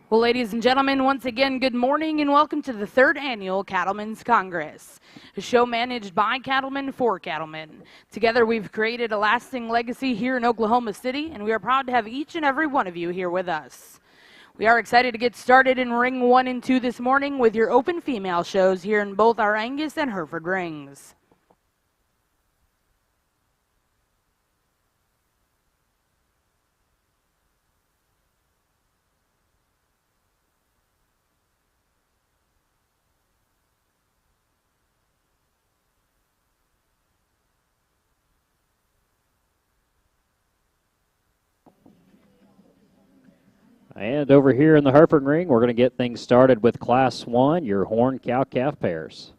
Well, ladies and gentlemen, once again, good morning and welcome to the third annual Cattlemen's Congress, a show managed by cattlemen for cattlemen. Together, we've created a lasting legacy here in Oklahoma City, and we are proud to have each and every one of you here with us. We are excited to get started in Ring 1 and 2 this morning with your open female shows here in both our Angus and Hereford rings. And over here in the Hereford ring, we're going to get things started with Class 1, your horn cow-calf pairs.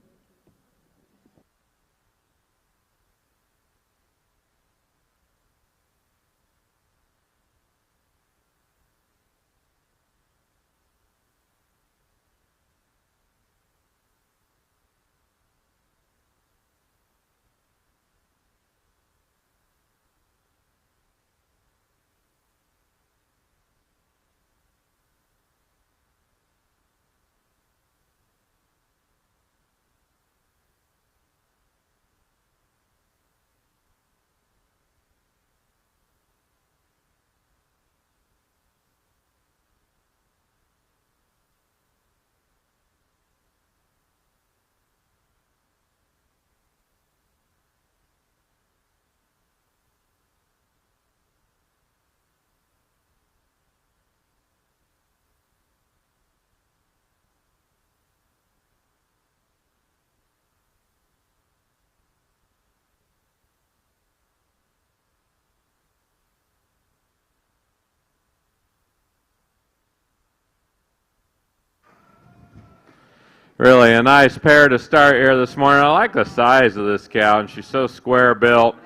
Really a nice pair to start here this morning. I like the size of this cow, and she's so square built.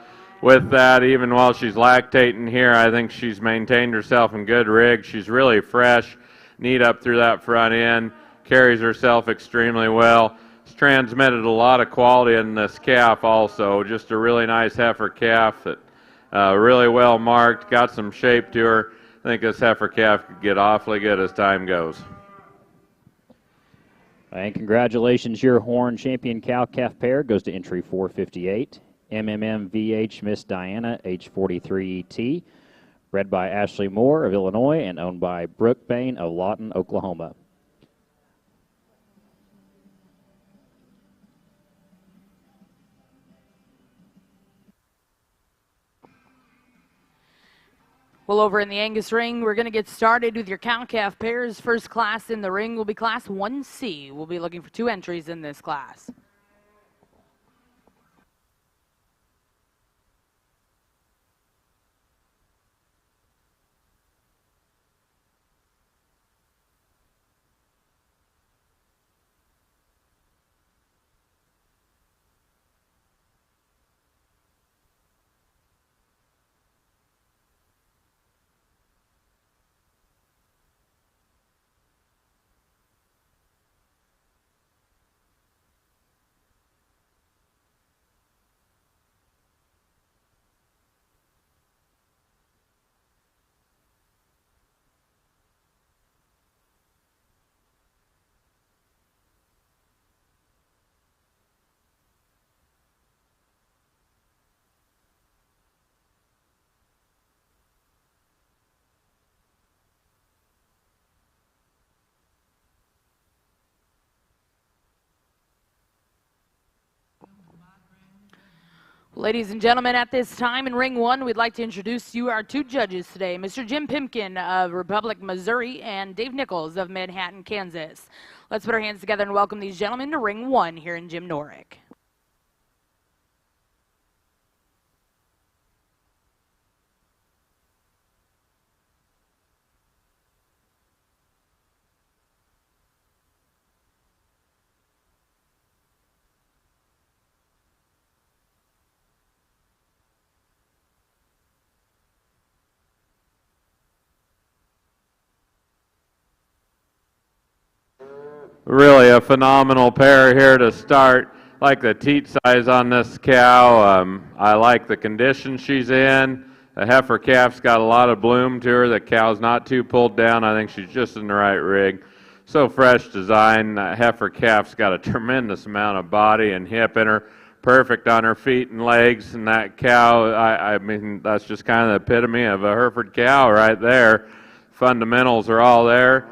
With that, even while she's lactating here, I think she's maintained herself in good rig. She's really fresh, neat up through that front end, carries herself extremely well. It's transmitted a lot of quality in this calf also. Just a really nice heifer calf that really well marked, got some shape to her. I think this heifer calf could get awfully good as time goes. And congratulations, your horn champion cow-calf pair goes to entry 458. MMMVH Miss Diana, age 43T, bred by Ashley Moore of Illinois and owned by Brooke Bain of Lawton, Oklahoma. Well, over in the Angus ring, we're going to get started with your cow-calf pairs. First class in the ring will be Class 1C. We'll be looking for 2 entries in this class. Ladies and gentlemen, at this time in Ring 1, we'd like to introduce you our 2 judges today, Mr. Jim Pimpkin of Republic, Missouri, and Dave Nichols of Manhattan, Kansas. Let's put our hands together and welcome these gentlemen to Ring 1 here in Jim Norick. Really a phenomenal pair here to start. Like the teat size on this cow. I like the condition she's in. The heifer calf's got a lot of bloom to her. The cow's not too pulled down. I think she's just in the right rig. So fresh design. That heifer calf's got a tremendous amount of body and hip in her. Perfect on her feet and legs. And that cow, I mean, that's just kind of the epitome of a Hereford cow right there. Fundamentals are all there.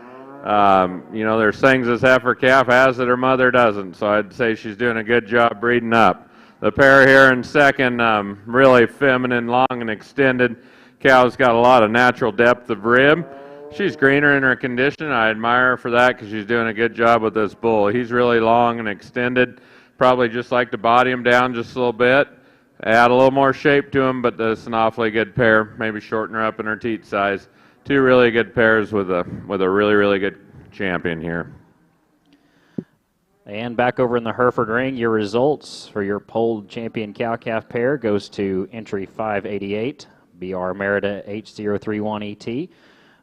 You know, there's things this heifer calf has that her mother doesn't. So I'd say she's doing a good job breeding up. The pair here in second, really feminine, long and extended. Cow's got a lot of natural depth of rib. She's greener in her condition. I admire her for that because she's doing a good job with this bull. He's really long and extended. Probably just like to body him down just a little bit, add a little more shape to him, but that's an awfully good pair. Maybe shorten her up in her teat size. Two really good pairs with a really, really good champion here. And back over in the Hereford ring, your results for your polled champion cow-calf pair goes to entry 588, BR Merida H031ET,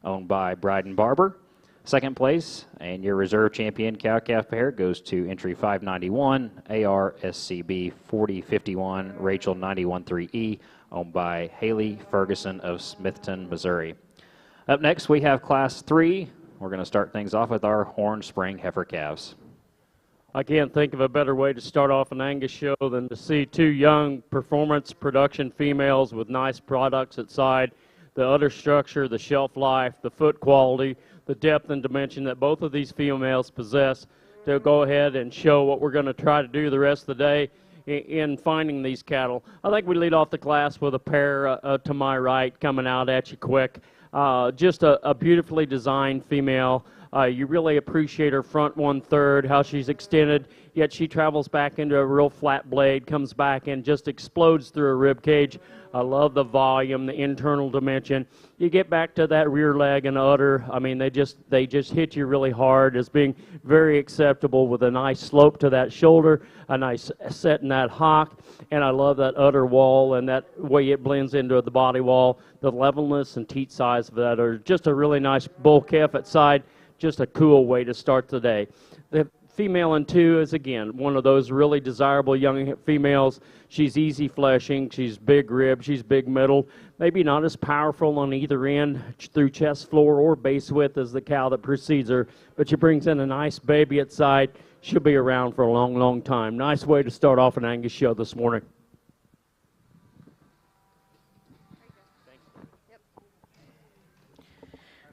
owned by Bryden Barber. Second place, and your reserve champion cow-calf pair goes to entry 591, AR SCB 4051, Rachel 913E, owned by Haley Ferguson of Smithton, Missouri. Up next, we have Class 3. We're going to start things off with our Horn Spring heifer calves. I can't think of a better way to start off an Angus show than to see two young performance production females with nice products at side. The udder structure, the shelf life, the foot quality, the depth and dimension that both of these females possess to go ahead and show what we're going to try to do the rest of the day in finding these cattle. I think we lead off the class with a pair to my right coming out at you quick. Just a beautifully designed female. You really appreciate her front 1/3, how she's extended, yet she travels back into a real flat blade, comes back and just explodes through her rib cage. I love the volume, the internal dimension. You get back to that rear leg and udder. I mean, they just hit you really hard as being very acceptable with a nice slope to that shoulder, a nice set in that hock, and I love that udder wall and that way it blends into the body wall. The levelness and teat size of that are just a really nice bull calf at side. Just a cool way to start the day. The female in 2 is, again, one of those really desirable young females. She's easy fleshing, she's big rib, she's big middle, maybe not as powerful on either end through chest floor or base width as the cow that precedes her, but she brings in a nice baby at side. She'll be around for a long, long time. Nice way to start off an Angus show this morning.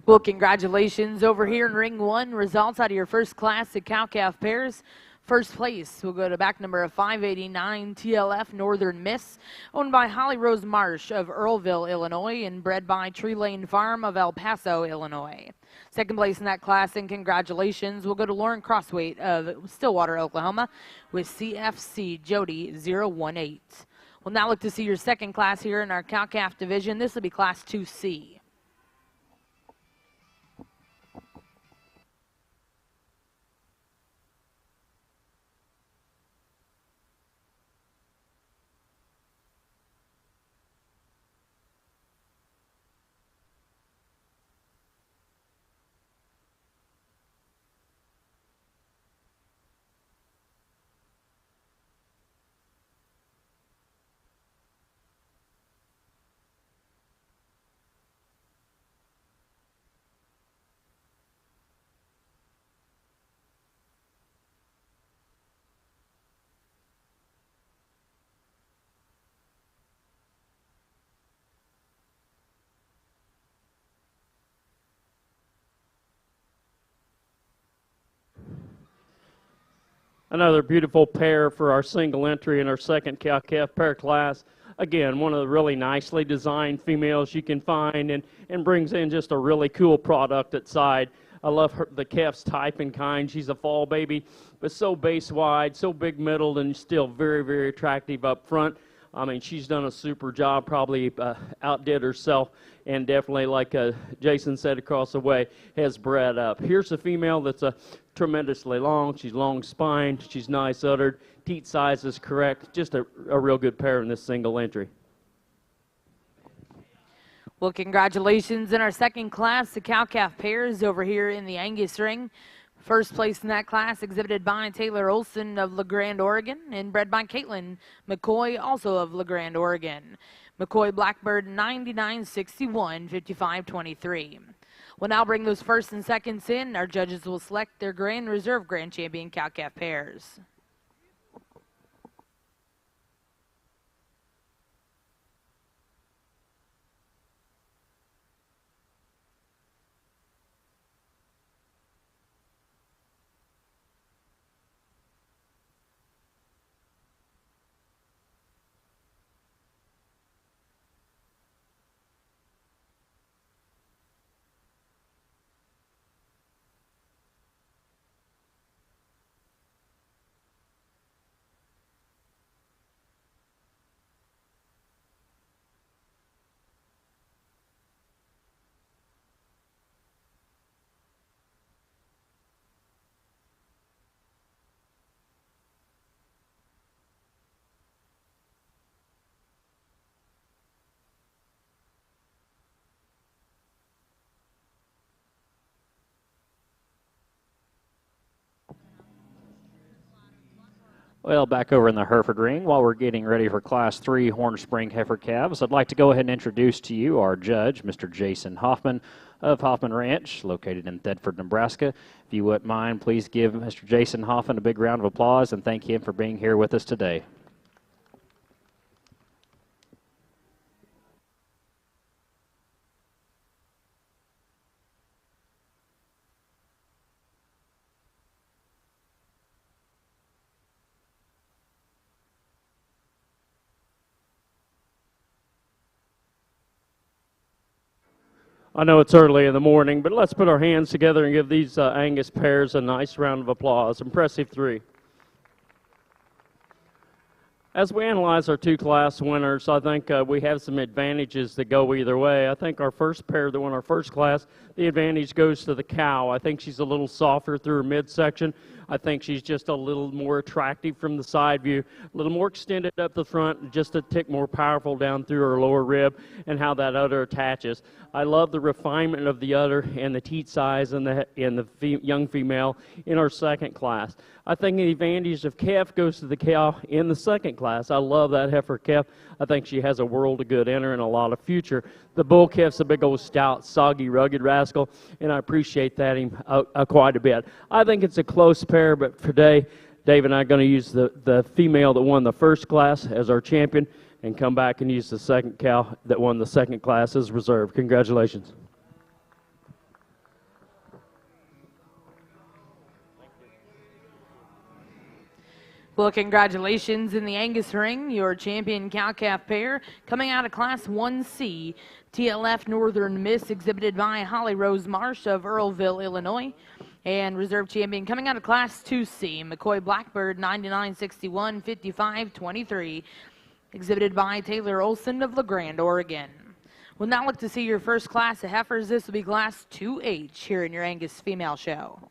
Well, congratulations over here in ring 1. Results out of your first class at cow-calf pairs. First place will go to back number 589, TLF Northern Miss, owned by Holly Rose Marsh of Earlville, Illinois, and bred by Tree Lane Farm of El Paso, Illinois. Second place in that class, and congratulations, will go to Lauren Crossweight of Stillwater, Oklahoma, with CFC Jody 018. We'll now look to see your second class here in our cow-calf division. This will be Class 2C. Another beautiful pair for our single entry in our second cow-calf pair class. Again, one of the really nicely designed females you can find and brings in just a really cool product at side. I love the calf's type and kind. She's a fall baby, but so base wide, so big middle, and still very, very attractive up front. I mean, she's done a super job, probably outdid herself, and definitely, like Jason said across the way, has bred up. Here's a female that's tremendously long. She's long spined. She's nice uddered. Teat size is correct. Just a real good pair in this single entry. Well, congratulations in our second class, the cow-calf pairs over here in the Angus ring. First place in that class exhibited by Taylor Olson of LeGrand, Oregon, and bred by Caitlin McCoy, also of LeGrand, Oregon. McCoy Blackbird 99.61, 55.23. We'll now bring those first and seconds in. Our judges will select their Grand Reserve Grand Champion cow-calf pairs. Well, back over in the Hereford ring, while we're getting ready for Class 3 Horn Spring Heifer Calves, I'd like to go ahead and introduce to you our judge, Mr. Jason Hoffman of Hoffman Ranch, located in Thedford, Nebraska. If you wouldn't mind, please give Mr. Jason Hoffman a big round of applause and thank him for being here with us today. I know it's early in the morning, but let's put our hands together and give these Angus pairs a nice round of applause. Impressive three. As we analyze our two class winners, I think we have some advantages that go either way. I think our first pair that won our first class, the advantage goes to the cow. I think she's a little softer through her midsection. I think she's just a little more attractive from the side view, a little more extended up the front, just a tick more powerful down through her lower rib and how that udder attaches. I love the refinement of the udder and the teat size in the young female in our second class. I think the advantage of calf goes to the cow in the second class. I love that heifer calf. I think she has a world of good in her and a lot of future. The bull calf's a big old stout, soggy, rugged rascal, and I appreciate that quite a bit. I think it's a close pair, but today, Dave and I are going to use the female that won the first class as our champion and come back and use the second cow that won the second class as reserve. Congratulations. Well, congratulations in the Angus ring, your champion cow-calf pair coming out of Class 1C, TLF Northern Miss, exhibited by Holly Rose Marsh of Earlville, Illinois, and reserve champion coming out of Class 2C, McCoy Blackbird, 99.61, 55.23, exhibited by Taylor Olson of La Grande, Oregon. We'll now look to see your first class of heifers. This will be Class 2H here in your Angus female show.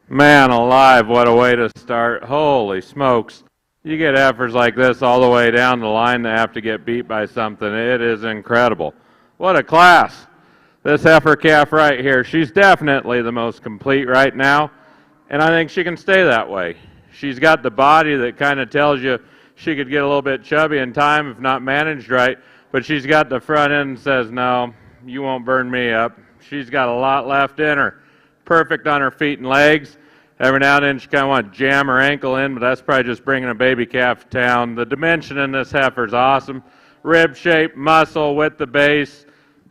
Man alive, what a way to start. Holy smokes. You get heifers like this all the way down the line that have to get beat by something. It is incredible. What a class. This heifer calf right here, she's definitely the most complete right now, and I think she can stay that way. She's got the body that kind of tells you she could get a little bit chubby in time if not managed right, but she's got the front end that says, no, you won't burn me up. She's got a lot left in her. Perfect on her feet and legs. Every now and then she kind of want to jam her ankle in, but that's probably just bringing a baby calf to town. The dimension in this heifer is awesome. Rib shape, muscle with the base,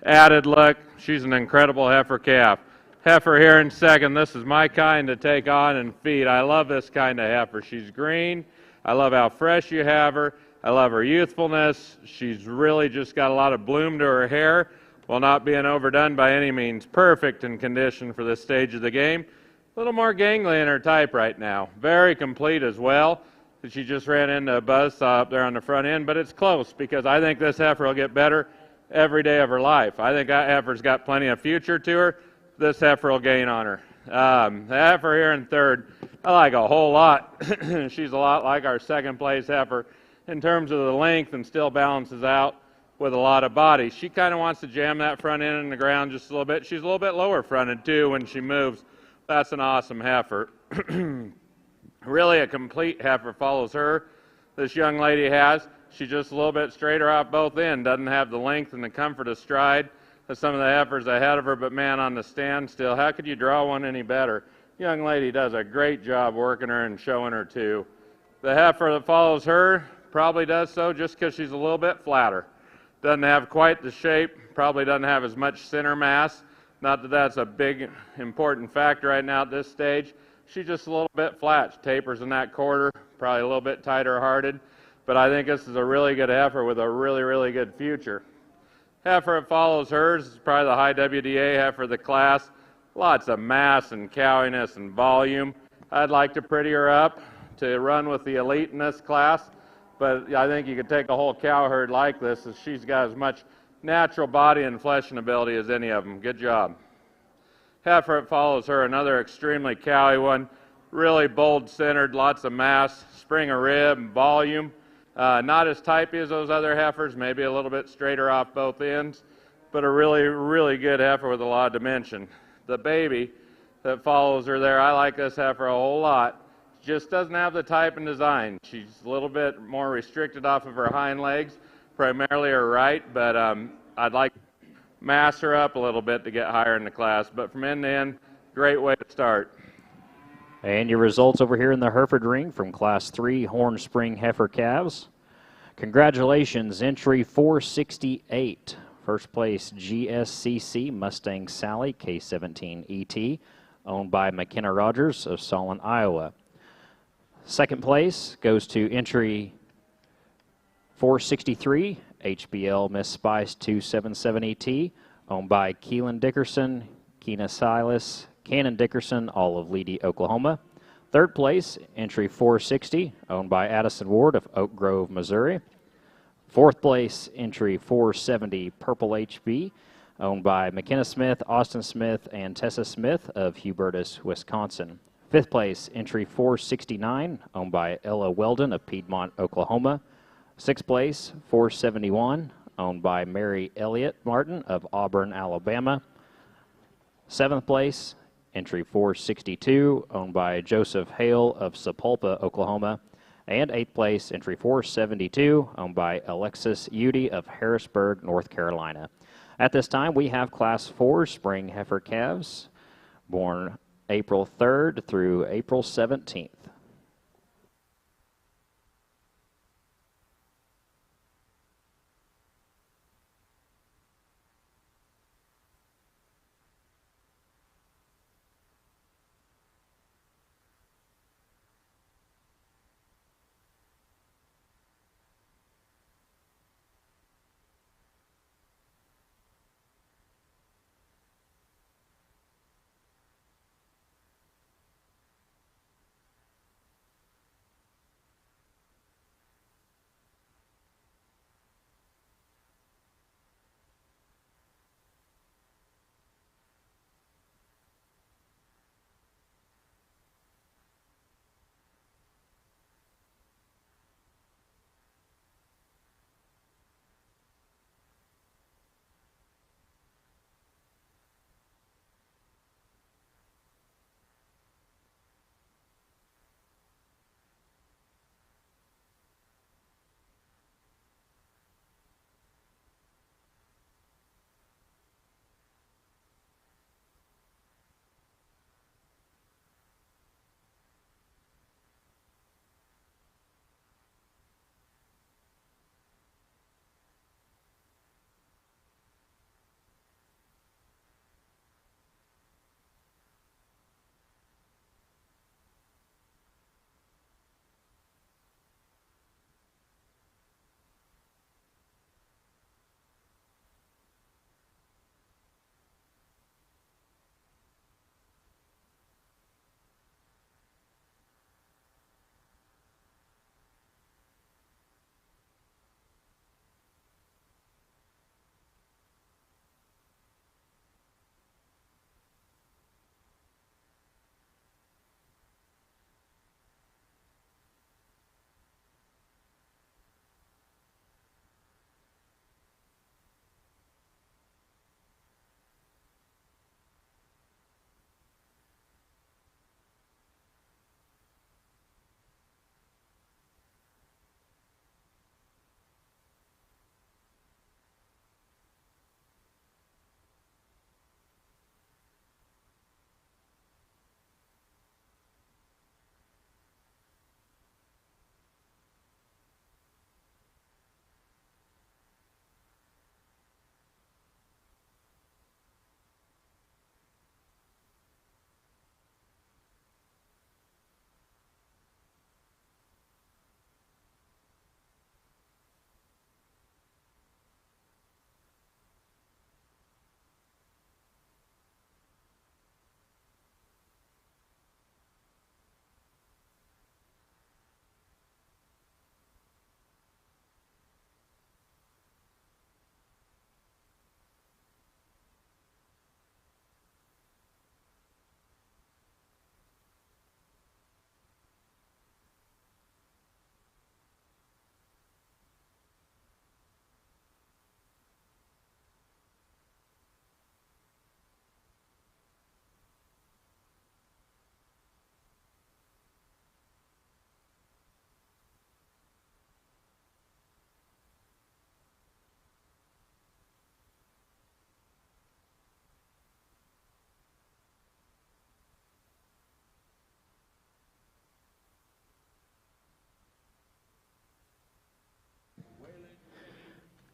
added look. She's an incredible heifer calf. Heifer here in second. This is my kind to take on and feed. I love this kind of heifer. She's green. I love how fresh you have her. I love her youthfulness. She's really just got a lot of bloom to her hair while not being overdone by any means. Perfect in condition for this stage of the game. A little more gangly in her type right now. Very complete as well. She just ran into a buzzsaw up there on the front end, but it's close because I think this heifer will get better every day of her life. I think that heifer's got plenty of future to her. This heifer will gain on her. The heifer here in third, I like a whole lot. She's a lot like our second place heifer in terms of the length and still balances out with a lot of body. She kind of wants to jam that front end in the ground just a little bit. She's a little bit lower fronted too when she moves. That's an awesome heifer. Really a complete heifer follows her. This young lady has. She's just a little bit straighter out both ends. Doesn't have the length and the comfort of stride as some of the heifers ahead of her, but man, on the standstill, how could you draw one any better? Young lady does a great job working her and showing her too. The heifer that follows her probably does so just because she's a little bit flatter. Doesn't have quite the shape, probably doesn't have as much center mass. Not that that's a big important factor right now at this stage. She's just a little bit flat. She tapers in that quarter, probably a little bit tighter hearted. But I think this is a really good heifer with a really, really good future. Heifer that follows hers is probably the high WDA heifer of the class. Lots of mass and cowiness and volume. I'd like to pretty her up to run with the elite in this class, but I think you could take a whole cow herd like this as she's got as much natural body and fleshing ability as any of them. Good job. Heifer that follows her, another extremely cowy one. Really bold-centered, lots of mass, spring of rib, and volume. Not as typey as those other heifers, maybe a little bit straighter off both ends, but a really, really good heifer with a lot of dimension. The baby that follows her there, I like this heifer a whole lot. Just doesn't have the type and design. She's a little bit more restricted off of her hind legs, primarily her right, but I'd like to mass her up a little bit to get higher in the class. But from end to end, great way to start. And your results over here in the Hereford ring from Class 3 Horn Spring Heifer Calves. Congratulations, entry 468. First place, GSCC Mustang Sally, K17ET, owned by McKenna Rogers of Solon, Iowa. Second place goes to entry 463, HBL Miss Spice 277ET, owned by Keelan Dickerson, Keena Silas, Cannon Dickerson, all of Leedy, Oklahoma. Third place, entry 460, owned by Addison Ward of Oak Grove, Missouri. Fourth place, entry 470, Purple HB, owned by McKenna Smith, Austin Smith, and Tessa Smith of Hubertus, Wisconsin. Fifth place, entry 469, owned by Ella Weldon of Piedmont, Oklahoma. Sixth place, 471, owned by Mary Elliott Martin of Auburn, Alabama. Seventh place, entry 462, owned by Joseph Hale of Sapulpa, Oklahoma. And eighth place, entry 472, owned by Alexis Udy of Harrisburg, North Carolina. At this time, we have Class 4 Spring Heifer Calves, born April 3rd through April 17th.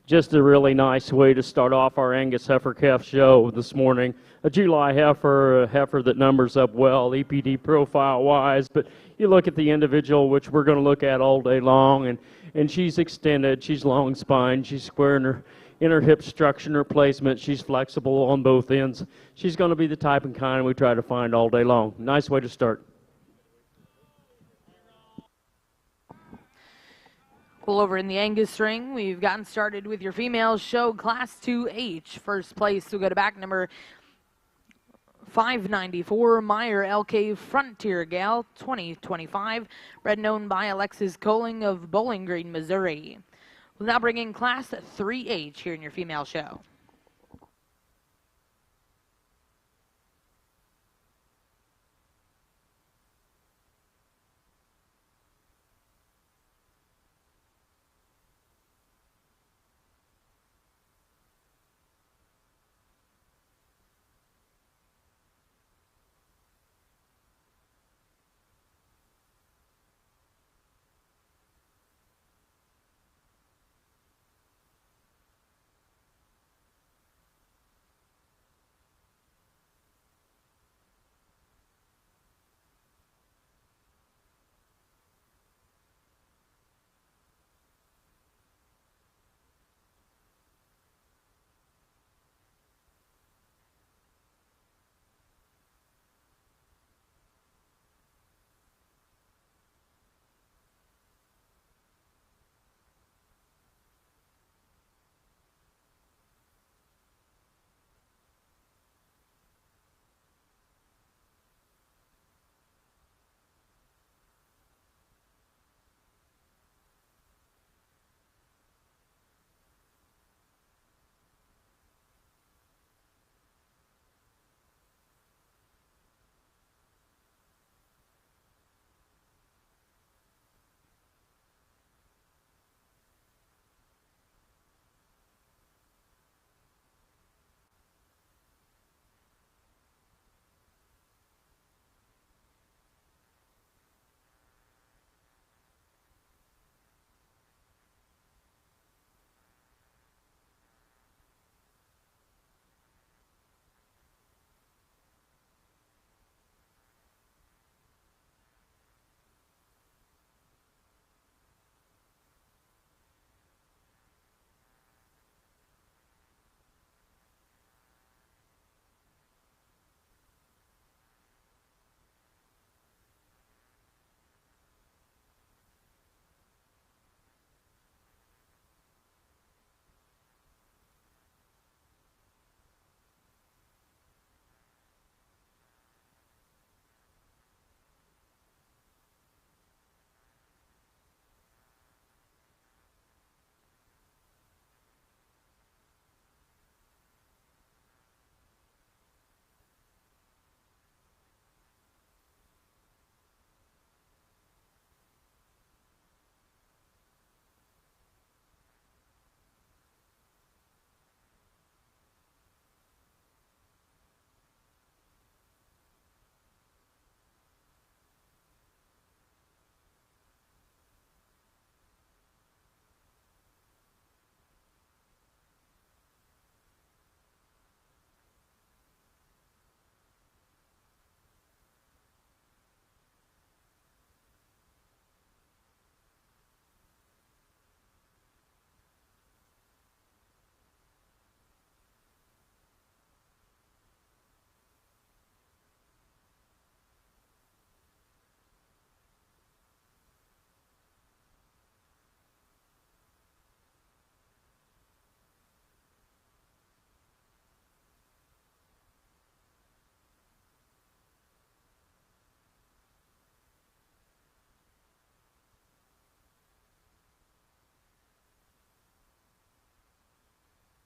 Just a really nice way to start off our Angus heifer calf show this morning. A July heifer, a heifer that numbers up well, EPD profile wise, but you look at the individual, which we're going to look at all day long, and she's extended, she's long spine, she's square in her hip structure and her placement, she's flexible on both ends. She's going to be the type and kind we try to find all day long. Nice way to start. Well, over in the Angus ring, we've gotten started with your females show Class 2H. First place will go to back number 594, Meyer LK Frontier Gal 2025, bred and owned by Alexis Coling of Bowling Green, Missouri. We'll now bring in Class 3H here in your female show.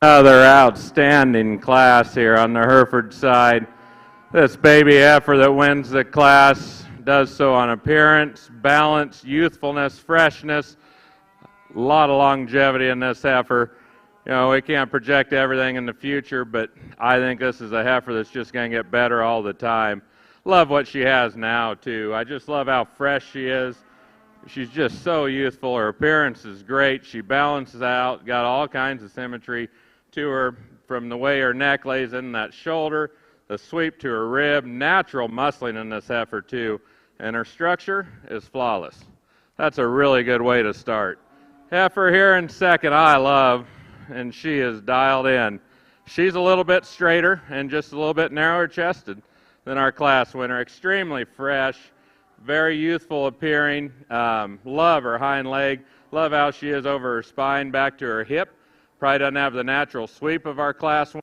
Another outstanding class here on the Hereford side. This baby heifer that wins the class does so on appearance, balance, youthfulness, freshness. A lot of longevity in this heifer. You know, we can't project everything in the future, but I think this is a heifer that's just going to get better all the time. Love what she has now, too. I just love how fresh she is. She's just so youthful. Her appearance is great. She balances out, got all kinds of symmetry to her from the way her neck lays in that shoulder, the sweep to her rib, natural muscling in this heifer too, and her structure is flawless. That's a really good way to start. Heifer here in second, I love, and she is dialed in. She's a little bit straighter and just a little bit narrower chested than our class winner. Extremely fresh, very youthful appearing. Love her hind leg. Love how she is over her spine back to her hip. Probably doesn't have the natural sweep of our class winner.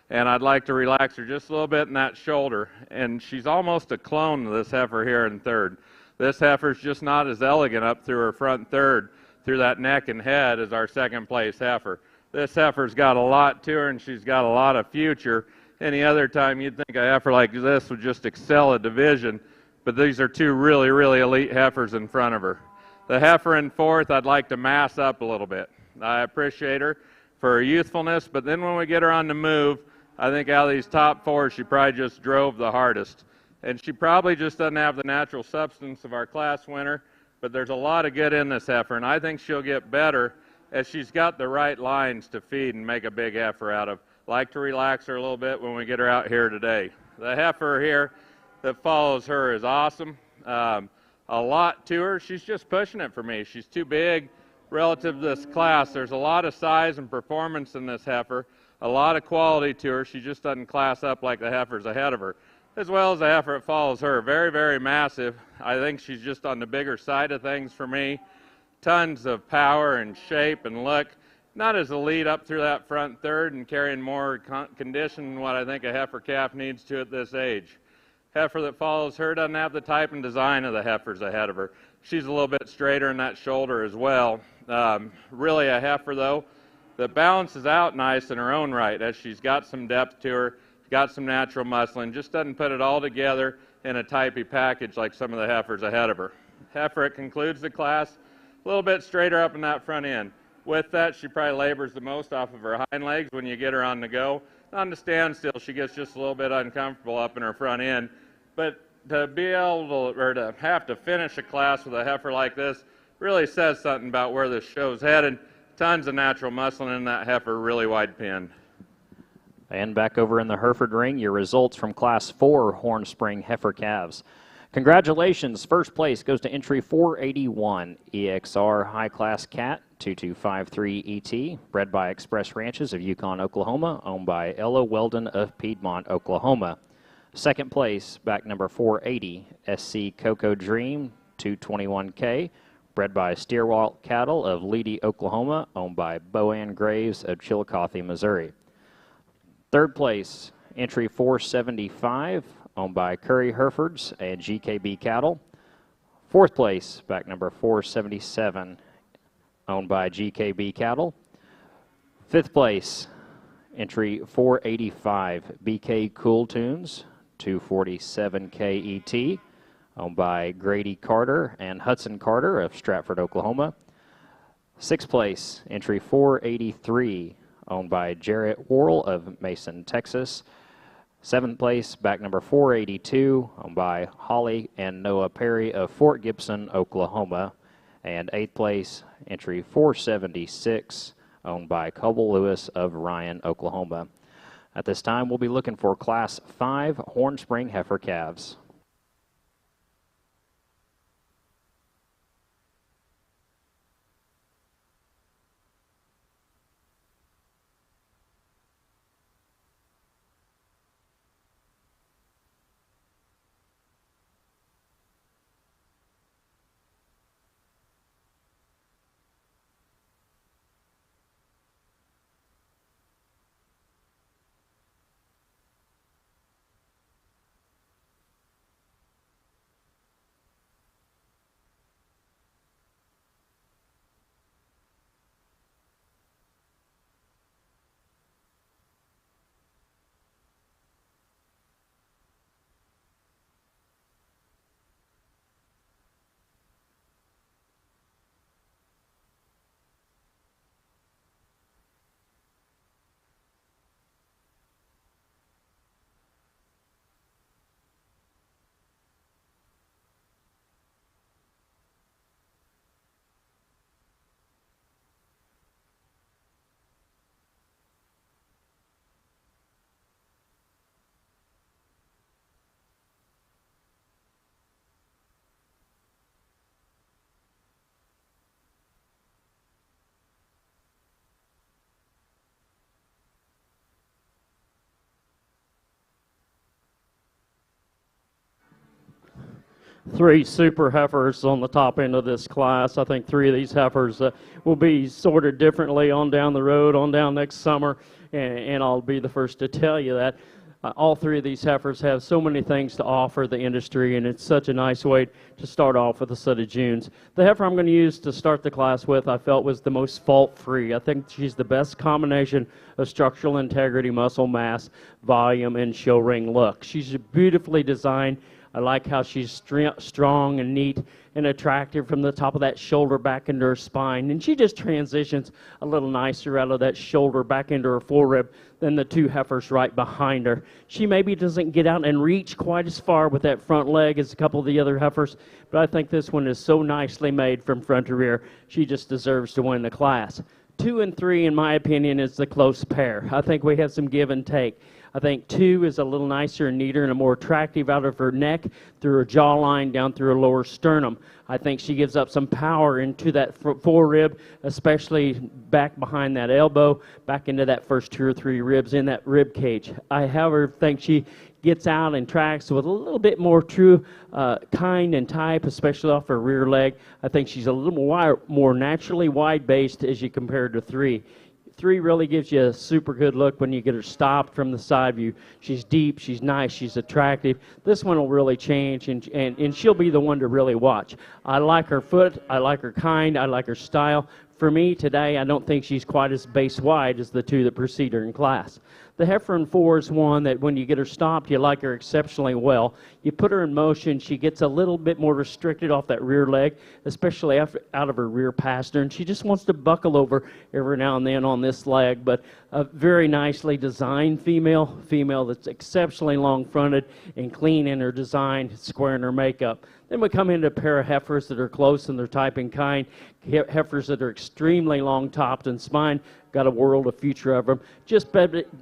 And I'd like to relax her just a little bit in that shoulder. And she's almost a clone of this heifer here in third. This heifer's just not as elegant up through her front third, through that neck and head as our second place heifer. This heifer's got a lot to her, and she's got a lot of future. Any other time you'd think a heifer like this would just excel a division, but these are two really, really elite heifers in front of her. The heifer in fourth, I'd like to mass up a little bit. I appreciate her for her youthfulness, but then when we get her on the move, I think out of these top four, she probably just drove the hardest. And she probably just doesn't have the natural substance of our class winner, but there's a lot of good in this heifer, and I think she'll get better as she's got the right lines to feed and make a big heifer out of. Like to relax her a little bit when we get her out here today. The heifer here that follows her is awesome. A lot to her. She's just pushing it for me. She's too big relative to this class. There's a lot of size and performance in this heifer, a lot of quality to her. She just doesn't class up like the heifers ahead of her, as well as the heifer that follows her. Very, very massive. I think she's just on the bigger side of things for me. Tons of power and shape and look. Not as elite up through that front third and carrying more condition than what I think a heifer calf needs to at this age. Heifer that follows her doesn't have the type and design of the heifers ahead of her. She's a little bit straighter in that shoulder as well. Really a heifer, though, that balances out nice in her own right as she's got some depth to her, got some natural muscling, just doesn't put it all together in a typey package like some of the heifers ahead of her. Heifer, it concludes the class, a little bit straighter up in that front end. With that, she probably labors the most off of her hind legs when you get her on the go. On the standstill, she gets just a little bit uncomfortable up in her front end. But to be able to, or to have to finish a class with a heifer like this really says something about where this show's headed. Tons of natural muscling in that heifer, really wide pinned. And back over in the Hereford ring, your results from Class 4 Horn Spring heifer calves. Congratulations. First place goes to entry 481, EXR High Class Cat 2253 ET, bred by Express Ranches of Yukon, Oklahoma, owned by Ella Weldon of Piedmont, Oklahoma. Second place, back number 480, SC Cocoa Dream 221K, bred by Steerwalt Cattle of Leedy, Oklahoma, owned by Boann Graves of Chillicothe, Missouri. Third place, entry 475, owned by Curry Herefords and GKB Cattle. Fourth place, back number 477, owned by GKB Cattle. Fifth place, entry 485, BK Cool Tunes, 247K ET, owned by Grady Carter and Hudson Carter of Stratford, Oklahoma. Sixth place, entry 483, owned by Jarrett Worrell of Mason, Texas. Seventh place, back number 482, owned by Holly and Noah Perry of Fort Gibson, Oklahoma. And eighth place, entry 476, owned by Coble Lewis of Ryan, Oklahoma. At this time, we'll be looking for Class 5 Horn Spring heifer calves. three super heifers on the top end of this class. I think three of these heifers will be sorted differently on down the road, on down next summer, and I'll be the first to tell you that. All three of these heifers have so many things to offer the industry, and it's such a nice way to start off with a set of Junes. The heifer I'm going to use to start the class with, I felt was the most fault-free. I think she's the best combination of structural integrity, muscle mass, volume, and show ring look. She's beautifully designed. I like how she's strong and neat and attractive from the top of that shoulder back into her spine. And she just transitions a little nicer out of that shoulder back into her forearm than the two heifers right behind her. She maybe doesn't get out and reach quite as far with that front leg as a couple of the other heifers, but I think this one is so nicely made from front to rear. She just deserves to win the class. 2 and 3, in my opinion, is the close pair. I think we have some give and take. I think 2 is a little nicer and neater and more attractive out of her neck, through her jawline, down through her lower sternum. I think she gives up some power into that forerib, especially back behind that elbow, back into that first 2 or 3 ribs in that rib cage. I, however, think she gets out and tracks with a little bit more true kind and type, especially off her rear leg. I think she's a little more naturally wide-based as you compare to 3. 3 really gives you a super good look when you get her stopped from the side view. She's deep, she's nice, she's attractive. This one will really change, and she'll be the one to really watch. I like her foot, I like her kind, I like her style. For me today, I don't think she's quite as base wide as the 2 that precede her in class. The heifer in 4 is one that when you get her stopped, you like her exceptionally well. You put her in motion, she gets a little bit more restricted off that rear leg, especially out of her rear pastern, and she just wants to buckle over every now and then on this leg. But a very nicely designed female that's exceptionally long-fronted and clean in her design, square in her makeup. Then we come into a pair of heifers that are close in their type and kind, heifers that are extremely long-topped and spine. Got a world of future of them. Just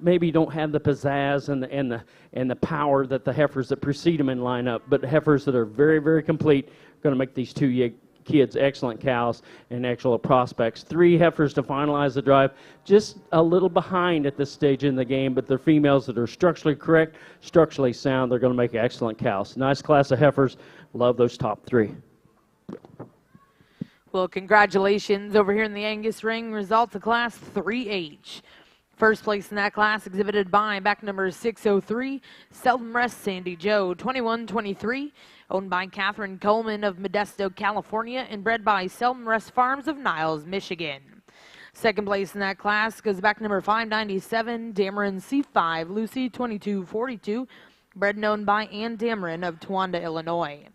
maybe don't have the pizzazz and the power that the heifers that precede them in lineup, but heifers that are very, very complete, going to make these 2 kids excellent cows and excellent prospects. 3 heifers to finalize the drive, just a little behind at this stage in the game, but they're females that are structurally correct, structurally sound. They're going to make excellent cows. Nice class of heifers. Love those top 3. Well, congratulations over here in the Angus ring. Results of Class 3H. First place in that class exhibited by back number 603, Seldom Rest Sandy Joe, 21-23, owned by Catherine Coleman of Modesto, California, and bred by Seldom Rest Farms of Niles, Michigan. Second place in that class goes back number 597, Dameron C5, Lucy, 22-42, bred and owned by Ann Dameron of Towanda, Illinois.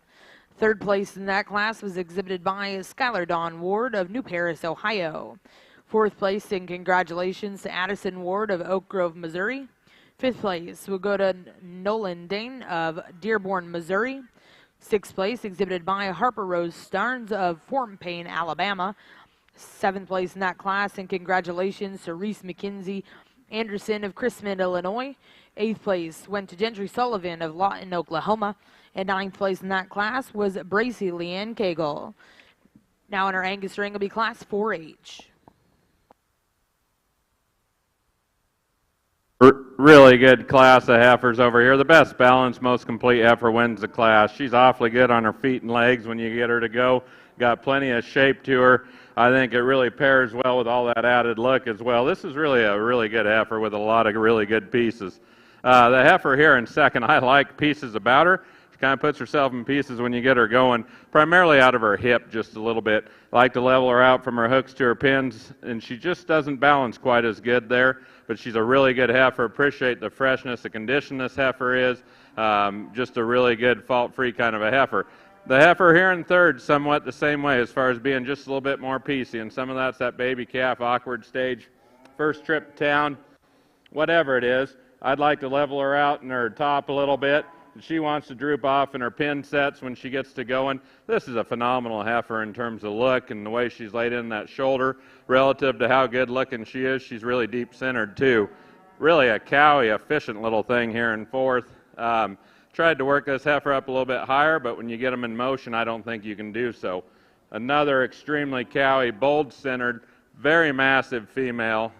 Third place in that class was exhibited by Skylar Dawn Ward of New Paris, Ohio. Fourth place, and congratulations to Addison Ward of Oak Grove, Missouri. Fifth place will go to Nolan Dane of Dearborn, Missouri. Sixth place, exhibited by Harper Rose Starnes of Fort Payne, Alabama. Seventh place in that class, and congratulations to Reese McKenzie Anderson of Chrisman, Illinois. Eighth place went to Gentry Sullivan of Lawton, Oklahoma. And ninth place in that class was Bracy Leanne Cagle. Now in our Angus ring will be Class 4H. Really good class of heifers over here. The best balanced, most complete heifer wins the class. She's awfully good on her feet and legs when you get her to go. Got plenty of shape to her. I think it really pairs well with all that added look as well. This is really a really good heifer with a lot of really good pieces. The heifer here in second, I like pieces about her. She kind of puts herself in pieces when you get her going, primarily out of her hip just a little bit. I like to level her out from her hooks to her pins, and she just doesn't balance quite as good there, but she's a really good heifer. Appreciate the freshness, the condition this heifer is. Just a really good fault-free kind of a heifer. The heifer here in third, somewhat the same way as far as being just a little bit more piecey, and some of that's that baby calf awkward stage, first trip to town, whatever it is. I'd like to level her out in her top a little bit. She wants to droop off in her pin sets when she gets to going. This is a phenomenal heifer in terms of look and the way she's laid in that shoulder. Relative to how good looking she is, she's really deep centered too. Really a cowy, efficient little thing here in fourth. Tried to work this heifer up a little bit higher, but when you get them in motion, I don't think you can do so. Another extremely cowy, bold centered, very massive female.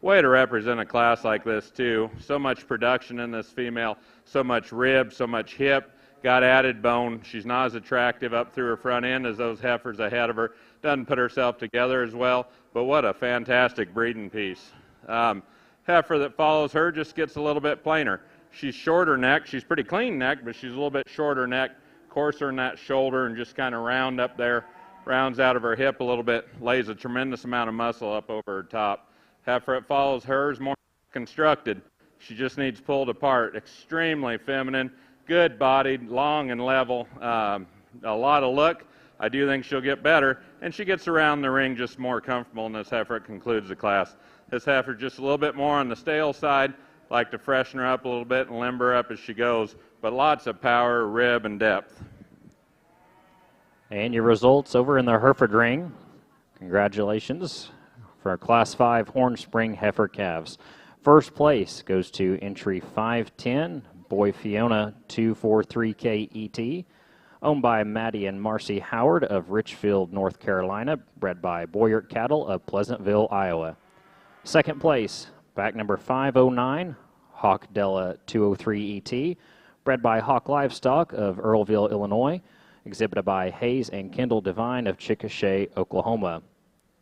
Way to represent a class like this too. So much production in this female, so much rib, so much hip, got added bone. She's not as attractive up through her front end as those heifers ahead of her. Doesn't put herself together as well, but what a fantastic breeding piece. Heifer that follows her just gets a little bit plainer. She's shorter neck. She's pretty clean neck, but she's a little bit shorter neck, coarser in that shoulder, and just kind of round up there, rounds out of her hip a little bit, lays a tremendous amount of muscle up over her top. Heifer that follows her is more constructed. She just needs pulled apart. Extremely feminine, good bodied, long and level, a lot of look. I do think she'll get better, and she gets around the ring just more comfortable, and this heifer concludes the class. This heifer just a little bit more on the stale side, like to freshen her up a little bit and limber her up as she goes, but lots of power, rib, and depth. And your results over in the Hereford ring. Congratulations for our Class 5 Horn Spring heifer calves. First place goes to entry 510, Boy Fiona 243K ET, owned by Maddie and Marcy Howard of Richfield, North Carolina, bred by Boyert Cattle of Pleasantville, Iowa. Second place, back number 509, Hawk Della 203 ET, bred by Hawk Livestock of Earlville, Illinois, exhibited by Hayes and Kendall Devine of Chickasha, Oklahoma.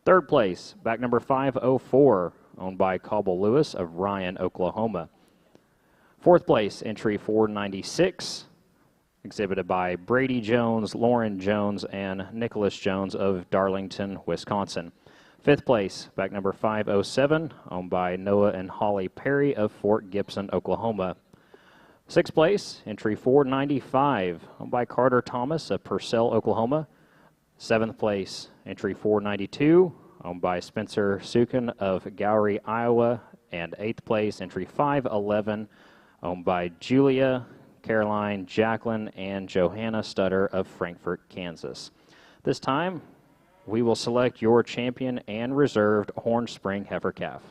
Third place, back number 504, owned by Cobble Lewis of Ryan, Oklahoma. Fourth place, entry 496, exhibited by Brady Jones, Lauren Jones, and Nicholas Jones of Darlington, Wisconsin. Fifth place, back number 507, owned by Noah and Holly Perry of Fort Gibson, Oklahoma. Sixth place, entry 495, owned by Carter Thomas of Purcell, Oklahoma. Seventh place, entry 492, owned by Spencer Sukin of Gowrie, Iowa. And eighth place, entry 511, owned by Julia, Caroline, Jacqueline, and Johanna Stutter of Frankfort, Kansas. This time, we will select your champion and reserved Horn Spring heifer calf.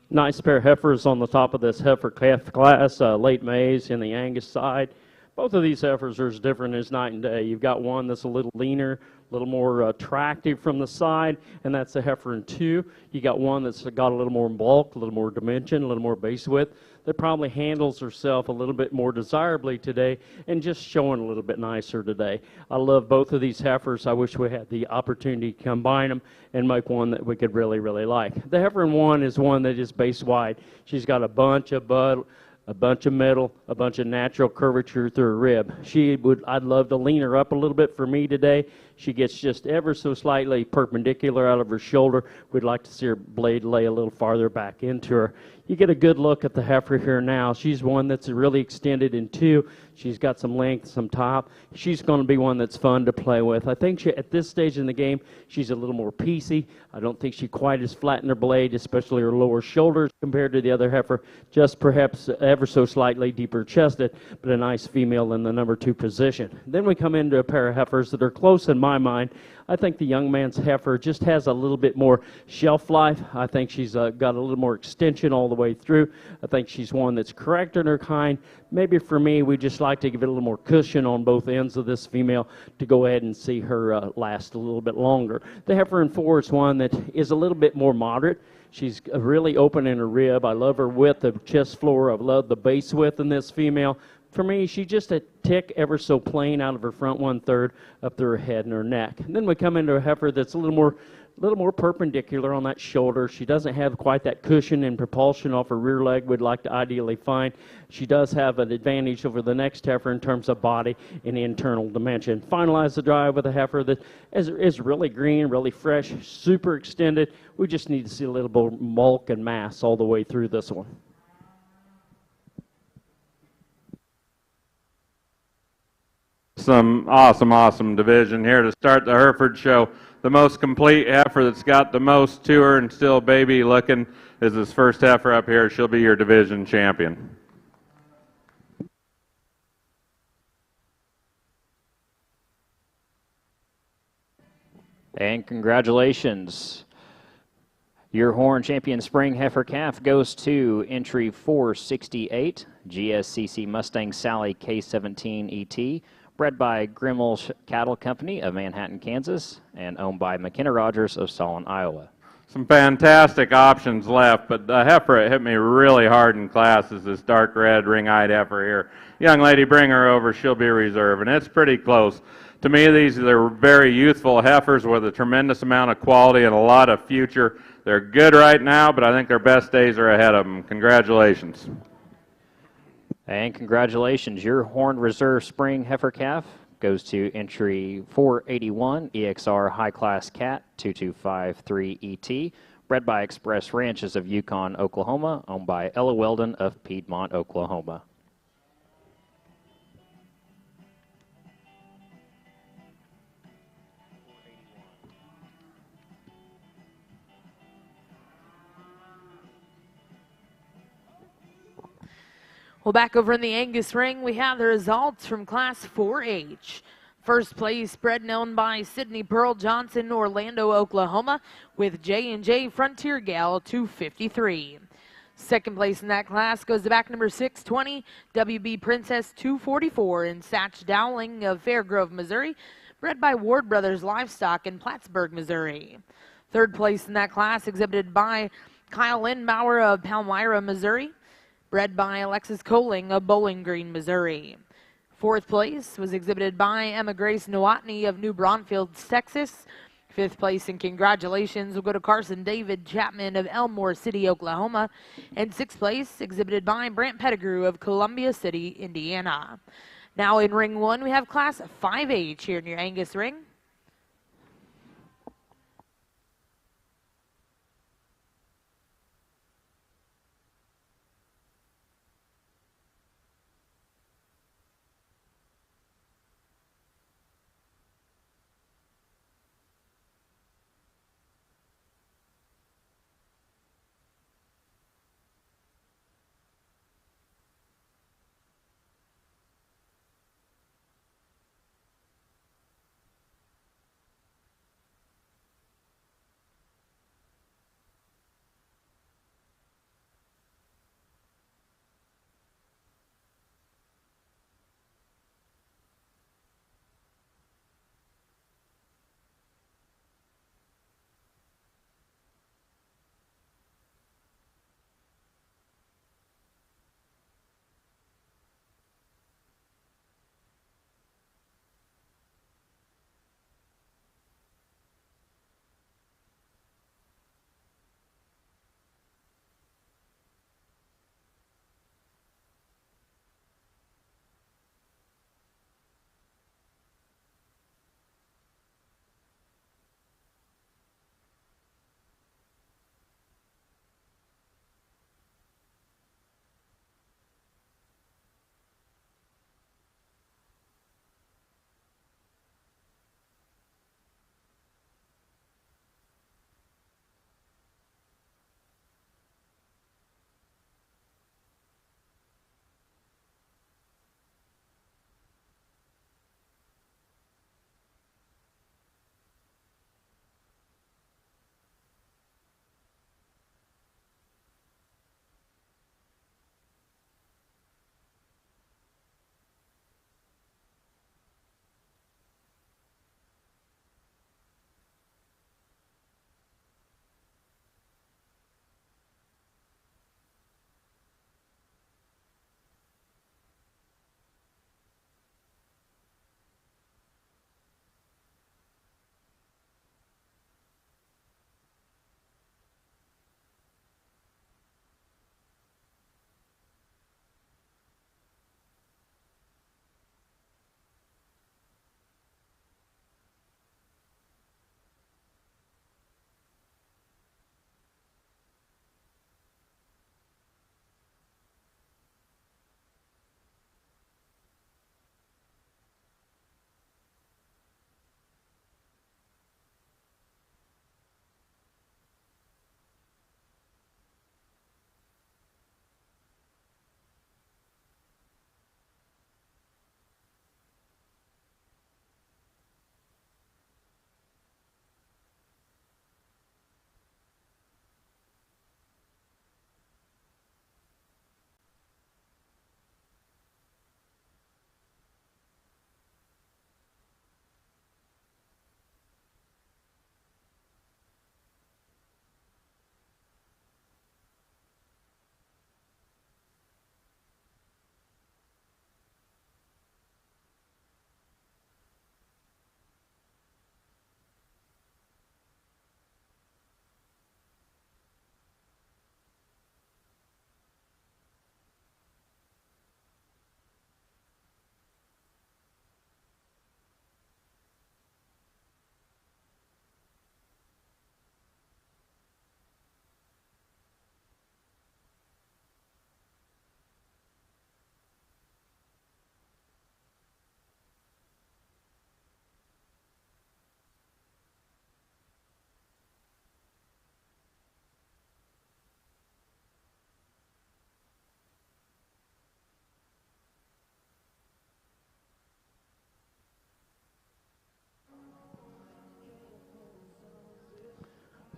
Nice pair of heifers on the top of this heifer calf class, late maize in the Angus side. Both of these heifers are as different as night and day. You've got one that's a little leaner, a little more attractive from the side, and that's the heifer in 2. You got one that's got a little more bulk, a little more dimension, a little more base width, that probably handles herself a little bit more desirably today and just showing a little bit nicer today. I love both of these heifers. I wish we had the opportunity to combine them and make one that we could really, really like. The heifer in 1 is one that is base wide. She's got a bunch of bud, a bunch of metal, a bunch of natural curvature through her rib. I'd love to lean her up a little bit for me today. She gets just ever so slightly perpendicular out of her shoulder. We'd like to see her blade lay a little farther back into her. You get a good look at the heifer here now. She's one that's really extended in 2. She's got some length, some top. She's going to be one that's fun to play with. I think at this stage in the game, she's a little more piecey. I don't think she quite as flat in her blade, especially her lower shoulders compared to the other heifer. Just perhaps ever so slightly deeper chested, but a nice female in the number 2 position. Then we come into a pair of heifers that are close in my mind. I think the young man's heifer just has a little bit more shelf life. I think she's got a little more extension all the way through. I think she's one that's correct in her kind. Maybe for me, we just like to give it a little more cushion on both ends of this female to go ahead and see her last a little bit longer. The heifer in 4 is one that is a little bit more moderate. She's really open in her rib. I love her width of chest floor. I love the base width in this female. for me, she's just a tick ever so plain out of her front 1/3 up through her head and her neck. And then we come into a heifer that's a little more perpendicular on that shoulder. She doesn't have quite that cushion and propulsion off her rear leg we'd like to ideally find. She does have an advantage over the next heifer in terms of body and internal dimension. Finalize the drive with a heifer that is really green, really fresh, super extended. We just need to see a little bit of bulk and mass all the way through this one. Some awesome division here to start the Hereford show. The most complete heifer that's got the most to her and still baby looking is this first heifer up here. She'll be your division champion. And congratulations. Your Horn Champion Spring Heifer Calf goes to entry 468, GSCC Mustang Sally K17 ET, bred by Grimmel Cattle Company of Manhattan, Kansas, and owned by McKenna Rogers of Solon, Iowa. Some fantastic options left, but the heifer that hit me really hard in class is this dark red ring-eyed heifer here. Young lady, bring her over. She'll be reserve, and it's pretty close. To me, they're very youthful heifers with a tremendous amount of quality and a lot of future. They're good right now, but I think their best days are ahead of them. Congratulations. And congratulations, your Horn Reserve Spring Heifer Calf goes to entry 481, EXR High Class Cat 2253 ET, bred by Express Ranches of Yukon, Oklahoma, owned by Ella Weldon of Piedmont, Oklahoma. Well, back over in the Angus ring, we have the results from Class 4H. First place, bred and owned by Sydney Pearl Johnson, Orlando, Oklahoma, with J&J Frontier Gal 253. Second place in that class goes to back number 620, WB Princess 244 in Satch Dowling of Fairgrove, Missouri, bred by Ward Brothers Livestock in Plattsburgh, Missouri. Third place in that class exhibited by Kyle Lindbauer of Palmyra, Missouri, bred by Alexis Coling of Bowling Green, Missouri. Fourth place was exhibited by Emma Grace Nowotny of New Braunfels, Texas. Fifth place and congratulations will go to Carson David Chapman of Elmore City, Oklahoma. And sixth place exhibited by Brant Pettigrew of Columbia City, Indiana. Now in ring one, we have Class 5H here in your Angus ring.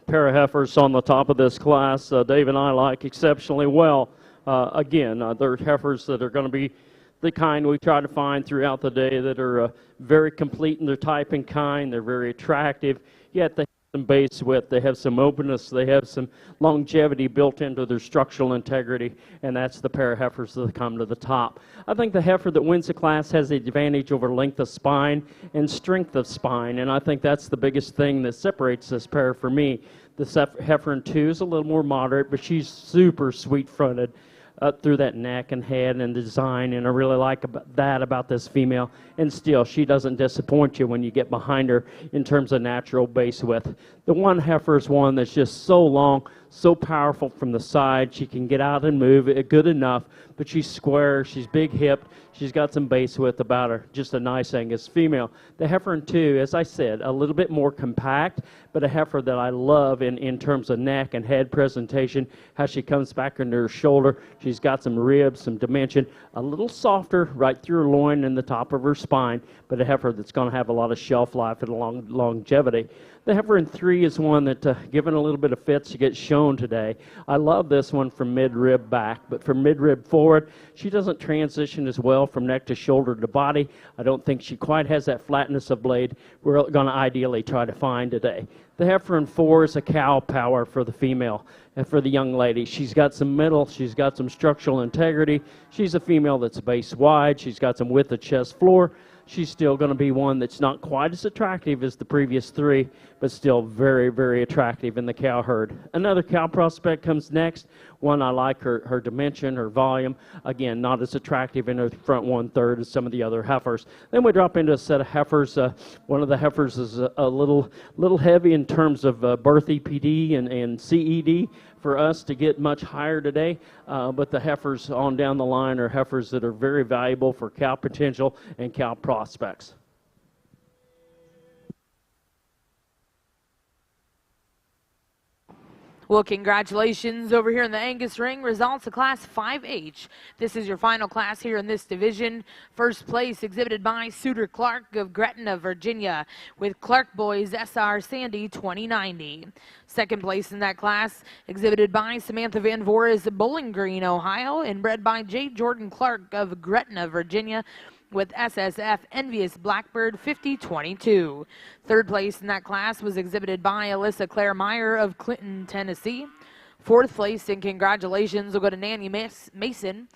pair of heifers on the top of this class Dave and I like exceptionally well. Again, they're heifers that are going to be the kind we try to find throughout the day that are very complete in their type and kind. They're very attractive, yet they have some base width, they have some openness, they have some longevity built into their structural integrity, and that's the pair of heifers that come to the top. I think the heifer that wins the class has the advantage over length of spine and strength of spine, and I think that's the biggest thing that separates this pair for me. The heifer in 2 is a little more moderate, but she's super sweet-fronted up through that neck and head and design, and I really like that about this female. And still, she doesn't disappoint you when you get behind her in terms of natural base width. The 1 heifer is one that's just so long, so powerful from the side. She can get out and move it good enough, but she's square, she's big hipped, she's got some base width about her. Just a nice Angus female. The heifer in 2, as I said, a little bit more compact, but a heifer that I love in terms of neck and head presentation, how she comes back under her shoulder. She's got some ribs, some dimension, a little softer right through her loin and the top of her spine, but a heifer that's going to have a lot of shelf life and longevity. The heifer in 3 is one that, given a little bit of fits, she gets shown today. I love this one from mid-rib back, but from mid-rib forward, she doesn't transition as well from neck to shoulder to body. I don't think she quite has that flatness of blade we're going to ideally try to find today. The heifer in 4 is a cow power for the female and for the young lady. She's got some middle, she's got some structural integrity. She's a female that's base wide, she's got some width of chest floor. She's still going to be one that's not quite as attractive as the previous 3, but still very, very attractive in the cow herd. Another cow prospect comes next. One I like her dimension, her volume. Again, not as attractive in her front 1/3 as some of the other heifers. Then we drop into a set of heifers. One of the heifers is a little heavy in terms of birth EPD and CED for us to get much higher today, but the heifers on down the line are heifers that are very valuable for cow potential and cow prospects. Well, congratulations over here in the Angus ring. Results of Class 5H. This is your final class here in this division. First place exhibited by Suter Clark of Gretna, Virginia, with Clark Boys SR Sandy 2090. Second place in that class exhibited by Samantha Van Voorhis, Bowling Green, Ohio, and bred by J. Jordan Clark of Gretna, Virginia, with SSF Envious Blackbird 5022. Third place in that class was exhibited by Alyssa Claire Meyer of Clinton, Tennessee. Fourth place, and congratulations will go to Nanny Mason.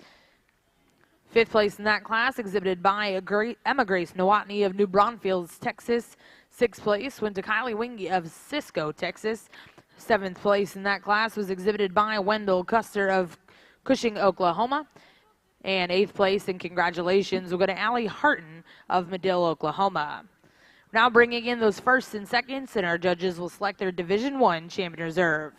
Fifth place in that class exhibited by Emma Grace Nowotny of New Braunfels, Texas. Sixth place went to Kylie Wingy of Cisco, Texas. Seventh place in that class was exhibited by Wendell Custer of Cushing, Oklahoma. And eighth place, and congratulations will go to Allie Harton of Medill, Oklahoma. Now bringing in those firsts and seconds, and our judges will select their Division I champion reserve.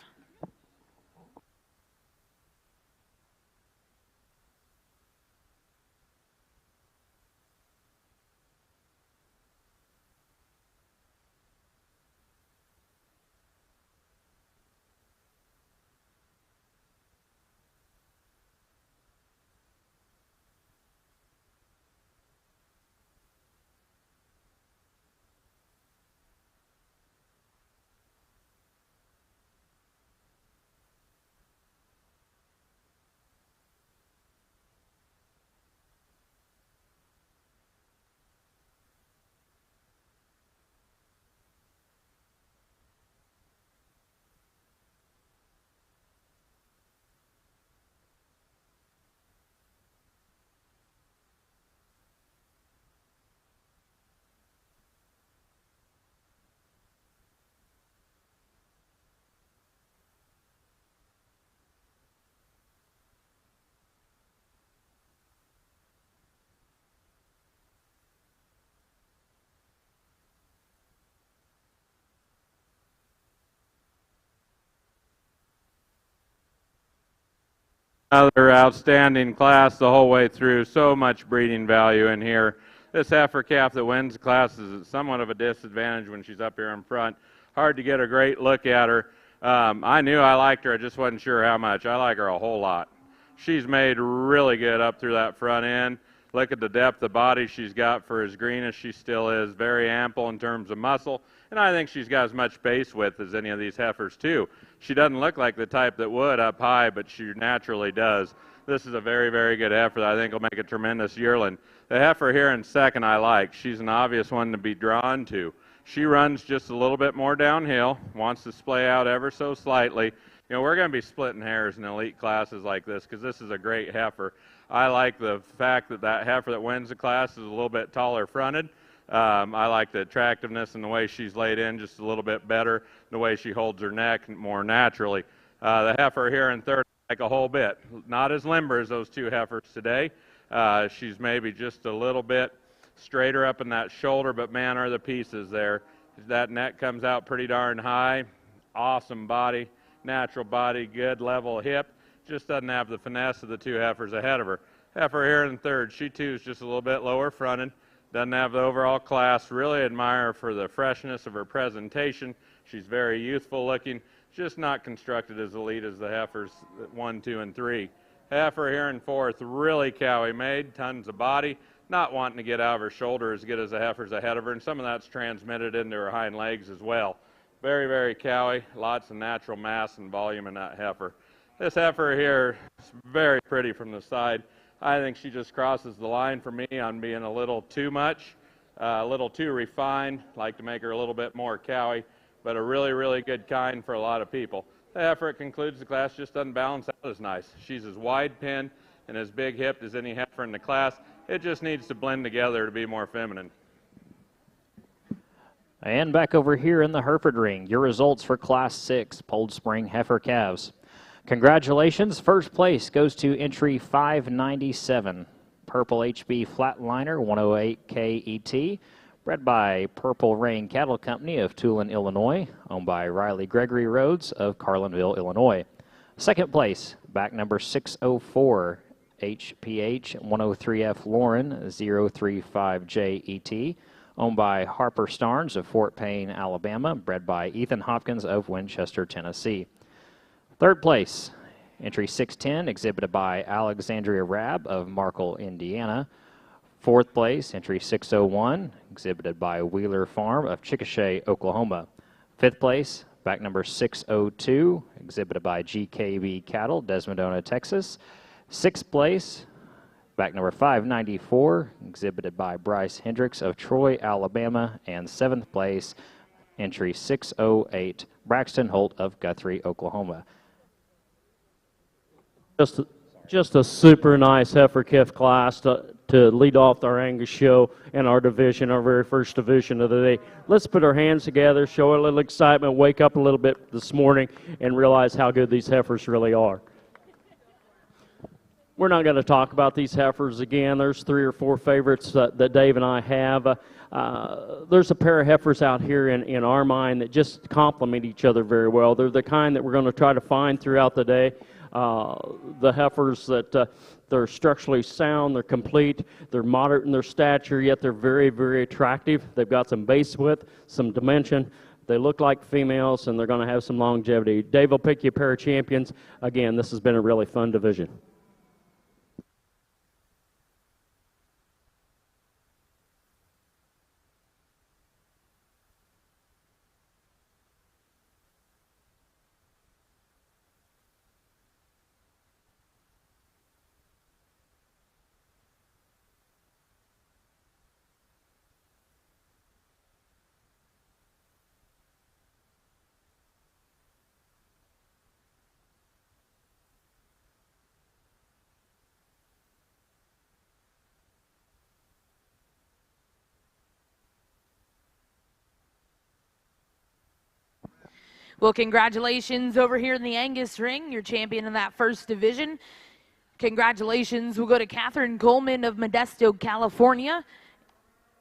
Another outstanding class the whole way through. So much breeding value in here. This heifer calf that wins the class is at somewhat of a disadvantage when she's up here in front. Hard to get a great look at her. I knew I liked her. I just wasn't sure how much. I like her a whole lot. She's made really good up through that front end. Look at the depth of body she's got for as green as she still is. Very ample in terms of muscle. And I think she's got as much base width as any of these heifers, too. She doesn't look like the type that would up high, but she naturally does. This is a very, very good heifer that I think will make a tremendous yearling. The heifer here in second I like. She's an obvious one to be drawn to. She runs just a little bit more downhill, wants to splay out ever so slightly. You know, we're going to be splitting hairs in elite classes like this because this is a great heifer. I like the fact that that heifer that wins the class is a little bit taller fronted. I like the attractiveness and the way she's laid in just a little bit better, the way she holds her neck more naturally. The heifer here in third I like a whole bit. Not as limber as those two heifers today. She's maybe just a little bit straighter up in that shoulder, but man, are the pieces there. That neck comes out pretty darn high. Awesome body, natural body, good level hip. Just doesn't have the finesse of the two heifers ahead of her. Heifer here in third, she too is just a little bit lower fronted. Doesn't have the overall class. Really admire her for the freshness of her presentation. She's very youthful looking, just not constructed as elite as the heifers 1, 2, and 3. Heifer here in fourth, really cowy made, tons of body, not wanting to get out of her shoulder as good as the heifers ahead of her, and some of that's transmitted into her hind legs as well. Very, very cowy, lots of natural mass and volume in that heifer. This heifer here is very pretty from the side. I think she just crosses the line for me on being a little too much, a little too refined. Like to make her a little bit more cowy, but a really, really good kind for a lot of people. The heifer that concludes the class just doesn't balance out as nice. She's as wide pinned and as big hipped as any heifer in the class. It just needs to blend together to be more feminine. And back over here in the Hereford ring, your results for Class 6 Polled Spring Heifer Calves. Congratulations. First place goes to entry 597, Purple HB Flatliner 108 KET, bred by Purple Rain Cattle Company of Tulin, Illinois, owned by Riley Gregory Rhodes of Carlinville, Illinois. Second place, back number 604, HPH 103F Lauren 035JET, owned by Harper Starnes of Fort Payne, Alabama, bred by Ethan Hopkins of Winchester, Tennessee. Third place, entry 610, exhibited by Alexandria Rabb of Markle, Indiana. Fourth place, entry 601, exhibited by Wheeler Farm of Chickasha, Oklahoma. Fifth place, back number 602, exhibited by GKB Cattle, Desmondona, Texas. Sixth place, back number 594, exhibited by Bryce Hendricks of Troy, Alabama. And seventh place, entry 608, Braxton Holt of Guthrie, Oklahoma. Just a super nice heifer calf class to lead off our Angus show in our division, our very first division of the day. Let's put our hands together, show a little excitement, wake up a little bit this morning, and realize how good these heifers really are. We're not going to talk about these heifers again. There's 3 or 4 favorites that Dave and I have. There's a pair of heifers out here in our mind that just complement each other very well. They're the kind that we're going to try to find throughout the day. The heifers that they're structurally sound, they're complete, they're moderate in their stature, yet they're very, very attractive. They've got some base width, some dimension. They look like females, and they're going to have some longevity. Dave will pick you a pair of champions. Again, this has been a really fun division. Well, congratulations over here in the Angus ring, your champion in that first division. Congratulations will go to Catherine Coleman of Modesto, California,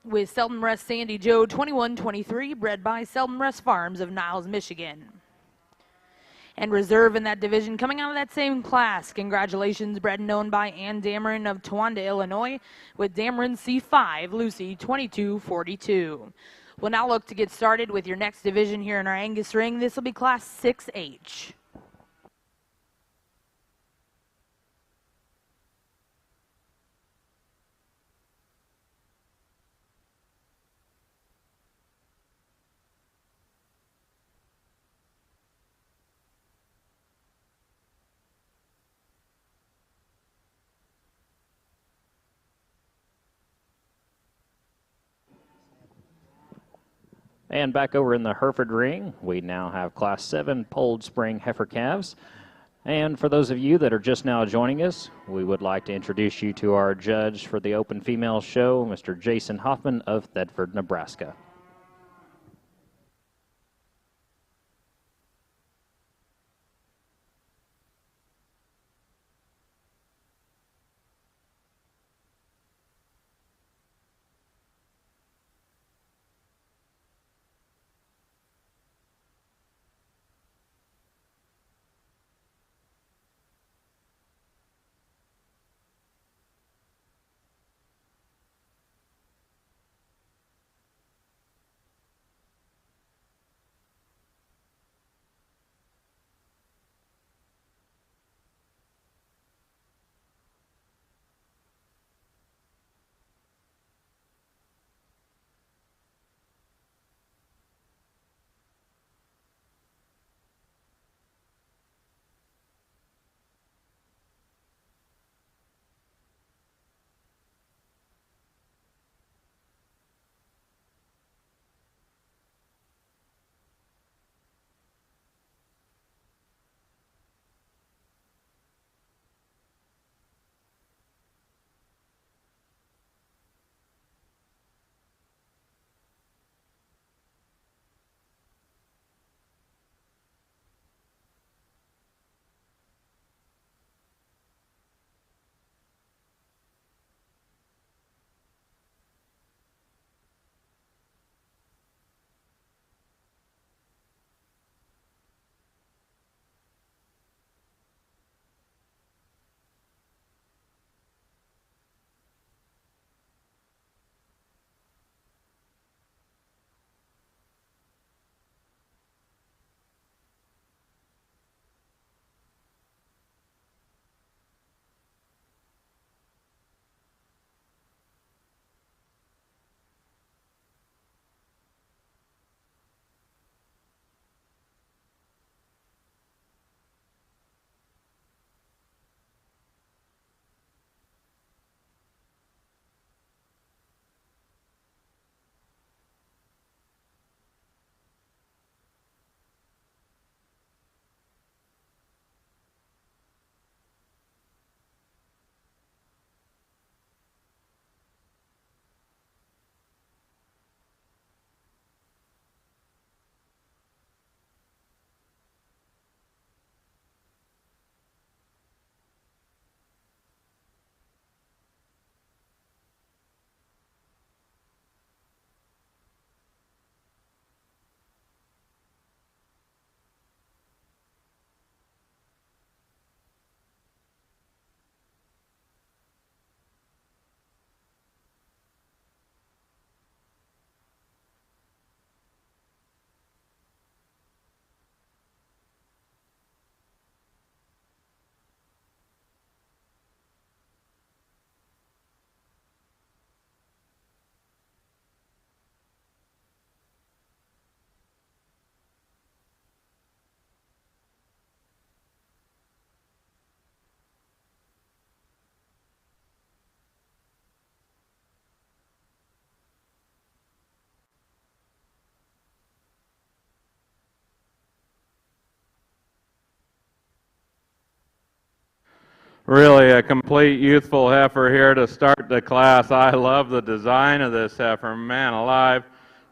with Seldom Rest Sandy Joe 2123, bred by Seldom Rest Farms of Niles, Michigan. And reserve in that division, coming out of that same class, congratulations, bred and owned by Ann Dameron of Towanda, Illinois, with Dameron C5, Lucy 2242. We'll now look to get started with your next division here in our Angus ring. This will be Class 6H. And back over in the Hereford ring, we now have Class 7 polled spring heifer calves. And for those of you that are just now joining us, we would like to introduce you to our judge for the Open Female Show, Mr. Jason Hoffman of Thedford, Nebraska. Really a complete youthful heifer here to start the class. I love the design of this heifer, man alive.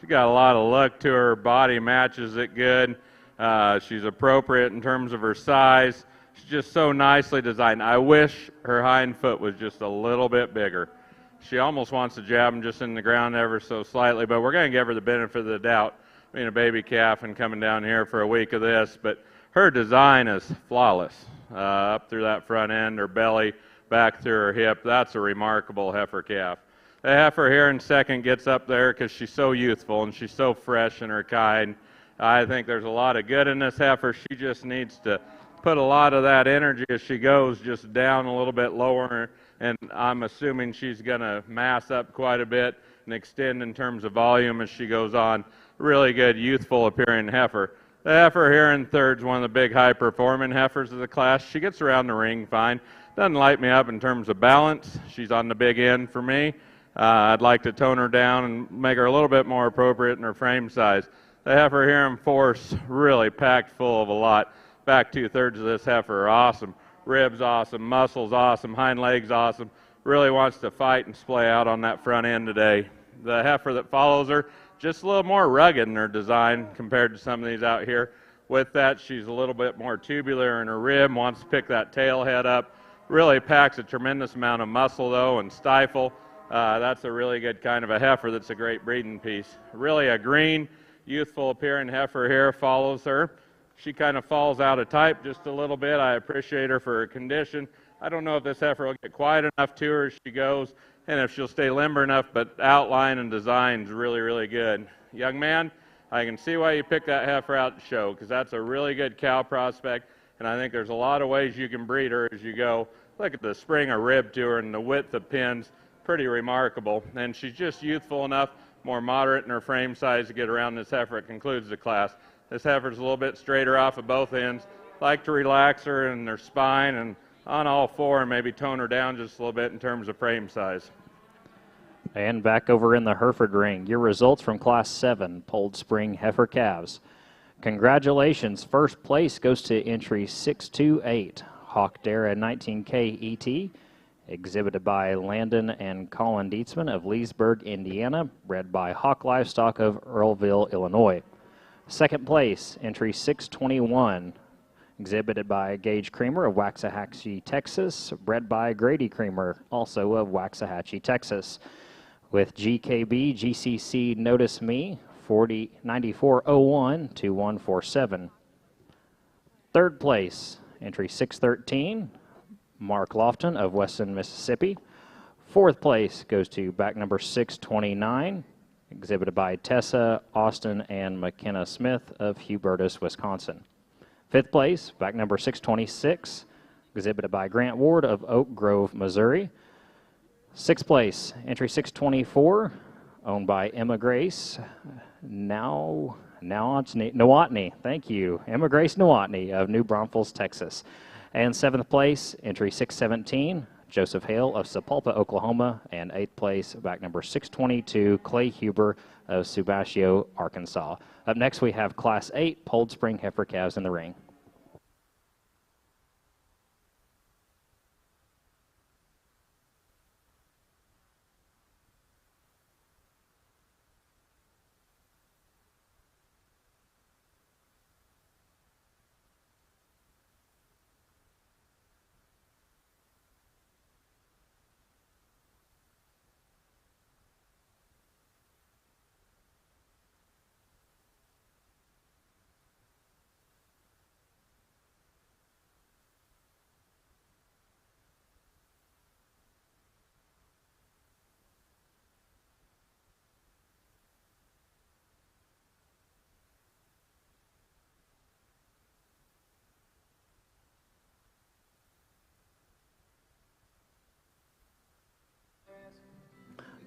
She's got a lot of look to her, body matches it good. She's appropriate in terms of her size. She's just so nicely designed. I wish her hind foot was just a little bit bigger. She almost wants to jab him just in the ground ever so slightly, but we're going to give her the benefit of the doubt, being a baby calf and coming down here for a week of this. But her design is flawless. Up through that front end, her belly, back through her hip. That's a remarkable heifer calf. The heifer here in second gets up there because she's so youthful and she's so fresh in her kind. I think there's a lot of good in this heifer. She just needs to put a lot of that energy as she goes just down a little bit lower, and I'm assuming she's going to mass up quite a bit and extend in terms of volume as she goes on. Really good, youthful appearing heifer. The heifer here in third is one of the big high-performing heifers of the class. She gets around the ring fine. Doesn't light me up in terms of balance. She's on the big end for me. I'd like to tone her down and make her a little bit more appropriate in her frame size. The heifer here in force, really packed full of a lot. Back 2/3 of this heifer are awesome. Ribs awesome, muscles awesome, hind legs awesome. Really wants to fight and splay out on that front end today. The heifer that follows her, just a little more rugged in her design compared to some of these out here. With that, she's a little bit more tubular in her rib, wants to pick that tail head up. Really packs a tremendous amount of muscle though and stifle. That's a really good kind of a heifer that's a great breeding piece. Really a green, youthful appearing heifer here follows her. She kind of falls out of type just a little bit. I appreciate her for her condition. I don't know if this heifer will get quiet enough to her as she goes and if she'll stay limber enough, but outline and design's really, really good. Young man, I can see why you picked that heifer out to show, because that's a really good cow prospect, and I think there's a lot of ways you can breed her as you go. Look at the spring of rib to her and the width of pins, pretty remarkable. And she's just youthful enough, more moderate in her frame size to get around this heifer. It concludes the class. This heifer's a little bit straighter off of both ends. Like to relax her in her spine and on all four and maybe tone her down just a little bit in terms of frame size. And back over in the Hereford ring, your results from Class 7 Polled Spring Heifer Calves. Congratulations. First place goes to entry 628, Hawk Dara 19K ET, exhibited by Landon and Colin Dietzman of Leesburg, Indiana, bred by Hawk Livestock of Earlville, Illinois. Second place, entry 621, exhibited by Gage Creamer of Waxahachie, Texas, bred by Grady Creamer, also of Waxahachie, Texas. With GKB GCC Notice Me, 9401 to 147. Third place, entry 613, Mark Lofton of Weston, Mississippi. Fourth place goes to back number 629, exhibited by Tessa Austin and McKenna Smith of Hubertus, Wisconsin. Fifth place, back number 626, exhibited by Grant Ward of Oak Grove, Missouri. Sixth place, entry 624, owned by Emma Grace Nowotny. Thank you, Emma Grace Nowotny of New Braunfels, Texas. And seventh place, entry 617, Joseph Hale of Sapulpa, Oklahoma. And eighth place, back number 622, Clay Huber of Subasio, Arkansas. Up next, we have Class 8 Polled Spring Heifer Calves in the ring.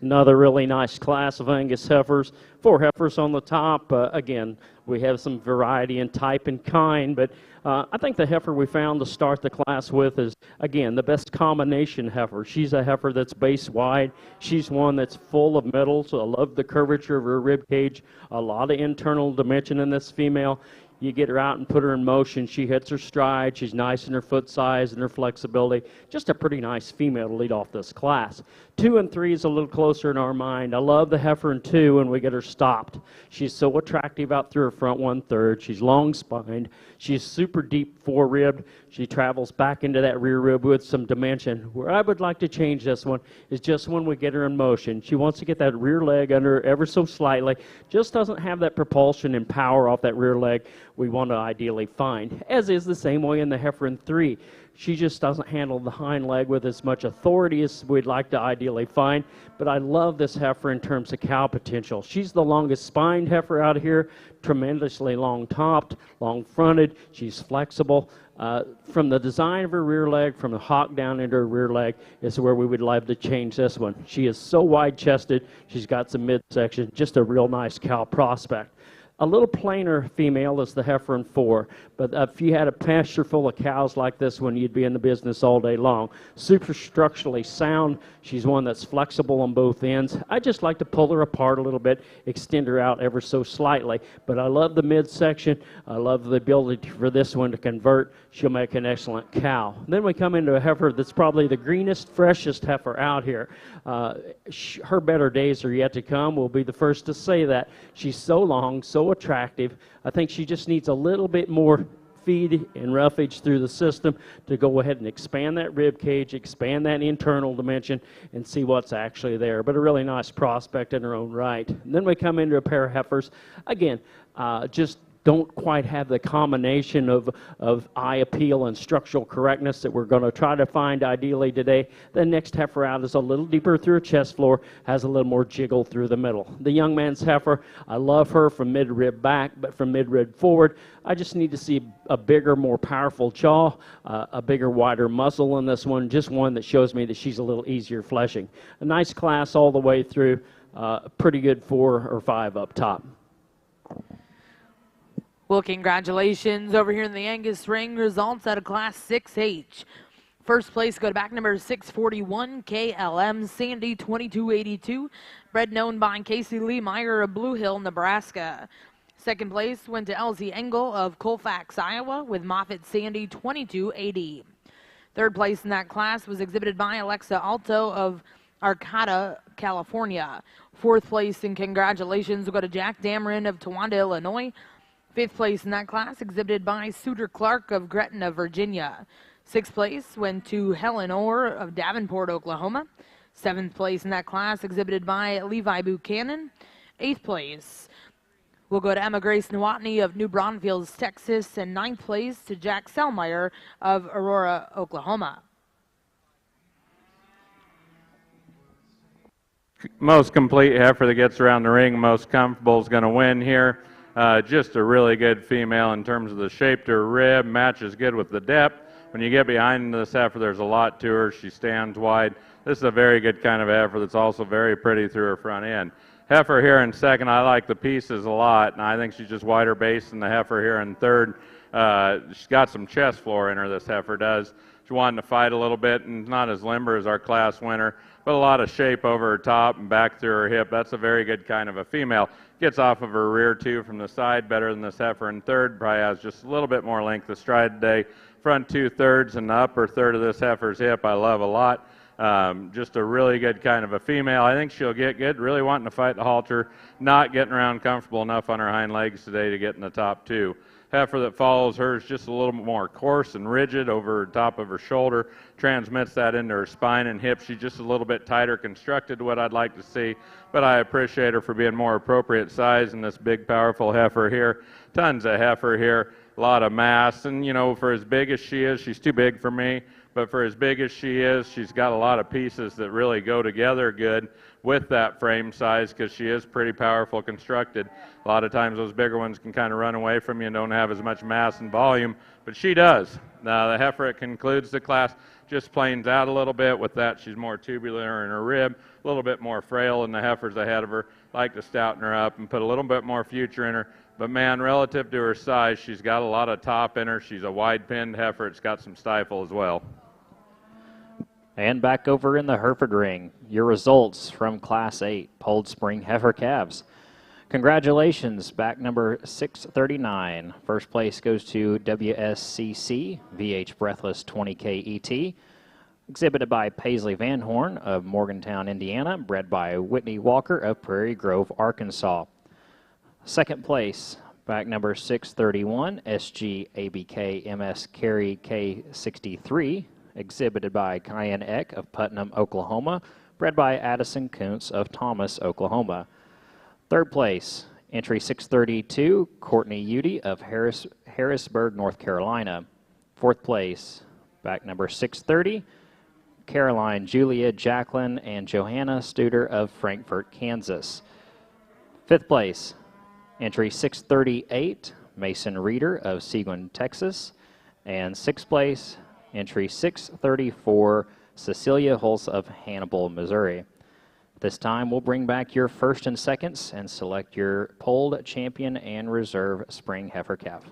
Another really nice class of Angus heifers. 4 heifers on the top. Again, we have some variety in type and kind, but I think the heifer we found to start the class with is, again, the best combination heifer. She's a heifer that's base wide. She's one that's full of metals. I love the curvature of her rib cage. A lot of internal dimension in this female. You get her out and put her in motion, she hits her stride, she's nice in her foot size and her flexibility. Just a pretty nice female to lead off this class. 2 and 3 is a little closer in our mind. I love the heifer in 2 when we get her stopped. She's so attractive out through her front 1/3. She's long spined. She's super deep fore-ribbed. She travels back into that rear rib with some dimension. Where I would like to change this one is just when we get her in motion. She wants to get that rear leg under her ever so slightly. Just doesn't have that propulsion and power off that rear leg we want to ideally find, as is the same way in the heifer in 3. She just doesn't handle the hind leg with as much authority as we'd like to ideally find, but I love this heifer in terms of cow potential. She's the longest spined heifer out here, tremendously long topped, long fronted. She's flexible. From the design of her rear leg, from the hock down into her rear leg, is where we would love to change this one. She is so wide chested. She's got some midsection, just a real nice cow prospect. A little plainer female is the heifer in 4, but if you had a pasture full of cows like this one, you'd be in the business all day long. Super structurally sound. She's one that's flexible on both ends. I just like to pull her apart a little bit, extend her out ever so slightly, but I love the midsection. I love the ability for this one to convert. She'll make an excellent cow. Then we come into a heifer that's probably the greenest, freshest heifer out here. Her better days are yet to come. We'll be the first to say that. She's so long, so attractive. I think she just needs a little bit more feed and roughage through the system to go ahead and expand that rib cage, expand that internal dimension, and see what's actually there. But a really nice prospect in her own right. And then we come into a pair of heifers. Again, just don't quite have the combination of eye appeal and structural correctness that we're going to try to find ideally today. The next heifer out is a little deeper through her chest floor, has a little more jiggle through the middle. The young man's heifer, I love her from mid-rib back, but from mid-rib forward, I just need to see a bigger, more powerful jaw, a bigger, wider muzzle in this one, just one that shows me that she's a little easier fleshing. A nice class all the way through, pretty good 4 or 5 up top. Well, congratulations over here in the Angus ring. Results out of Class 6H. First place go to back number 641, KLM Sandy 2282, bred known by Casey Lee Meyer of Blue Hill, Nebraska. Second place went to LZ Engel of Colfax, Iowa, with Moffett Sandy 2280. Third place in that class was exhibited by Alexa Alto of Arcata, California. Fourth place and congratulations will go to Jack Dameron of Towanda, Illinois. Fifth place in that class exhibited by Suter Clark of Gretna, Virginia. Sixth place went to Helen Orr of Davenport, Oklahoma. Seventh place in that class exhibited by Levi Buchanan. Eighth place will go to Emma Grace Nowotny of New Braunfels, Texas. And ninth place to Jack Selmeyer of Aurora, Oklahoma. Most complete heifer that gets around the ring, most comfortable is going to win here. Just a really good female in terms of the shape to her rib, matches good with the depth. When you get behind this heifer, there's a lot to her. She stands wide. This is a very good kind of heifer that's also very pretty through her front end. Heifer here in second, I like the pieces a lot, and I think she's just wider base than the heifer here in third. She's got some chest floor in her, this heifer does. She's wanting to fight a little bit and not as limber as our class winner, but a lot of shape over her top and back through her hip. That's a very good kind of a female. Gets off of her rear too from the side better than this heifer in third. Probably has just a little bit more length of stride today. Front 2/3 and the upper third of this heifer's hip I love a lot. Just a really good kind of a female. I think she'll get good, really wanting to fight the halter, not getting around comfortable enough on her hind legs today to get in the top 2. Heifer that follows her is just a little more coarse and rigid over the top of her shoulder, transmits that into her spine and hips. She's just a little bit tighter constructed to what I'd like to see, but I appreciate her for being more appropriate size in this big, powerful heifer here. Tons of heifer here, a lot of mass, and you know, for as big as she is, she's too big for me, but for as big as she is, she's got a lot of pieces that really go together good with that frame size because she is pretty powerful constructed. A lot of times those bigger ones can kind of run away from you and don't have as much mass and volume, but she does. The heifer that concludes the class just planes out a little bit. With that, she's more tubular in her rib, a little bit more frail than the heifers ahead of her. Like to stouten her up and put a little bit more future in her. But man, relative to her size, she's got a lot of top in her. She's a wide-pinned heifer. It's got some stifle as well. And back over in the Hereford ring, your results from Class 8 Polled Spring Heifer Calves. Congratulations, back number 639. First place goes to WSCC VH Breathless 20K ET, exhibited by Paisley Van Horn of Morgantown, Indiana, bred by Whitney Walker of Prairie Grove, Arkansas. Second place, back number 631 SG ABK MS Carry K63, exhibited by Cayenne Eck of Putnam, Oklahoma, bred by Addison Kuntz of Thomas, Oklahoma. Third place, entry 632, Courtney Udy of Harrisburg, North Carolina. Fourth place, back number 630, Caroline Julia Jacqueline and Johanna Studer of Frankfort, Kansas. Fifth place, entry 638, Mason Reeder of Seguin, Texas. And sixth place, entry 634, Cecilia Hulse of Hannibal, Missouri. This time we'll bring back your first and seconds and select your polled champion and reserve spring heifer calf.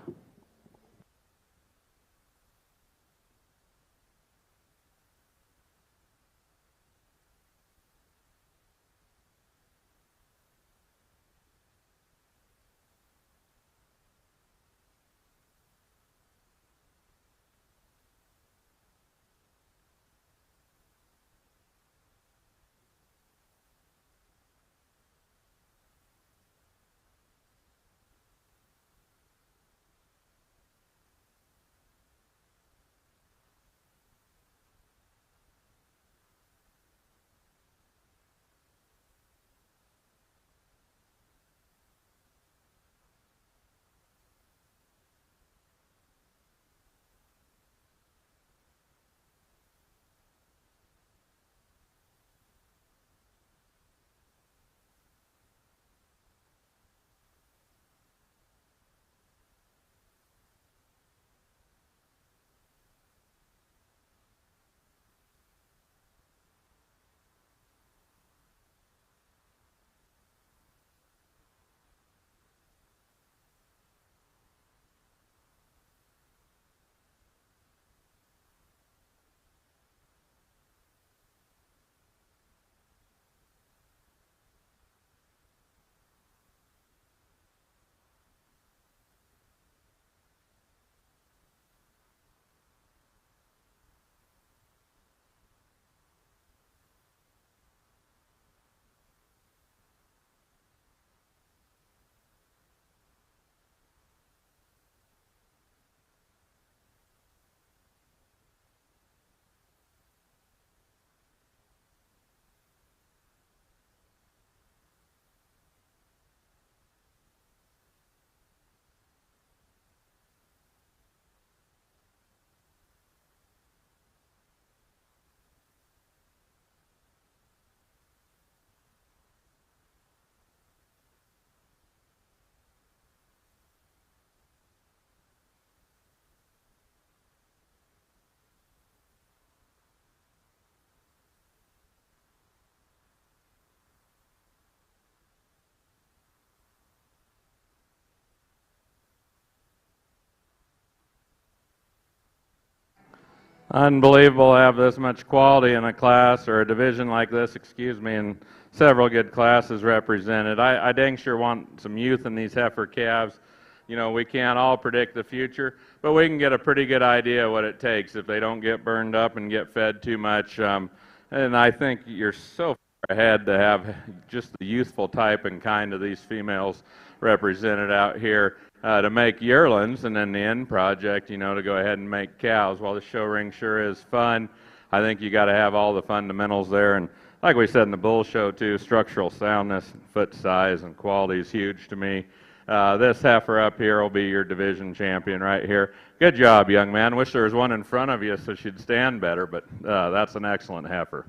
Unbelievable to have this much quality in a class or a division like this, excuse me, and several good classes represented. I dang sure want some youth in these heifer calves. You know, we can't all predict the future, but we can get a pretty good idea what it takes if they don't get burned up and get fed too much. And I think you're so far ahead to have just the youthful type and kind of these females represented out here. To make yearlings, and then the end project, you know, to go ahead and make cows. While the show ring sure is fun, I think you got to have all the fundamentals there. And like we said in the bull show too, structural soundness, foot size, and quality is huge to me. This heifer up here will be your division champion right here. Good job, young man. Wish there was one in front of you so she'd stand better, but that's an excellent heifer.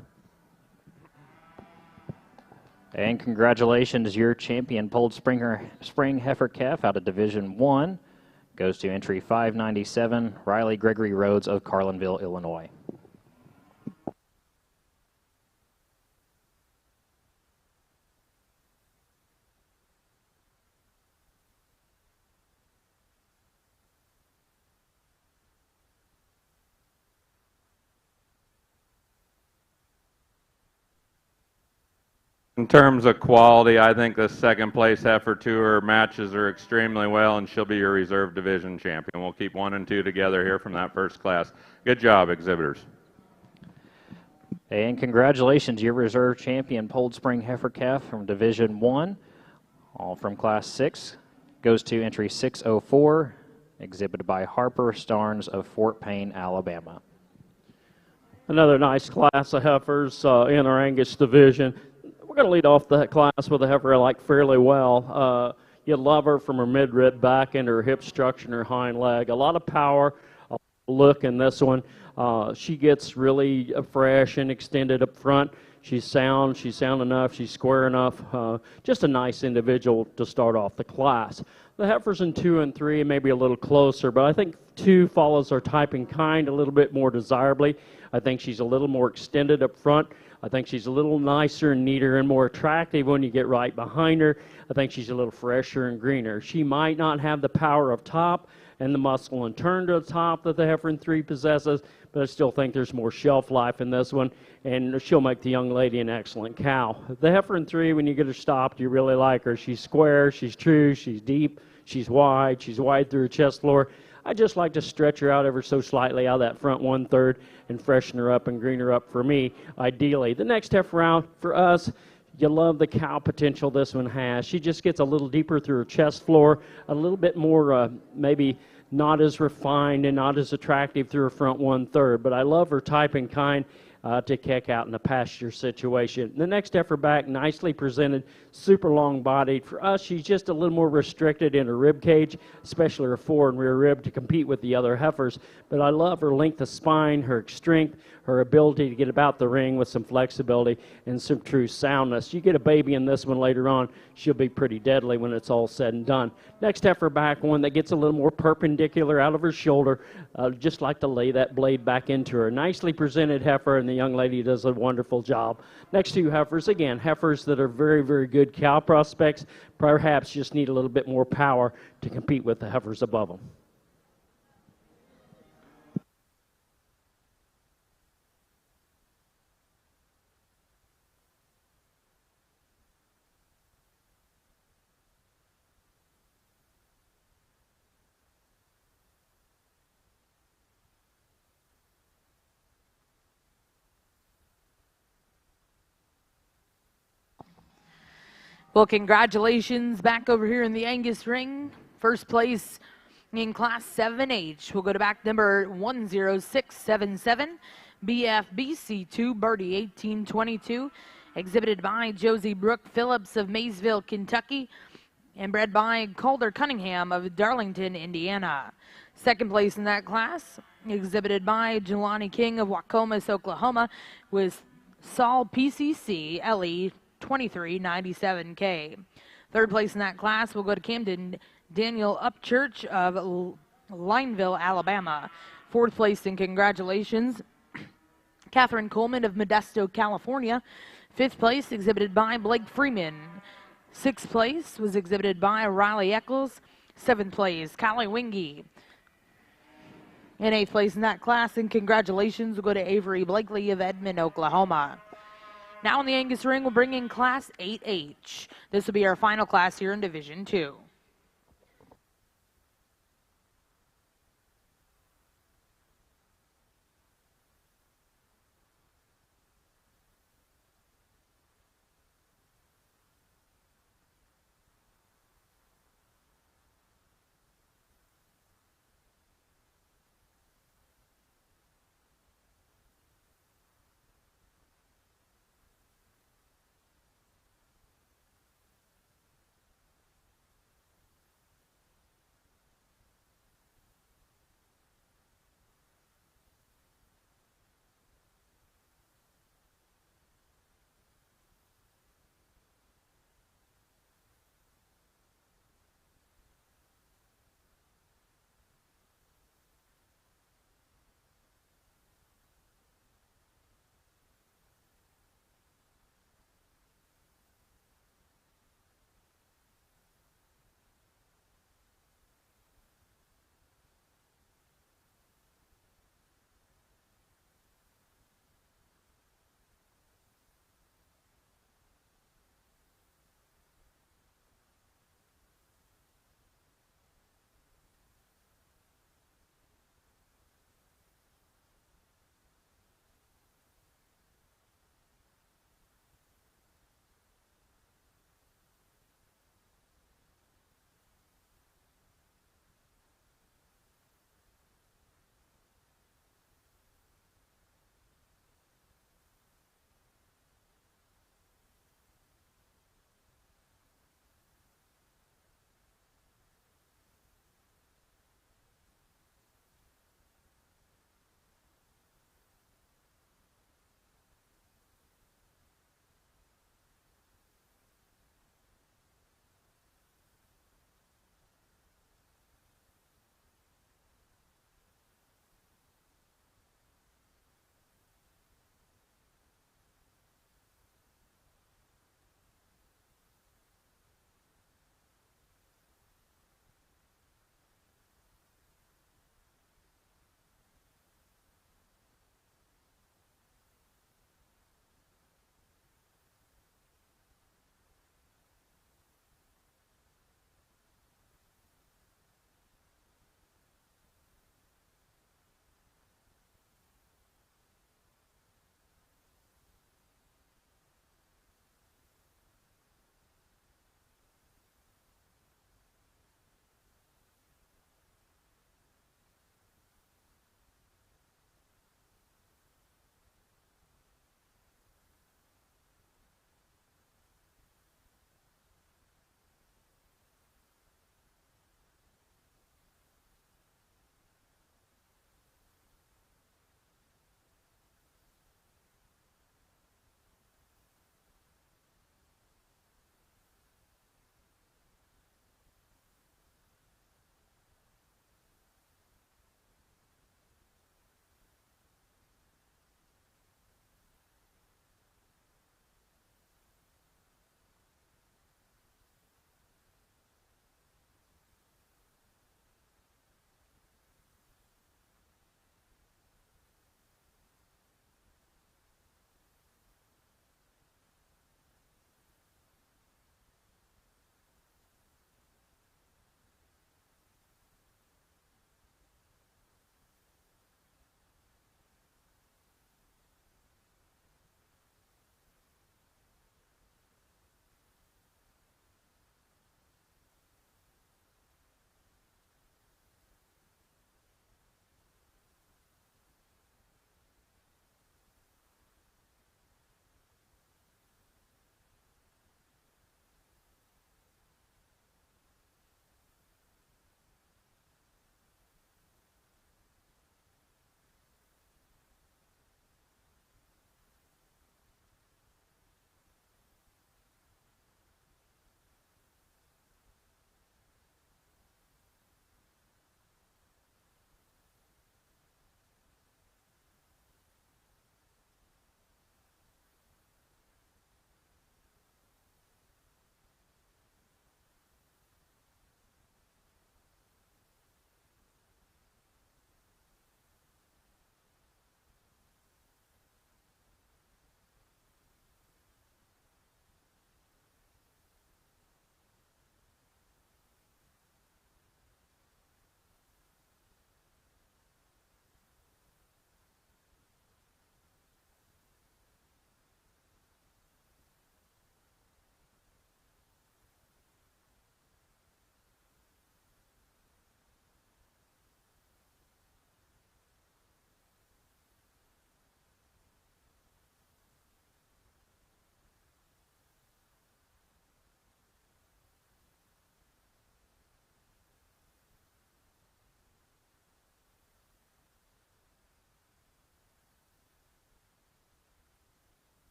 And congratulations, your champion polled spring heifer calf out of Division 1 goes to entry 597, Riley Gregory Rhodes of Carlinville, Illinois. In terms of quality, I think the second place heifer to her matches her extremely well, and she'll be your reserve division champion. We'll keep 1 and 2 together here from that first class. Good job, exhibitors. And congratulations, your reserve champion polled spring heifer calf from Division 1, all from Class 6, goes to entry 604, exhibited by Harper Starnes of Fort Payne, Alabama. Another nice class of heifers in our Angus division. We're going to lead off the class with a heifer I like fairly well. You love her from her mid-rib back into her hip structure and her hind leg. A lot of power, a look in this one. She gets really fresh and extended up front. She's sound enough, she's square enough. Just a nice individual to start off the class. The heifers in 2 and 3 may be a little closer, but I think 2 follows her type and kind a little bit more desirably. I think she's a little more extended up front. I think she's a little nicer and neater and more attractive when you get right behind her. I think she's a little fresher and greener. She might not have the power of top and the muscle and turn to the top that the Heifer 3 possesses, but I still think there's more shelf life in this one, and she'll make the young lady an excellent cow. The Heifer 3, when you get her stopped, you really like her. She's square, she's true, she's deep, she's wide through her chest floor. I just like to stretch her out ever so slightly out of that front 1/3 and freshen her up and green her up for me, ideally. The next heifer round for us, you love the cow potential this one has. She just gets a little deeper through her chest floor, a little bit more maybe not as refined and not as attractive through her front 1/3, but I love her type and kind to kick out in a pasture situation. The next heifer back, nicely presented, super long bodied. For us, she's just a little more restricted in her rib cage, especially her fore and rear rib, to compete with the other heifers. But I love her length of spine, her strength, her ability to get about the ring with some flexibility and some true soundness. You get a baby in this one later on, she'll be pretty deadly when it's all said and done. Next heifer back, one that gets a little more perpendicular out of her shoulder, just like to lay that blade back into her. Nicely presented heifer, and the young lady does a wonderful job. Next two heifers, again, heifers that are very, very good cow prospects, perhaps just need a little bit more power to compete with the heifers above them. Well, congratulations back over here in the Angus ring. First place in Class 7H. We'll go to back number 10677, BFBC2, Birdie 1822, exhibited by Josie Brooke Phillips of Maysville, Kentucky, and bred by Calder Cunningham of Darlington, Indiana. Second place in that class, exhibited by Jelani King of Wacomas, Oklahoma, with Saul PCC LE 2397K. Third place in that class will go to Camden Daniel Upchurch of Lineville, Alabama. Fourth place, and congratulations, Catherine Coleman of Modesto, California. Fifth place, exhibited by Blake Freeman. Sixth place was exhibited by Riley Eccles. Seventh place, Callie Wingy. In eighth place in that class, and congratulations will go to Avery Blakely of Edmond, Oklahoma. Now in the Angus ring, we'll bring in Class 8H. This will be our final class here in Division 2.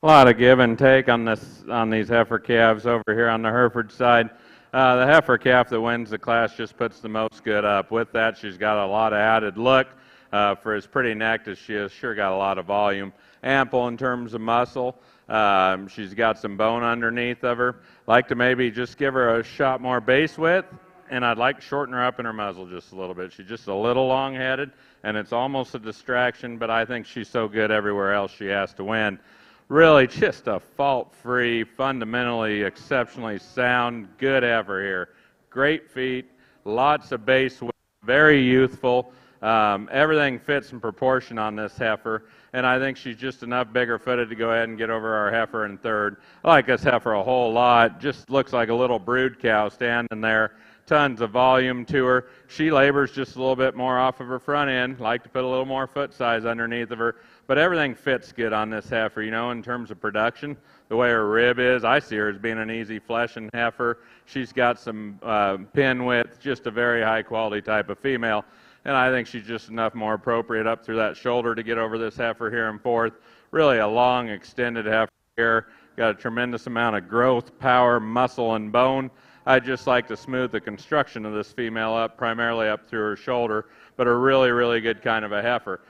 A lot of give and take on these heifer calves over here on the Hereford side. The heifer calf that wins the class just puts the most good up. With that, she's got a lot of added look. For as pretty necked as she is, sure got a lot of volume. Ample in terms of muscle. She's got some bone underneath of her. Like to maybe just give her a shot more base width, and I'd like to shorten her up in her muzzle just a little bit. She's just a little long-headed, and it's almost a distraction, but I think she's so good everywhere else she has to win. Really just a fault-free, fundamentally exceptionally sound, good heifer here. Great feet, lots of base width, very youthful. Everything fits in proportion on this heifer, and I think she's just enough bigger footed to go ahead and get over our heifer in third. I like this heifer a whole lot. Just looks like a little brood cow standing there. Tons of volume to her. She labors just a little bit more off of her front end. Like to put a little more foot size underneath of her, but everything fits good on this heifer, you know, in terms of production. The way her rib is, I see her as being an easy fleshing heifer. She's got some pin width, just a very high quality type of female. And I think she's just enough more appropriate up through that shoulder to get over this heifer here in fourth. Really a long, extended heifer here. Got a tremendous amount of growth, power, muscle, and bone. I'd just like to smooth the construction of this female up, primarily up through her shoulder, but a really, really good kind of a heifer.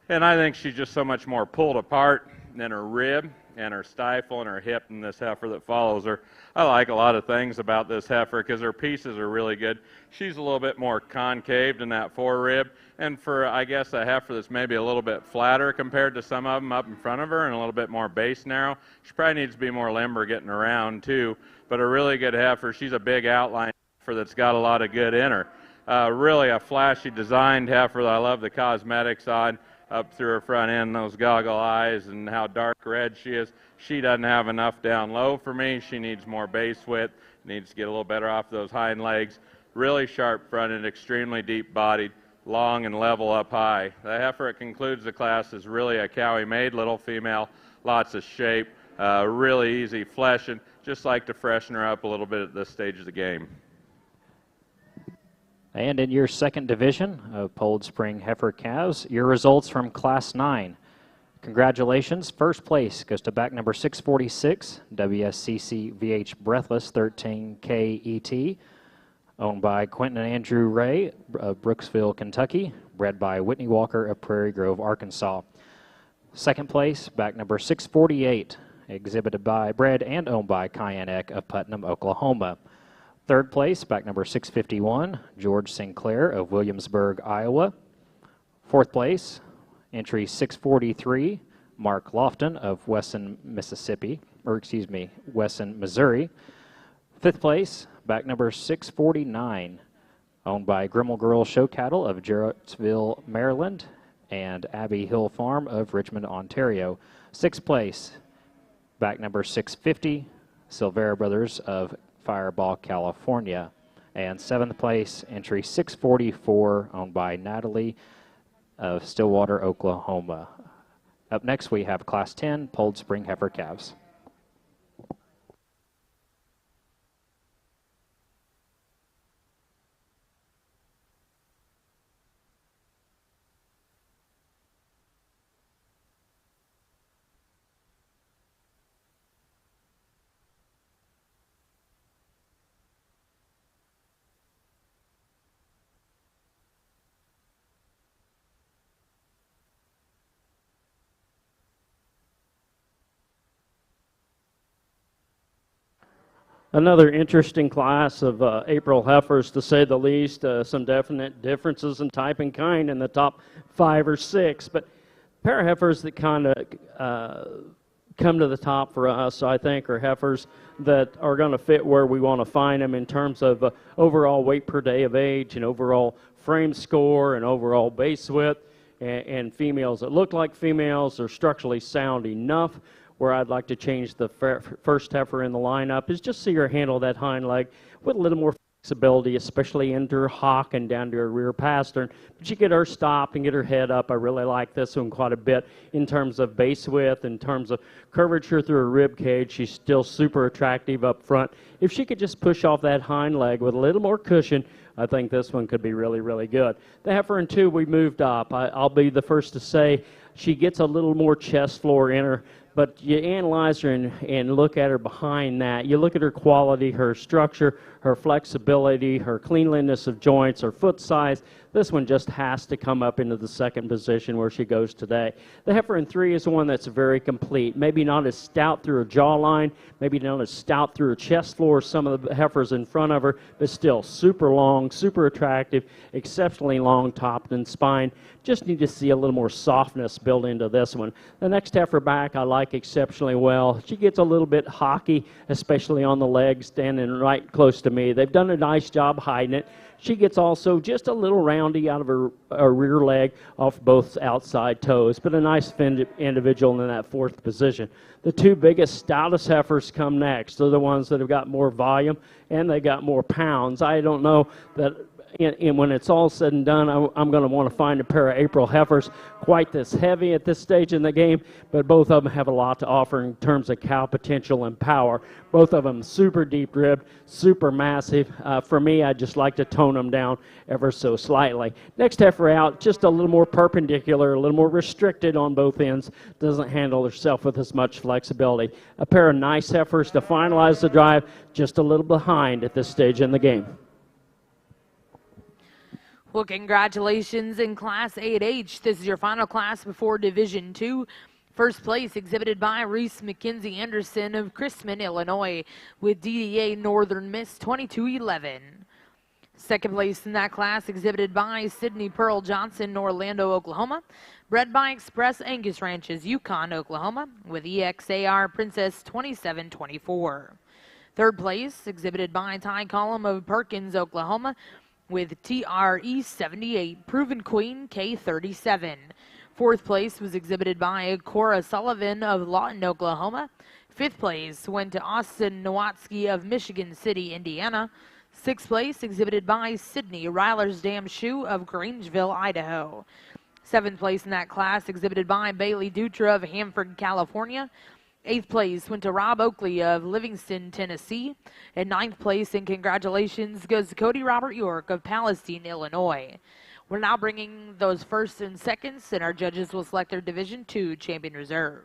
And I think she's just so much more pulled apart than her rib and her stifle and her hip in this heifer that follows her. I like a lot of things about this heifer because her pieces are really good. She's a little bit more concaved in that forerib, and for, I guess, a heifer that's maybe a little bit flatter compared to some of them up in front of her and a little bit more base narrow, she probably needs to be more limber getting around too. But a really good heifer. She's a big outline heifer that's got a lot of good in her. Really a flashy designed heifer that I love the cosmetics on. Up through her front end, those goggle eyes, and how dark red she is. She doesn't have enough down low for me. She needs more base width, needs to get a little better off those hind legs. Really sharp fronted, extremely deep bodied, long and level up high. The heifer that concludes the class is really a Cowie-made little female, lots of shape, really easy fleshing. Just like to freshen her up a little bit at this stage of the game. And in your second division of Polled Spring heifer calves, your results from Class 9. Congratulations. First place goes to back number 646, WSCC VH Breathless 13K ET, owned by Quentin and Andrew Ray of Brooksville, Kentucky, bred by Whitney Walker of Prairie Grove, Arkansas. Second place, back number 648, bred and owned by Cayenne Eck of Putnam, Oklahoma. Third place, back number 651, George Sinclair of Williamsburg, Iowa. Fourth place, entry 643, Mark Lofton of Wesson, Wesson, Missouri. Fifth place, back number 649, owned by Grimmel Girl Show Cattle of Jarrettsville, Maryland, and Abbey Hill Farm of Richmond, Ontario. Sixth place, back number 650, Silvera Brothers of Fireball, California. And seventh place, entry 644, owned by Natalie of Stillwater, Oklahoma. Up next, we have Class 10 Polled Spring heifer calves. Another interesting class of April heifers, to say the least. Some definite differences in type and kind in the top 5 or 6. But pair of heifers that kind of come to the top for us, I think, are heifers that are going to fit where we want to find them in terms of overall weight per day of age and overall frame score and overall base width, and females that look like females are structurally sound enough. Where I'd like to change the first heifer in the lineup is just see her handle that hind leg with a little more flexibility, especially into her hock and down to her rear pastern. But you get her stop and get her head up. I really like this one quite a bit in terms of base width, in terms of curvature through her rib cage. She's still super attractive up front. If she could just push off that hind leg with a little more cushion, I think this one could be really, really good. The heifer in 2, we moved up. I'll be the first to say she gets a little more chest floor in her but you analyze her and look at her behind that. You look at her quality, her structure, her flexibility, her cleanliness of joints, her foot size. This one just has to come up into the second position where she goes today. The heifer in 3 is the one that's very complete. Maybe not as stout through her jawline, maybe not as stout through her chest floor as some of the heifers in front of her, but still super long, super attractive, exceptionally long top and spine. Just need to see a little more softness built into this one. The next heifer back I like exceptionally well. She gets a little bit hockey, especially on the legs, standing right close to me. They've done a nice job hiding it. She gets also just a little roundy out of her rear leg off both outside toes, but a nice individual in that 4th position. The 2 biggest, stoutest heifers come next. They're the ones that have got more volume and they got more pounds. I don't know that and when it's all said and done, I'm going to want to find a pair of April heifers quite this heavy at this stage in the game, but both of them have a lot to offer in terms of cow potential and power. Both of them super deep ribbed, super massive. For me, I just like to tone them down ever so slightly. Next heifer out, just a little more perpendicular, a little more restricted on both ends, doesn't handle herself with as much flexibility. A pair of nice heifers to finalize the drive, just a little behind at this stage in the game. Well, congratulations in Class 8H. This is your final class before Division 2. First place exhibited by Reese McKenzie Anderson of Chrisman, Illinois, with DDA Northern Miss 2211. Second place in that class exhibited by Sydney Pearl Johnson, Orlando, Oklahoma, bred by Express Angus Ranches, Yukon, Oklahoma, with EXAR Princess 2724. Third place exhibited by Ty Collum of Perkins, Oklahoma, with TRE 78, Proven Queen K37. Fourth place was exhibited by Cora Sullivan of Lawton, Oklahoma. Fifth place went to Austin Nowatzki of Michigan City, Indiana. Sixth place exhibited by Sydney Rylersdam Shoe of Grangeville, Idaho. Seventh place in that class exhibited by Bailey Dutra of Hanford, California. Eighth place went to Rob Oakley of Livingston, Tennessee. And ninth place, and congratulations, goes to Cody Robert York of Palestine, Illinois. We're now bringing those firsts and seconds, and our judges will select their Division II champion reserve.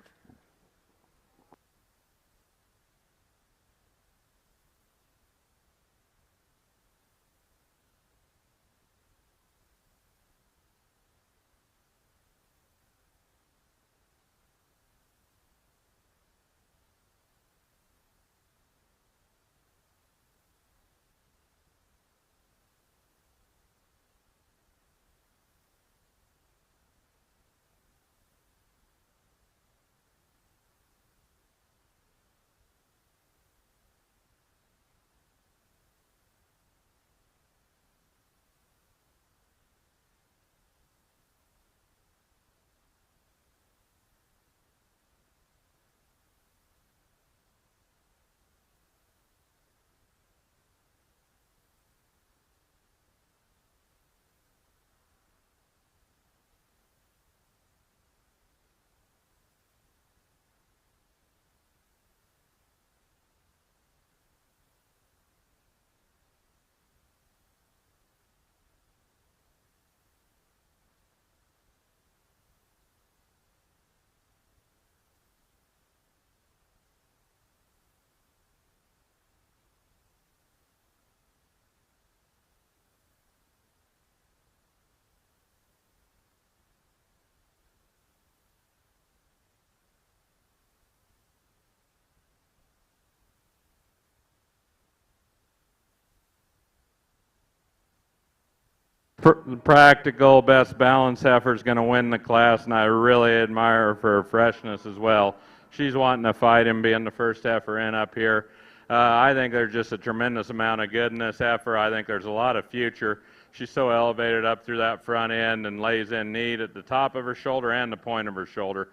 Practical, best balance heifer is going to win the class, and I really admire her for her freshness as well. She's wanting to fight him, being the first heifer in up here. I think there's just a tremendous amount of good in this heifer. I think there's a lot of future. She's so elevated up through that front end and lays in neat at the top of her shoulder and the point of her shoulder.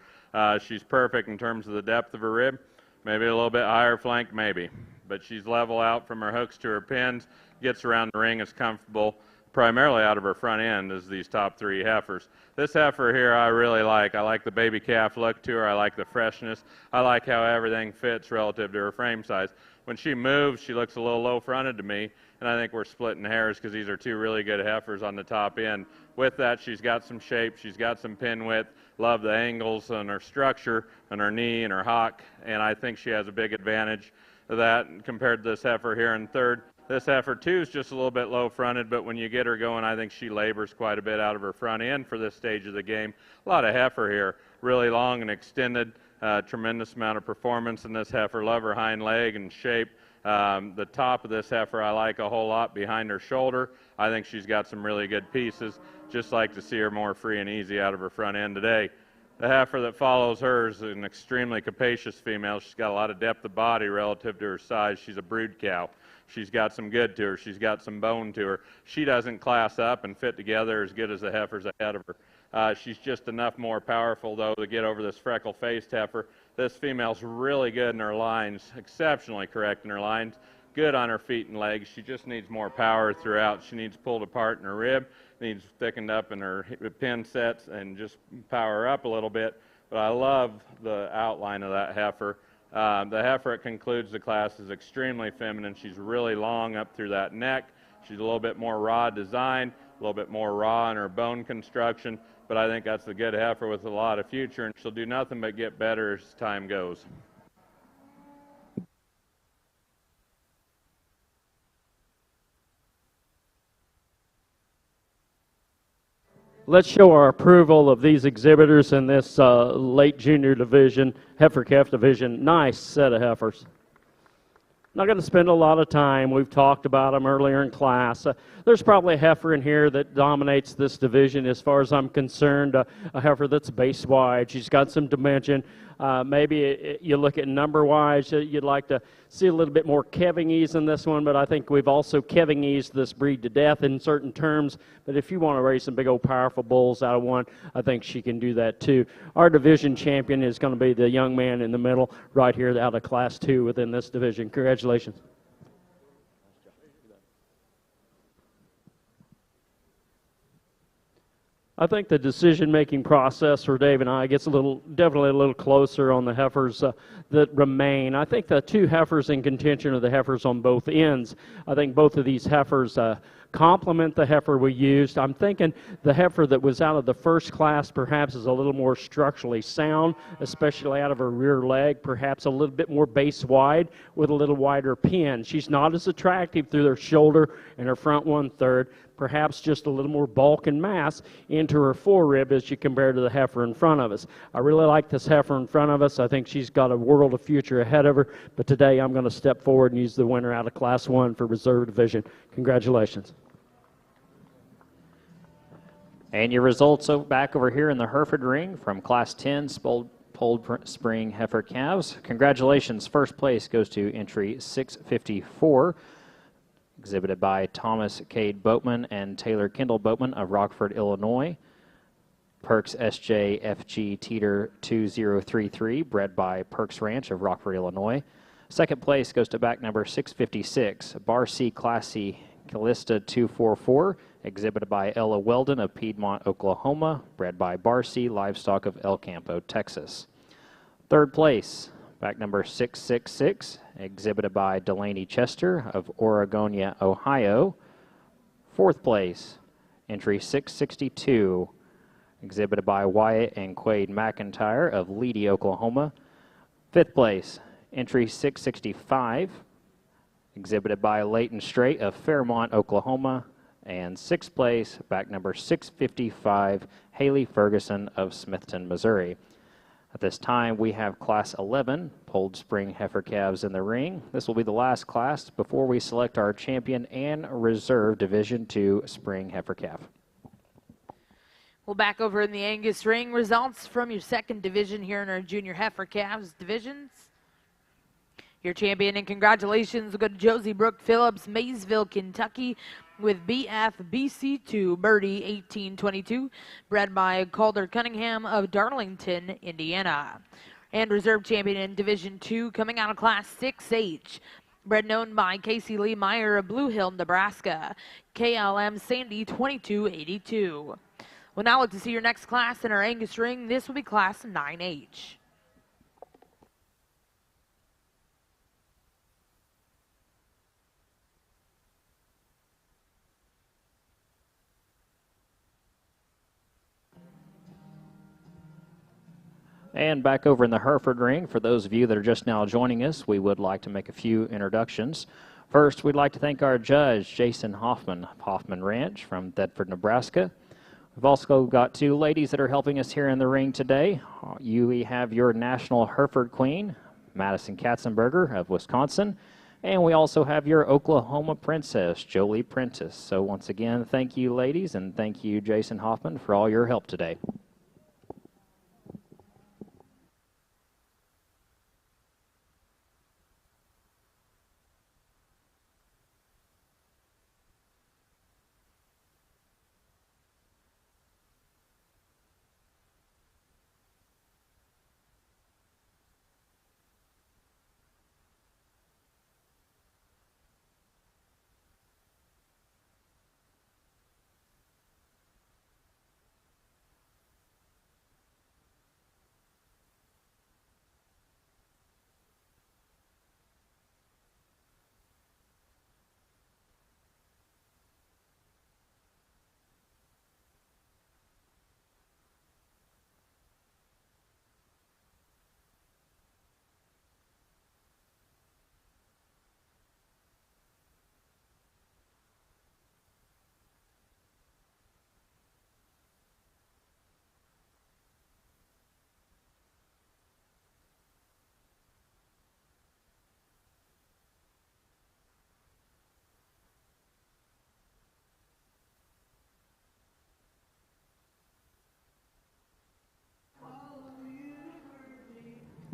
She's perfect in terms of the depth of her rib. Maybe a little bit higher flank, maybe. But she's level out from her hooks to her pins, gets around the ring, is comfortable, primarily out of her front end as these top three heifers. This heifer here I really like. I like the baby calf look to her. I like the freshness. I like how everything fits relative to her frame size. When she moves, she looks a little low fronted to me. and I think we're splitting hairs because these are two really good heifers on the top end. With that, she's got some shape, she's got some pin width, love the angles on her structure, on her knee and her hock, and I think she has a big advantage of that compared to this heifer here in third. This heifer too is just a little bit low fronted, but when you get her going, I think she labors quite a bit out of her front end for this stage of the game. A lot of heifer here, really long and extended, tremendous amount of performance in this heifer. Love her hind leg and shape. The top of this heifer I like a whole lot behind her shoulder. I think she's got some really good pieces. Just like to see her more free and easy out of her front end today. The heifer that follows her is an extremely capacious female. She's got a lot of depth of body relative to her size. She's a brood cow. She's got some good to her. She's got some bone to her. She doesn't class up and fit together as good as the heifers ahead of her. She's just enough more powerful, though, to get over this freckle-faced heifer. This female's really good in her lines, exceptionally correct in her lines, good on her feet and legs. She just needs more power throughout. She needs pulled apart in her rib, needs thickened up in her pin sets, and just power up a little bit. But I love the outline of that heifer. The heifer that concludes the class is extremely feminine. She's really long up through that neck. She's a little bit more raw design, a little bit more raw in her bone construction, but I think that's a good heifer with a lot of future, and she'll do nothing but get better as time goes. Let's show our approval of these exhibitors in this late junior division, heifer calf division. Nice set of heifers. Not going to spend a lot of time. We've talked about them earlier in class. There's probably a heifer in here that dominates this division as far as I'm concerned, a heifer that's base wide. She's got some dimension. Maybe you look at number-wise, you'd like to see a little bit more Kevingese in this one, but I think we've also Kevingesed this breed to death in certain terms. But if you want to raise some big old powerful bulls out of one, I think she can do that too. Our division champion is going to be the young man in the middle right here out of Class 2 within this division. Congratulations. I think the decision-making process for Dave and I gets definitely a little closer on the heifers that remain. I think the two heifers in contention are the heifers on both ends. I think both of these heifers complement the heifer we used. I'm thinking the heifer that was out of the first class perhaps is a little more structurally sound, especially out of her rear leg, perhaps a little bit more base wide with a little wider pin. She's not as attractive through her shoulder and her front 1/3. Perhaps just a little more bulk and mass into her forerib as you compare to the heifer in front of us. I really like this heifer in front of us. I think she's got a world of future ahead of her, but today I'm going to step forward and use the winner out of Class 1 for Reserve Division. Congratulations. And your results back over here in the Hereford ring from Class 10 Polled Spring Heifer Calves. Congratulations. First place goes to entry 654. Exhibited by Thomas Cade Boatman and Taylor Kendall Boatman of Rockford, Illinois. Perks SJFG Teeter 2033, bred by Perks Ranch of Rockford, Illinois. Second place goes to back number 656, Bar C Classy Callista 244, exhibited by Ella Weldon of Piedmont, Oklahoma, bred by Bar C Livestock of El Campo, Texas. Third place, back number 666, exhibited by Delaney Chester of Oregonia, Ohio. Fourth place, entry 662, exhibited by Wyatt and Quade McIntyre of Leedy, Oklahoma. Fifth place, entry 665, exhibited by Leighton Strait of Fairmont, Oklahoma. And sixth place, back number 655, Haley Ferguson of Smithton, Missouri. At this time, we have Class 11 Polled Spring Heifer Calves in the ring. This will be the last class before we select our champion and reserve Division 2 Spring Heifer Calf. Well, back over in the Angus ring, results from your second division here in our Junior Heifer Calves divisions. Your champion, and congratulations, will go to Josie Brooke Phillips, Maysville, Kentucky, with BFBC2 Birdie 1822, bred by Calder Cunningham of Darlington, Indiana. And reserve champion in Division 2 coming out of Class 6H, bred known by Casey Lee Meyer of Blue Hill, Nebraska, KLM Sandy 2282. We'll now look to see your next class in our Angus ring. This will be Class 9H. And back over in the Hereford ring, for those of you that are just now joining us, we would like to make a few introductions. First, we'd like to thank our judge, Jason Hoffman of Hoffman Ranch from Thedford, Nebraska. We've also got two ladies that are helping us here in the ring today. We have your National Hereford Queen, Madison Katzenberger of Wisconsin, and we also have your Oklahoma Princess, Jolie Prentice. So once again, thank you, ladies, and thank you, Jason Hoffman, for all your help today.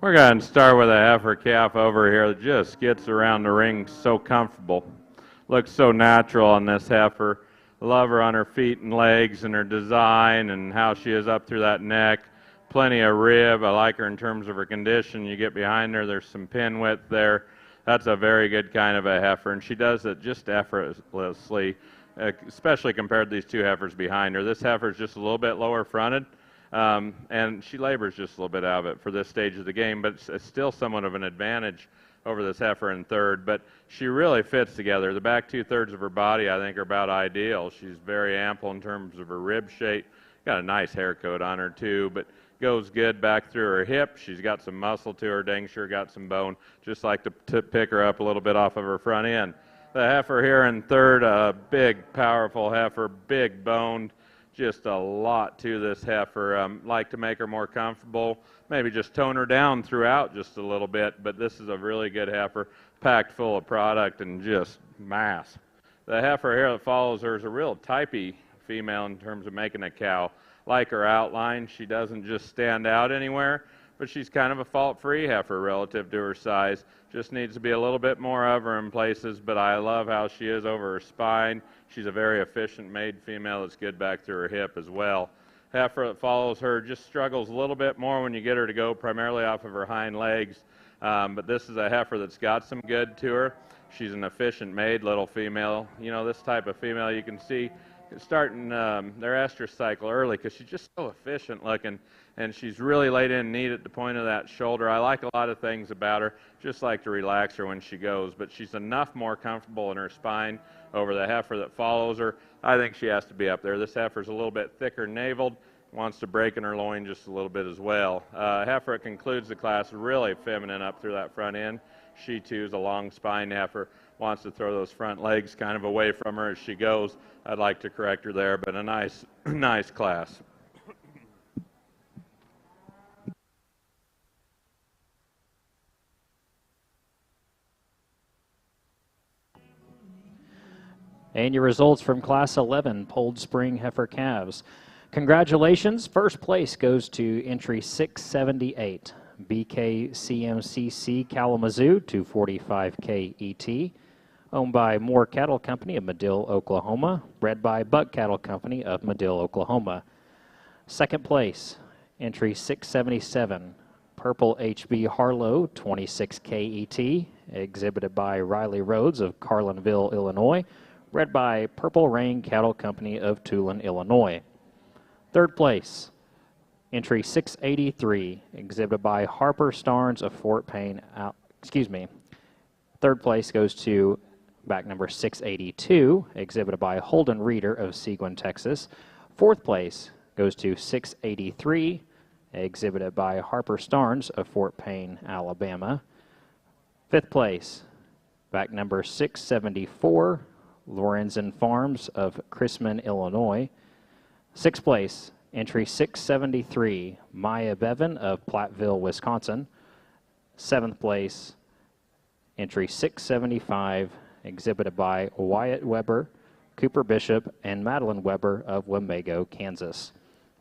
We're going to start with a heifer calf over here that just gets around the ring so comfortable. Looks so natural on this heifer. Love her on her feet and legs and her design and how she is up through that neck. Plenty of rib. I like her in terms of her condition. You get behind her, there's some pin width there. That's a very good kind of a heifer, and she does it just effortlessly, especially compared to these two heifers behind her. This heifer is just a little bit lower fronted. And she labors just a little bit out of it for this stage of the game, but it's still somewhat of an advantage over this heifer in third. But she really fits together. The back 2/3 of her body, I think, are about ideal. She's very ample in terms of her rib shape. Got a nice hair coat on her, too, but goes good back through her hip. She's got some muscle to her, dang sure got some bone. Just like to pick her up a little bit off of her front end. The heifer here in third, a big, powerful heifer, big boned. Just a lot to this heifer. Like to make her more comfortable, maybe just tone her down throughout just a little bit, but this is a really good heifer, packed full of product and just mass. The heifer here that follows her is a real typey female in terms of making a cow. Like her outline, she doesn't just stand out anywhere, but she's kind of a fault-free heifer relative to her size. Just needs to be a little bit more of her in places, but I love how she is over her spine. She's a very efficient made female that's good back through her hip as well. Heifer that follows her just struggles a little bit more when you get her to go primarily off of her hind legs, but this is a heifer that's got some good to her. She's an efficient made little female. You know, this type of female you can see starting their estrus cycle early because she's just so efficient looking, and she's really laid in neat at the point of that shoulder. I like a lot of things about her, just like to relax her when she goes, but she's enough more comfortable in her spine over the heifer that follows her. I think she has to be up there. This heifer's a little bit thicker naveled, wants to break in her loin just a little bit as well. Heifer that concludes the class, really feminine up through that front end. She too is a long spine heifer, wants to throw those front legs kind of away from her as she goes. I'd like to correct her there, but a nice, nice class. And your results from Class 11 Polled Spring Heifer Calves. Congratulations. First place goes to entry 678, BKCMCC Kalamazoo, 245K ET, owned by Moore Cattle Company of Madill, Oklahoma, bred by Buck Cattle Company of Madill, Oklahoma. Second place, entry 677, Purple HB Harlow, 26K ET, exhibited by Riley Rhodes of Carlinville, Illinois, bred by Purple Rain Cattle Company of Tulane, Illinois. Third place, entry 683, exhibited by Harper Starnes of Fort Payne. Third place goes to back number 682, exhibited by Holden Reeder of Seguin, Texas. Fourth place goes to 683, exhibited by Harper Starnes of Fort Payne, Alabama. 5th place, back number 674, Lorenzen Farms of Chrisman, Illinois. 6th place, entry 673, Maya Bevan of Platteville, Wisconsin. 7th place, entry 675, exhibited by Wyatt Weber, Cooper Bishop, and Madeline Weber of Wimbago, Kansas.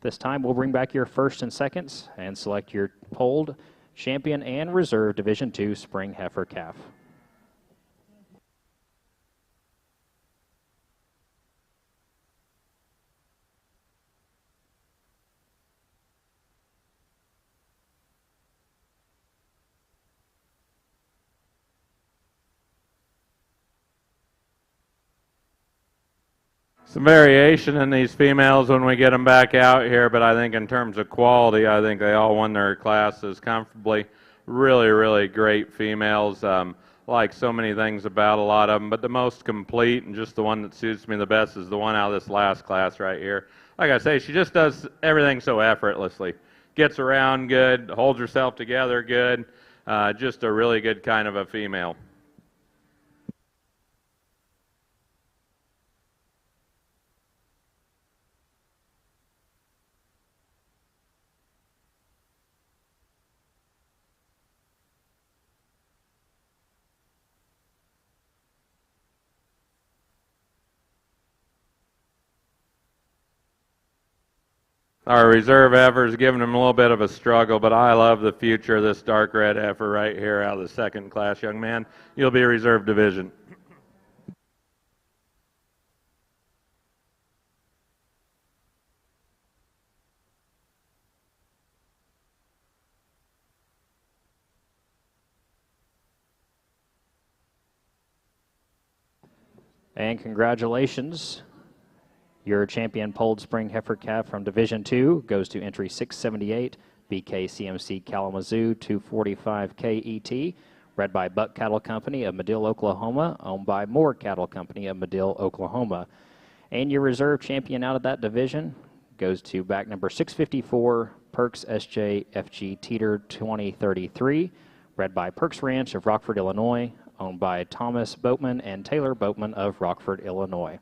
This time we'll bring back your first and seconds and select your polled champion and reserve Division II spring heifer calf. Some variation in these females when we get them back out here, but I think in terms of quality, I think they all won their classes comfortably. Really, really great females. Like so many things about a lot of them, but the most complete and just the one that suits me the best is the one out of this last class right here. Like I say, she just does everything so effortlessly. Gets around good, holds herself together good. Just a really good kind of a female. Our reserve heifer is giving him a little bit of a struggle, but I love the future of this dark red heifer right here out of the 2nd class, young man. You'll be reserve division. And congratulations. Your champion polled spring heifer calf from Division II goes to entry 678, BKCMC Kalamazoo 245 KET, bred by Buck Cattle Company of Madill, Oklahoma, owned by Moore Cattle Company of Madill, Oklahoma. And your reserve champion out of that division goes to back number 654, Perks SJ FG Teeter 2033, bred by Perks Ranch of Rockford, Illinois, owned by Thomas Boatman and Taylor Boatman of Rockford, Illinois.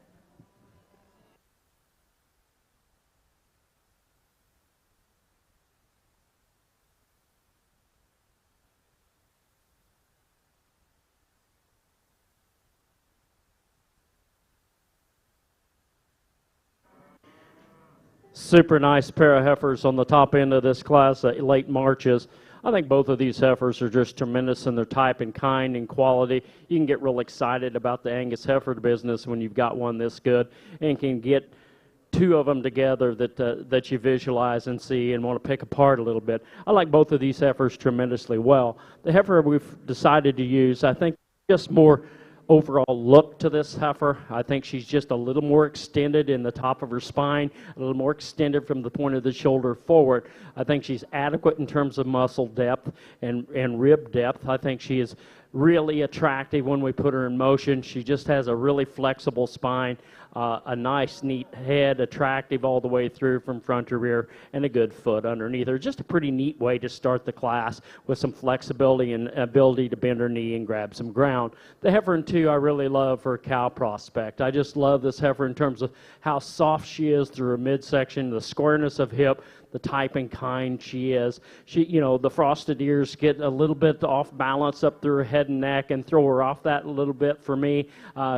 Super nice pair of heifers on the top end of this class, late Marches. I think both of these heifers are just tremendous in their type and kind and quality. You can get real excited about the Angus heifer business when you've got one this good and can get two of them together that you visualize and see and want to pick apart a little bit. I like both of these heifers tremendously well. The heifer we've decided to use, I think, just more overall look to this heifer. I think she's just a little more extended in the top of her spine, a little more extended from the point of the shoulder forward. I think she's adequate in terms of muscle depth and rib depth. I think she is really attractive when we put her in motion. She just has a really flexible spine, a nice neat head, attractive all the way through from front to rear, and a good foot underneath her. Just a pretty neat way to start the class with some flexibility and ability to bend her knee and grab some ground. The heifer in 2 I really love for cow prospect. I just love this heifer in terms of how soft she is through her midsection, the squareness of hip, the type and kind she is. She, you know, the frosted ears get a little bit off balance up through her head and neck and throw her off that a little bit for me.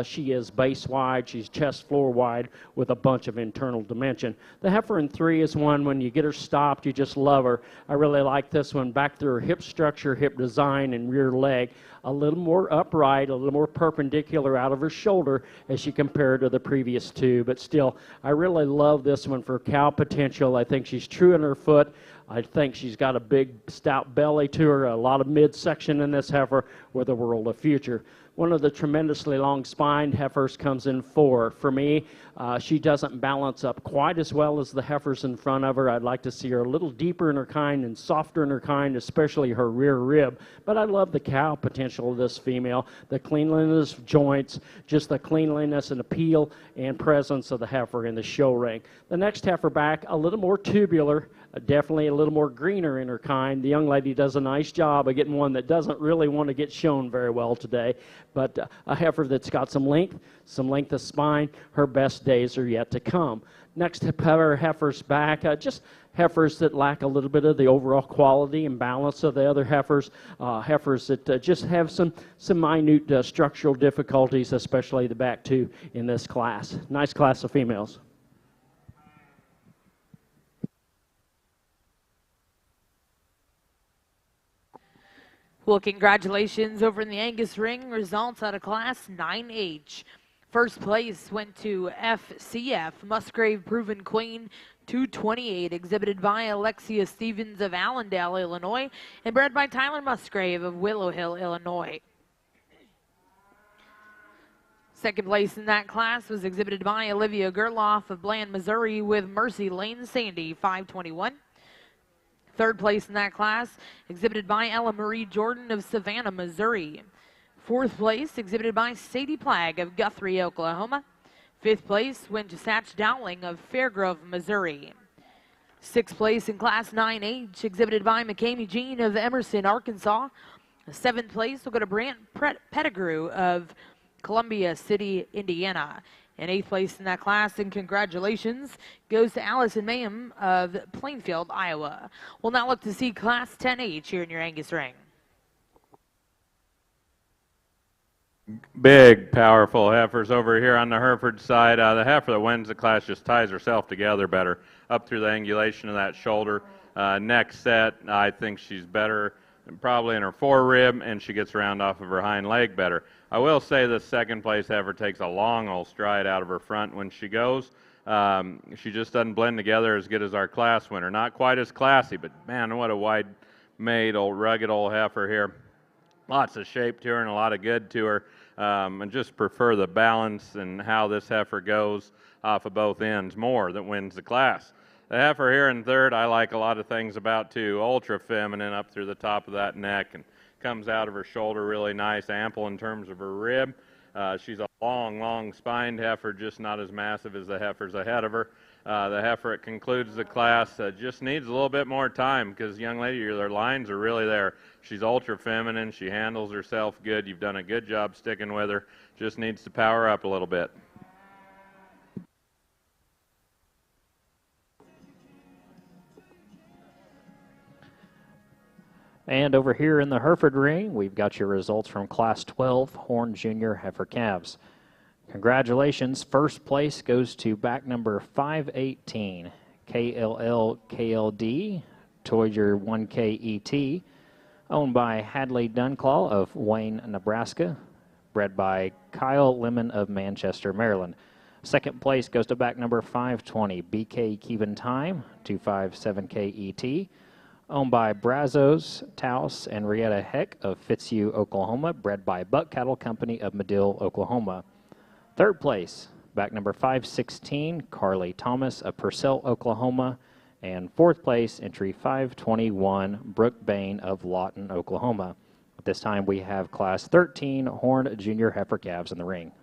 She is base wide, she's chest floor wide with a bunch of internal dimension. The heifer in 3 is one when you get her stopped, you just love her. I really like this one back through her hip structure, hip design, and rear leg. A little more upright, a little more perpendicular out of her shoulder as you compare to the previous 2. But still, I really love this one for cow potential. I think she's true in her foot. I think she's got a big, stout belly to her, a lot of midsection in this heifer with a world of future. One of the tremendously long-spined heifers comes in 4. For me, she doesn't balance up quite as well as the heifers in front of her. I'd like to see her a little deeper in her kind and softer in her kind, especially her rear rib. But I love the cow potential of this female, the cleanliness of joints, just the cleanliness and appeal and presence of the heifer in the show ring. The next heifer back, a little more tubular, definitely a little more greener in her kind. The young lady does a nice job of getting one that doesn't really want to get shown very well today, but a heifer that's got some length of spine. Her best days are yet to come. Next pair of heifers back, just heifers that lack a little bit of the overall quality and balance of the other heifers, heifers that just have some minute structural difficulties, especially the back two in this class. Nice class of females. Well, congratulations over in the Angus ring. Results out of Class 9H. First place went to FCF, Musgrave Proven Queen, 228, exhibited by Alexia Stevens of Allendale, Illinois, and bred by Tyler Musgrave of Willow Hill, Illinois. Second place in that class was exhibited by Olivia Gerloff of Bland, Missouri, with Mercy Lane Sandy, 521. Third place in that class, exhibited by Ella Marie Jordan of Savannah, Missouri. Fourth place, exhibited by Sadie Plagg of Guthrie, Oklahoma. Fifth place went to Satch Dowling of Fairgrove, Missouri. Sixth place in Class 9H, exhibited by McCamey Jean of Emerson, Arkansas. Seventh place will go to Brant Pettigrew of Columbia City, Indiana. And eighth place in that class, and congratulations, goes to Allison Mayhem of Plainfield, Iowa. We'll now look to see Class 10H here in your Angus ring. Big, powerful heifers over here on the Hereford side. The heifer that wins the class just ties herself together better up through the angulation of that shoulder. Neck set, I think she's better probably in her forerib, and she gets around off of her hind leg better. I will say the second place heifer takes a long old stride out of her front when she goes. She just doesn't blend together as good as our class winner. Not quite as classy, but man, what a wide-made, old rugged old heifer here. Lots of shape to her and a lot of good to her. And just prefer the balance and how this heifer goes off of both ends more that wins the class. The heifer here in third, I like a lot of things about too. Ultra feminine up through the top of that neck and comes out of her shoulder really nice, ample in terms of her rib. She's a long spined heifer, just not as massive as the heifers ahead of her. The heifer that concludes the class just needs a little bit more time because, young lady, their lines are really there. She's ultra feminine. She handles herself good. You've done a good job sticking with her. Just needs to power up a little bit. And over here in the Hereford ring, we've got your results from Class 12 Horn Junior Heifer Calves. Congratulations. First place goes to back number 518, KLD, Toyer 1K ET, owned by Hadley Dunclaw of Wayne, Nebraska, bred by Kyle Lemon of Manchester, Maryland. Second place goes to back number 520, BK Kevin Time, 257K ET, owned by Brazos, Taos, and Rietta Heck of Fitzhugh, Oklahoma, bred by Buck Cattle Company of Medill, Oklahoma. Third place, back number 516, Carly Thomas of Purcell, Oklahoma. And fourth place, entry 521, Brooke Bain of Lawton, Oklahoma. At this time, we have Class 13 Horn Junior Heifer Calves in the ring.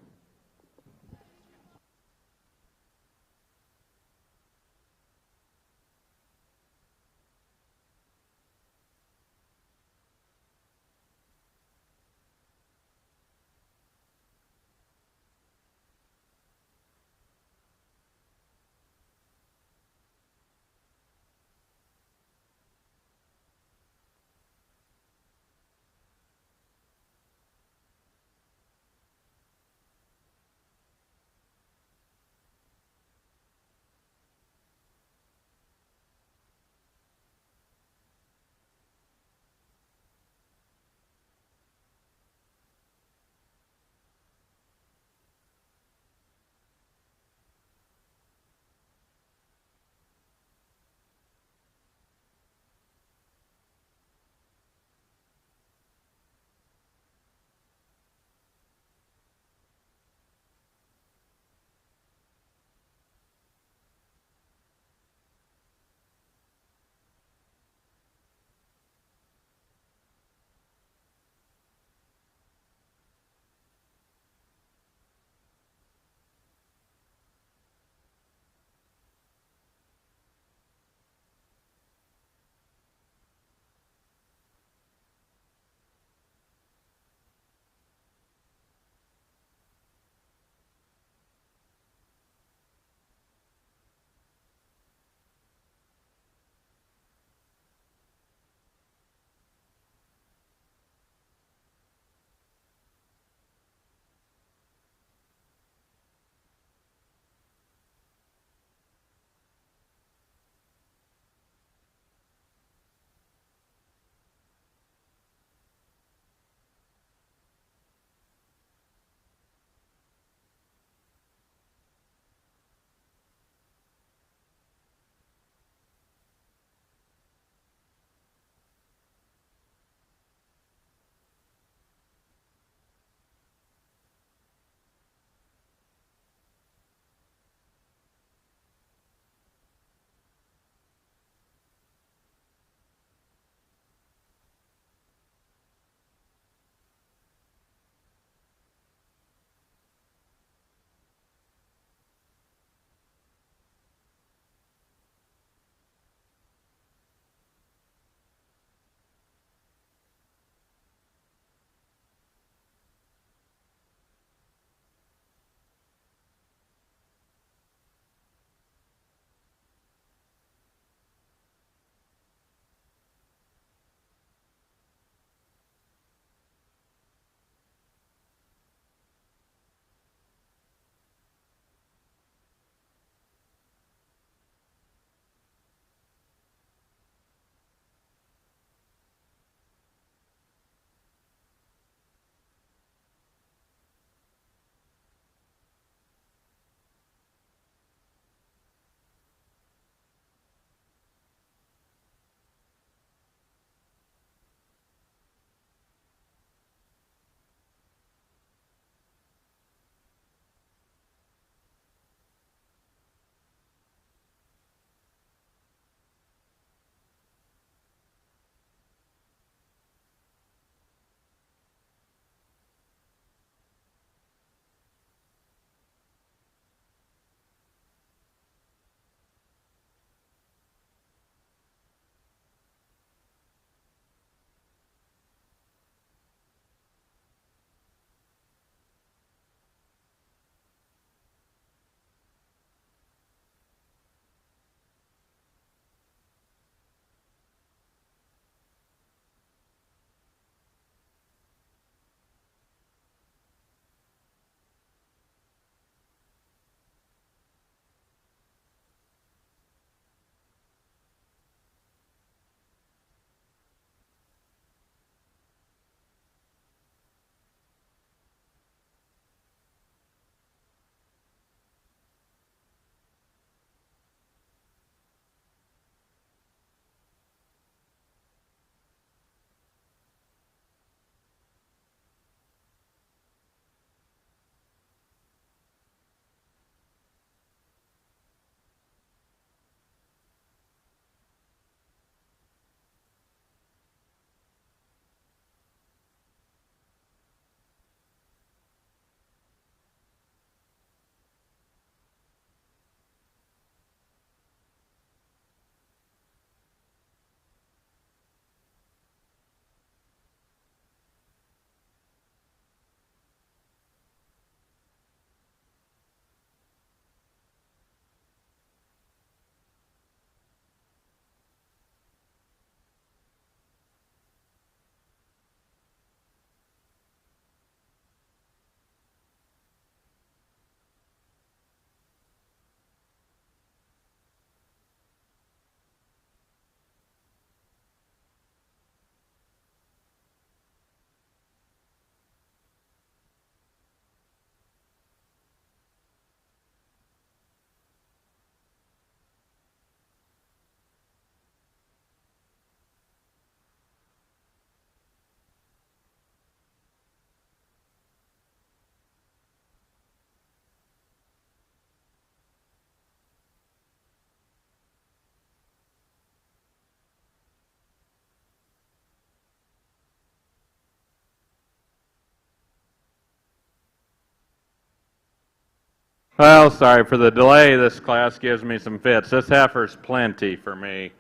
Well, sorry for the delay. This class gives me some fits. This heifer's plenty for me.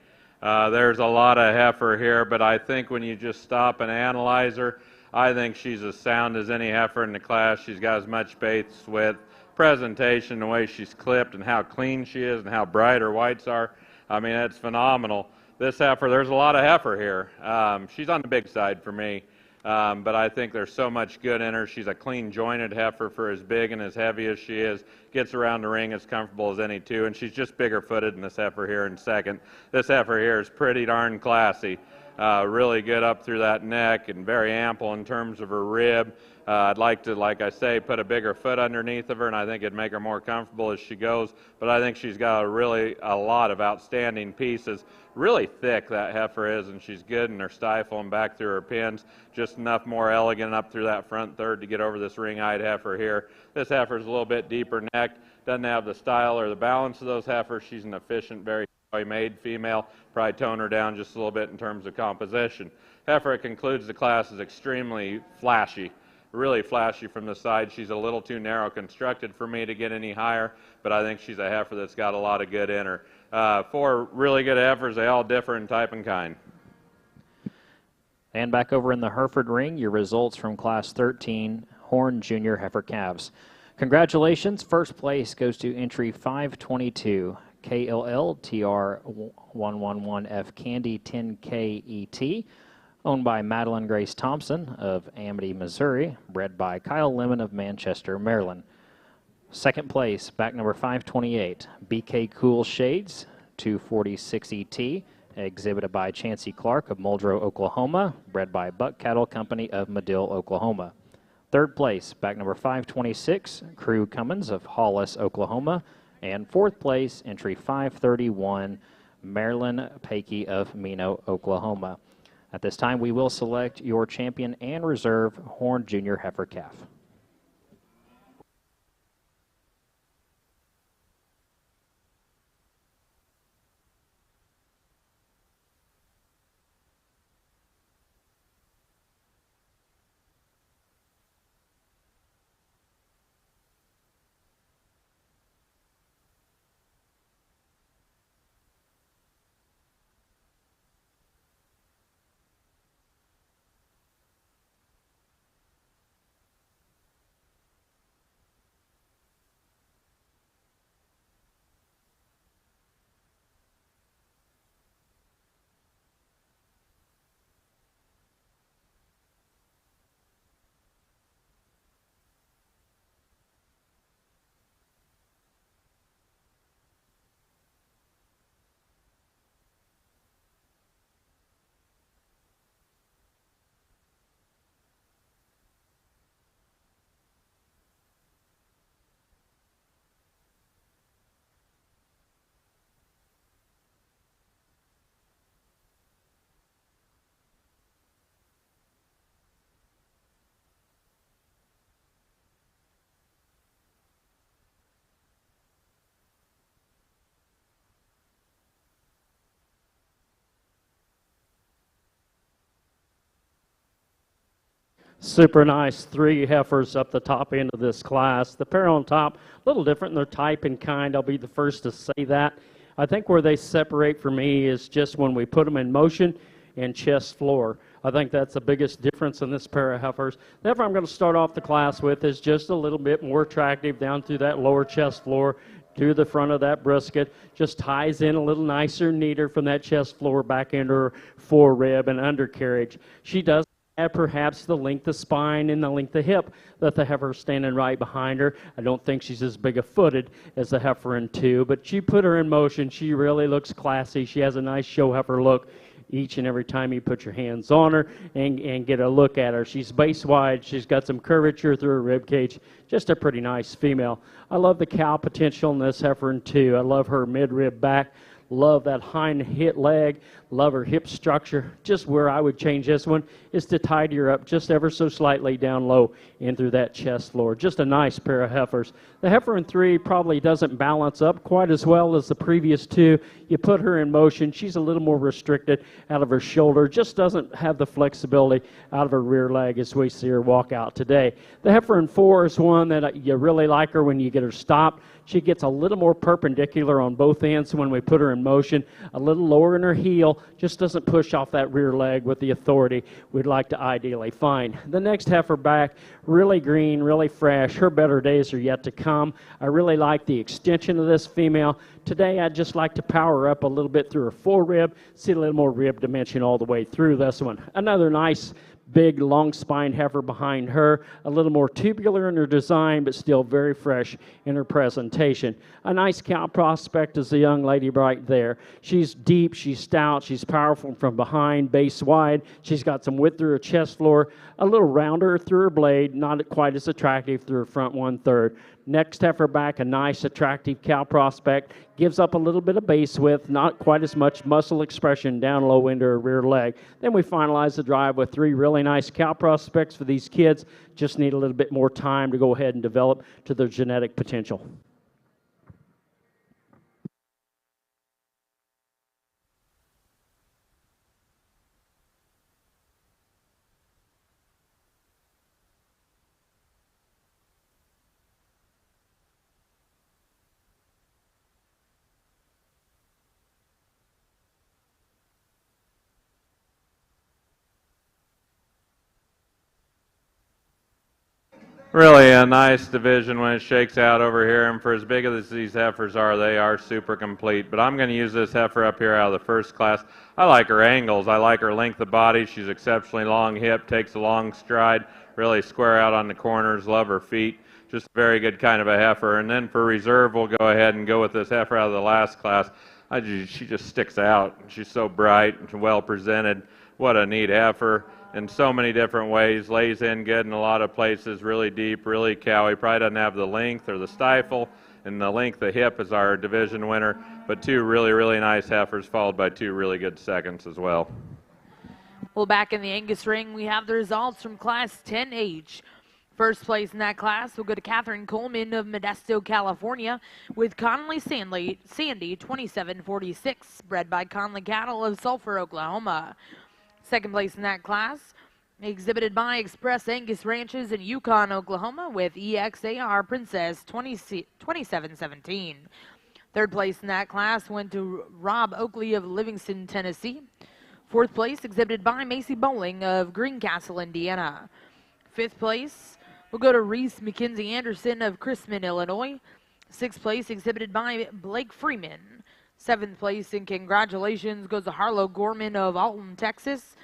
There's a lot of heifer here, but I think when you just stop and analyze her, I think she's as sound as any heifer in the class. She's got as much base width, presentation, the way she's clipped, and how clean she is, and how bright her whites are. I mean, it's phenomenal. This heifer, there's a lot of heifer here. She's on the big side for me. But I think there's so much good in her. She's a clean jointed heifer for as big and as heavy as she is. Gets around the ring as comfortable as any two, and she's just bigger footed than this heifer here in second. This heifer here is pretty darn classy. Really good up through that neck and very ample in terms of her rib. I'd like to, like I say, put a bigger foot underneath of her, and I think it'd make her more comfortable as she goes. But I think she's got a lot of outstanding pieces. Really thick that heifer is, and she's good in her stifle and back through her pins. Just enough more elegant up through that front third to get over this ring-eyed heifer here. This heifer's a little bit deeper necked. Doesn't have the style or the balance of those heifers. She's an efficient, very made female. Probably tone her down just a little bit in terms of composition. Heifer concludes the class is extremely flashy. Really flashy from the side. She's a little too narrow constructed for me to get any higher, but I think she's a heifer that's got a lot of good in her. 4 really good heifers. They all differ in type and kind. And back over in the Hereford ring, your results from Class 13 Horn Junior Heifer Calves. Congratulations. First place goes to entry 522 KLL TR111F Candy 10K ET. Owned by Madeline Grace Thompson of Amity, Missouri, bred by Kyle Lemon of Manchester, Maryland. Second place, back number 528, BK Cool Shades, 246 ET, exhibited by Chancey Clark of Muldrow, Oklahoma, bred by Buck Cattle Company of Medill, Oklahoma. Third place, back number 526, Crew Cummins of Hollis, Oklahoma. And fourth place, entry 531, Marilyn Pakey of Mino, Oklahoma. At this time, we will select your champion and reserve Horn Junior Heifer Calf. Super nice 3 heifers up the top end of this class. The pair on top, a little different in their type and kind. I'll be the first to say that. I think where they separate for me is just when we put them in motion and chest floor. I think that's the biggest difference in this pair of heifers. The heifer I'm going to start off the class with is just a little bit more attractive down through that lower chest floor to the front of that brisket. Just ties in a little nicer, neater from that chest floor back into her forerib and undercarriage. She does have perhaps the length of spine and the length of hip that the heifer standing right behind her. I don't think she's as big a footed as the heifer in 2, but you put her in motion, she really looks classy. She has a nice show heifer look each and every time you put your hands on her and get a look at her. She's base wide. She's got some curvature through her rib cage. Just a pretty nice female. I love the cow potential in this heifer in 2. I love her mid-rib back. Love that hind hip leg, love her hip structure. Just where I would change this one is to tidy her up just ever so slightly down low in through that chest floor. Just a nice pair of heifers. The heifer in 3 probably doesn't balance up quite as well as the previous 2. You put her in motion, she's a little more restricted out of her shoulder, just doesn't have the flexibility out of her rear leg as we see her walk out today. The heifer in 4 is one that you really like her when you get her stopped. She gets a little more perpendicular on both ends when we put her in motion, a little lower in her heel, just doesn't push off that rear leg with the authority we'd like to ideally find. The next heifer back, really green, really fresh. Her better days are yet to come. I really like the extension of this female. Today I'd just like to power her up a little bit through her forerib, see a little more rib dimension all the way through this one. Another nice big long spine heifer behind her, a little more tubular in her design but still very fresh in her presentation. A nice cow prospect is the young lady right there. She's deep, she's stout, she's powerful from behind, base wide. She's got some width through her chest floor, a little rounder through her blade, not quite as attractive through her front 1/3. Next heifer back, a nice attractive cow prospect, gives up a little bit of base width, not quite as much muscle expression down low into her rear leg. Then we finalize the drive with 3 really nice cow prospects for these kids. Just need a little bit more time to go ahead and develop to their genetic potential. Really a nice division when it shakes out over here, and for as big as these heifers are, they are super complete. But I'm going to use this heifer up here out of the first class. I like her angles. I like her length of body. She's exceptionally long hip, takes a long stride, really square out on the corners, love her feet. Just a very good kind of a heifer. And then for reserve, we'll go ahead and go with this heifer out of the last class. She just sticks out. She's so bright and well presented. What a neat heifer. In so many different ways, lays in good in a lot of places, really deep, really cowy. Probably doesn't have the length or the stifle, and the length of hip is our division winner, but 2 really, really nice heifers followed by 2 really good seconds as well. Well, back in the Angus ring, we have the results from Class 10H. First place in that class will go to Catherine Coleman of Modesto, California, with Conley Sandy 2746, bred by Conley Cattle of Sulphur, Oklahoma. Second place in that class, exhibited by Express Angus Ranches in Yukon, Oklahoma, with EXAR Princess 2717. Third place in that class went to Rob Oakley of Livingston, Tennessee. Fourth place, exhibited by Macy Bowling of Greencastle, Indiana. Fifth place will go to Reese McKenzie Anderson of Chrisman, Illinois. Sixth place, exhibited by Blake Freeman. Seventh place, and congratulations, goes to Harlow Gorman of Alton, Texas.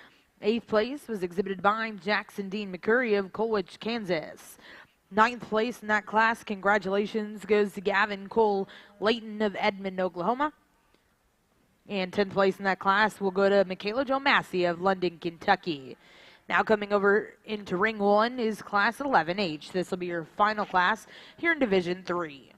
Eighth place was exhibited by Jackson Dean McCurry of Colwich, Kansas. Ninth place in that class, congratulations, goes to Gavin Cole Layton of Edmond, Oklahoma. And 10th place in that class will go to Michaela Jo Massey of London, Kentucky. Now coming over into Ring 1 is Class 11H. This will be your final class here in Division 3.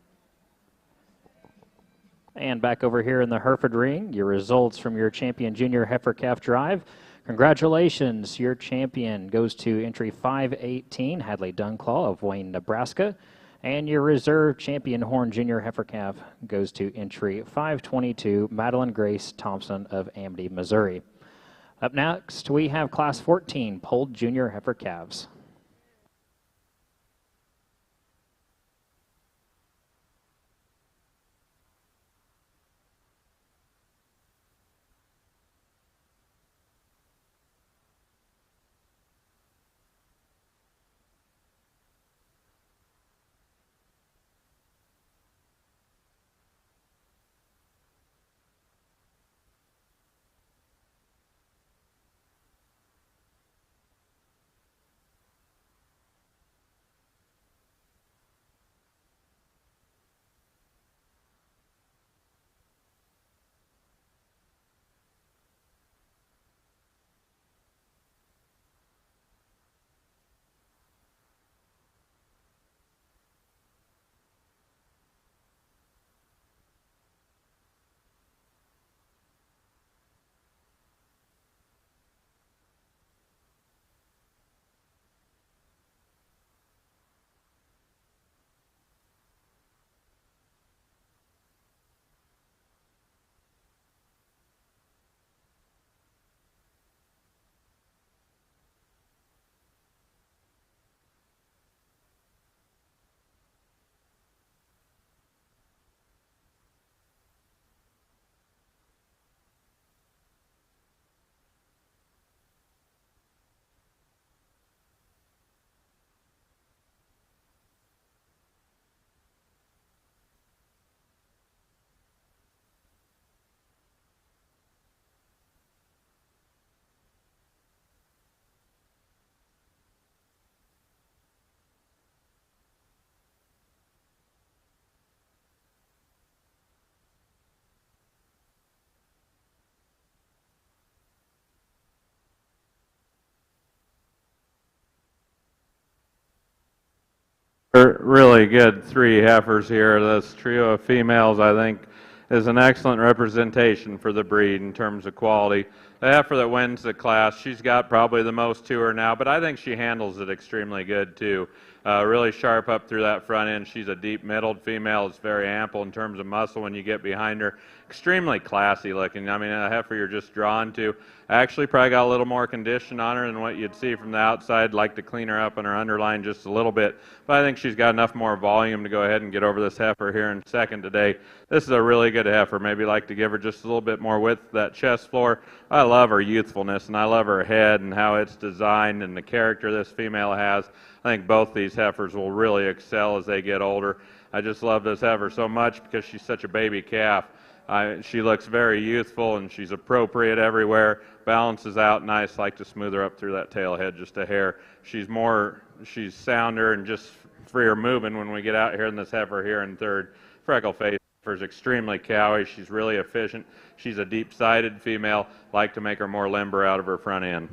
And back over here in the Hereford ring, your results from your champion junior heifer calf drive. Congratulations, your champion goes to entry 518, Hadley Dunclaw of Wayne, Nebraska. And your reserve champion horn junior heifer calf goes to entry 522, Madeline Grace Thompson of Amity, Missouri. Up next, we have Class 14, polled junior heifer calves. Really good 3 heifers here. This trio of females, I think, is an excellent representation for the breed in terms of quality. The heifer that wins the class, she's got probably the most to her now, but I think she handles it extremely good too. Really sharp up through that front end. She's a deep middled female. It's very ample in terms of muscle when you get behind her. Extremely classy looking. I mean, a heifer you're just drawn to. Actually, probably got a little more condition on her than what you'd see from the outside. Like to clean her up on her underline just a little bit, but I think she's got enough more volume to go ahead and get over this heifer here in second today. This is a really good heifer. Maybe like to give her just a little bit more width, that chest floor. I love her youthfulness, and I love her head and how it's designed and the character this female has. I think both these heifers will really excel as they get older. I just love this heifer so much because she's such a baby calf. She looks very youthful, and she's appropriate everywhere, balances out nice. Like to smooth her up through that tail head just a hair. She's sounder and just freer moving when we get out here in this heifer here in third. Freckle face heifer is extremely cowy. She's really efficient. She's a deep-sided female. Like to make her more limber out of her front end.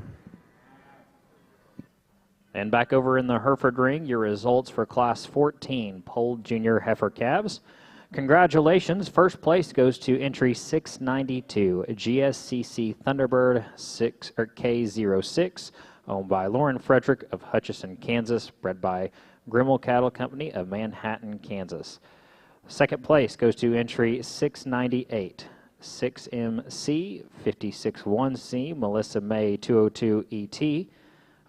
And back over in the Hereford ring, your results for Class 14 Polled Junior Heifer Calves. Congratulations. First place goes to entry 692, GSCC Thunderbird K06, owned by Lauren Frederick of Hutchinson, Kansas, bred by Grimmel Cattle Company of Manhattan, Kansas. Second place goes to entry 698, 6MC 561C, Melissa May 202 ET,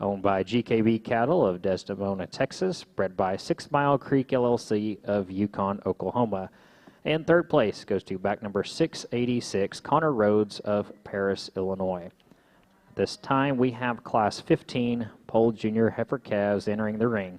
owned by GKB Cattle of Desdemona, Texas, bred by 6 Mile Creek LLC of Yukon, Oklahoma. And third place goes to back number 686, Connor Rhodes of Paris, Illinois. This time we have Class 15 Polled Junior Heifer Calves entering the ring.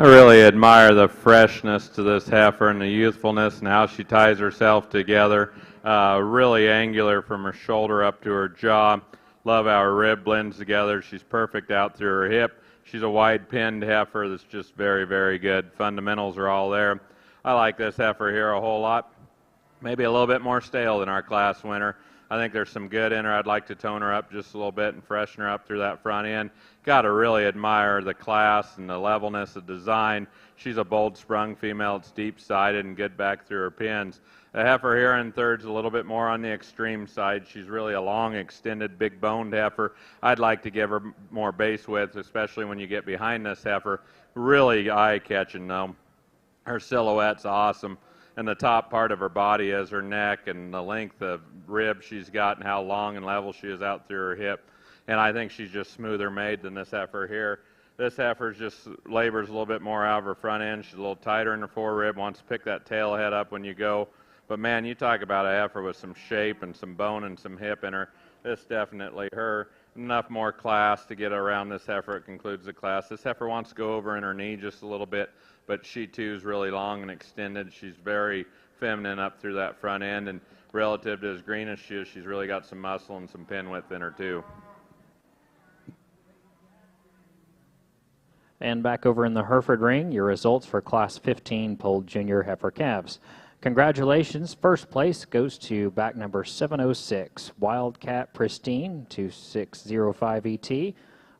I really admire the freshness to this heifer and the youthfulness and how she ties herself together. Really angular from her shoulder up to her jaw. Love how her rib blends together. She's perfect out through her hip. She's a wide pinned heifer that's just very, very good. Fundamentals are all there. I like this heifer here a whole lot. Maybe a little bit more stale than our class winner. I think there's some good in her. I'd like to tone her up just a little bit and freshen her up through that front end. Got to really admire the class and the levelness of design. She's a bold sprung female. It's deep sided and good back through her pins. The heifer here in third's a little bit more on the extreme side. She's really a long, extended, big boned heifer. I'd like to give her more base width, especially when you get behind this heifer. Really eye catching though. Her silhouette's awesome. And the top part of her body is her neck and the length of rib she's got and how long and level she is out through her hip. And I think she's just smoother made than this heifer here. This heifer just labors a little bit more out of her front end. She's a little tighter in her forerib, wants to pick that tail head up when you go. But man, you talk about a heifer with some shape and some bone and some hip in her. This definitely her. Enough more class to get around this heifer. It concludes the class. This heifer wants to go over in her knee just a little bit, but she too is really long and extended. She's very feminine up through that front end, and relative to as green as she is, she's really got some muscle and some pin width in her too. And back over in the Hereford ring, your results for Class 15 polled junior heifer calves. Congratulations. First place goes to back number 706, Wildcat Pristine 2605 ET,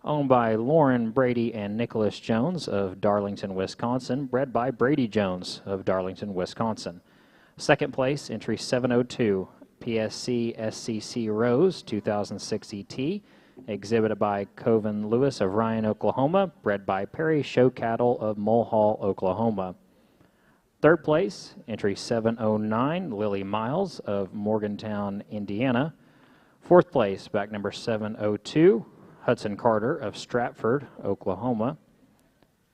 owned by Lauren Brady and Nicholas Jones of Darlington, Wisconsin, bred by Brady Jones of Darlington, Wisconsin. Second place, entry 702, PSC SCC Rose 2006 ET, exhibited by Coven Lewis of Ryan, Oklahoma, bred by Perry Show Cattle of Mulhall, Oklahoma. Third place, entry 709, Lily Miles of Morgantown, Indiana. Fourth place, back number 702, Hudson Carter of Stratford, Oklahoma.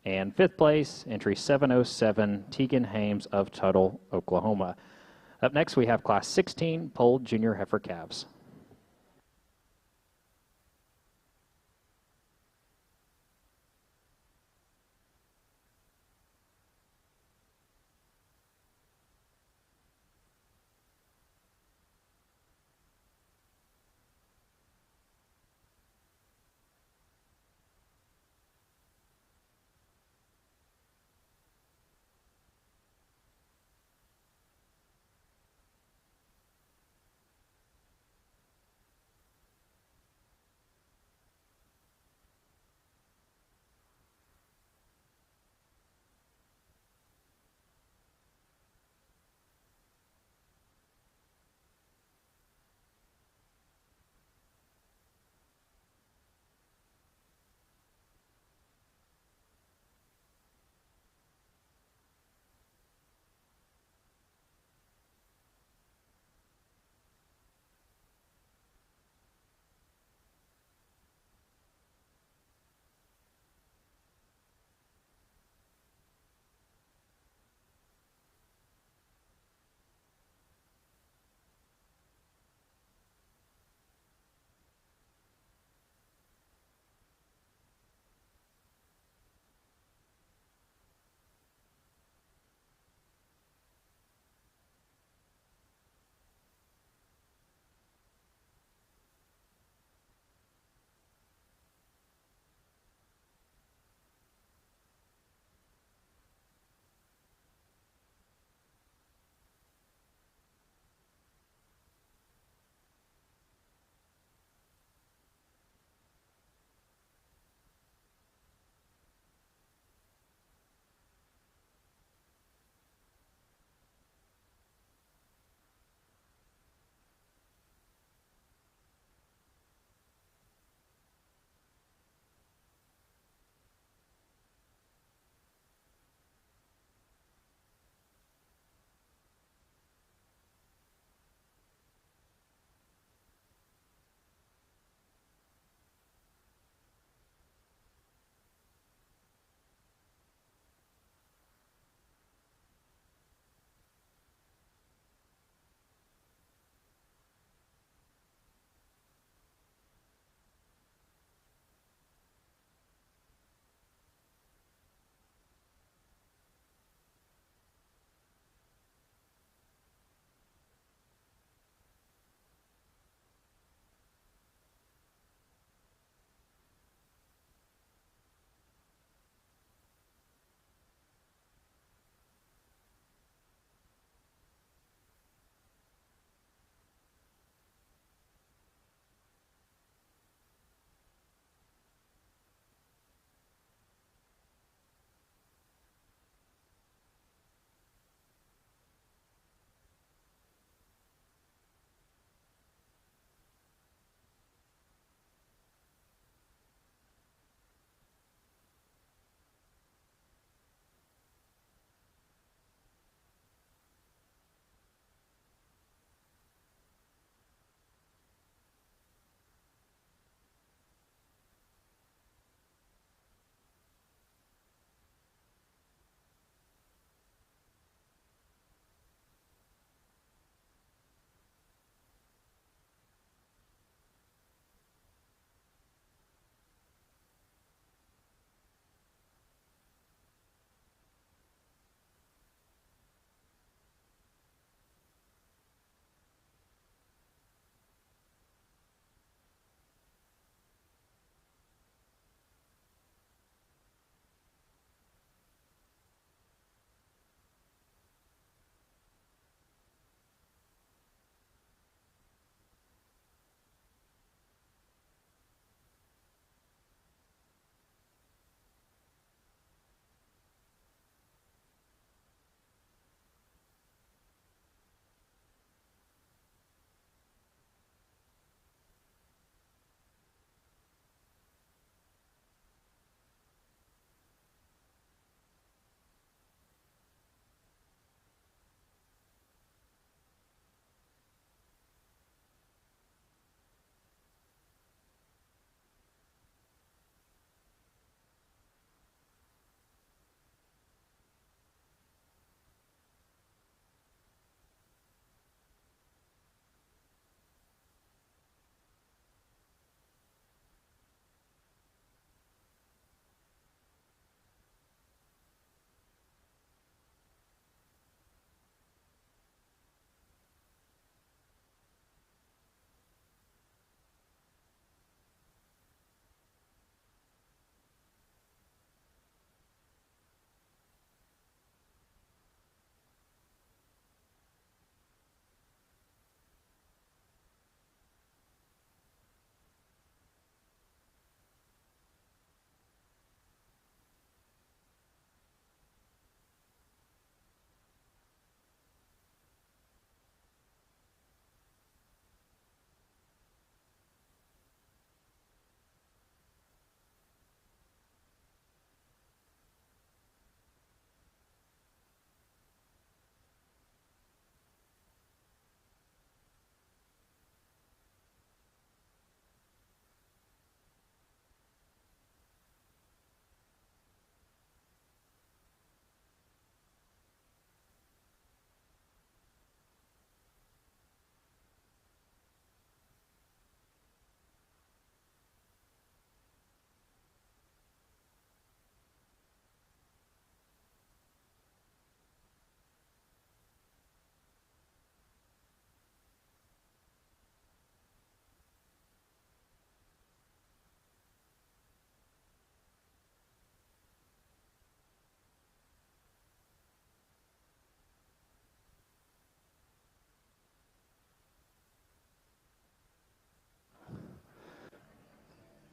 And fifth place, entry 707, Tegan Hames of Tuttle, Oklahoma. Up next, we have Class 16 polled junior heifer calves.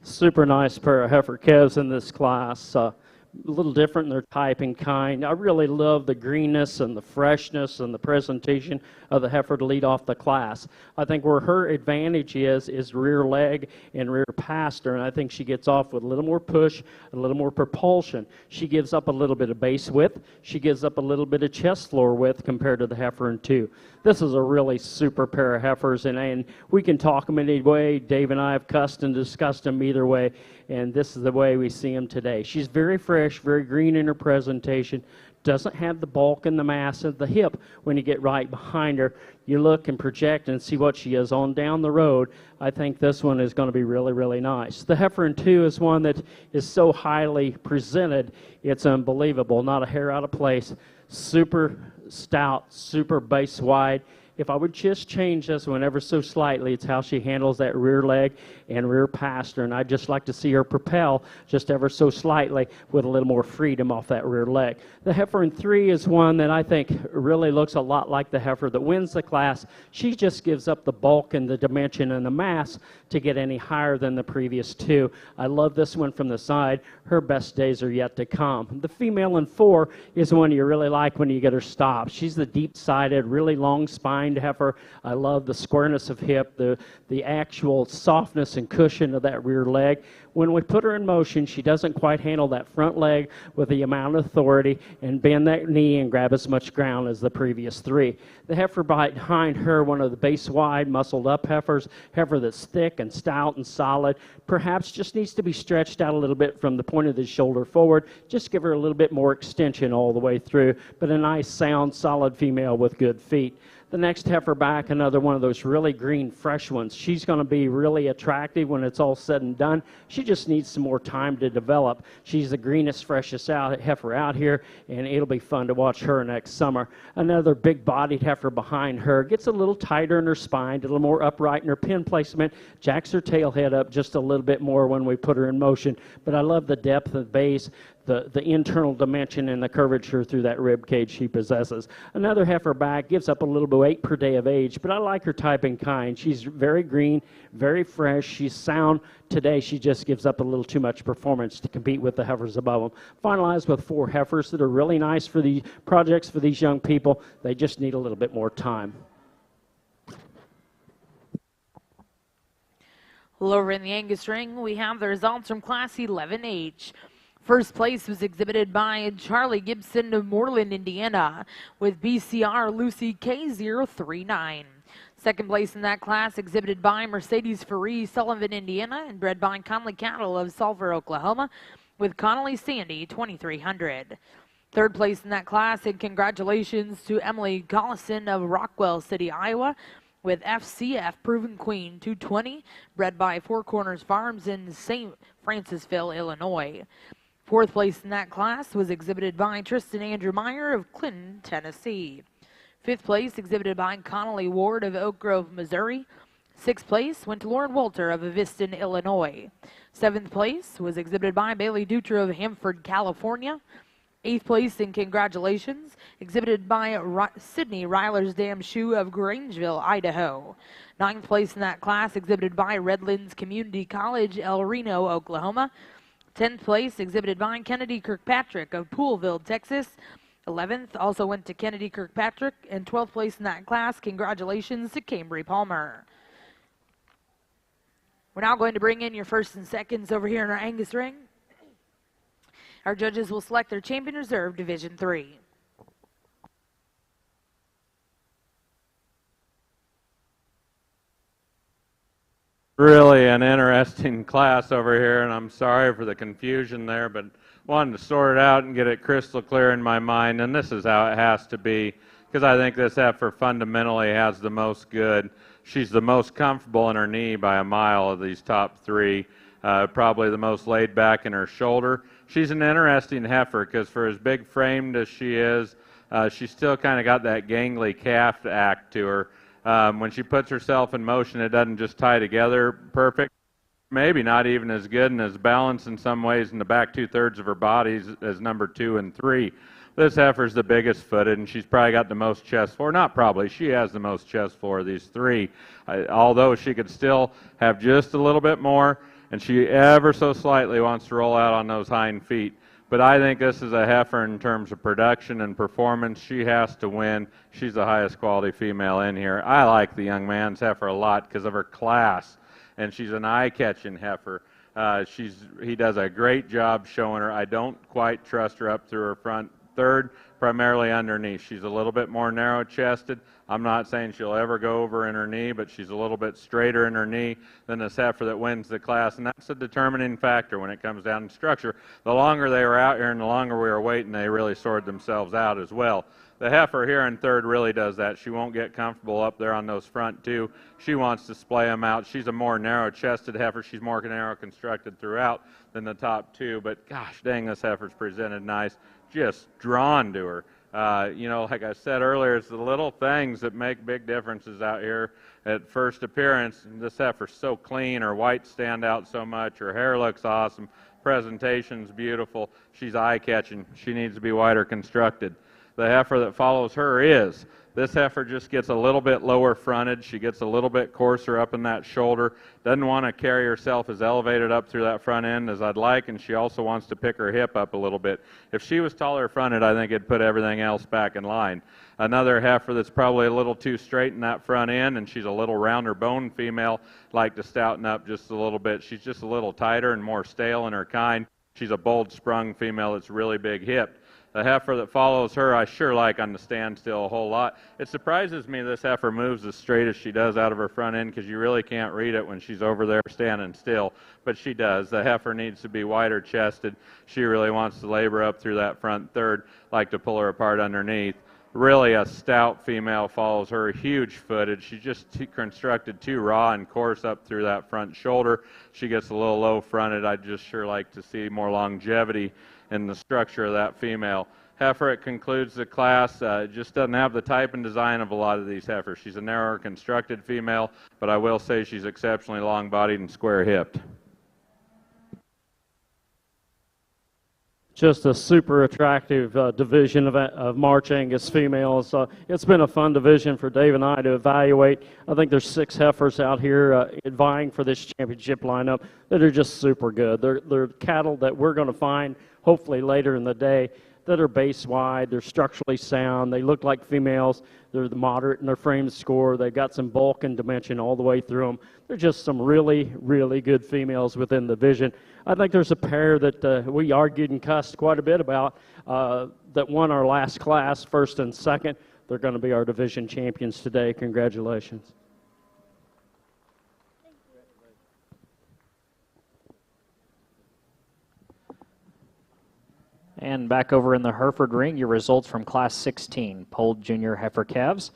Super nice pair of heifer calves in this class. A little different in their type and kind. I really love the greenness and the freshness and the presentation of the heifer to lead off the class. I think where her advantage is rear leg and rear pasture, and I think she gets off with a little more push, a little more propulsion. She gives up a little bit of base width. She gives up a little bit of chest floor width compared to the heifer in 2. This is a really super pair of heifers, and we can talk them any way. Dave and I have cussed and discussed them either way, and this is the way we see them today. She's very fresh, very green in her presentation, doesn't have the bulk and the mass of the hip. When you get right behind her, you look and project and see what she is on down the road. I think this one is going to be really, really nice. The heifer in 2 is one that is so highly presented, it's unbelievable. Not a hair out of place. Super stout, super base wide. If I would just change this one ever so slightly, it's how she handles that rear leg and rear pasture, and I'd just like to see her propel just ever so slightly with a little more freedom off that rear leg. The heifer in 3 is one that I think really looks a lot like the heifer that wins the class. She just gives up the bulk and the dimension and the mass to get any higher than the previous 2. I love this one from the side. Her best days are yet to come. The female in 4 is one you really like when you get her stopped. She's the deep-sided, really long-spined heifer. I love the squareness of hip, the actual softness and cushion of that rear leg. When we put her in motion, she doesn't quite handle that front leg with the amount of authority and bend that knee and grab as much ground as the previous 3. The heifer behind her, one of the base-wide, muscled-up heifers, heifer that's thick and stout and solid, perhaps just needs to be stretched out a little bit from the point of the shoulder forward. Just give her a little bit more extension all the way through, but a nice, sound, solid female with good feet. The next heifer back, another one of those really green, fresh ones. She's going to be really attractive when it's all said and done. She just needs some more time to develop. She's the greenest, freshest heifer out here, and it'll be fun to watch her next summer. Another big-bodied heifer behind her gets a little tighter in her spine, a little more upright in her pin placement, jacks her tail head up just a little bit more when we put her in motion. But I love the depth of the base, the internal dimension and the curvature through that rib cage she possesses. Another heifer back gives up a little bit weight per day of age, but I like her type and kind. She's very green, very fresh. She's sound. Today she just gives up a little too much performance to compete with the heifers above them. Finalized with 4 heifers that are really nice for the projects for these young people. They just need a little bit more time. Well, over in the Angus ring, we have the results from Class 11H. First place was exhibited by Charlie Gibson of Moreland, Indiana, with BCR Lucy K039. Second place in that class exhibited by Mercedes Ferree, Sullivan, Indiana, and bred by Conley Cattle of Sulphur, Oklahoma, with Connolly Sandy 2300. Third place in that class, and congratulations to Emily Collison of Rockwell City, Iowa, with FCF Proven Queen 220, bred by Four Corners Farms in St. Francisville, Illinois. Fourth place in that class was exhibited by Tristan Andrew Meyer of Clinton, Tennessee. Fifth place exhibited by Connolly Ward of Oak Grove, Missouri. Sixth place went to Lauren Walter of Evanston, Illinois. Seventh place was exhibited by Bailey Dutra of Hanford, California. Eighth place, and congratulations, exhibited by Sydney Rylersdam Shoe of Grangeville, Idaho. Ninth place in that class exhibited by Redlands Community College, El Reno, Oklahoma. 10th place exhibited by Kennedy Kirkpatrick of Poolville, Texas. 11th also went to Kennedy Kirkpatrick, and 12th place in that class. Congratulations to Cambry Palmer. We're now going to bring in your first and seconds over here in our Angus ring. Our judges will select their champion reserve, Division 3. Really an interesting class over here, and I'm sorry for the confusion there, but wanted to sort it out and get it crystal clear in my mind, and this is how it has to be, because I think this heifer fundamentally has the most good. She's the most comfortable in her knee by a mile of these top 3, probably the most laid back in her shoulder. She's an interesting heifer because for as big framed as she is, she's still kind of got that gangly calf act to her. When she puts herself in motion, it doesn't just tie together perfect. Maybe not even as good and as balanced in some ways in the back 2/3 of her body as number 2 and 3. This heifer's the biggest footed, and she's probably got the most chest floor. Not probably, she has the most chest floor of these 3. Although she could still have just a little bit more. and she ever so slightly wants to roll out on those hind feet. But I think this is a heifer in terms of production and performance. She has to win. She's the highest quality female in here. I like the young man's heifer a lot because of her class, and she's an eye-catching heifer. He does a great job showing her. I don't quite trust her up through her front third, primarily underneath. She's a little bit more narrow-chested. I'm not saying she'll ever go over in her knee, but she's a little bit straighter in her knee than this heifer that wins the class, and that's a determining factor when it comes down to structure. The longer they were out here and the longer we were waiting, they really sorted themselves out as well. The heifer here in third really does that. She won't get comfortable up there on those front two. She wants to splay them out. She's a more narrow-chested heifer. She's more narrow-constructed throughout than the top two, but gosh dang, this heifer's presented nice. Just drawn to her. You know, like I said earlier, it's the little things that make big differences out here at first appearance. This heifer's so clean. Her whites stand out so much. Her hair looks awesome. Presentation's beautiful. She's eye-catching. She needs to be wider constructed. The heifer that follows her is. This heifer just gets a little bit lower fronted. She gets a little bit coarser up in that shoulder. Doesn't want to carry herself as elevated up through that front end as I'd like, and she also wants to pick her hip up a little bit. If she was taller fronted, I think it'd put everything else back in line. Another heifer that's probably a little too straight in that front end, and she's a little rounder bone female, like to stouten up just a little bit. She's just a little tighter and more stale in her kind. She's a bold sprung female that's really big hipped. The heifer that follows her, I sure like on the standstill a whole lot. It surprises me this heifer moves as straight as she does out of her front end because you really can't read it when she's over there standing still, but she does. The heifer needs to be wider chested. She really wants to labor up through that front third, like to pull her apart underneath. Really a stout female follows her, huge footed. She's just constructed too raw and coarse up through that front shoulder. She gets a little low fronted. I'd just sure like to see more longevity in the structure of that female. Heifer, it concludes the class. Just doesn't have the type and design of a lot of these heifers. She's a narrower constructed female, but I will say she's exceptionally long bodied and square hipped. Just a super attractive division of March Angus females. It's been a fun division for Dave and I to evaluate. I think there's 6 heifers out here vying for this championship lineup that are just super good. They're cattle that we're going to find hopefully later in the day that are base wide. They're structurally sound. They look like females. They're moderate in their frame score. They've got some bulk and dimension all the way through them. They're just some really, really good females within the division. I think there's a pair that we argued and cussed quite a bit about that won our last class, first and second. They're going to be our division champions today. Congratulations. And back over in the Hereford ring, your results from Class 16, Polled Junior Heifer Calves.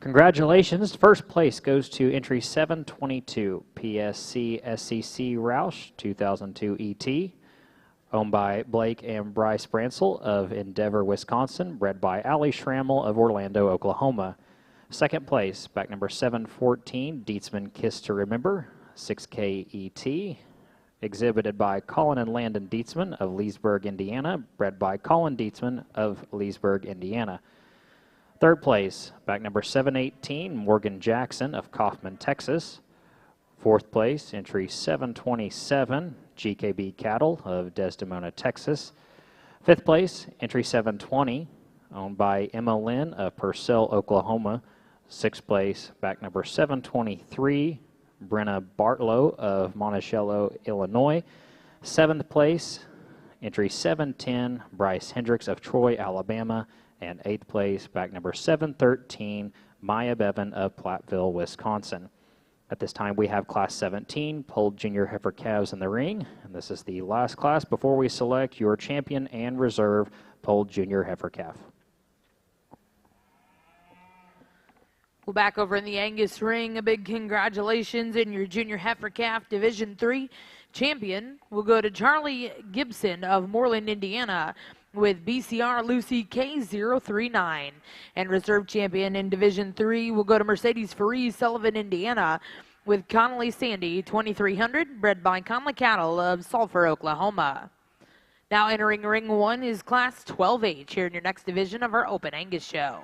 Congratulations. First place goes to entry 722, PSC SCC Roush 2002 ET, owned by Blake and Bryce Bransel of Endeavor, Wisconsin, bred by Allie Schrammel of Orlando, Oklahoma. Second place, back number 714, Dietzman Kiss to Remember, 6K ET, exhibited by Colin and Landon Dietzman of Leesburg, Indiana, bred by Colin Dietzman of Leesburg, Indiana. Third place, back number 718, Morgan Jackson of Kaufman, Texas. Fourth place, entry 727, GKB Cattle of Desdemona, Texas. Fifth place, entry 720, owned by Emma Lynn of Purcell, Oklahoma. Sixth place, back number 723, Brenna Bartlow of Monticello, Illinois. Seventh place, entry 710, Bryce Hendricks of Troy, Alabama. And eighth place, back number 713, Maya Bevan of Platteville, Wisconsin. At this time, we have Class 17, Polled Junior Heifer Calves in the ring. And this is the last class before we select your champion and reserve Polled Junior Heifer Calf. Well, back over in the Angus ring, a big congratulations in your Junior Heifer Calf Division III champion will go to Charlie Gibson of Moreland, Indiana, with BCR Lucy K039. And reserve champion in Division III will go to Mercedes Faris, Sullivan, Indiana, with Connolly Sandy 2300, bred by Conley Cattle of Sulphur, Oklahoma. Now entering ring 1 is Class 12H here in your next division of our Open Angus show.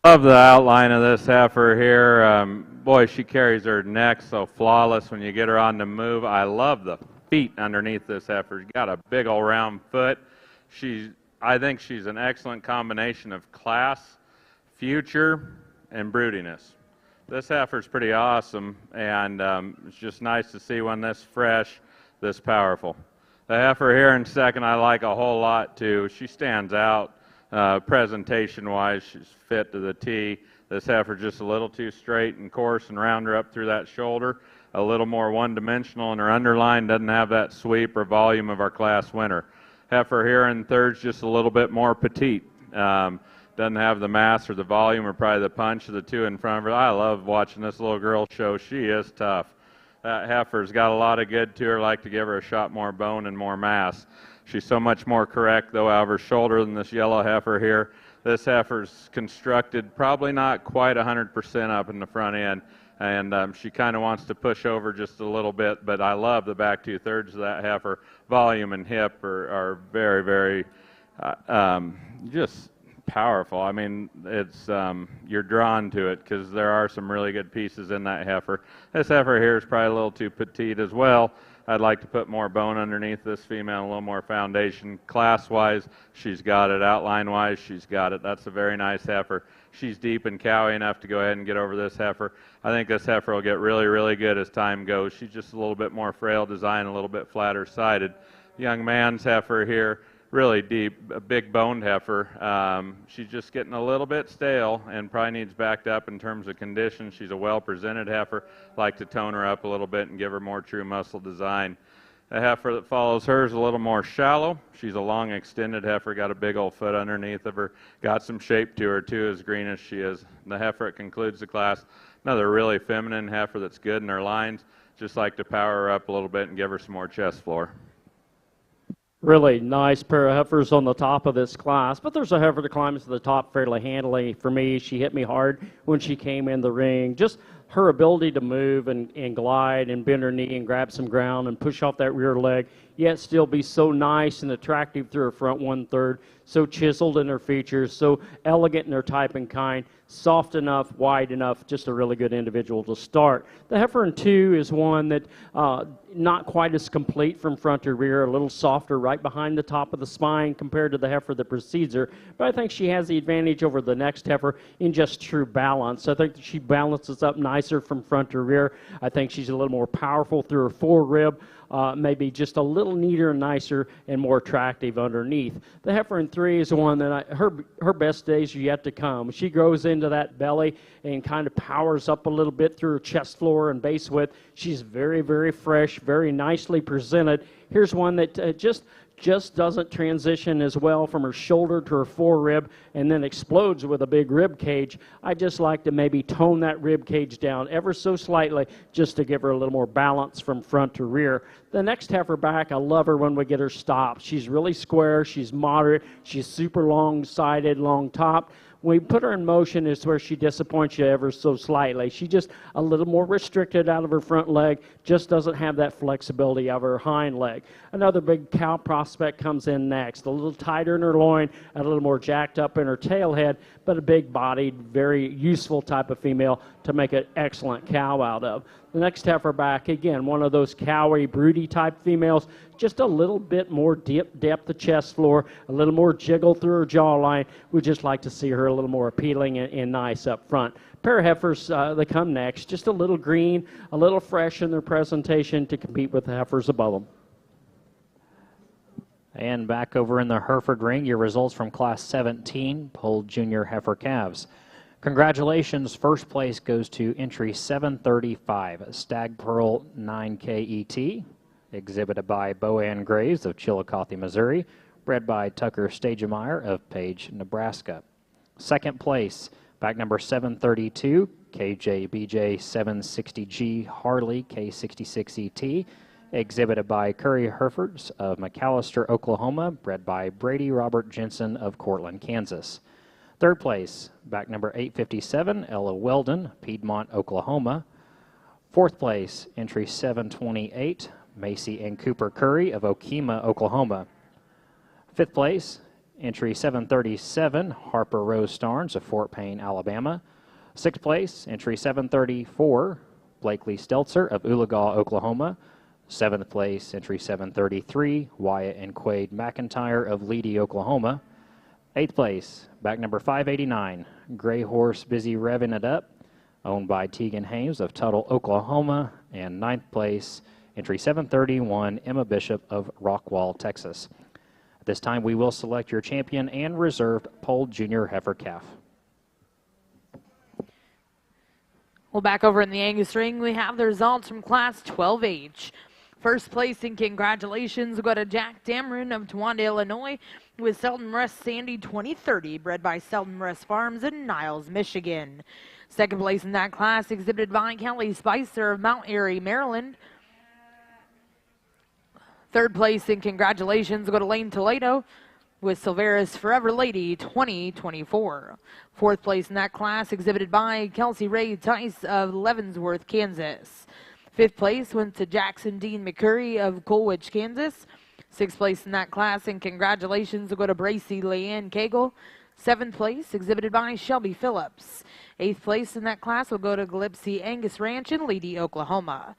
Love the outline of this heifer here. Boy, she carries her neck so flawless when you get her on the move. I love the feet underneath this heifer. She's got a big old round foot. I think she's an excellent combination of class, future, and broodiness. This heifer's pretty awesome, and it's just nice to see one this fresh, this powerful. The heifer here in second I like a whole lot too. She stands out presentation-wise. She's fit to the T. This heifer just a little too straight and coarse and round her up through that shoulder. A little more one-dimensional, and her underline doesn't have that sweep or volume of our class winner. Heifer here in third's just a little bit more petite. Doesn't have the mass or the volume or probably the punch of the two in front of her. I love watching this little girl show. She is tough. That heifer's got a lot of good to her. Like to give her a shot more bone and more mass. She's so much more correct, though, out of her shoulder than this yellow heifer here. This heifer's constructed probably not quite 100% up in the front end, and she kind of wants to push over just a little bit, but I love the back 2/3 of that heifer. Volume and hip are very, very just powerful. I mean, it's you're drawn to it because there are some really good pieces in that heifer. This heifer here is probably a little too petite as well. I'd like to put more bone underneath this female, a little more foundation. Class-wise, she's got it. Outline-wise, she's got it. That's a very nice heifer. She's deep and cowy enough to go ahead and get over this heifer. I think this heifer will get really, really good as time goes. She's just a little bit more frail design, a little bit flatter sided. Young man's heifer here, really deep, a big boned heifer. She's just getting a little bit stale and probably needs backed up in terms of condition. She's a well-presented heifer. Like to tone her up a little bit and give her more true muscle design. The heifer that follows her is a little more shallow. She's a long extended heifer, got a big old foot underneath of her, got some shape to her too, as green as she is. The heifer that concludes the class, another really feminine heifer that's good in her lines. Just like to power her up a little bit and give her some more chest floor. Really nice pair of heifers on the top of this class, but there's a heifer that climbs to the top fairly handily. For me, she hit me hard when she came in the ring. Just her ability to move and glide and bend her knee and grab some ground and push off that rear leg, yet still be so nice and attractive through her front 1/3, so chiseled in her features, so elegant in her type and kind, soft enough, wide enough, just a really good individual to start. The heifer in 2 is one that not quite as complete from front to rear, a little softer right behind the top of the spine compared to the heifer that precedes her, but I think she has the advantage over the next heifer in just true balance. I think that she balances up nicer from front to rear. I think she's a little more powerful through her forearm. Maybe just a little neater and nicer and more attractive underneath. The heifer in 3 is the one that her best days are yet to come. She grows into that belly and kind of powers up a little bit through her chest floor and base width. She's very, very fresh, very nicely presented. Here's one that just doesn't transition as well from her shoulder to her forerib and then explodes with a big rib cage. I just like to maybe tone that rib cage down ever so slightly just to give her a little more balance from front to rear. The next heifer back, I love her when we get her stopped. She's really square, she's moderate, she's super long-sided, long-topped. When we put her in motion is where she disappoints you ever so slightly. She's just a little more restricted out of her front leg, just doesn't have that flexibility of her hind leg. Another big cow prospect comes in next, a little tighter in her loin, a little more jacked up in her tail head, but a big-bodied, very useful type of female to make an excellent cow out of. The next heifer back, again, one of those cowy, broody type females, just a little bit more depth of chest floor, a little more jiggle through her jawline. We'd just like to see her a little more appealing and nice up front. Pair of heifers that come next, just a little green, a little fresh in their presentation to compete with the heifers above them. And back over in the Hereford ring, your results from Class 17, Polled Junior Heifer Calves. Congratulations, first place goes to entry 735, Stag Pearl 9KET, exhibited by Boann Graves of Chillicothe, Missouri, bred by Tucker Stagemeyer of Page, Nebraska. Second place, back number 732, KJBJ 760G Harley K66ET, exhibited by Curry Herefords of McAllister, Oklahoma, bred by Brady Robert Jensen of Cortland, Kansas. Third place, back number 857, Ella Weldon, Piedmont, Oklahoma. Fourth place, entry 728, Macy and Cooper Curry of Okemah, Oklahoma. Fifth place, entry 737, Harper Rose Starnes of Fort Payne, Alabama. 6th place, entry 734, Blakely Stelzer of Oologah, Oklahoma. 7th place, entry 733, Wyatt and Quade McIntyre of Leedy, Oklahoma. 8th place, back number 589, Gray Horse Busy Revving It Up, owned by Tegan Hames of Tuttle, Oklahoma. And 9th place, entry 731, Emma Bishop of Rockwall, Texas. At this time, we will select your champion and reserved polled junior heifer calf. Well, back over in the Angus ring, we have the results from Class 12H. First place and congratulations go to Jack Dameron of Towanda, Illinois, with Selton Rest Sandy 2030, bred by Selton Rest Farms in Niles, Michigan. Second place in that class exhibited by Kelly Spicer of Mount Airy, Maryland. Third place and congratulations go to Lane Toledo with Silvera's Forever Lady 2024. Fourth place in that class exhibited by Kelsey Ray Tice of Leavenworth, Kansas. Fifth place went to Jackson Dean McCurry of Coolidge, Kansas. Sixth place in that class and congratulations will go to Bracy Leanne Cagle. Seventh place exhibited by Shelby Phillips. Eighth place in that class will go to Gillespie Angus Ranch in Leedy, Oklahoma.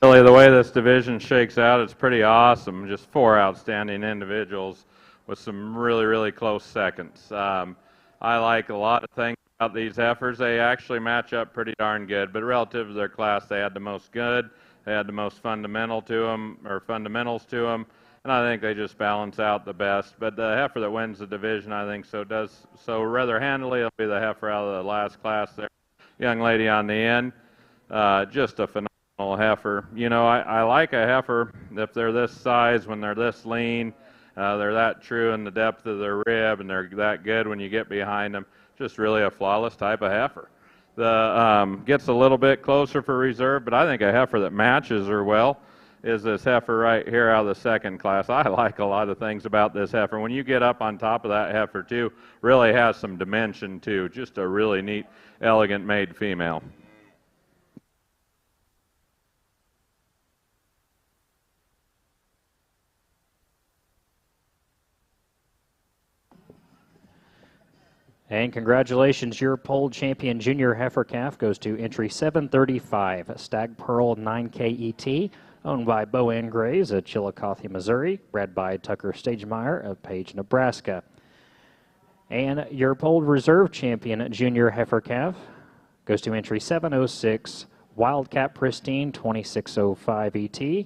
Really, the way this division shakes out, it's pretty awesome. Just 4 outstanding individuals with some really, really close seconds. I like a lot of things about these heifers. They actually match up pretty darn good, but relative to their class, they had the most good. They had the most fundamentals to them, and I think they just balance out the best. But the heifer that wins the division, I think, does so rather handily. It'll be the heifer out of the last class there. Young lady on the end, just a phenomenal heifer. You know, I like a heifer if they're this size, when they're this lean, they're that true in the depth of their rib, and they're that good when you get behind them. Just really a flawless type of heifer. The gets a little bit closer for reserve, but I think a heifer that matches her well is this heifer right here out of the second class. I like a lot of things about this heifer. When you get up on top of that heifer too, really has some dimension too. Just a really neat, elegant made female. And congratulations, your polled champion junior heifer calf goes to entry 735, Stag Pearl 9KET, owned by Bo-Ann Graves of Chillicothe, Missouri, bred by Tucker Stagemeyer of Page, Nebraska. And your polled reserve champion junior heifer calf goes to entry 706, Wildcat Pristine 2605 ET,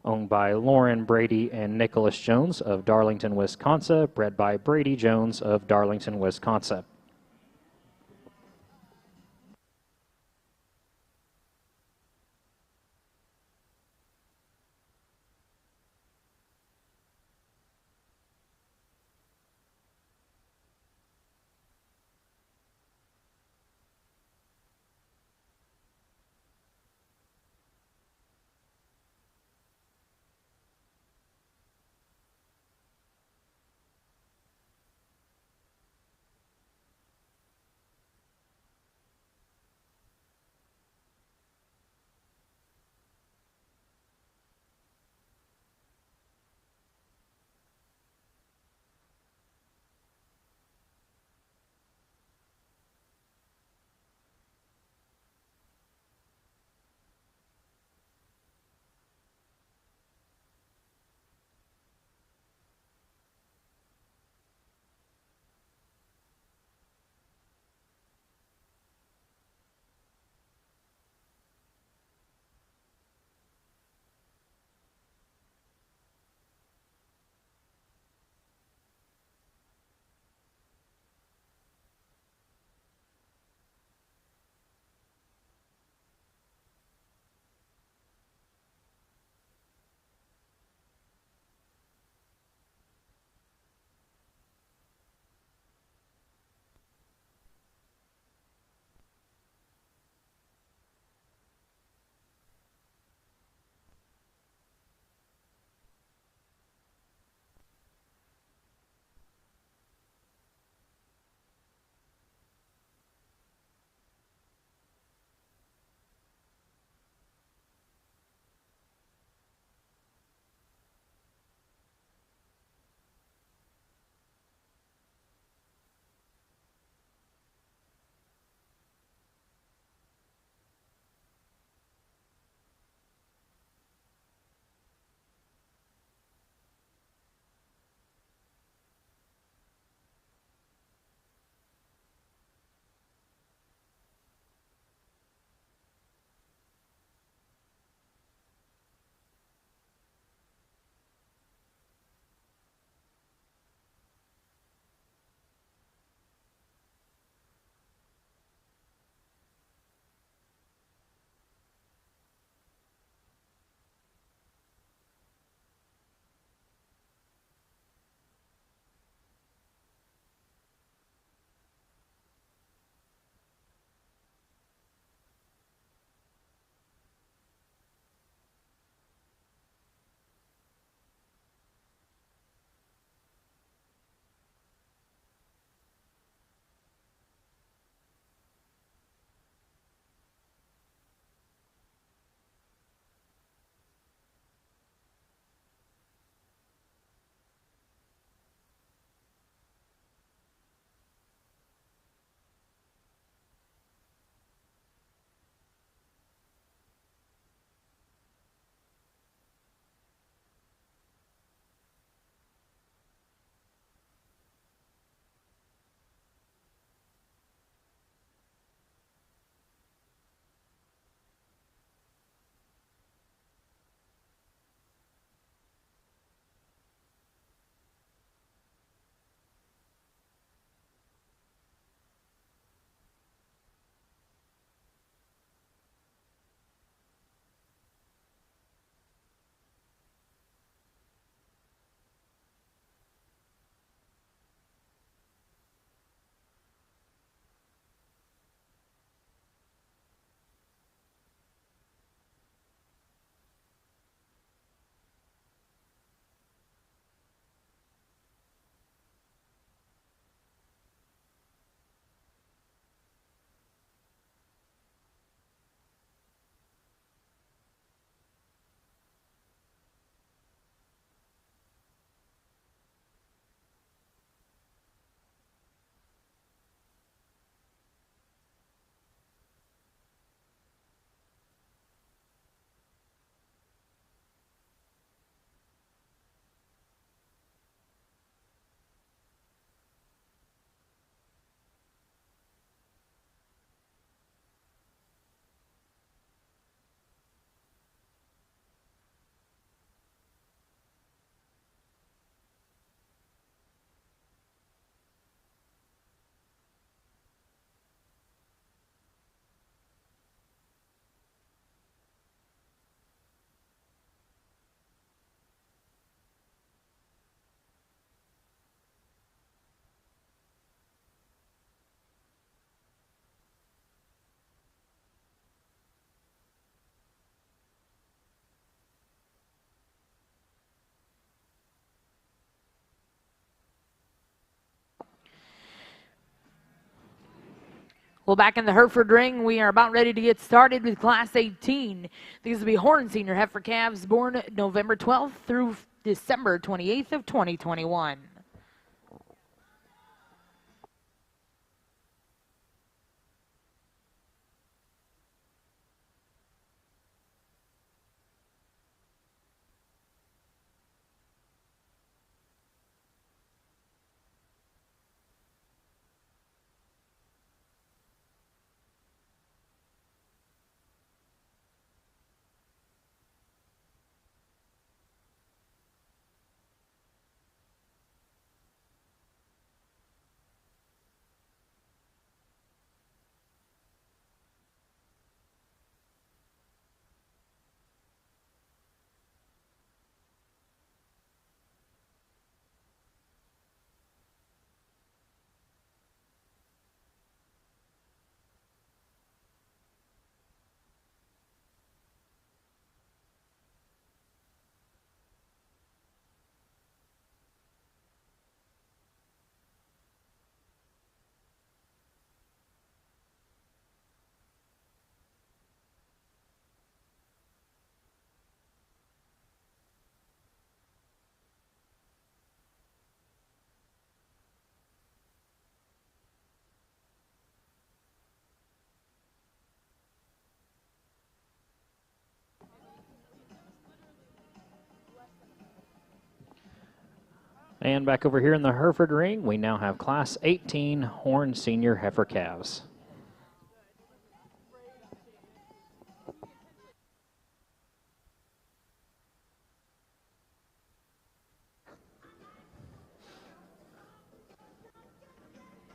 owned by Lauren Brady and Nicholas Jones of Darlington, Wisconsin, bred by Brady Jones of Darlington, Wisconsin. Well, back in the Hereford ring, we are about ready to get started with Class 18. These will be Horn Senior heifer calves born November 12th through December 28th of 2021. And back over here in the Hereford ring, we now have Class 18 Horn Senior heifer calves.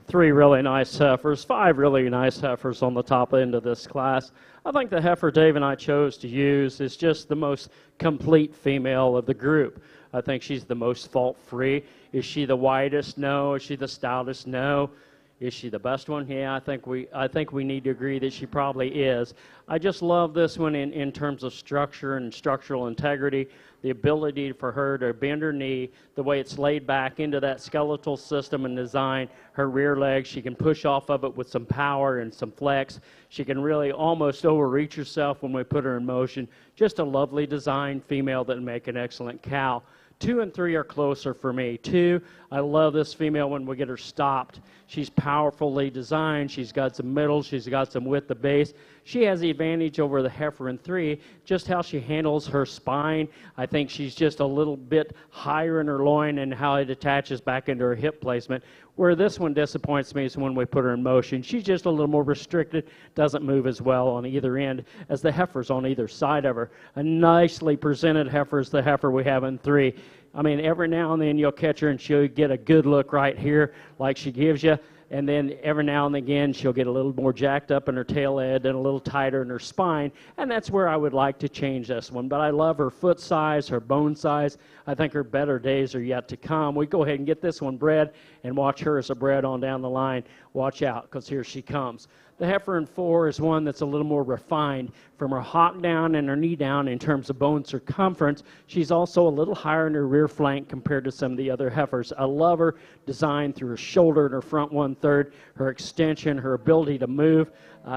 Three really nice heifers, five really nice heifers on the top end of this class. I think the heifer Dave and I chose to use is just the most complete female of the group. I think she's the most fault-free. Is she the widest? No. Is she the stoutest? No. Is she the best one? Yeah, I think we need to agree that she probably is. I just love this one in terms of structure and structural integrity, the ability for her to bend her knee, the way it's laid back into that skeletal system and design, her rear leg, she can push off of it with some power and some flex. She can really almost overreach herself when we put her in motion. Just a lovely design female that would make an excellent cow. 2 and 3 are closer for me. 2, I love this female when we get her stopped. She's powerfully designed. She's got some middle. She's got some width of base. She has the advantage over the heifer in 3, just how she handles her spine. I think she's just a little bit higher in her loin and how it attaches back into her hip placement. Where this one disappoints me is when we put her in motion. She's just a little more restricted, doesn't move as well on either end as the heifers on either side of her. A nicely presented heifer is the heifer we have in 3. I mean, every now and then you'll catch her and she'll get a good look right here like she gives you. And then every now and again she'll get a little more jacked up in her tail head and a little tighter in her spine. And that's where I would like to change this one. But I love her foot size, her bone size. I think her better days are yet to come. We go ahead and get this one bred and watch her as a bred on down the line. Watch out, because here she comes. The heifer in 4 is one that's a little more refined from her hock down and her knee down in terms of bone circumference. She's also a little higher in her rear flank compared to some of the other heifers. I love her design through her shoulder and her front 1/3, her extension, her ability to move.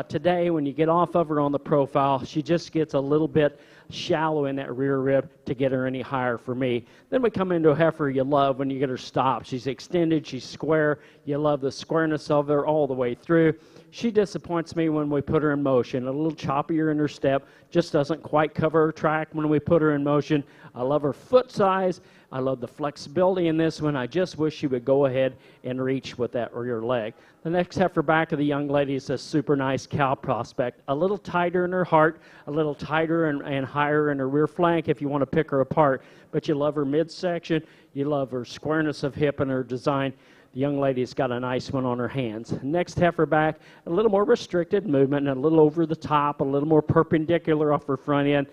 Today, when you get off of her on the profile, she just gets a little bit shallow in that rear rib to get her any higher for me. Then we come into a heifer you love when you get her stopped. She's extended, she's square. You love the squareness of her all the way through. She disappoints me when we put her in motion. A little choppier in her step, just doesn't quite cover her track when we put her in motion. I love her foot size. I love the flexibility in this one. I just wish she would go ahead and reach with that rear leg. The next heifer back of the young lady is a super nice cow prospect. A little tighter in her heart, a little tighter and higher in her rear flank if you want to pick her apart. But you love her midsection. You love her squareness of hip and her design. The young lady's got a nice one on her hands. Next heifer back, a little more restricted movement and a little over the top, a little more perpendicular off her front end.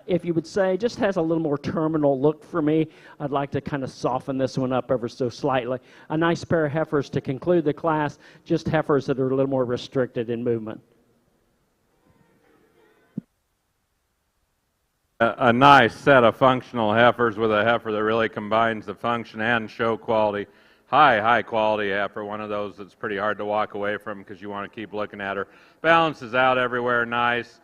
If you would say, just has a little more terminal look for me. I'd like to kind of soften this one up ever so slightly. A nice pair of heifers to conclude the class, just heifers that are a little more restricted in movement. A nice set of functional heifers with a heifer that really combines the function and show quality. high quality heifer, one of those that's pretty hard to walk away from because you want to keep looking at her. Balances out everywhere nice.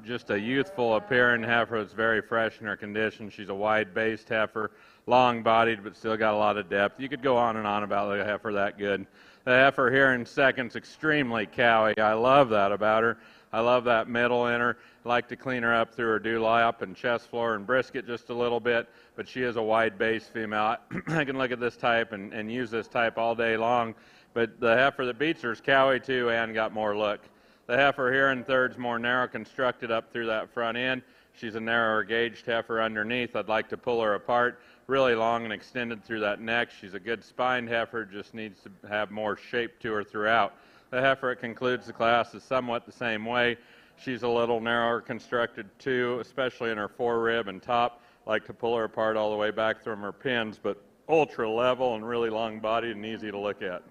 Just a youthful appearing heifer that's very fresh in her condition. She's a wide-based heifer, long-bodied, but still got a lot of depth. You could go on and on about the heifer that good. The heifer here in second's extremely cowy. I love that about her. I love that middle in her. I like to clean her up through her dewlap and chest floor and brisket just a little bit, but she is a wide-based female. I can look at this type and use this type all day long, but the heifer that beats her is cowy too and got more look. The heifer here in third's more narrow constructed up through that front end. She's a narrower gauged heifer underneath. I'd like to pull her apart, really long and extended through that neck. She's a good spined heifer, just needs to have more shape to her throughout. The heifer that concludes the class is somewhat the same way. She's a little narrower constructed too, especially in her forerib and top. Like to pull her apart all the way back from her pins, but ultra level and really long bodied and easy to look at.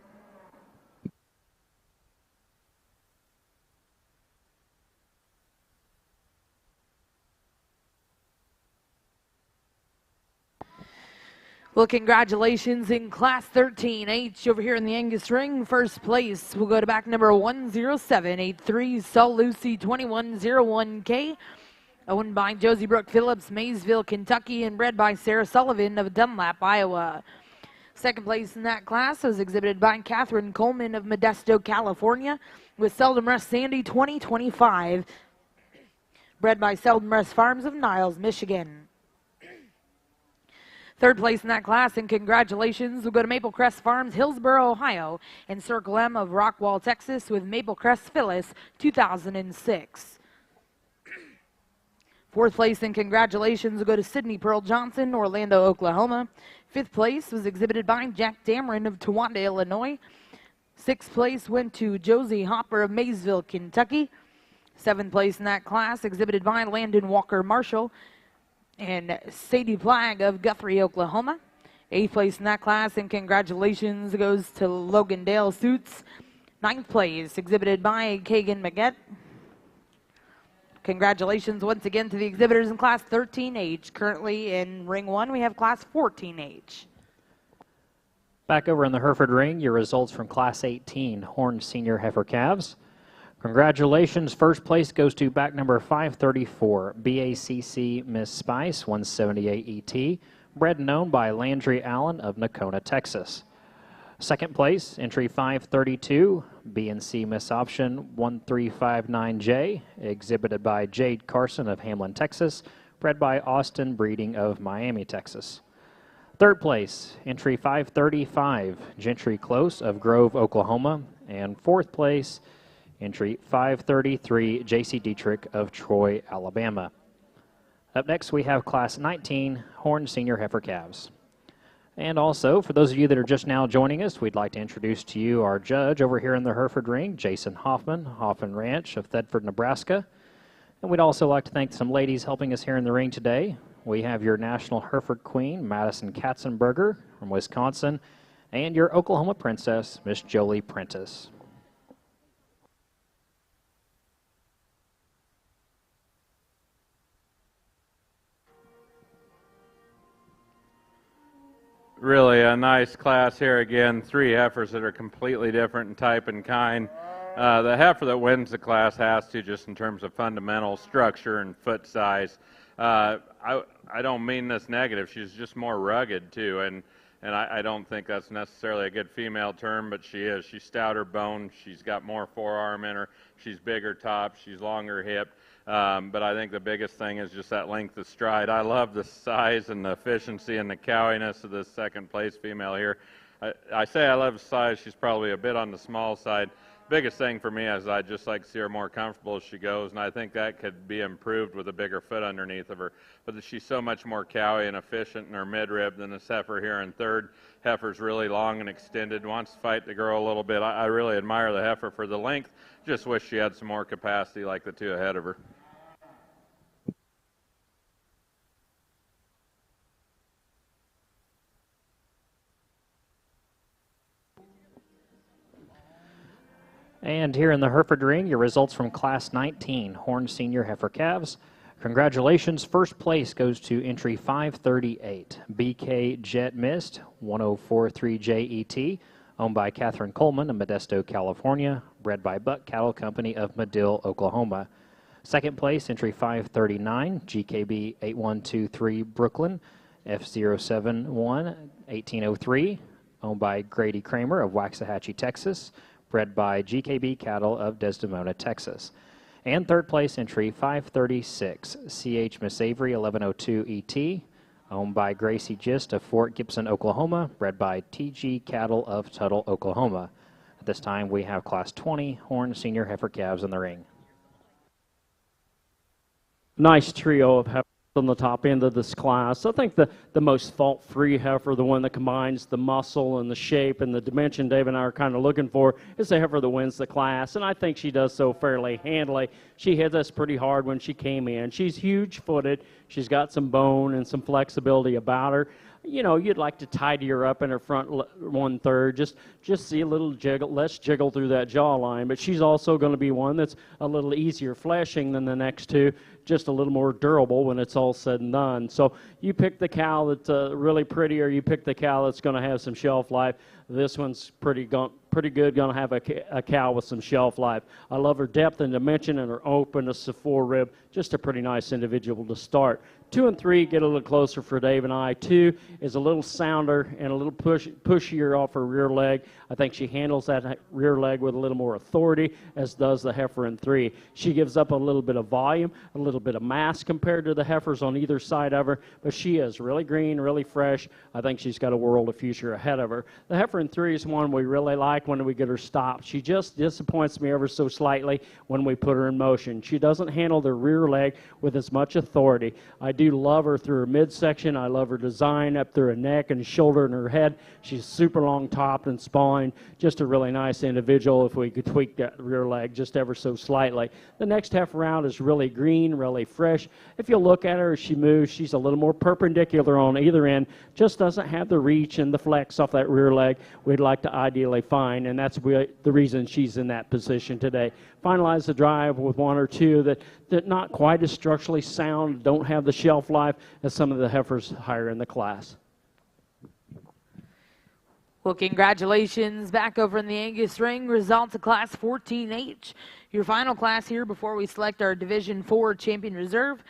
Well, congratulations in Class 13H over here in the Angus ring. First place will go to back number 10783, Salt Lucy 2101K, owned by Josie Brooke Phillips, Maysville, Kentucky, and bred by Sarah Sullivan of Dunlap, Iowa. Second place in that class was exhibited by Catherine Coleman of Modesto, California, with Seldom Rest Sandy 2025, bred by Seldom Rest Farms of Niles, Michigan. Third place in that class, and congratulations will go to Maple Crest Farms, Hillsboro, Ohio, and Circle M of Rockwall, Texas, with Maple Crest Phyllis 2006. Fourth place and congratulations will go to Sydney Pearl Johnson, Orlando, Oklahoma. Fifth place was exhibited by Jack Dameron of Towanda, Illinois. Sixth place went to Josie Hopper of Maysville, Kentucky. Seventh place in that class exhibited by Landon Walker Marshall and Sadie Plagg of Guthrie, Oklahoma. Eighth place in that class, and congratulations goes to Logan Dale Suits. Ninth place exhibited by Kagan Maggette. Congratulations once again to the exhibitors in Class 13H. Currently in Ring 1, we have Class 14H. Back over in the Hereford ring, your results from Class 18 Horned Senior Heifer Calves. Congratulations. First place goes to back number 534, BACC Miss Spice, 178 ET, bred and owned by Landry Allen of Nocona, Texas. Second place, entry 532, B&C Miss Option, 1359J, exhibited by Jade Carson of Hamlin, Texas, bred by Austin Breeding of Miami, Texas. Third place, entry 535, Gentry Close of Grove, Oklahoma. And fourth place, entry 533, J.C. Dietrich of Troy, Alabama. Up next, we have Class 19 Horned Senior Heifer Calves. And also, for those of you that are just now joining us, we'd like to introduce to you our judge over here in the Hereford ring, Jason Hoffman, Hoffman Ranch of Thedford, Nebraska. And we'd also like to thank some ladies helping us here in the ring today. We have your National Hereford Queen, Madison Katzenberger from Wisconsin, and your Oklahoma Princess, Miss Jolie Prentice. Really a nice class here again. Three heifers that are completely different in type and kind. The heifer that wins the class has to, just in terms of fundamental structure and foot size. I don't mean this negative. She's just more rugged too, and I don't think that's necessarily a good female term, but she is. She's stouter bone. She's got more forearm in her. She's bigger top. She's longer hip. But I think the biggest thing is just that length of stride. I love the size and the efficiency and the cowiness of this second place female here. I say I love size. She's probably a bit on the small side. Biggest thing for me is I'd just like to see her more comfortable as she goes, and I think that could be improved with a bigger foot underneath of her. But she's so much more cowy and efficient in her midrib than this heifer here in third. Heifer's really long and extended, wants to fight the girl a little bit. I really admire the heifer for the length. Just wish she had some more capacity like the two ahead of her. And here in the Hereford ring, your results from Class 19 Horned Senior Heifer Calves. Congratulations. First place goes to entry 538, BK Jet Mist, 1043 JET, owned by Catherine Coleman of Modesto, California, bred by Buck Cattle Company of Madill, Oklahoma. Second place, entry 539, GKB 8123 Brooklyn, F071 1803, owned by Grady Kramer of Waxahachie, Texas, bred by GKB Cattle of Desdemona, Texas. And third place, entry 536, CH Miss Avery 1102 ET, owned by Gracie Gist of Fort Gibson, Oklahoma, bred by TG Cattle of Tuttle, Oklahoma. At this time, we have Class 20 Horn Senior Heifer calves in the ring. Nice trio of heifers on the top end of this class. I think the most fault-free heifer, the one that combines the muscle and the shape and the dimension Dave and I are kind of looking for, is the heifer that wins the class, and I think she does so fairly handily. She hit us pretty hard when she came in. She's huge-footed. She's got some bone and some flexibility about her. You know, you'd like to tidy her up in her front 1/3, just see a little jiggle, less jiggle through that jawline. But she's also going to be one that's a little easier fleshing than the next two, just a little more durable when it's all said and done. So you pick the cow that's really pretty, or you pick the cow that's going to have some shelf life. This one's pretty good, going to have a cow with some shelf life. I love her depth and dimension and her openness to forerib. Just a pretty nice individual to start. 2 and 3 get a little closer for Dave and I. 2 is a little sounder and a little pushier off her rear leg. I think she handles that rear leg with a little more authority, as does the heifer in 3. She gives up a little bit of volume, a little bit of mass compared to the heifers on either side of her, but she is really green, really fresh. I think she's got a world of future ahead of her. The heifer in 3 is one we really like when we get her stopped. She just disappoints me ever so slightly when we put her in motion. She doesn't handle the rear leg with as much authority. I do love her through her midsection. I love her design up through her neck and shoulder and her head. She's super long topped and spine. Just a really nice individual if we could tweak that rear leg just ever so slightly. The next heifer round is really green, really fresh. If you look at her as she moves, she's a little more perpendicular on either end. Just doesn't have the reach and the flex off that rear leg we'd like to ideally find, and that's the reason she's in that position today. Finalize the drive with 1 or 2 that not quite as structurally sound, don't have the shelf life as some of the heifers higher in the class. Well, congratulations back over in the Angus ring. Results of Class 14H. Your final class here before we select our Division 4 Champion Reserve.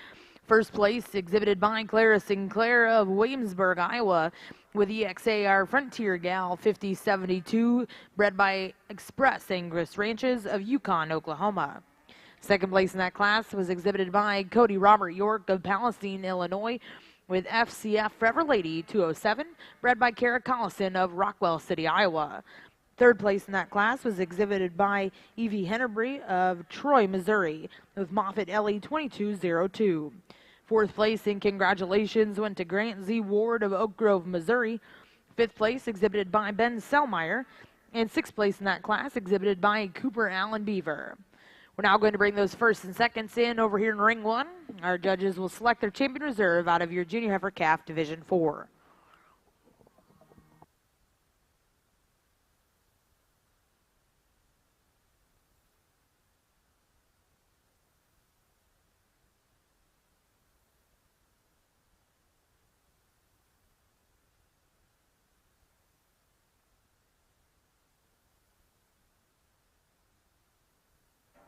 First place exhibited by Clara Sinclair of Williamsburg, Iowa, with EXAR Frontier Gal 5072, bred by Express Angus Ranches of Yukon, Oklahoma. Second place in that class was exhibited by Cody Robert York of Palestine, Illinois, with FCF Forever Lady 207, bred by Kara Collison of Rockwell City, Iowa. Third place in that class was exhibited by Evie Hennebree of Troy, Missouri, with Moffett Ellie 2202. Fourth place in congratulations went to Grant Z. Ward of Oak Grove, Missouri. Fifth place exhibited by Ben Selmeyer. And sixth place in that class exhibited by Cooper Allen Beaver. We're now going to bring those firsts and seconds in over here in Ring 1. Our judges will select their champion reserve out of your Junior Heifer Calf Division 4.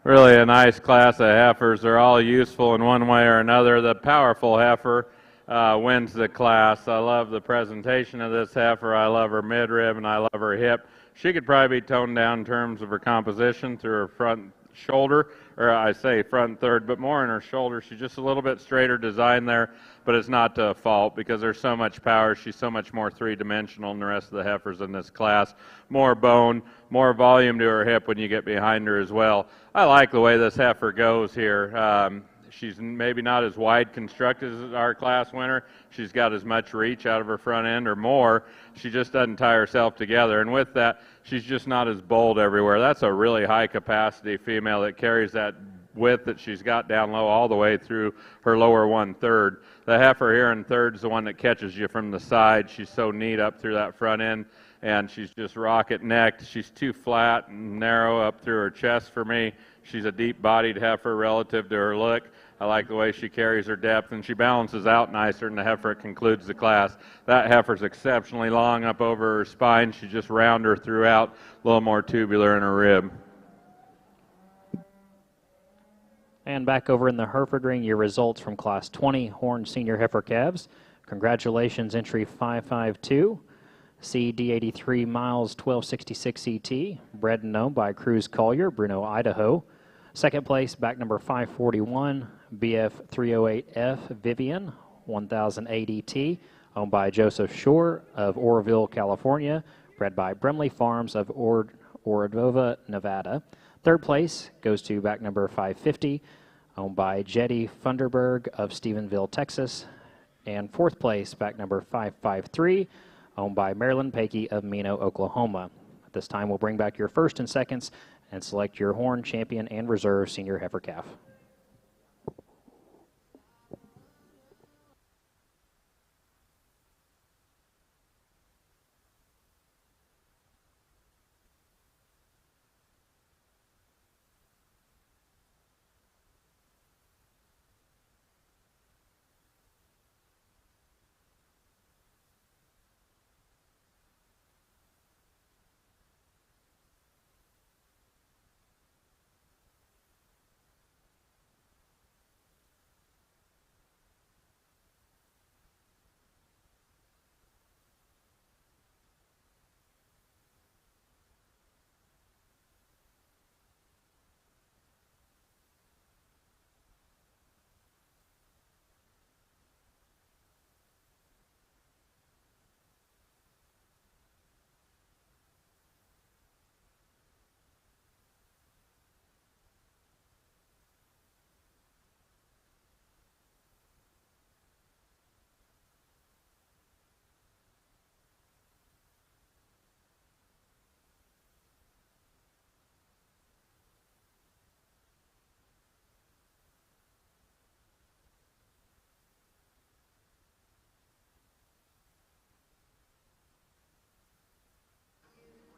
Really a nice class of heifers. They're all useful in one way or another. The powerful heifer wins the class. I love the presentation of this heifer. I love her midrib and I love her hip. She could probably be toned down in terms of her composition through her front shoulder, or I say front third, but more in her shoulder. She's just a little bit straighter design there, but it's not to a fault because there's so much power. She's so much more three-dimensional than the rest of the heifers in this class. More bone, more volume to her hip when you get behind her as well. I like the way this heifer goes here. She's maybe not as wide constructed as our class winner. She's got as much reach out of her front end or more. She just doesn't tie herself together. And with that, she's just not as bold everywhere. That's a really high capacity female that carries that width that she's got down low all the way through her lower 1/3. The heifer here in third is the one that catches you from the side. She's so neat up through that front end, and she's just rocket necked. She's too flat and narrow up through her chest for me. She's a deep bodied heifer relative to her look. I like the way she carries her depth, and she balances out nicer than the heifer that concludes the class. That heifer's exceptionally long up over her spine. She's just rounder throughout, a little more tubular in her rib. And back over in the Hereford ring, your results from Class 20 Horn Senior Heifer Calves. Congratulations, entry 552. CD83 miles 1266 ET, bred and owned by Cruz Collier, Bruno, Idaho. Second place, back number 541, BF 308F Vivian, 1008 ET, owned by Joseph Shore of Oroville, California, bred by Bremley Farms of Orovilla, Nevada. Third place goes to back number 550, owned by Jetty Funderburg of Stephenville, Texas. And fourth place, back number 553, owned by Marilyn Pakey of Mino, Oklahoma. At this time, we'll bring back your first and seconds and select your Horn, Champion, and Reserve Senior Heifer Calf.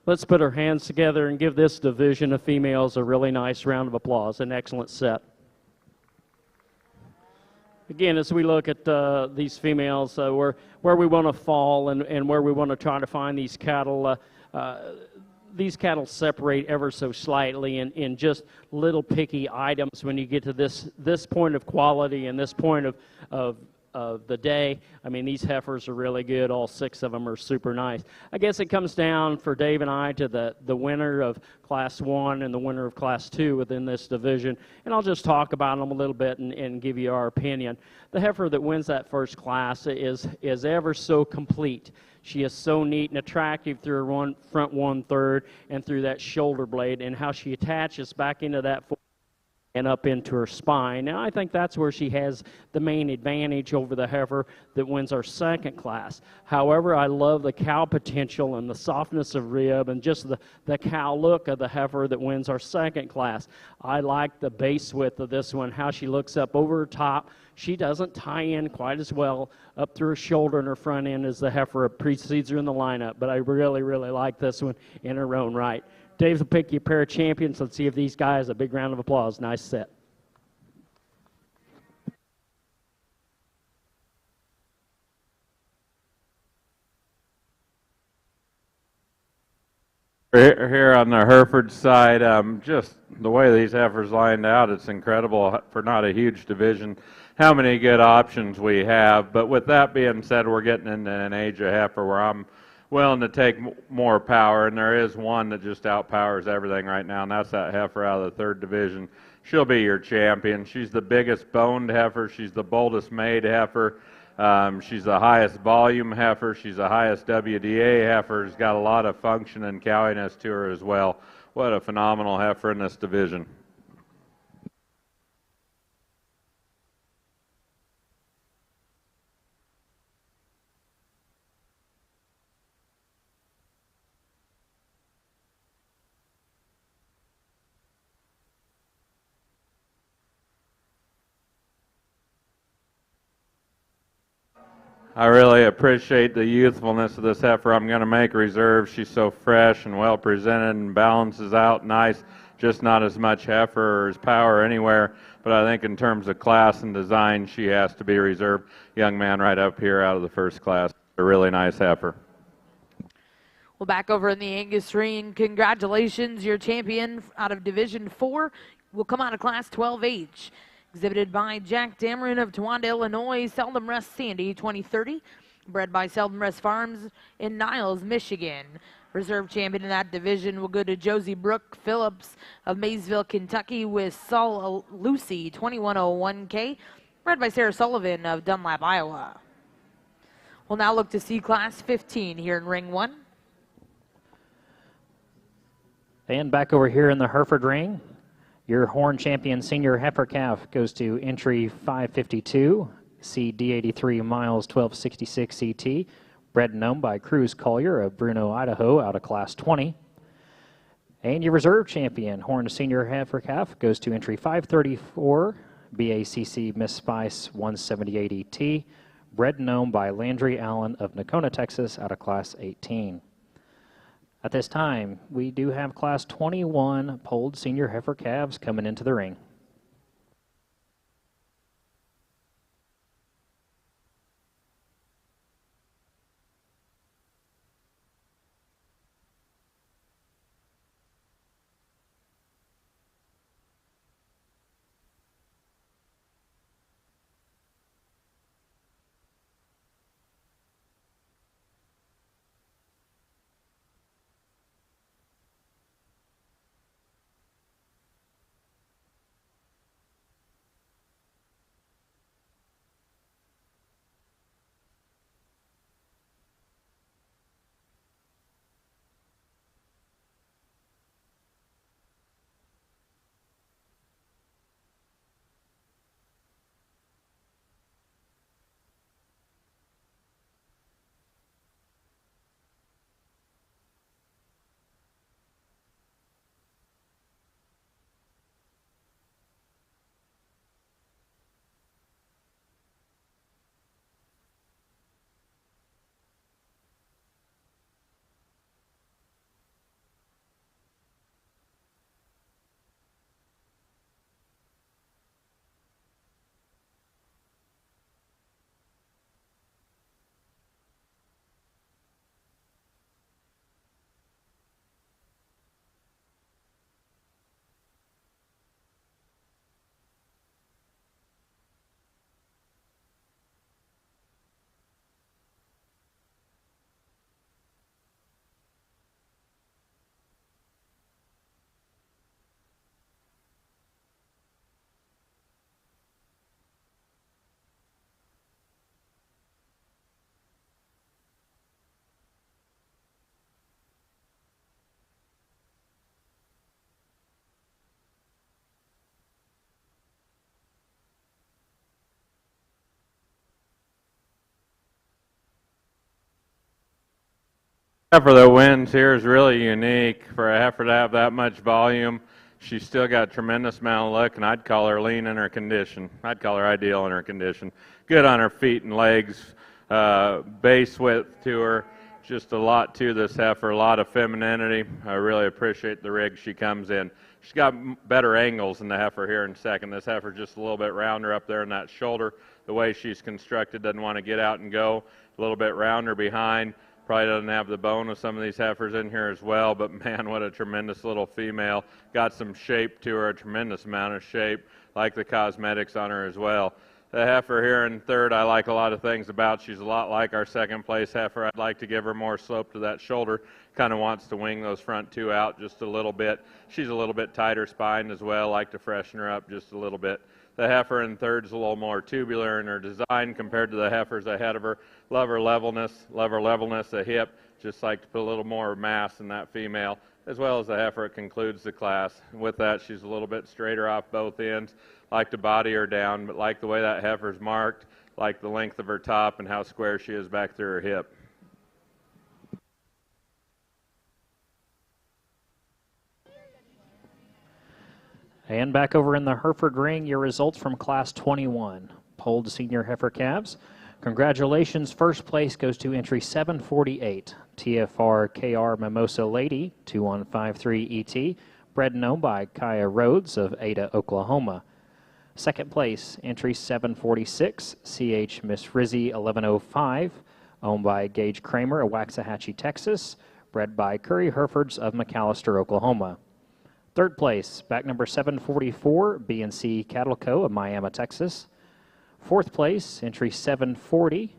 Let's put our hands together and give this division of females a really nice round of applause. An excellent set. Again, as we look at these females, where we want to fall and where we want to try to find these cattle separate ever so slightly in just little picky items when you get to this point of quality and this point of the day. I mean, these heifers are really good. All 6 of them are super nice. I guess it comes down for Dave and I to the winner of Class 1 and the winner of Class 2 within this division. And I'll just talk about them a little bit and give you our opinion. The heifer that wins that first class is ever so complete. She is so neat and attractive through her front 1/3 and through that shoulder blade, and how she attaches back into that and up into her spine. And I think that's where she has the main advantage over the heifer that wins our second class. However, I love the cow potential and the softness of rib and just the cow look of the heifer that wins our second class. I like the base width of this one, how she looks up over her top. She doesn't tie in quite as well up through her shoulder and her front end as the heifer that precedes her in the lineup, but I really, really like this one in her own right. Dave will pick you a pair of champions. Let's see if these guys, a big round of applause. Nice set. Here on the Hereford side, just the way these heifers lined out, it's incredible for not a huge division how many good options we have. But with that being said, we're getting into an age of heifer where I'm willing to take more power, and there is one that just outpowers everything right now, and that's that heifer out of the 3rd division. She'll be your champion. She's the biggest boned heifer. She's the boldest made heifer. She's the highest volume heifer. She's the highest WDA heifer. She's got a lot of function and cowiness to her as well. What a phenomenal heifer in this division. I really appreciate the youthfulness of this heifer. I'm going to make reserve. She's so fresh and well presented and balances out nice. just not as much heifer or as power anywhere. But I think in terms of class and design, she has to be reserved. Young man right up here out of the first class. A really nice heifer. Well, back over in the Angus ring, congratulations. Your champion out of Division 4 will come out of Class 12H. Exhibited by Jack Dameron of Towanda, Illinois, Seldom Rest Sandy, 2030. Bred by Seldom Rest Farms in Niles, Michigan. Reserve champion in that division will go to Josie Brooke Phillips of Maysville, Kentucky, with Sol Lucy, 2101K. Bred by Sarah Sullivan of Dunlap, Iowa. We'll now look to see Class 15 here in Ring 1. And back over here in the Hereford ring, your Horn Champion Senior Heifer Calf goes to entry 552, CD83 miles 1266 CT, bred and owned by Cruz Collier of Bruno, Idaho, out of Class 20. And your Reserve Champion Horn Senior Heifer Calf goes to entry 534, BACC Miss Spice 178 ET, bred and owned by Landry Allen of Nocona, Texas, out of Class 18. At this time, we do have Class 21 polled senior heifer calves coming into the ring. Heifer that wins here is really unique. For a heifer to have that much volume, she's still got a tremendous amount of look, and I'd call her lean in her condition. I'd call her ideal in her condition. Good on her feet and legs, base width to her, just a lot to this heifer, a lot of femininity. I really appreciate the rig she comes in. She's got better angles than the heifer here in second. This heifer just a little bit rounder up there in that shoulder. The way she's constructed, doesn't want to get out and go. A little bit rounder behind. Probably doesn't have the bone of some of these heifers in here as well, but man, what a tremendous little female. Got some shape to her, a tremendous amount of shape, like the cosmetics on her as well. The heifer here in third, I like a lot of things about. She's a lot like our second place heifer. I'd like to give her more slope to that shoulder. Kind of wants to wing those front two out just a little bit. She's a little bit tighter spined as well. Like to freshen her up just a little bit. The heifer in third is a little more tubular in her design compared to the heifers ahead of her. Love her levelness of hip. Just like to put a little more mass in that female, as well as the heifer. It concludes the class. And with that, she's a little bit straighter off both ends. Like to body her down, but like the way that heifer's marked, like the length of her top and how square she is back through her hip. And back over in the Hereford ring, your results from Class 21, polled senior heifer calves. Congratulations, first place goes to entry 748, TFR KR Mimosa Lady, 2153 ET, bred and owned by Kaya Rhodes of Ada, Oklahoma. Second place, entry 746, CH Miss Frizzy 1105, owned by Gage Kramer of Waxahachie, Texas, bred by Curry Herefords of McAllister, Oklahoma. Third place, back number 744, B&C Cattle Co. of Miami, Texas. Fourth place, entry 740,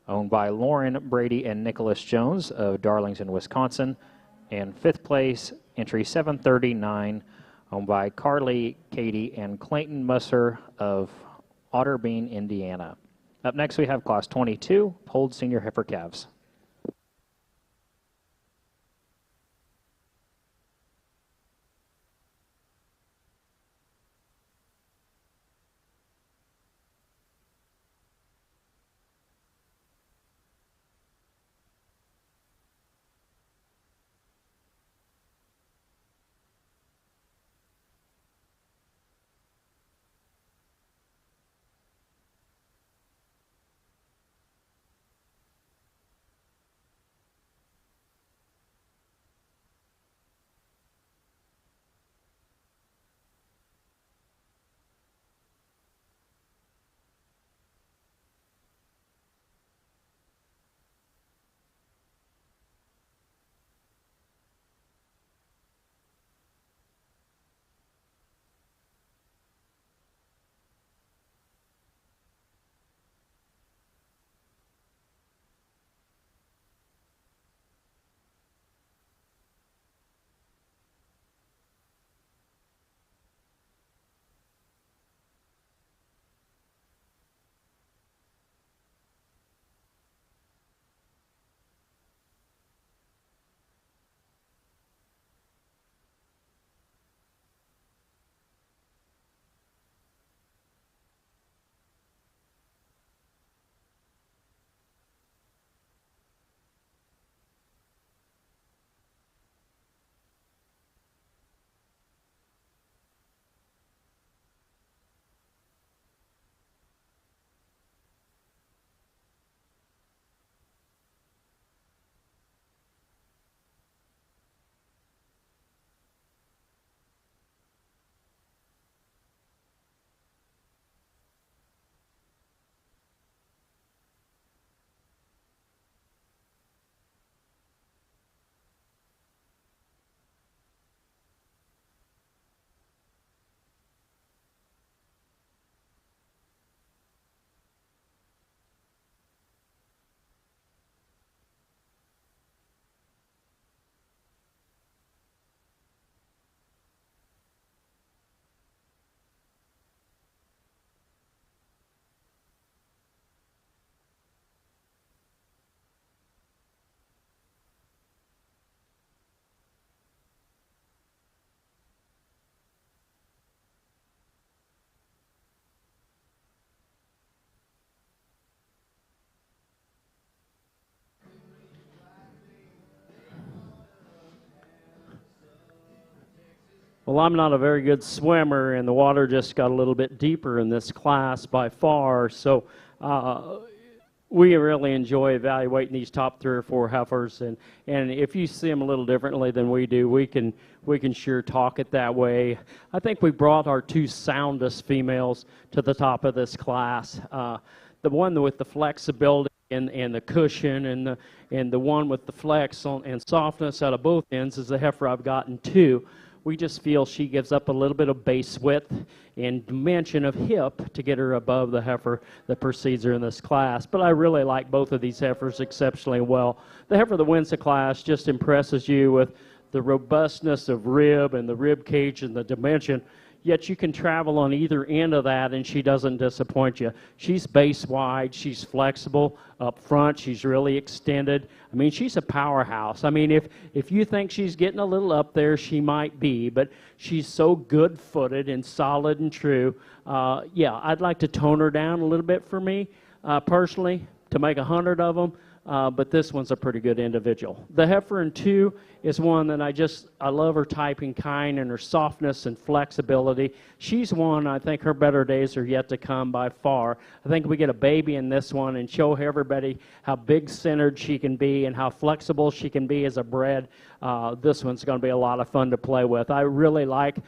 owned by Lauren Brady and Nicholas Jones of Darlington, Wisconsin. And fifth place, entry 739, owned by Carly, Katie, and Clayton Musser of Otterbein, Indiana. Up next, we have Class 22, Polled Senior Heifer Calves. Well, I'm not a very good swimmer, and the water just got a little bit deeper in this class by far, so we really enjoy evaluating these top 3 or 4 heifers, and if you see them a little differently than we do, we can sure talk it that way. I think we brought our 2 soundest females to the top of this class. The one with the flexibility and the cushion, and the one with the flex and softness out of both ends is the heifer I've gotten 2. We just feel she gives up a little bit of base width and dimension of hip to get her above the heifer that precedes her in this class. But I really like both of these heifers exceptionally well. The heifer that wins the class just impresses you with the robustness of rib and the rib cage and the dimension, yet you can travel on either end of that and she doesn't disappoint you. She's base wide, she's flexible up front, she's really extended. I mean, she's a powerhouse. I mean, if you think she's getting a little up there, she might be, but she's so good-footed and solid and true. Yeah, I'd like to tone her down a little bit for me, personally, to make 100 of them, but this one's a pretty good individual. The heifer in 2 is one that I love her type and kind and her softness and flexibility. She's one, I think her better days are yet to come by far. I think we get a baby in this one and show everybody how big-centered she can be and how flexible she can be as a bred. This one's going to be a lot of fun to play with. I really like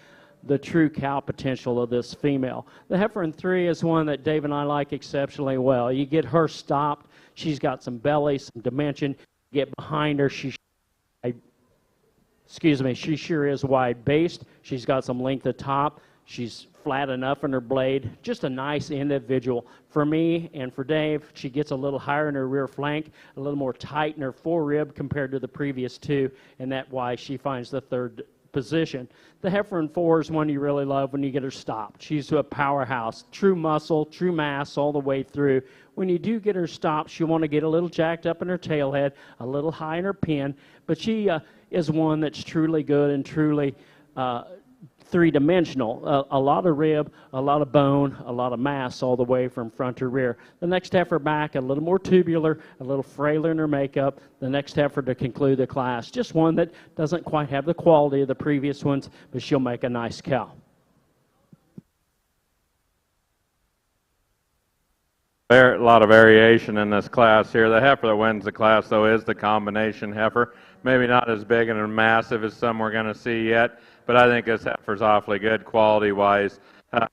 the true cow potential of this female. The heifer in 3 is one that Dave and I like exceptionally well. You get her stopped. She's got some belly, some dimension. Get behind her. She sure is wide-based. She's got some length at top. She's flat enough in her blade. Just a nice individual. For me and for Dave, she gets a little higher in her rear flank, a little more tight in her forerib compared to the previous 2, and that's why she finds the 3rd position. The heifer in 4 is one you really love when you get her stopped. She's a powerhouse, true muscle, true mass all the way through. When you do get her stopped, she'll want to get a little jacked up in her tail head, a little high in her pin, but she is one that's truly good and truly three-dimensional. A lot of rib, a lot of bone, a lot of mass all the way from front to rear. The next heifer back, a little more tubular, a little frailer in her makeup. The next heifer to conclude the class. Just one that doesn't quite have the quality of the previous ones, but she'll make a nice cow. A lot of variation in this class here. The heifer that wins the class, though, is the combination heifer. Maybe not as big and massive as some we're going to see yet, but I think this heifer's awfully good quality-wise.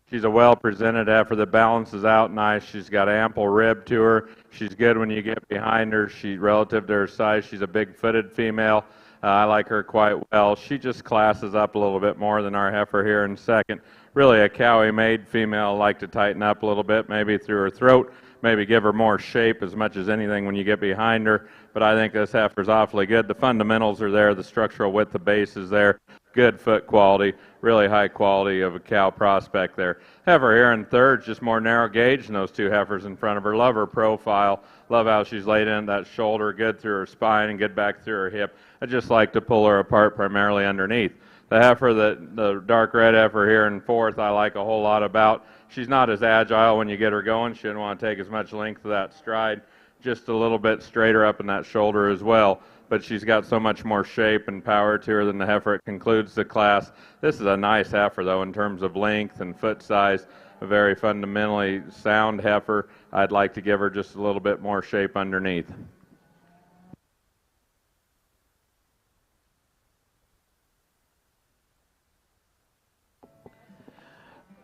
She's a well-presented heifer that balances out nice. She's got ample rib to her. She's good when you get behind her. Relative to her size, she's a big-footed female. I like her quite well. She just classes up a little bit more than our heifer here in 2nd. Really a Cowie-made female. Like to tighten up a little bit, maybe through her throat, maybe give her more shape as much as anything when you get behind her. But I think this heifer's awfully good. The fundamentals are there. The structural width of base is there. Good foot quality, really high quality of a cow prospect there. Heifer here in 3rd, just more narrow gauge than those 2 heifers in front of her. Love her profile. Love how she's laid in that shoulder, good through her spine and good back through her hip. I just like to pull her apart primarily underneath. The heifer, the dark red heifer here in 4th, I like a whole lot about. She's not as agile when you get her going. She didn't want to take as much length of that stride. Just a little bit straighter up in that shoulder as well. But she's got so much more shape and power to her than the heifer. It concludes the class. This is a nice heifer, though, in terms of length and foot size. A very fundamentally sound heifer. I'd like to give her just a little bit more shape underneath.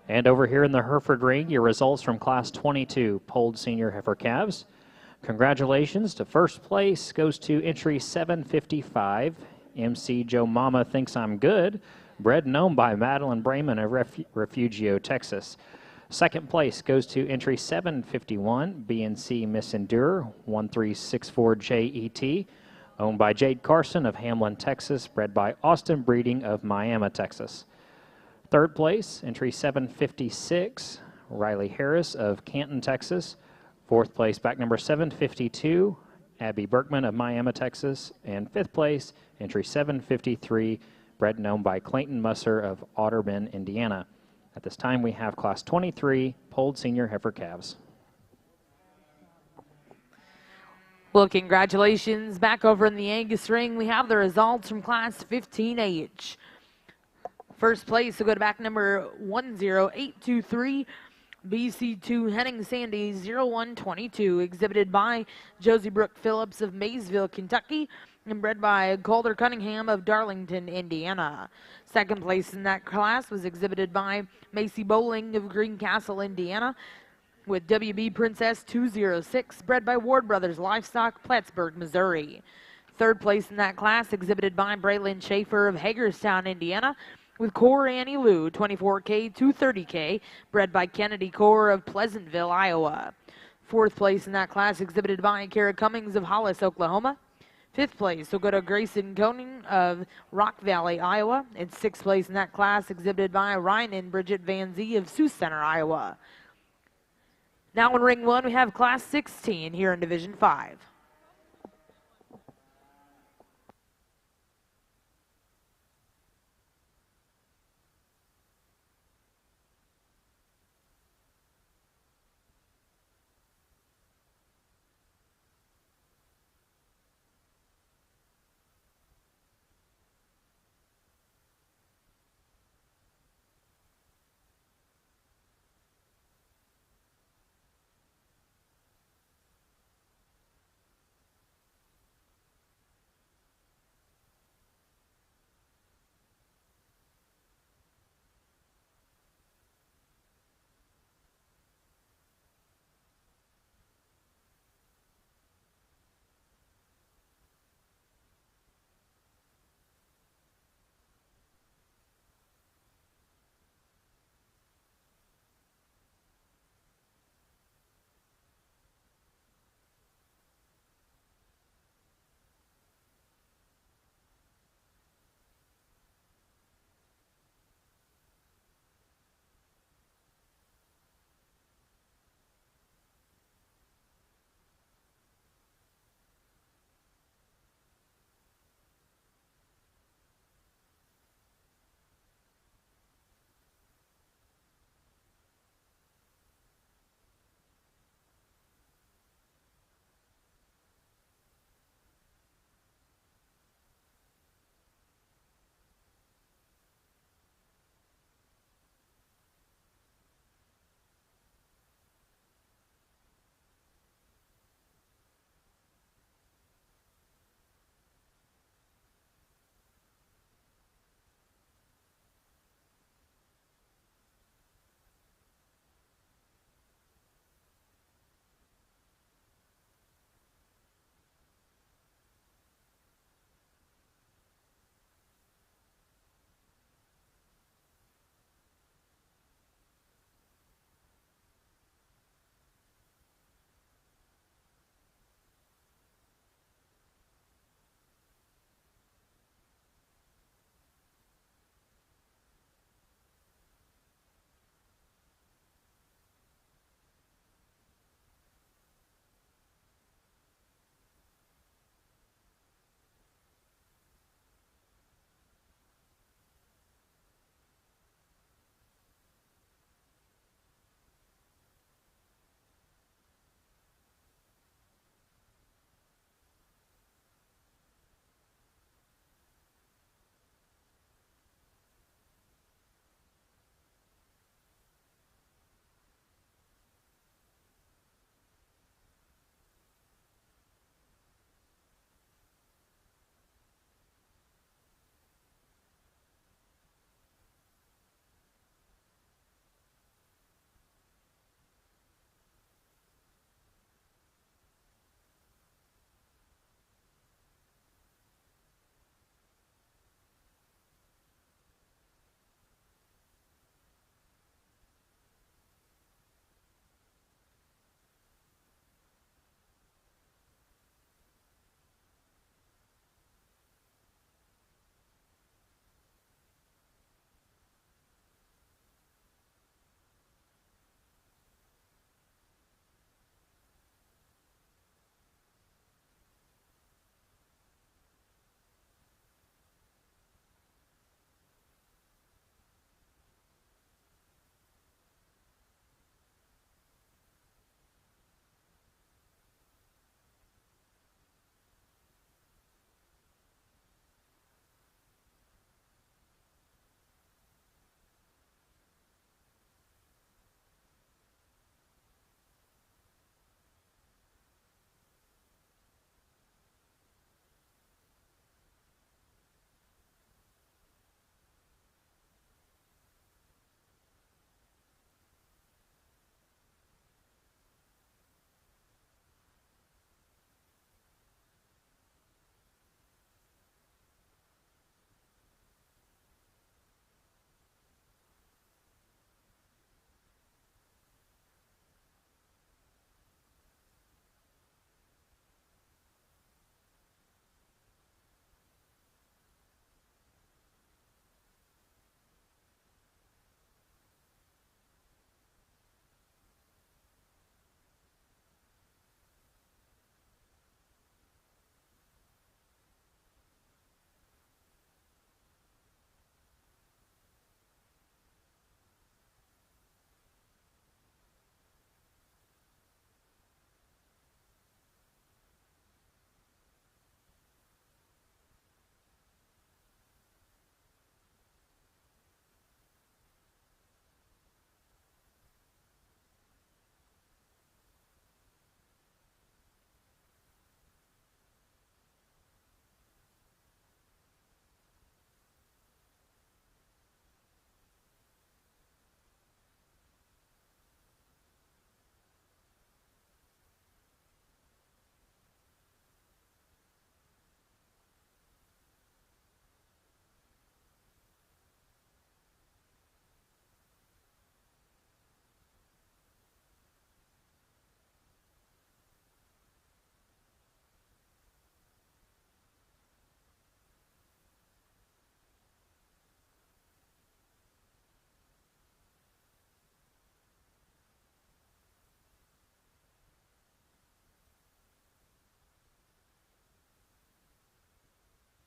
And over here in the Hereford ring, your results from Class 22 polled senior heifer calves. Congratulations to first place goes to entry 755. MC Joe Mama Thinks I'm Good, bred and owned by Madeline Brayman of Refugio, Texas. Second place goes to entry 751, BNC Miss Endure 1364JET, owned by Jade Carson of Hamlin, Texas, bred by Austin Breeding of Miami, Texas. Third place, entry 756, Riley Harris of Canton, Texas. Fourth place, back number 752, Abby Berkman of Miami, Texas. And fifth place, entry 753, bred and owned by Clayton Musser of Otterman, Indiana. At this time, we have Class 23 polled senior heifer calves. Well, congratulations. Back over in the Angus ring, we have the results from Class 15H. First place will go to back number 10823, BC2 Henning Sandy 0122, exhibited by Josie Brooke Phillips of Maysville, Kentucky, and bred by Calder Cunningham of Darlington, Indiana. Second place in that class was exhibited by Macy Bowling of Greencastle, Indiana, with WB Princess 206, bred by Ward Brothers Livestock, Plattsburgh, Missouri. Third place in that class exhibited by Braylon Schaefer of Hagerstown, Indiana, with Core Annie Lou 24K 230K, bred by Kennedy Core of Pleasantville, Iowa. Fourth place in that class exhibited by Kara Cummings of Hollis, Oklahoma. Fifth place will go to Grayson Koning of Rock Valley, Iowa. And sixth place in that class exhibited by Ryan and Bridget Van Zee of Sioux Center, Iowa. Now in ring one, we have Class 16 here in Division 5.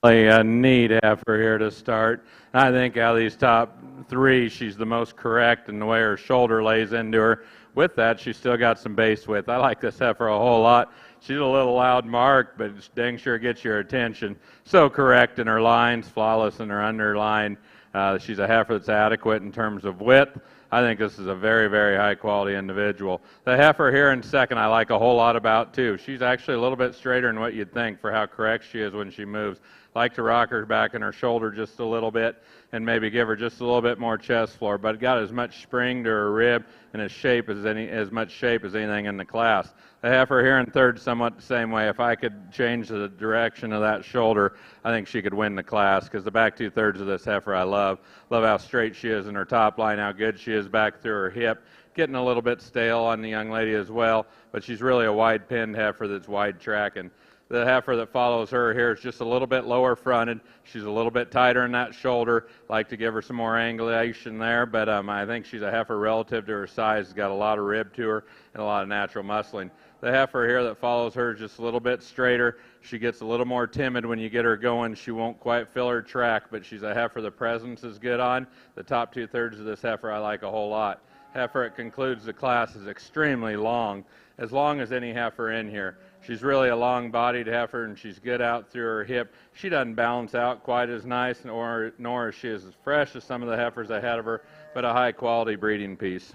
A neat heifer here to start. I think out of these top three, she's the most correct in the way her shoulder lays into her. With that, she's still got some base width. I like this heifer a whole lot. She's a little loud mark, but dang sure gets your attention. So correct in her lines, flawless in her underline. She's a heifer that's adequate in terms of width. I think this is a very, very high quality individual. The heifer here in second I like a whole lot about too. She's actually a little bit straighter than what you'd think for how correct she is when she moves. Like to rock her back in her shoulder just a little bit and maybe give her just a little bit more chest floor, but got as much spring to her rib and as much shape as anything in the class. The heifer here in third somewhat the same way. If I could change the direction of that shoulder, I think she could win the class because the back 2/3 of this heifer I love. Love how straight she is in her top line, how good she is back through her hip. Getting a little bit stale on the young lady as well, but she's really a wide pinned heifer that's wide tracking. The heifer that follows her here is just a little bit lower fronted. She's a little bit tighter in that shoulder. Like to give her some more angulation there, but I think she's a heifer relative to her size. Has got a lot of rib to her and a lot of natural muscling. The heifer here that follows her is just a little bit straighter. She gets a little more timid when you get her going. She won't quite fill her track, but she's a heifer the presence is good on. The top 2/3 of this heifer I like a whole lot. Heifer that concludes the class is extremely long as any heifer in here. She's really a long-bodied heifer, and she's good out through her hip. She doesn't balance out quite as nice, nor is she as fresh as some of the heifers ahead of her, but a high-quality breeding piece.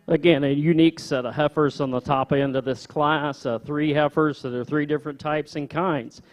Again, a unique set of heifers on the top end of this class, 3 heifers that are 3 different types and kinds.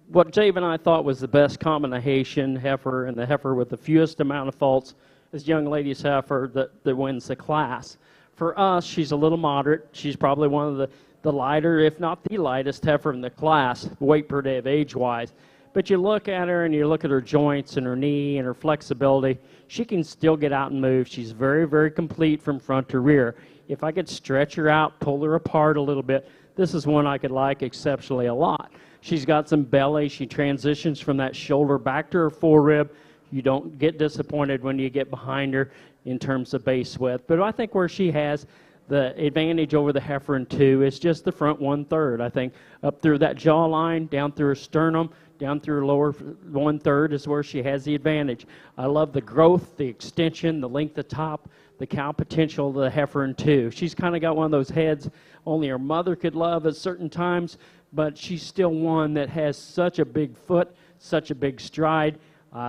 What Dave and I thought was the best combination heifer and the heifer with the fewest amount of faults is young lady's heifer that wins the class. For us, she's a little moderate. She's probably one of the lighter, if not the lightest heifer in the class, weight per day of age-wise. But you look at her and you look at her joints and her knee and her flexibility, she can still get out and move. She's very, very complete from front to rear. If I could stretch her out, pull her apart a little bit, this is one I could like exceptionally a lot. She's got some belly. She transitions from that shoulder back to her forerib. You don't get disappointed when you get behind her in terms of base width. But I think where she has the advantage over the heifer in 2 is just the front 1/3. I think up through that jawline, down through her sternum, down through her lower 1/3 is where she has the advantage. I love the growth, the extension, the length of top, the cow potential of the heifer in 2. She's kind of got one of those heads only her mother could love at certain times, but she's still one that has such a big foot, such a big stride.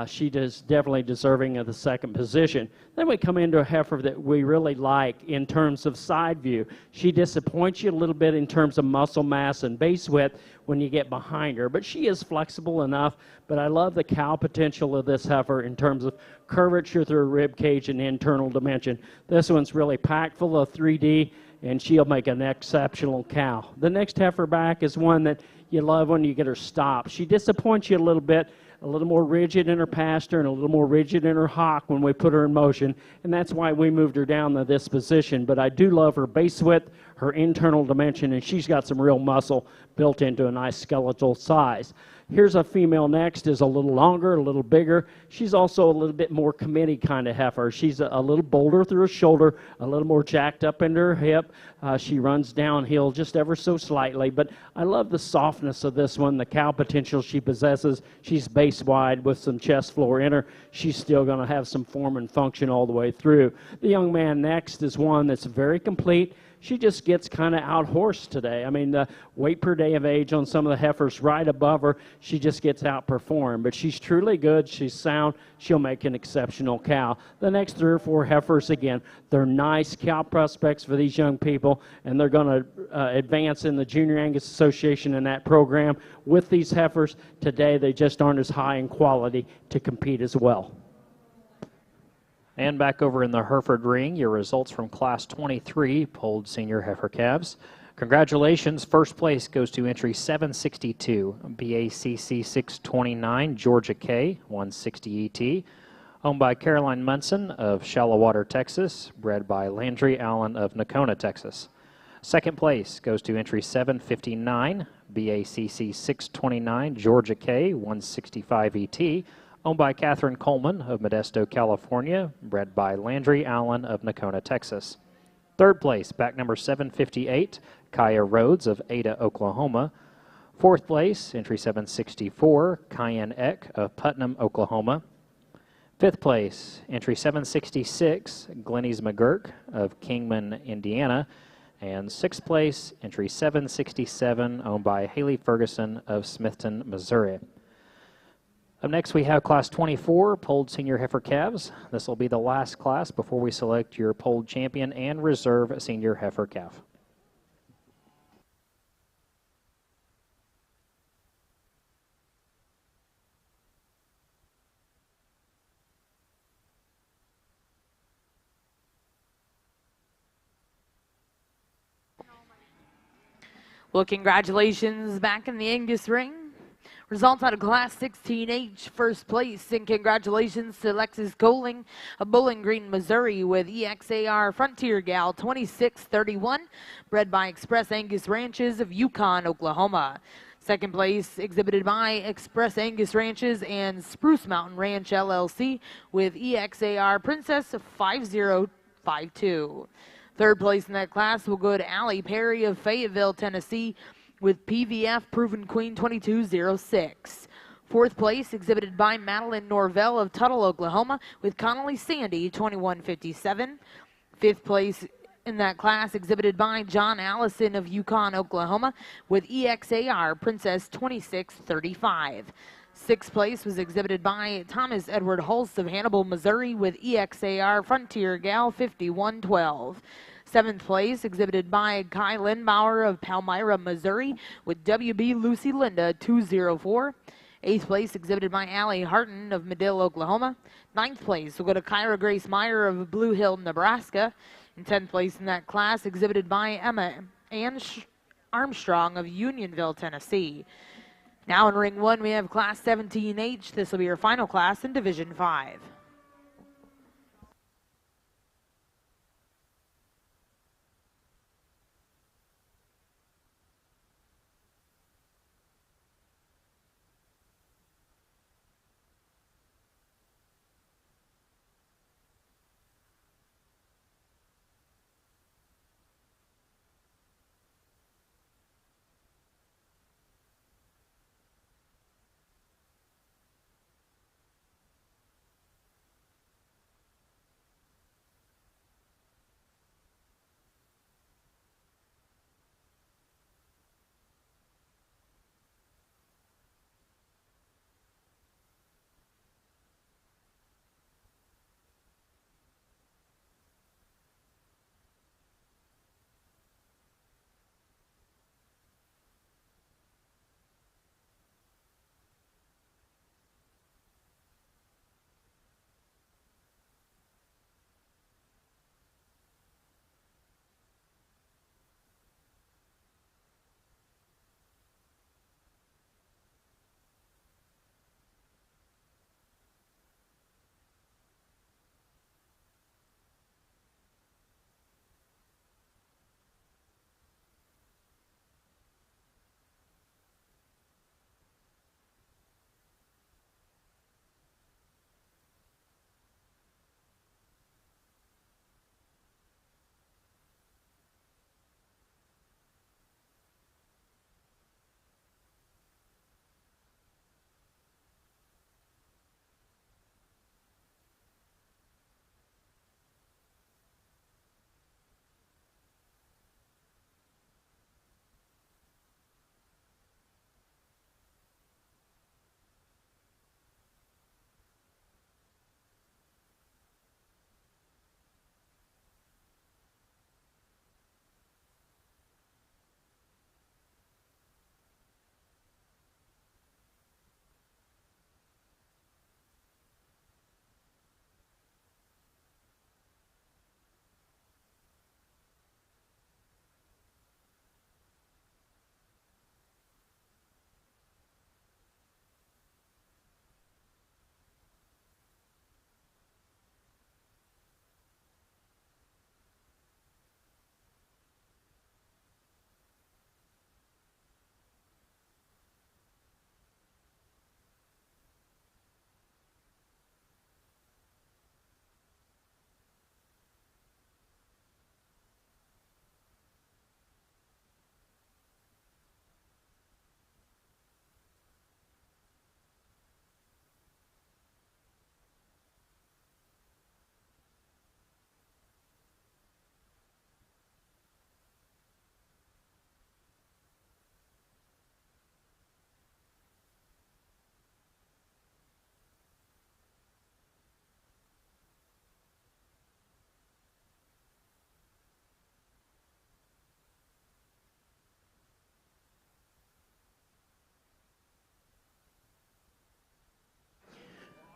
She is definitely deserving of the second position. Then we come into a heifer that we really like in terms of side view. She disappoints you a little bit in terms of muscle mass and base width when you get behind her, but she is flexible enough. But I love the cow potential of this heifer in terms of curvature through her rib cage and internal dimension. This one's really packed full of 3D, and she'll make an exceptional cow. The next heifer back is one that you love when you get her stopped. She disappoints you a little bit, a little more rigid in her pasture and a little more rigid in her hock when we put her in motion, and that's why we moved her down to this position. But I do love her base width, her internal dimension, and she's got some real muscle built into a nice skeletal size. Here's a female next, is a little longer, a little bigger. She's also a little bit more committee kind of heifer. She's a little bolder through her shoulder, a little more jacked up into her hip. She runs downhill just ever so slightly, but I love the softness of this one, the cow potential she possesses. She's base wide with some chest floor in her. She's still going to have some form and function all the way through. The young man next is one that's very complete. She just gets kind of out-horsed today. I mean, the weight per day of age on some of the heifers right above her, she just gets outperformed. But she's truly good. She's sound. She'll make an exceptional cow. The next 3 or 4 heifers, again, they're nice cow prospects for these young people, and they're going to advance in the Junior Angus Association in that program. With these heifers, today they just aren't as high in quality to compete as well. And back over in the Hereford ring, your results from Class 23 polled senior heifer calves. Congratulations. First place goes to entry 762, BACC 629, Georgia K, 160 ET. Owned by Caroline Munson of Shallowater, Texas. Bred by Landry Allen of Nocona, Texas. Second place goes to entry 759, BACC 629, Georgia K, 165 ET. Owned by Catherine Coleman of Modesto, California, bred by Landry Allen of Nocona, Texas. Third place, back number 758, Kaya Rhodes of Ada, Oklahoma. Fourth place, entry 764, Cayenne Eck of Putnam, Oklahoma. Fifth place, entry 766, Glenny's McGurk of Kingman, Indiana. And sixth place, entry 767, owned by Haley Ferguson of Smithton, Missouri. Up next, we have Class 24, Polled Senior Heifer Calves. This will be the last class before we select your Polled Champion and Reserve Senior Heifer Calf. Well, congratulations back in the Angus ring. Results out of Class 16H, first place, and congratulations to Alexis Coling of Bowling Green, Missouri, with EXAR Frontier Gal 2631, bred by Express Angus Ranches of Yukon, Oklahoma. Second place, exhibited by Express Angus Ranches and Spruce Mountain Ranch, LLC, with EXAR Princess 5052. Third place in that class will go to Allie Perry of Fayetteville, Tennessee, with PVF Proven Queen 2206. Fourth place, exhibited by Madeline Norvell of Tuttle, Oklahoma, with Connolly Sandy 2157. Fifth place in that class, exhibited by John Allison of Yukon, Oklahoma, with EXAR Princess 2635. Sixth place was exhibited by Thomas Edward Hulse of Hannibal, Missouri, with EXAR Frontier Gal 5112. Seventh place, exhibited by Kai Lindbauer of Palmyra, Missouri, with WB Lucy Linda 204. Eighth place, exhibited by Allie Harton of Medill, Oklahoma. Ninth place will go to Kyra Grace Meyer of Blue Hill, Nebraska. And 10th place in that class, exhibited by Emma Ann Armstrong of Unionville, Tennessee. Now in Ring 1, we have Class 17H. This will be your final class in Division 5.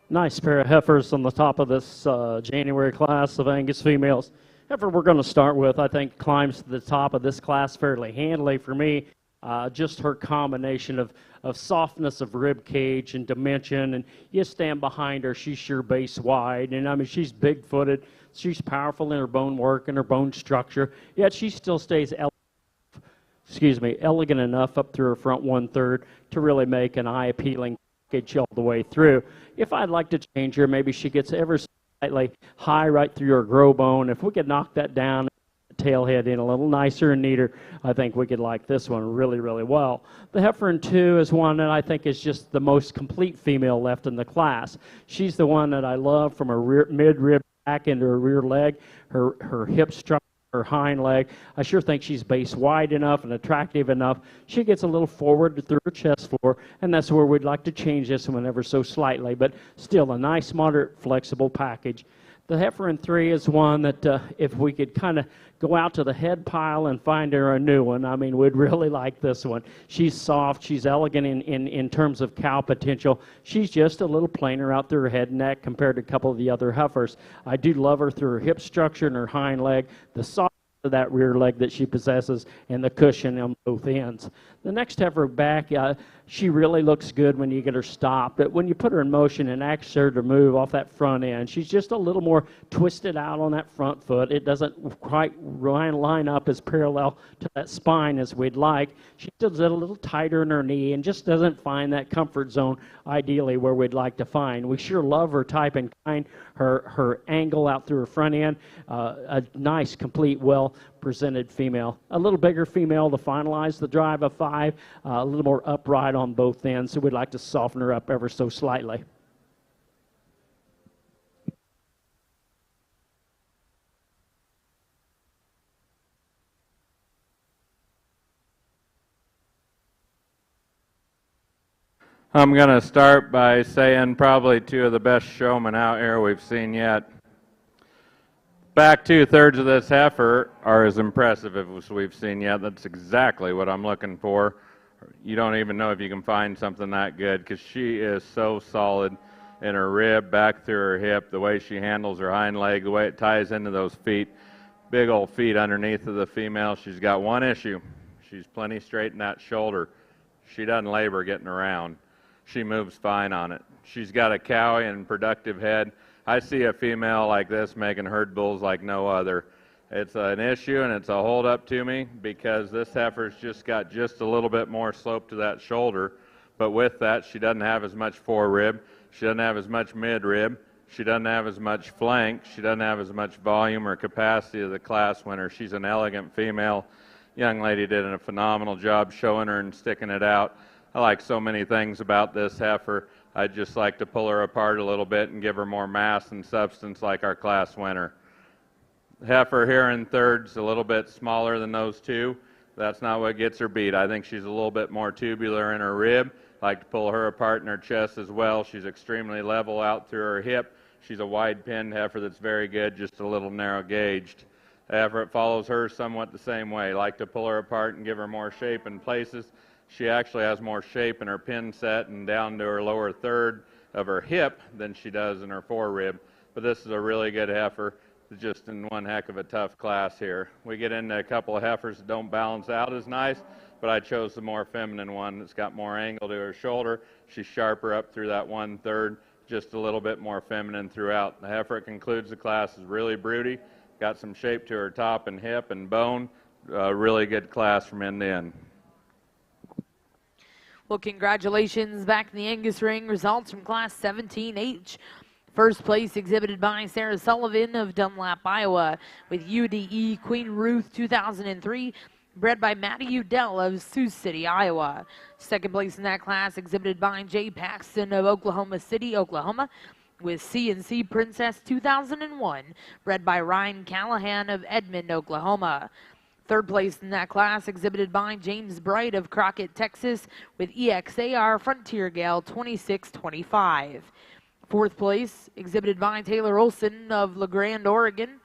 Nice pair of heifers on the top of this January class of Angus females. Heifer we're going to start with, I think, climbs to the top of this class fairly handily for me. Just her combination of softness of rib cage and dimension, and you stand behind her, she's sure base wide, and I mean she's big-footed, she's powerful in her bone work and her bone structure, yet she still stays elegant enough up through her front 1/3 to really make an eye-appealing package all the way through. If I'd like to change her, maybe she gets ever so slightly high right through her grow bone. If we could knock that down, tail head in a little nicer and neater, I think we could like this one really, really well. The heifer in 2 is one that I think is just the most complete female left in the class. She's the one that I love from her mid-rib back into her rear leg, her hip structure, her hind leg. I sure think she's base wide enough and attractive enough. She gets a little forward through her chest floor, and that's where we'd like to change this one ever so slightly, but still a nice, moderate, flexible package. The heifer in 3 is one that if we could kind of go out to the head pile and find her a new one, I mean, we'd really like this one. She's soft, she's elegant in terms of cow potential. She's just a little plainer out through her head and neck compared to a couple of the other heifers. I do love her through her hip structure and her hind leg, the soft of that rear leg that she possesses, and the cushion on both ends. The next heifer back, she really looks good when you get her stopped, but when you put her in motion and ask her to move off that front end, she's just a little more twisted out on that front foot. It doesn't quite line up as parallel to that spine as we'd like. She does it a little tighter in her knee and just doesn't find that comfort zone ideally where we'd like to find. We sure love her type and kind, her angle out through her front end, a nice, complete, well-presented female. A little bigger female to finalize the drive of 5, a little more upright on both ends, so we'd like to soften her up ever so slightly. I'm going to start by saying probably 2 of the best showmen out here we've seen yet. Back 2/3 of this heifer are as impressive as we've seen yet. That's exactly what I'm looking for. You don't even know if you can find something that good because she is so solid in her rib, back through her hip, the way she handles her hind leg, the way it ties into those feet, big old feet underneath of the female. She's got one issue. She's plenty straight in that shoulder. She doesn't labor getting around. She moves fine on it. She's got a cowy and productive head. I see a female like this making herd bulls like no other. It's an issue and it's a hold up to me because this heifer's just got just a little bit more slope to that shoulder, but with that she doesn't have as much forerib, she doesn't have as much midrib, she doesn't have as much flank, she doesn't have as much volume or capacity of the class winner. She's an elegant female. Young lady did a phenomenal job showing her and sticking it out. I like so many things about this heifer. I'd just like to pull her apart a little bit and give her more mass and substance like our class winner. Heifer here in 3rd's a little bit smaller than those 2. That's not what gets her beat. I think she's a little bit more tubular in her rib. I like to pull her apart in her chest as well. She's extremely level out through her hip. She's a wide pinned heifer that's very good, just a little narrow gauged. Heifer it follows her somewhat the same way. I like to pull her apart and give her more shape in places. She actually has more shape in her pin set and down to her lower 1/3 of her hip than she does in her forerib. But this is a really good heifer, just in one heck of a tough class here. We get into a couple of heifers that don't balance out as nice, but I chose the more feminine one that's got more angle to her shoulder. She's sharper up through that 1/3, just a little bit more feminine throughout. The heifer that concludes the class is really broody, got some shape to her top and hip and bone. Really good class from end to end. Well, congratulations back in the Angus ring. Results from Class 17H. First place exhibited by Sarah Sullivan of Dunlap, Iowa, with UDE Queen Ruth 2003, bred by Maddie Udell of Sioux City, Iowa. Second place in that class exhibited by Jay Paxton of Oklahoma City, Oklahoma, with C&C Princess 2001, bred by Ryan Callahan of Edmond, Oklahoma. Third place in that class exhibited by James Bright of Crockett, Texas, with EXAR Frontier Gale 2625. Fourth place exhibited by Taylor Olson of LeGrand, Oregon.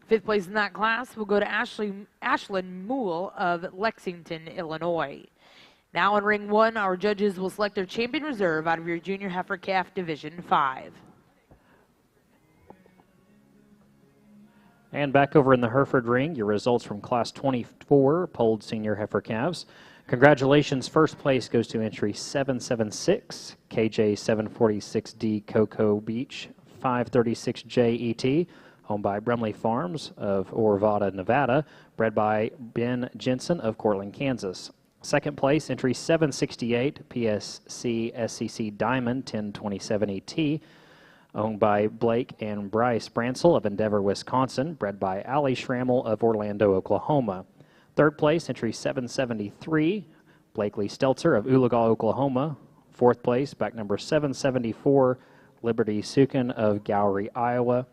Fifth place in that class will go to Ashlyn Moole of Lexington, Illinois. Now in ring 1, our judges will select their champion reserve out of your junior heifer calf division 5. And back over in the Hereford ring, your results from Class 24 polled senior heifer calves. Congratulations, first place goes to entry 776, KJ 746D Cocoa Beach 536J ET, owned by Brumley Farms of Orvada, Nevada, bred by Ben Jensen of Cortland, Kansas. Second place, entry 768, PSC SCC Diamond 1027 ET, owned by Blake and Bryce Bransel of Endeavor, Wisconsin, bred by Allie Schrammel of Orlando, Oklahoma. Third place, entry 773, Blakely Stelzer of Oologah, Oklahoma. Fourth place, back number 774, Liberty Sukin of Gowrie, Iowa.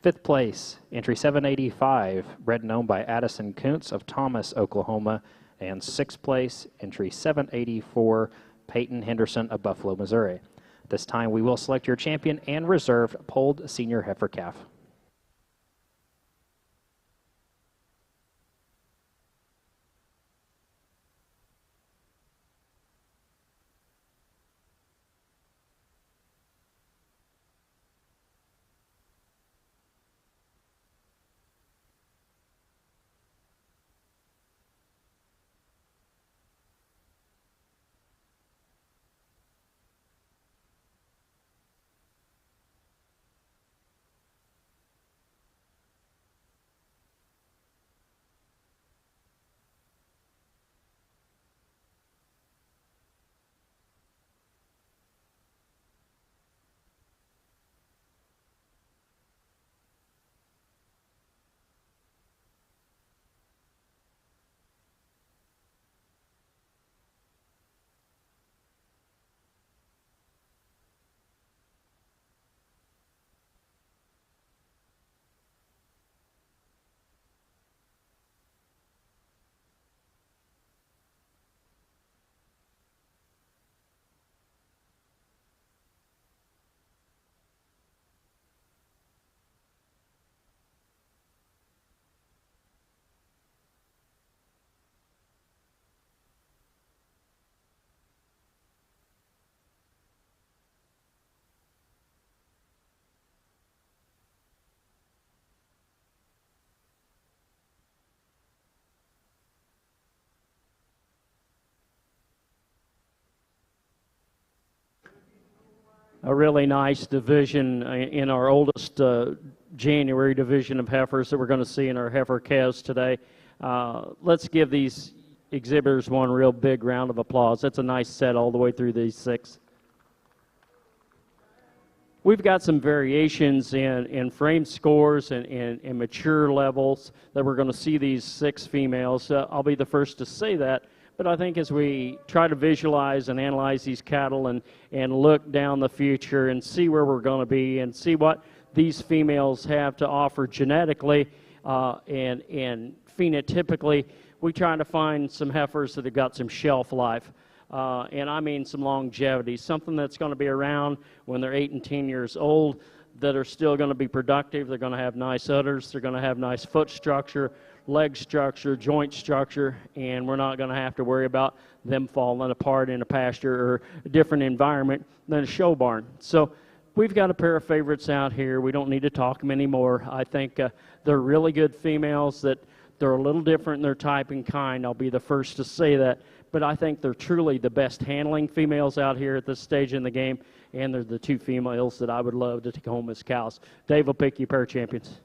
Fifth place, entry 785, bred and owned by Addison Kuntz of Thomas, Oklahoma. And sixth place, entry 784, Peyton Henderson of Buffalo, Missouri. This time we will select your champion and reserved polled senior heifer calf. A really nice division in our oldest January division of heifers that we're going to see in our heifer calves today. Let's give these exhibitors one real big round of applause. That's a nice set all the way through these 6. We've got some variations in frame scores and mature levels that we're going to see these 6 females. I'll be the first to say that. But I think as we try to visualize and analyze these cattle and look down the future and see where we're going to be and see what these females have to offer genetically and phenotypically, we try to find some heifers that have got some shelf life. And I mean some longevity, something that's going to be around when they're 8 and 10 years old, that are still going to be productive. They're going to have nice udders. They're going to have nice foot structure, leg structure, joint structure, and we're not going to have to worry about them falling apart in a pasture or a different environment than a show barn. So we've got a pair of favorites out here. We don't need to talk them anymore. I think they're really good females that they're a little different in their type and kind. I'll be the first to say that. But I think they're truly the best handling females out here at this stage in the game, and they're the 2 females that I would love to take home as cows. Dave will pick you pair of champions.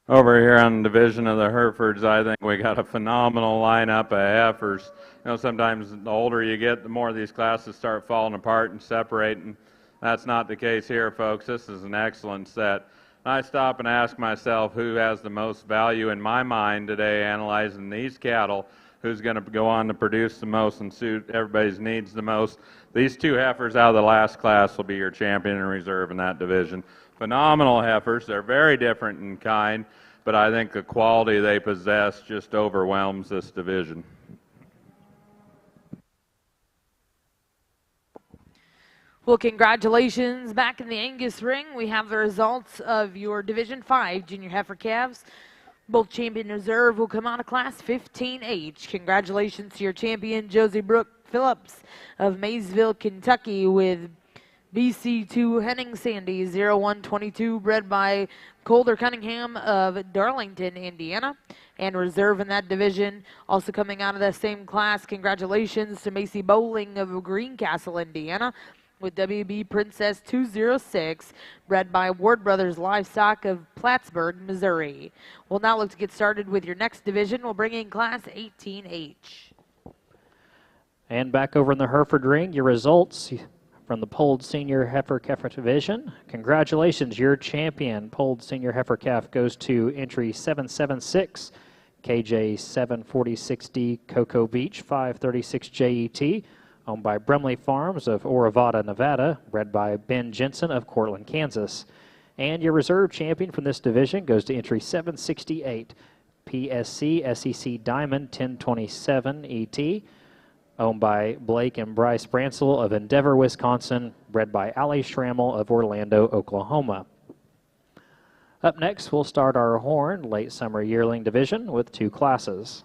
Over here on the division of the Herefords, I think we got a phenomenal lineup of heifers. You know, sometimes the older you get, the more these classes start falling apart and separating. That's not the case here, folks. This is an excellent set. I stop and ask myself who has the most value in my mind today analyzing these cattle. who's going to go on to produce the most and suit everybody's needs the most. These two heifers out of the last class will be your champion and reserve in that division. Phenomenal heifers. They're very different in kind, but I think the quality they possess just overwhelms this division. Well, congratulations. Back in the Angus ring, we have the results of your Division 5 junior heifer calves. Both champion reserve will come out of class 15H. Congratulations to your champion, Josie Brooke Phillips of Maysville, Kentucky, with BC2 Henning Sandy 0122, bred by Colder Cunningham of Darlington, Indiana, and reserve in that division. Also coming out of that same class, congratulations to Macy Bowling of Greencastle, Indiana, with WB Princess 206, bred by Ward Brothers Livestock of Plattsburgh, Missouri. We'll now look to get started with your next division. We'll bring in class 18H. And back over in the Hereford ring, your results from the Polled Senior Heifer Calf Division. Congratulations, your champion, Polled Senior Heifer Calf, goes to entry 776, KJ 74060, Cocoa Beach 536 JET. Owned by Brumley Farms of Orovada, Nevada, bred by Ben Jensen of Cortland, Kansas. And your reserve champion from this division goes to entry 768, PSC SEC Diamond 1027 ET, owned by Blake and Bryce Bransel of Endeavor, Wisconsin, bred by Allie Schrammel of Orlando, Oklahoma. Up next, we'll start our horn late summer yearling division with two classes.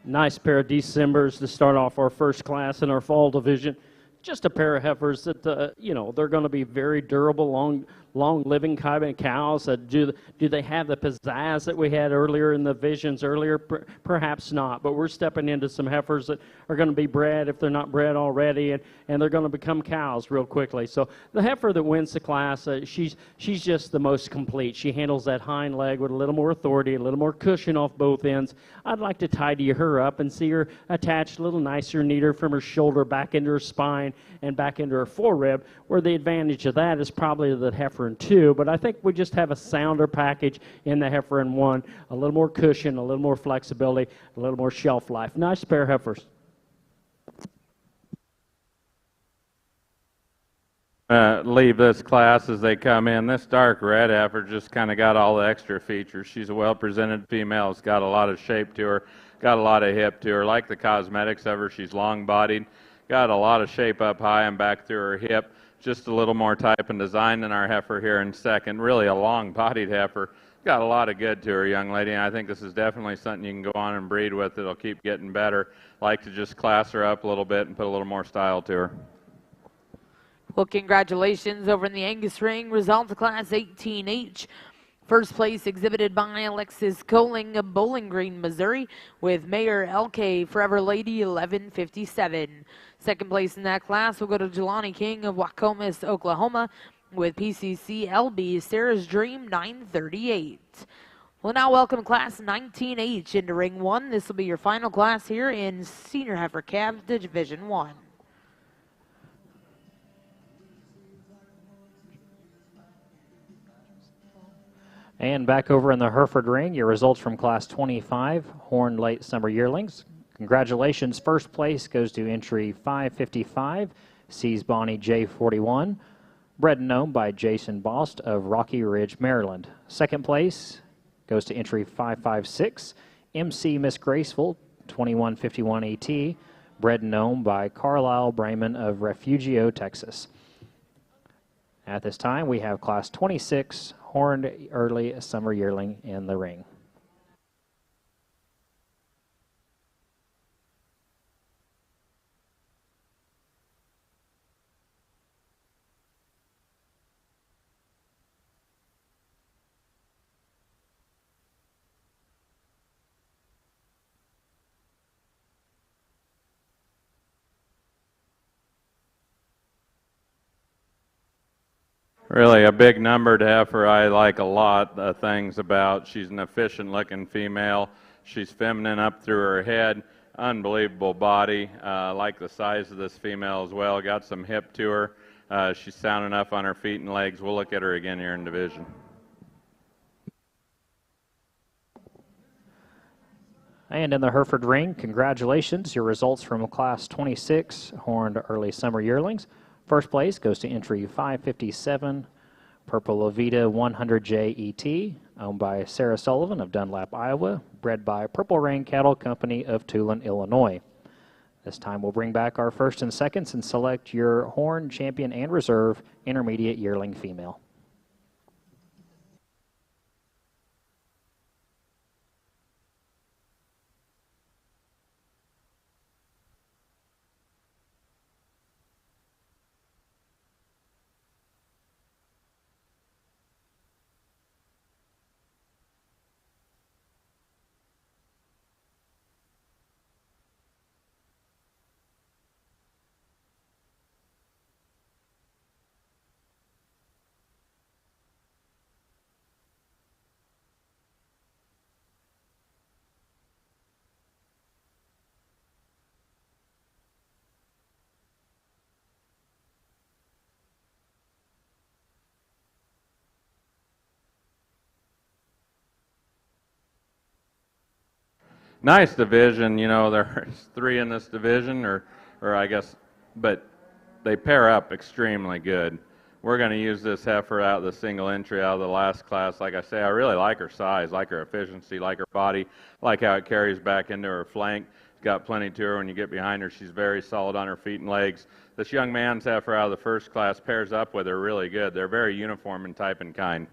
Nice pair of Decembers to start off our first class in our fall division. Just a pair of heifers that, you know, they're going to be very durable, long-living cows. Do they have the pizzazz that we had earlier in the visions earlier? Perhaps not, but we're stepping into some heifers that are going to be bred if they're not bred already, and they're going to become cows real quickly. So the heifer that wins the class, she's just the most complete. She handles that hind leg with a little more authority, a little more cushion off both ends. I'd like to tidy her up and see her attached a little nicer, neater from her shoulder back into her spine and back into her forerib, where the advantage of that is probably the heifer in 2, but I think we just have a sounder package in the heifer in 1, a little more cushion, a little more flexibility, a little more shelf life. Nice pair of heifers. Leave this class as they come in. This dark red heifer just kind of got all the extra features. She's a well-presented female. It's got a lot of shape to her, got a lot of hip to her. Like the cosmetics of her, she's long-bodied, got a lot of shape up high and back through her hip. Just a little more type and design than our heifer here in second. Really a long-bodied heifer. Got a lot of good to her, young lady, and I think this is definitely something you can go on and breed with. It'll keep getting better. Like to just class her up a little bit and put a little more style to her. Well, congratulations over in the Angus ring. Results of class 18H. First place exhibited by Alexis Coling of Bowling Green, Missouri, with Mayor LK Forever Lady 1157. Second place in that class will go to Jelani King of Wacomas, Oklahoma, with PCC LB Sarah's Dream 938. We'll now welcome class 19H into ring 1. This will be your final class here in Senior Heifer Calves Division 1. And back over in the Hereford ring, your results from Class 25, Horn Late Summer Yearlings. Congratulations. First place goes to entry 555, Sees Bonnie J41, bred and owned by Jason Bost of Rocky Ridge, Maryland. Second place goes to entry 556, MC Miss Graceful 2151 AT, bred and owned by Carlisle Brayman of Refugio, Texas. At this time, we have Class 26, horned early summer yearling in the ring. Really a big number to have her. I like a lot of things about. She's an efficient looking female. She's feminine up through her head. Unbelievable body. Like the size of this female as well. Got some hip to her. She's sound enough on her feet and legs. We'll look at her again here in division. And in the Hereford ring, congratulations. Your results from Class 26 horned early summer yearlings. First place goes to entry 557, Purple Ovita 100J ET, owned by Sarah Sullivan of Dunlap, Iowa, bred by Purple Rain Cattle Company of Tulane, Illinois. This time we'll bring back our first and seconds and select your horn, champion, and reserve intermediate yearling female. Nice division. You know, there's 3 in this division, or I guess, but they pair up extremely good. We're going to use this heifer out of the single entry out of the last class. Like I say, I really like her size, like her efficiency, like her body, like how it carries back into her flank. She's got plenty to her when you get behind her. She's very solid on her feet and legs. This young man's heifer out of the first class pairs up with her really good. They're very uniform in type and kind.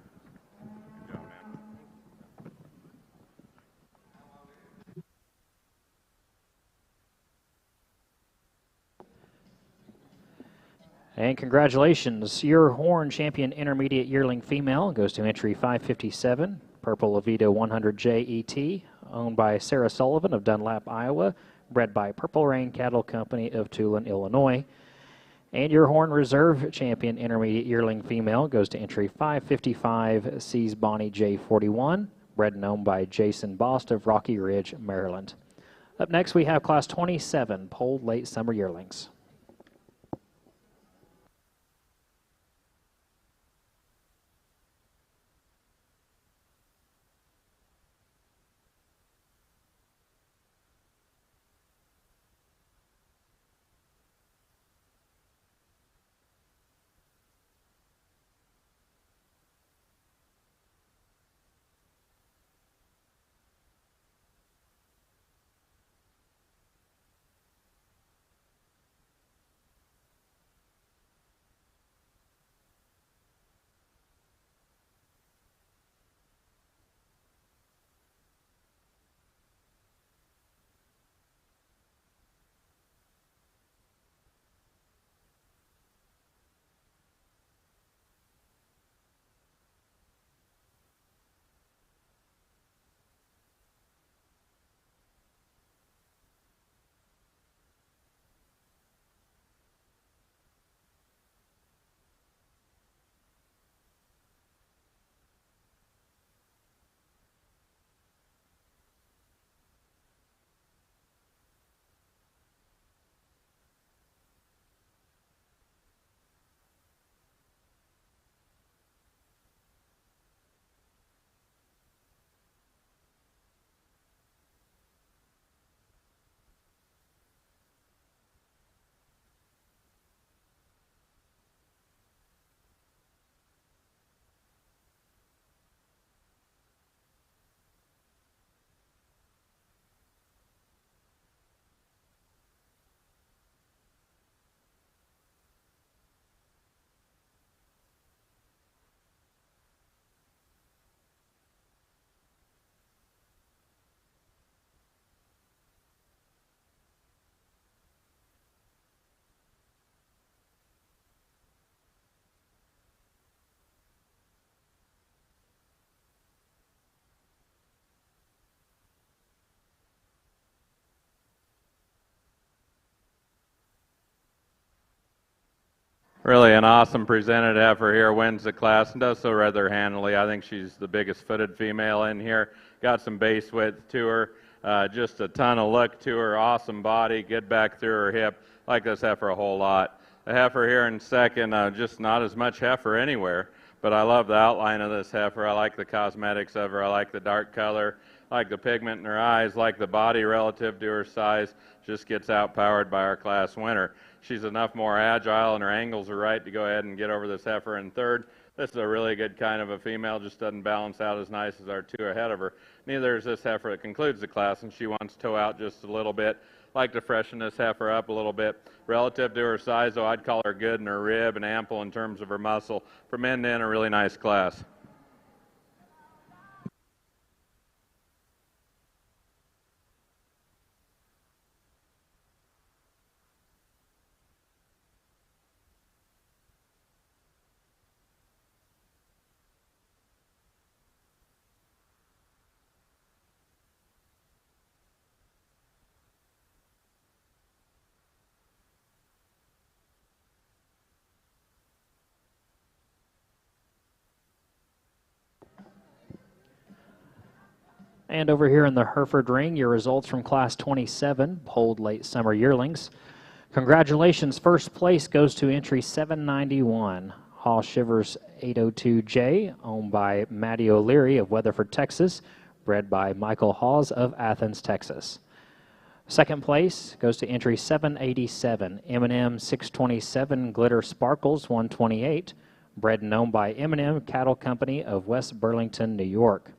And congratulations, your horn champion intermediate yearling female goes to entry 557, Purple Ovita 100J ET, owned by Sarah Sullivan of Dunlap, Iowa, bred by Purple Rain Cattle Company of Tulane, Illinois. And your horn reserve champion intermediate yearling female goes to entry 555, Sees Bonnie J41, bred and owned by Jason Bost of Rocky Ridge, Maryland. Up next, we have Class 27, polled late summer yearlings. Really an awesome presented heifer here, wins the class and does so rather handily. I think she's the biggest footed female in here. Got some base width to her, just a ton of look to her, awesome body, good back through her hip. Like this heifer a whole lot. The heifer here in second, just not as much heifer anywhere, but I love the outline of this heifer. I like the cosmetics of her. I like the dark color, I like the pigment in her eyes, like the body relative to her size. Just gets outpowered by our class winner. She's enough more agile and her angles are right to go ahead and get over this heifer in third. This is a really good kind of a female, just doesn't balance out as nice as our two ahead of her. Neither is this heifer that concludes the class, and she wants to toe out just a little bit. Like to freshen this heifer up a little bit. Relative to her size, though, I'd call her good in her rib and ample in terms of her muscle. From end to end, a really nice class. And over here in the Hereford ring, your results from Class 27, polled late summer yearlings. Congratulations, first place goes to entry 791, Hall Shivers 802J, owned by Matty O'Leary of Weatherford, Texas, bred by Michael Hawes of Athens, Texas. Second place goes to entry 787, M&M 627 Glitter Sparkles 128, bred and owned by M&M Cattle Company of West Burlington, New York.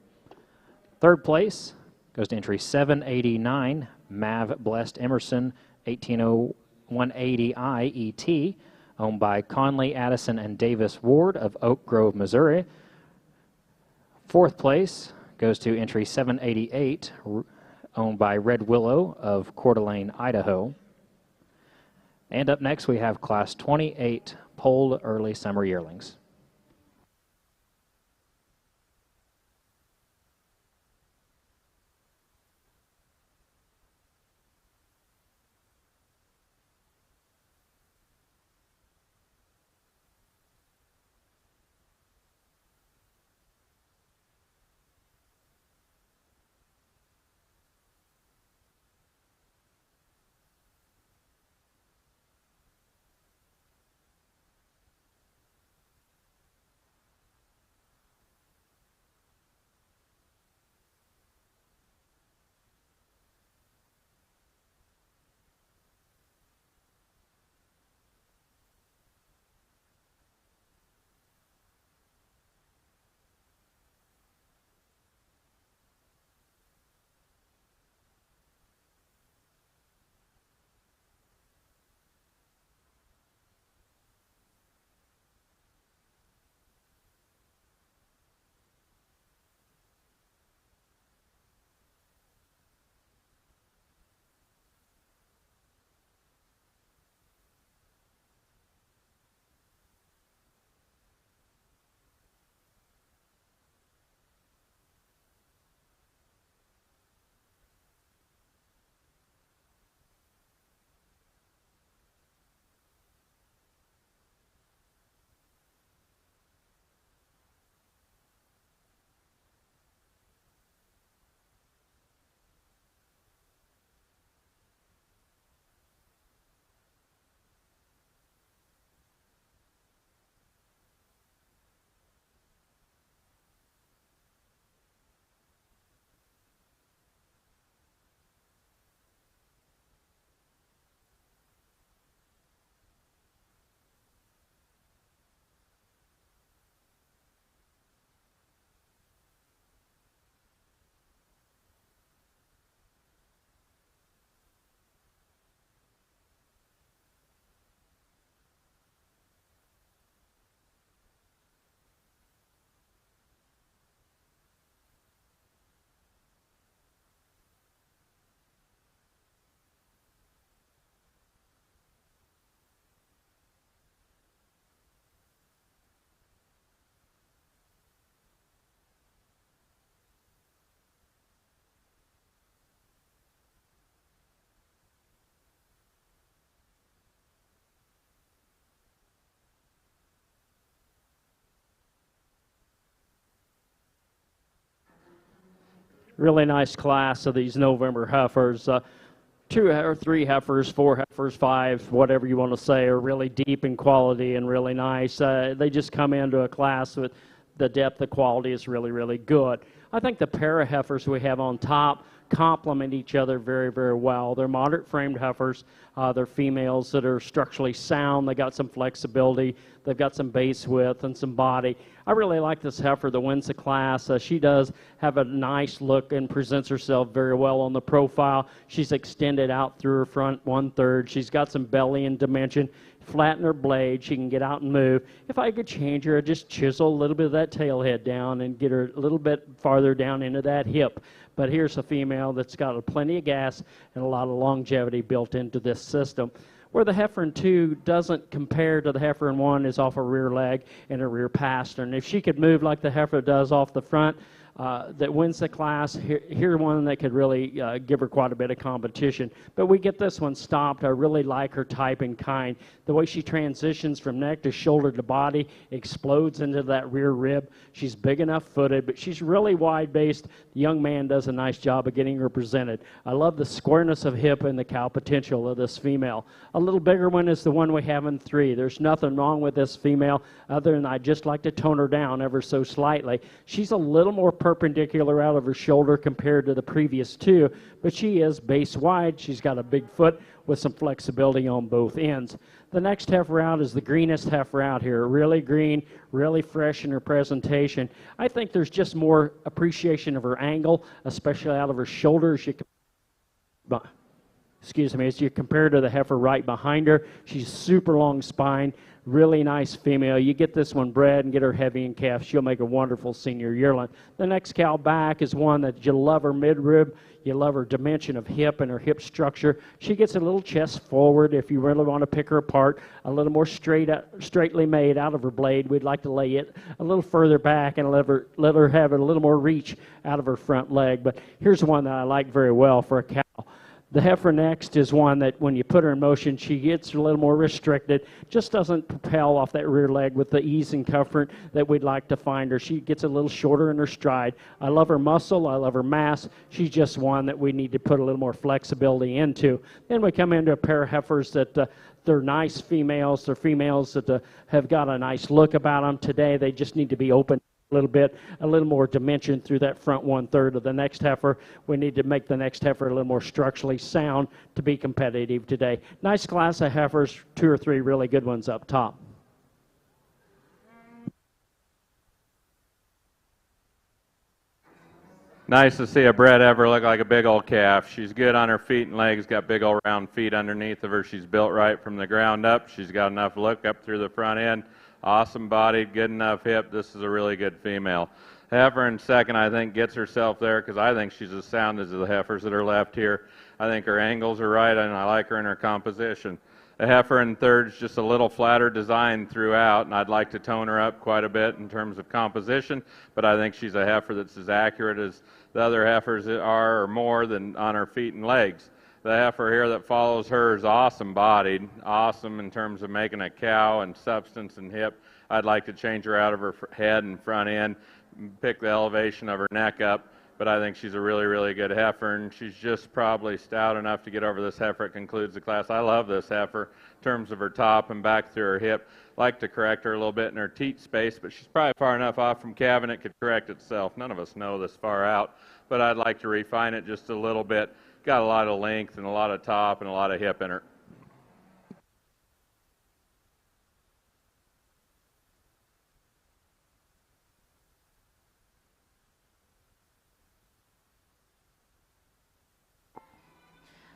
Third place goes to entry 789, Mav Blessed Emerson 180I ET, owned by Conley, Addison, and Davis Ward of Oak Grove, Missouri. Fourth place goes to entry 788, owned by Red Willow of Coeur d'Alene, Idaho. And up next we have Class 28, polled early summer yearlings. Really nice class of these November heifers. 2 or 3 heifers, 4 heifers, 5, whatever you want to say, are really deep in quality and really nice. They just come into a class with the depth of quality is really, really good. I think the pair of heifers we have on top complement each other very, very well. They're moderate framed heifers. They're females that are structurally sound. They got some flexibility. They've got some base width and some body. I really like this heifer that wins the class. She does have a nice look and presents herself very well on the profile. She's extended out through her front 1/3. She's got some belly and dimension. Flatten her blade. She can get out and move. If I could change her, I'd just chisel a little bit of that tail head down and get her a little bit farther down into that hip. But here's a female that's got plenty of gas and a lot of longevity built into this system. Where the heifer in 2 doesn't compare to the heifer in 1 is off a rear leg and a rear pastern. If she could move like the heifer does off the front, that wins the class. Here's one that could really give her quite a bit of competition. But we get this one stopped. I really like her type and kind. The way she transitions from neck to shoulder to body, explodes into that rear rib. She's big enough footed, but she's really wide based. The young man does a nice job of getting her presented. I love the squareness of hip and the cow potential of this female. A little bigger one is the one we have in 3. There's nothing wrong with this female other than I just like to tone her down ever so slightly. She's a little more perpendicular out of her shoulder compared to the previous 2, but she is base wide. She's got a big foot with some flexibility on both ends. The next heifer out is the greenest heifer out here. Really green, really fresh in her presentation. I think there's just more appreciation of her angle, especially out of her shoulders. As you compare to the heifer right behind her, she's super long spine. Really nice female. You get this one bred and get her heavy in calf, she'll make a wonderful senior yearling. The next cow back is one that you love her midrib, you love her dimension of hip and her hip structure. She gets a little chest forward if you really want to pick her apart, a little more straightly made out of her blade. We'd like to lay it a little further back and let her have a little more reach out of her front leg. But here's one that I like very well for a cow. The heifer next is one that when you put her in motion, she gets a little more restricted, just doesn't propel off that rear leg with the ease and comfort that we'd like to find her. She gets a little shorter in her stride. I love her muscle. I love her mass. She's just one that we need to put a little more flexibility into. Then we come into a pair of heifers that they're nice females. They're females that have got a nice look about them. Today, they just need to be open a little bit, a little more dimension through that front 1/3 of the next heifer. We need to make the next heifer a little more structurally sound to be competitive today. Nice class of heifers, 2 or 3 really good ones up top. Nice to see a bred heifer look like a big old calf. She's good on her feet and legs, got big old round feet underneath of her. She's built right from the ground up. She's got enough look up through the front end. Awesome bodied, good enough hip. This is a really good female. Heifer in second, I think, gets herself there because I think she's as sound as the heifers that are left here. I think her angles are right, and I like her in her composition. The heifer in third is just a little flatter design throughout, and I'd like to tone her up quite a bit in terms of composition, but I think she's a heifer that's as accurate as the other heifers are or more than on her feet and legs. The heifer here that follows her is awesome bodied, awesome in terms of making a cow and substance and hip. I'd like to change her out of her head and front end, pick the elevation of her neck up, but I think she's a really, really good heifer, and she's just probably stout enough to get over this heifer. It concludes the class. I love this heifer in terms of her top and back through her hip. Like to correct her a little bit in her teat space, but she's probably far enough off from calving it could correct itself. None of us know this far out, but I'd like to refine it just a little bit. Got a lot of length and a lot of top and a lot of hip in her.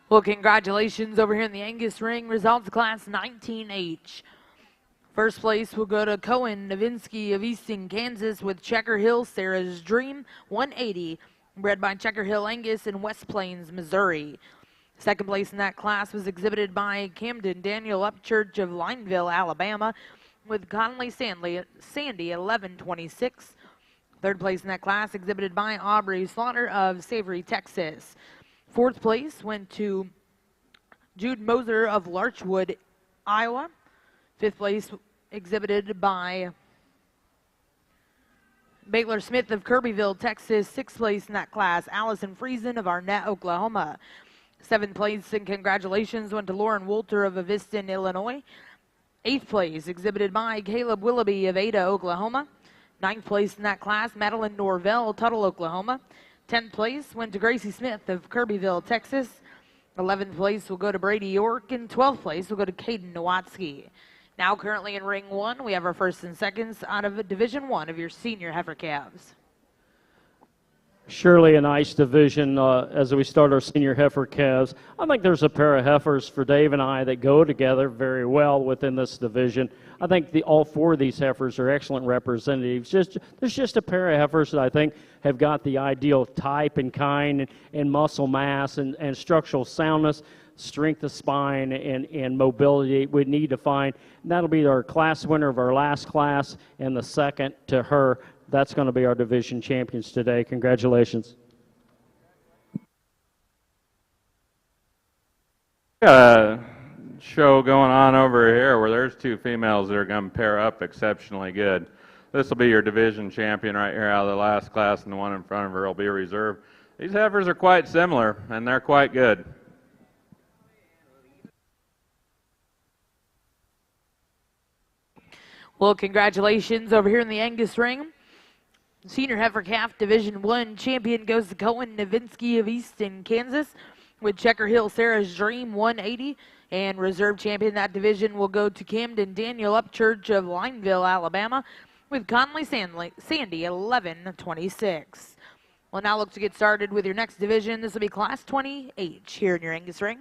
Well, congratulations over here in the Angus ring. Results class 19H. First place will go to Cohen Novinsky of Easton, Kansas with Checker Hill Sarah's Dream 180, bred by Checker Hill Angus in West Plains, Missouri. Second place in that class was exhibited by Camden Daniel Upchurch of Lineville, Alabama with Conley Sandy at 1126. Third place in that class exhibited by Aubrey Slaughter of Savory, Texas. Fourth place went to Jude Moser of Larchwood, Iowa. Fifth place exhibited by Baylor Smith of Kirbyville, Texas, 6th place in that class. Allison Friesen of Arnett, Oklahoma. 7th place and congratulations went to Lauren Wolter of Evanston, Illinois. 8th place exhibited by Caleb Willoughby of Ada, Oklahoma. 9th place in that class, Madeline Norvell, Tuttle, Oklahoma. 10th place went to Gracie Smith of Kirbyville, Texas. 11th place will go to Brady York, and 12th place will go to Caden Nowatzki. Now currently in ring 1, we have our first and seconds out of Division 1 of your senior heifer calves. Surely a nice division as we start our senior heifer calves. I think there's a pair of heifers for Dave and I that go together very well within this division. I think all 4 of these heifers are excellent representatives. There's just a pair of heifers that I think have got the ideal type and kind and muscle mass and structural soundness, strength of spine, and mobility we need to find. And that'll be our class winner of our last class, and the second to her. That's going to be our division champions today. Congratulations. Got a show going on over here where there's 2 females that are going to pair up exceptionally good. This will be your division champion right here out of the last class, and the one in front of her will be a reserve. These heifers are quite similar, and they're quite good. Well, congratulations over here in the Angus ring. Senior heifer calf Division 1 champion goes to Cohen Novinsky of Easton, Kansas, with Checker Hill Sarah's Dream 180. And reserve champion that division will go to Camden Daniel Upchurch of Lineville, Alabama, with Conley Sandy 1126. We'll now look to get started with your next division. This will be Class 20H here in your Angus ring.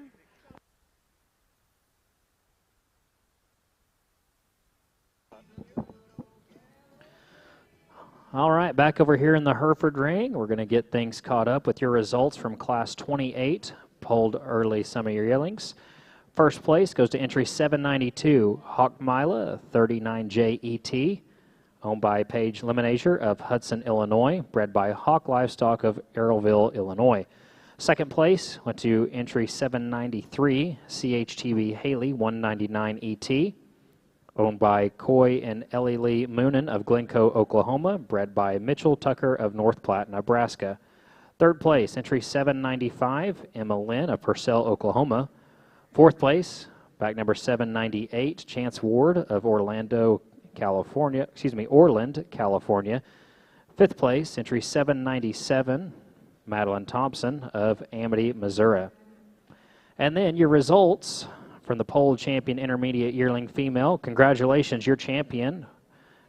All right, back over here in the Hereford ring, we're going to get things caught up with your results from Class 28, polled early summer yearlings. First place goes to entry 792, Hawk Mila, 39JET, owned by Paige Lemonazier of Hudson, Illinois, bred by Hawk Livestock of Arrowville, Illinois. Second place went to entry 793, CHTV Haley, 199ET, owned by Coy and Ellie Lee Moonen of Glencoe, Oklahoma, bred by Mitchell Tucker of North Platte, Nebraska. Third place, entry 795, Emma Lynn of Purcell, Oklahoma. Fourth place, back number 798, Chance Ward of Orland, California. Fifth place, entry 797, Madeline Thompson of Amity, Missouri. And then your results from the pole champion intermediate yearling female. Congratulations, your champion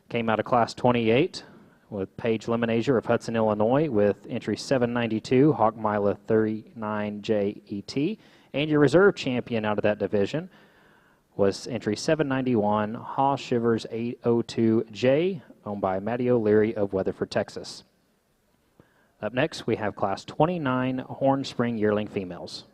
came out of Class 28 with Paige Lemonazier of Hudson, Illinois, with entry 792, Hawk Mila 39JET. And your reserve champion out of that division was entry 791, Haw Shivers 802J, owned by Matty O'Leary of Weatherford, Texas. Up next, we have Class 29 Horn Spring yearling females.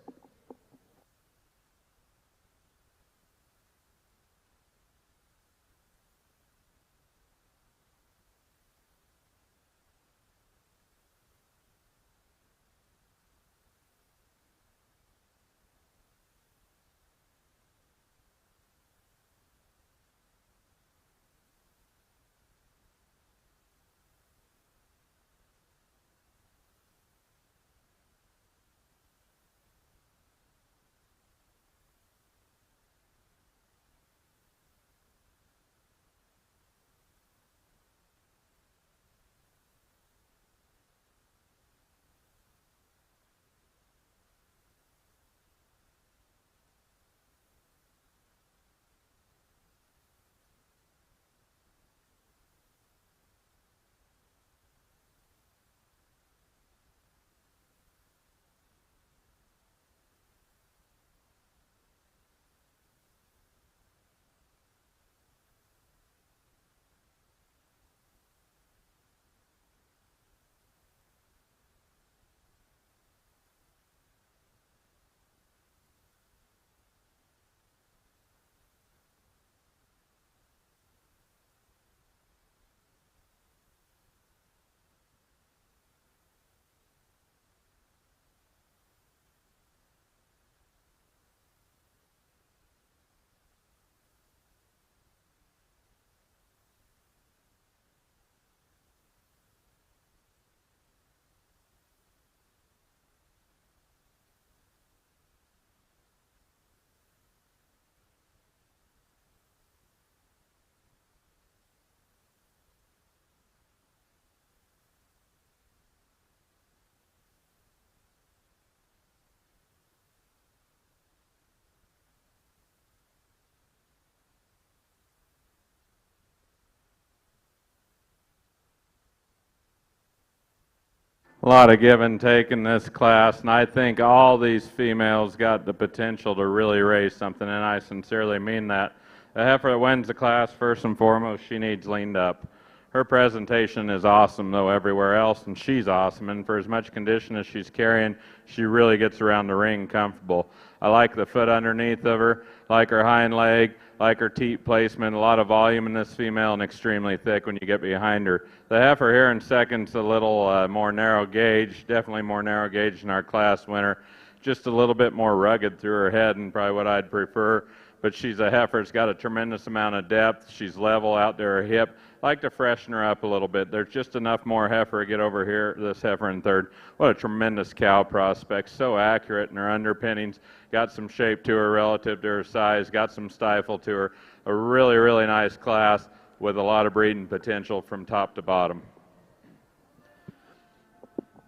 a lot of give and take in this class, and I think all these females got the potential to really raise something, and I sincerely mean that. The heifer that wins the class, first and foremost, she needs leaned up. Her presentation is awesome, though, everywhere else, and she's awesome, and for as much condition as she's carrying, she really gets around the ring comfortable. I like the foot underneath of her, like her hind leg, like her teat placement, a lot of volume in this female and extremely thick when you get behind her. The heifer here in second's a little more narrow gauge, definitely more narrow gauge than our class winner. Just a little bit more rugged through her head and probably what I'd prefer. But she's a heifer. It's got a tremendous amount of depth. She's level out to her hip. I like to freshen her up a little bit. There's just enough more heifer to get over here, this heifer in third. What a tremendous cow prospect. So accurate in her underpinnings. Got some shape to her relative to her size. Got some stifle to her. A really, really nice class with a lot of breeding potential from top to bottom.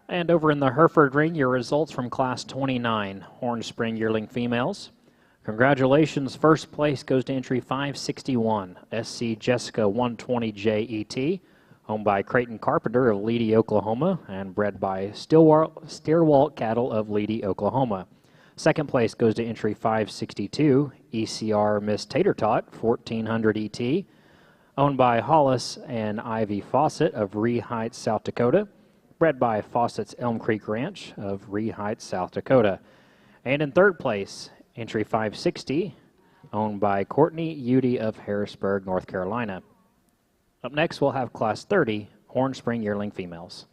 And over in the Hereford ring, your results from Class 29, Horn Spring Yearling Females. Congratulations, first place goes to entry 561, SC Jessica 120JET, owned by Creighton Carpenter of Leedy, Oklahoma, and bred by Steerwalt Cattle of Leedy, Oklahoma. Second place goes to entry 562, ECR Miss Tater Tot 1400 ET, owned by Hollis and Ivy Fawcett of Ree Heights, South Dakota, bred by Fawcett's Elm Creek Ranch of Ree Heights, South Dakota. And in third place, entry 560, owned by Courtney Udy of Harrisburg, North Carolina. Up next, we'll have Class 30, Horn Spring Yearling Females.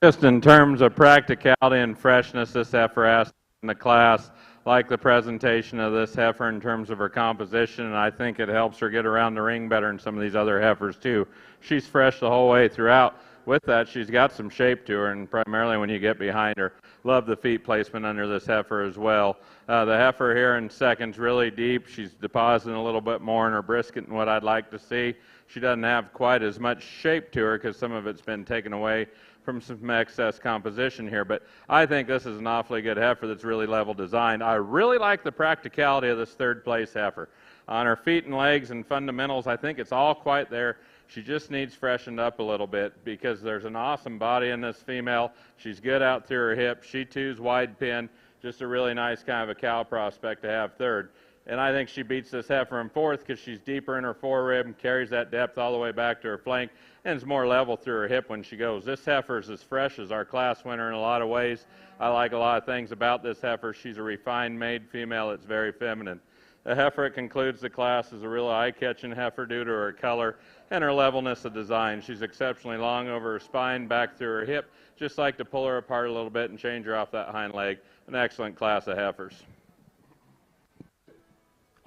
Just in terms of practicality and freshness, this heifer asked in the class, like the presentation of this heifer in terms of her composition, and I think it helps her get around the ring better than some of these other heifers too. She's fresh the whole way throughout. With that, she's got some shape to her, and primarily when you get behind her. Love the feet placement under this heifer as well. The heifer here in second's really deep. She's depositing a little bit more in her brisket than what I'd like to see. She doesn't have quite as much shape to her because some of it's been taken away from some excess composition here, but I think this is an awfully good heifer that's really level designed. I really like the practicality of this third place heifer. On her feet and legs and fundamentals, I think it's all quite there. She just needs freshened up a little bit because there's an awesome body in this female. She's good out through her hip. She too's wide pin, just a really nice kind of a cow prospect to have third. And I think she beats this heifer in fourth because she's deeper in her forerib and carries that depth all the way back to her flank and is more level through her hip when she goes. This heifer is as fresh as our class winner in a lot of ways. I like a lot of things about this heifer. She's a refined made female that's very feminine. The heifer that concludes the class is a real eye-catching heifer due to her color and her levelness of design. She's exceptionally long over her spine, back through her hip. Just like to pull her apart a little bit and change her off that hind leg. An excellent class of heifers.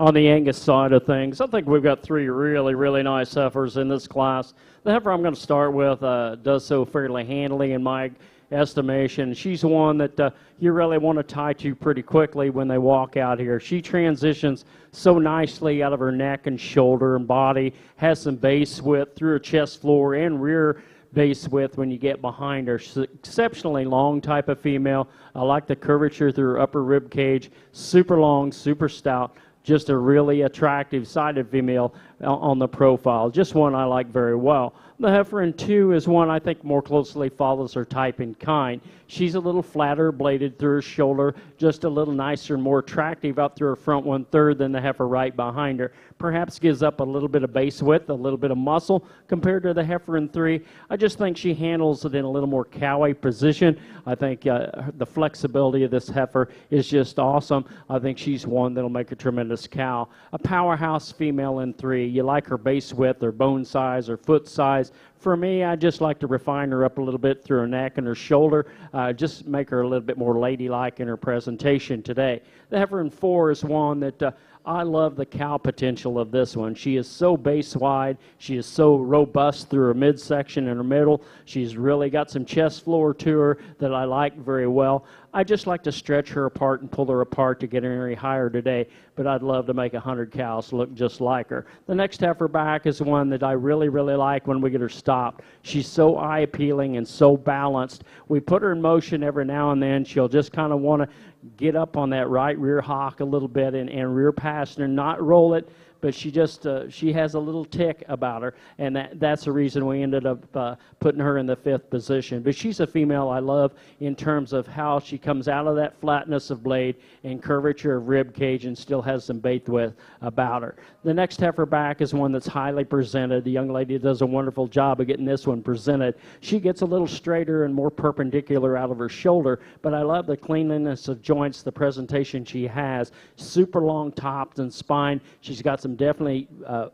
On the Angus side of things, I think we've got three really nice heifers in this class. The heifer I'm going to start with does so fairly handily in my estimation. She's one that you really want to tie to pretty quickly when they walk out here. She transitions so nicely out of her neck and shoulder and body, has some base width through her chest floor and rear base width when you get behind her. She's an exceptionally long type of female. I like the curvature through her upper rib cage. Super long, super stout. Just a really attractive sided female on the profile. Just one I like very well. The heifer in two is one I think more closely follows her type and kind. She's a little flatter bladed through her shoulder, just a little nicer and more attractive out through her front 1/3 than the heifer right behind her. Perhaps gives up a little bit of base width, a little bit of muscle compared to the heifer in three. I just think she handles it in a little more cowy position. I think the flexibility of this heifer is just awesome. I think she's one that'll make a tremendous cow. A powerhouse female in three. You like her base width, her bone size, her foot size. For me, I just like to refine her up a little bit through her neck and her shoulder, just make her a little bit more ladylike in her presentation today. The heifer in four is one that I love the cow potential of this one. She is so base wide. She is so robust through her midsection and her middle. She's really got some chest floor to her that I like very well. I just like to stretch her apart and pull her apart to get her any higher today, but I'd love to make 100 cows look just like her. The next heifer back is one that I really like when we get her stopped. She's so eye appealing and so balanced. We put her in motion every now and then. She'll just kind of want to get up on that right rear hock a little bit and rear past her, not roll it, but she just she has a little tick about her, and that's the reason we ended up putting her in the fifth position. But she's a female I love in terms of how she comes out of that flatness of blade and curvature of rib cage and still has some base width about her. The next heifer back is one that's highly presented. The young lady does a wonderful job of getting this one presented. She gets a little straighter and more perpendicular out of her shoulder, but I love the cleanliness of joints, the presentation she has. Super long tops and spine. She's got some definitely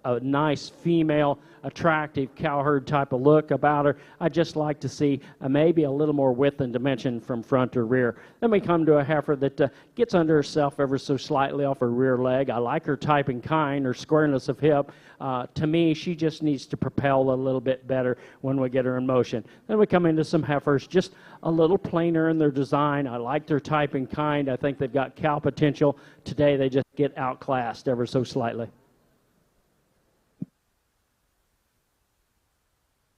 a nice female, attractive cowherd type of look about her. I just like to see maybe a little more width and dimension from front to rear. Then we come to a heifer that gets under herself ever so slightly off her rear leg. I like her type and kind, her squareness of hip. To me, she just needs to propel a little bit better when we get her in motion. Then we come into some heifers just a little plainer in their design. I like their type and kind. I think they've got cow potential. Today they just get outclassed ever so slightly.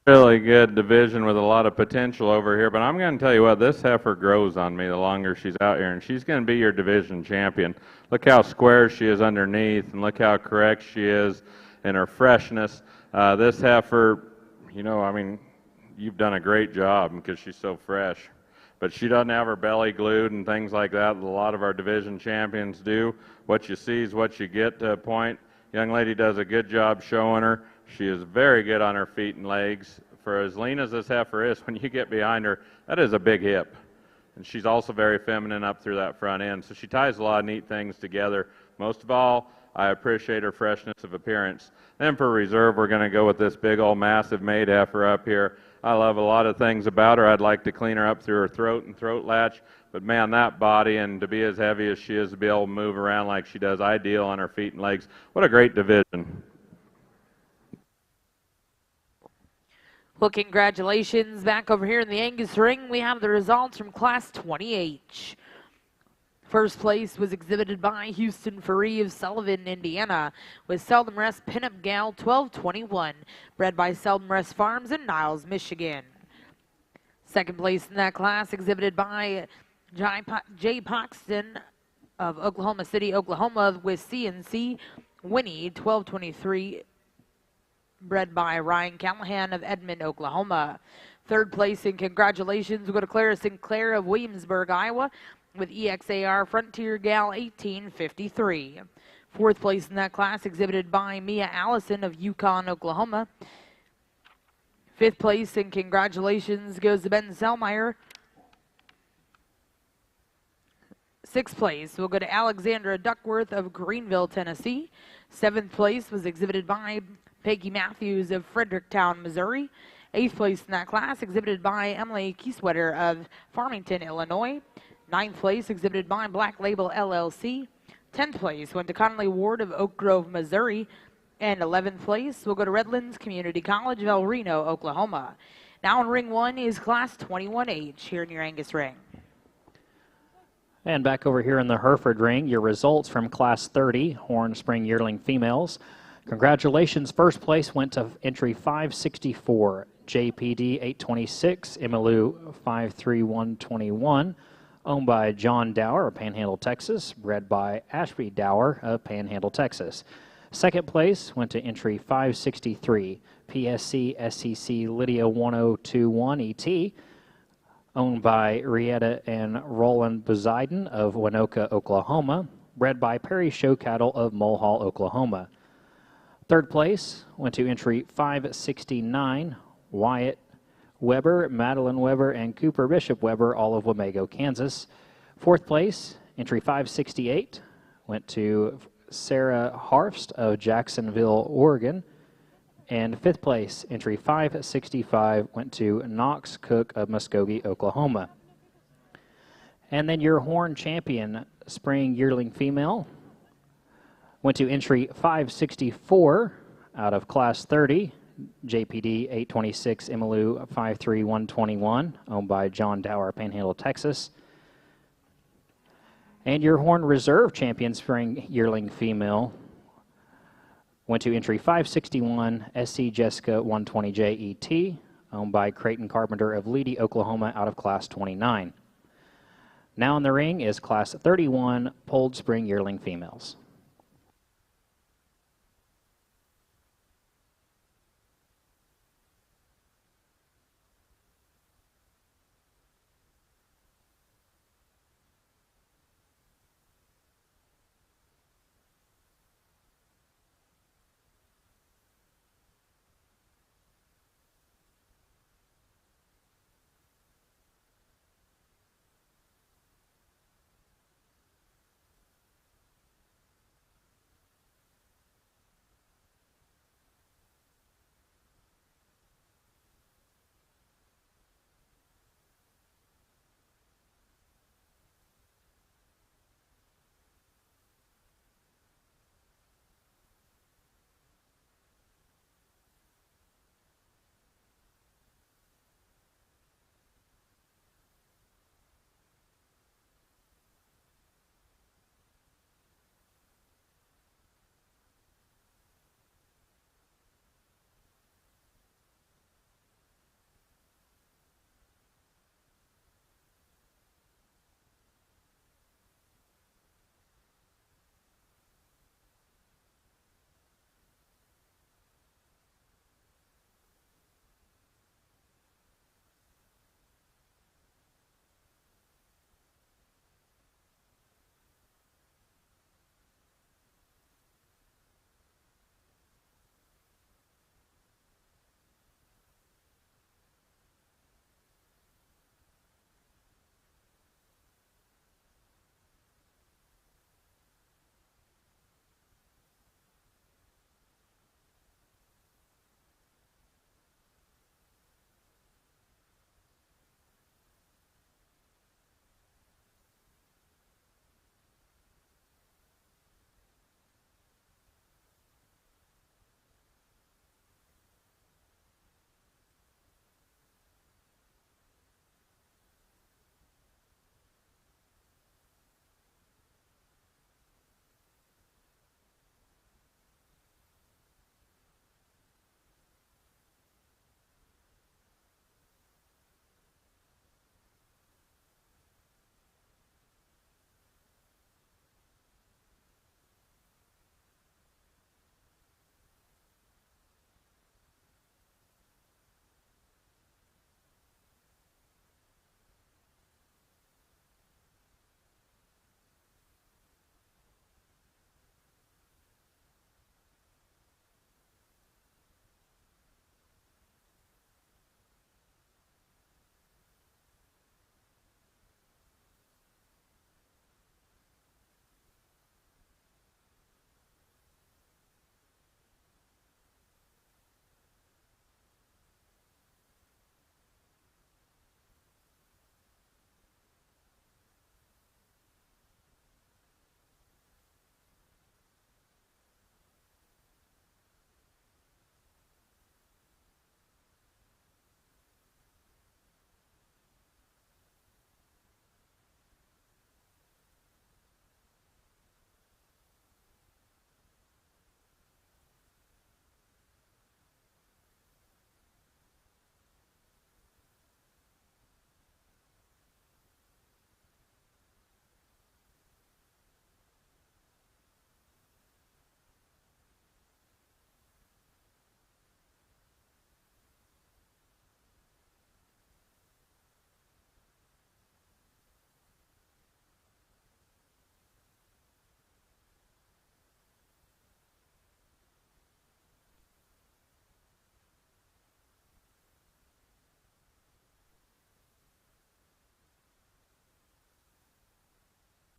Really good division with a lot of potential over here, but I'm going to tell you what, this heifer grows on me the longer she's out here, and she's going to be your division champion. Look how square she is underneath, and look how correct she is in her freshness. This heifer, you know, I mean, you've done a great job because she's so fresh, but she doesn't have her belly glued and things like that a lot of our division champions do. What you see is what you get to a point. Young lady does a good job showing her. She is very good on her feet and legs. For as lean as this heifer is, when you get behind her, that is a big hip. And she's also very feminine up through that front end. So she ties a lot of neat things together. Most of all, I appreciate her freshness of appearance. Then for reserve, we're going to go with this big old massive maid heifer up here. I love a lot of things about her. I'd like to clean her up through her throat and throat latch, but man, that body, and to be as heavy as she is, to be able to move around like she does, ideal on her feet and legs. What a great division. Well, congratulations. Back over here in the Angus ring, we have the results from Class 20H. First place was exhibited by Houston Faree of Sullivan, Indiana, with Seldom Rest Pinup Gal 1221, bred by Seldom Rest Farms in Niles, Michigan. Second place in that class exhibited by Jay Paxton of Oklahoma City, Oklahoma, with CNC Winnie 1223, bred by Ryan Callahan of Edmond, Oklahoma. Third place, and congratulations, we go to Clara Sinclair of Williamsburg, Iowa, with EXAR Frontier Gal 1853. Fourth place in that class exhibited by Mia Allison of Yukon, Oklahoma. Fifth place, and congratulations, goes to Ben Selmeyer. Sixth place will go to Alexandra Duckworth of Greenville, Tennessee. Seventh place was exhibited by Peggy Matthews of Fredericktown, Missouri. Eighth place in that class exhibited by Emily Kieswetter of Farmington, Illinois. Ninth place exhibited by Black Label LLC. 10th place went to Connolly Ward of Oak Grove, Missouri. And 11th place will go to Redlands Community College of El Reno, Oklahoma. Now in ring one is Class 21H here in your Angus ring. And back over here in the Hereford ring, your results from Class 30, Horn Spring Yearling Females. Congratulations. First place went to entry 564, JPD 826, Emmylou 53121, owned by John Dower of Panhandle, Texas, bred by Ashby Dower of Panhandle, Texas. Second place went to entry 563, PSC SEC Lydia 1021 ET, owned by Rietta and Roland Poseidon of Winoka, Oklahoma, bred by Perry Show Cattle of Mulhall, Oklahoma. Third place went to entry 569, Wyatt Weber, Madeline Weber, and Cooper Bishop Weber, all of Wamego, Kansas. Fourth place, entry 568, went to Sarah Harfst of Jacksonville, Oregon. And fifth place, entry 565, went to Knox Cook of Muskogee, Oklahoma. And then your Horn Champion Spring Yearling Female went to entry 564 out of Class 30, JPD 826, Emmylou 53121, owned by John Dower, Panhandle, Texas. And your Horn Reserve Champion Spring Yearling Female went to entry 561, SC Jessica 120J ET, owned by Creighton Carpenter of Leedy, Oklahoma, out of Class 29. Now in the ring is Class 31, Polled Spring Yearling Females.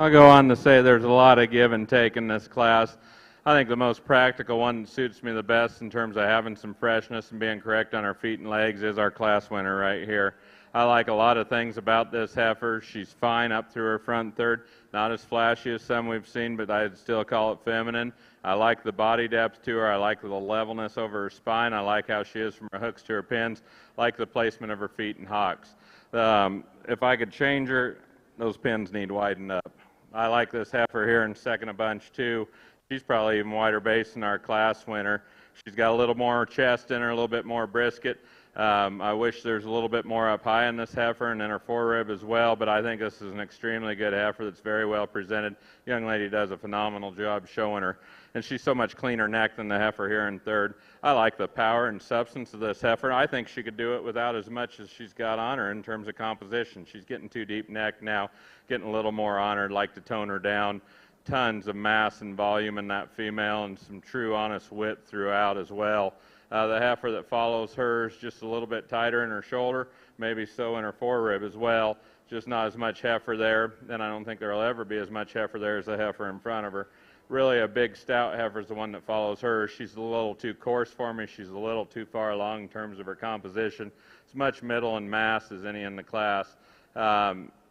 I'll go on to say there's a lot of give and take in this class. I think the most practical one that suits me the best in terms of having some freshness and being correct on her feet and legs is our class winner right here. I like a lot of things about this heifer. She's fine up through her front third. Not as flashy as some we've seen, but I'd still call it feminine. I like the body depth to her. I like the levelness over her spine. I like how she is from her hooks to her pins. I like the placement of her feet and hocks. If I could change her, those pins need widened up. I like this heifer here in second a bunch too. She's probably even wider base than our class winner. She's got a little more chest in her, a little bit more brisket. I wish there's a little bit more up high in this heifer and in her forerib as well, but I think this is an extremely good heifer that's very well presented. Young lady does a phenomenal job showing her, and she's so much cleaner neck than the heifer here in third. I like the power and substance of this heifer. I think she could do it without as much as she's got on her in terms of composition. She's getting too deep neck now, getting a little more on her. I'd like to tone her down. Tons of mass and volume in that female and some true honest width throughout as well. The heifer that follows her is just a little bit tighter in her shoulder, maybe so in her forerib as well. Just not as much heifer there, and I don't think there will ever be as much heifer there as the heifer in front of her. Really a big stout heifer is the one that follows her. She's a little too coarse for me. She's a little too far along in terms of her composition. As much middle and mass as any in the class.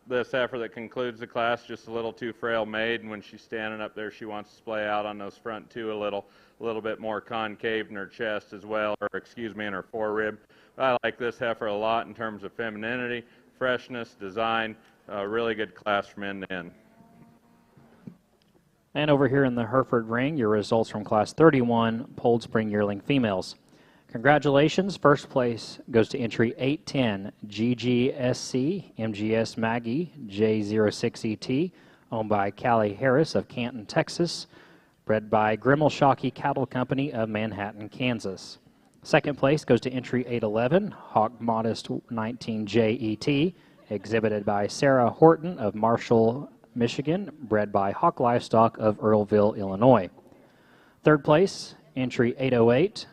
This heifer that concludes the class just a little too frail made, and when she's standing up there she wants to splay out on those front two a little bit more concave in her chest as well, or excuse me, in her forerib. I like this heifer a lot in terms of femininity, freshness, design, really good class from end to end. And over here in the Hereford ring, your results from Class 31 Polled Spring Yearling Females. Congratulations. First place goes to entry 810 GGSC MGS Maggie J06ET, owned by Callie Harris of Canton, Texas, bred by Grimmel-Shockey Cattle Company of Manhattan, Kansas. Second place goes to entry 811 Hawk Modest 19JET, exhibited by Sarah Horton of Marshall, Michigan, bred by Hawk Livestock of Earlville, Illinois. Third place, entry 808,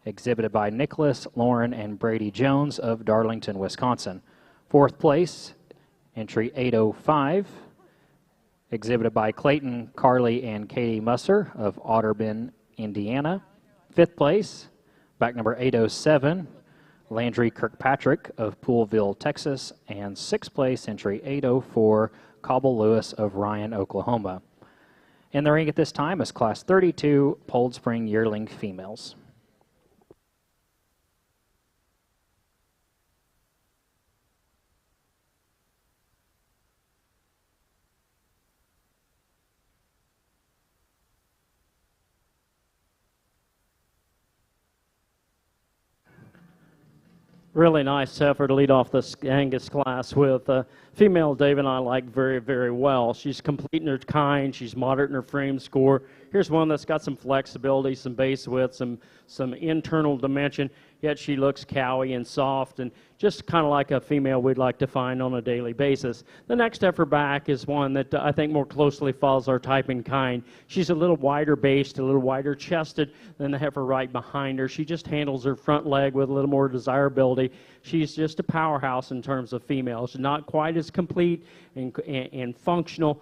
exhibited by Nicholas, Lauren, and Brady Jones of Darlington, Wisconsin. Fourth place, entry 805, exhibited by Clayton, Carly, and Katie Musser of Otterbein, Indiana. Fifth place, back number 807, Landry Kirkpatrick of Poolville, Texas. And sixth place, entry 804, Cobble Lewis of Ryan, Oklahoma. In the ring at this time is Class 32 Polled Spring Yearling Females. Really nice heifer to lead off this Angus class with. Female Dave and I like very, very well. She's complete in her kind. She's moderate in her frame score. Here's one that's got some flexibility, some base width, some internal dimension, yet she looks cowy and soft and just kind of like a female we'd like to find on a daily basis. The next heifer back is one that I think more closely follows our type and kind. She's a little wider based, a little wider chested than the heifer right behind her. She just handles her front leg with a little more desirability. She's just a powerhouse in terms of females, not quite as complete and functional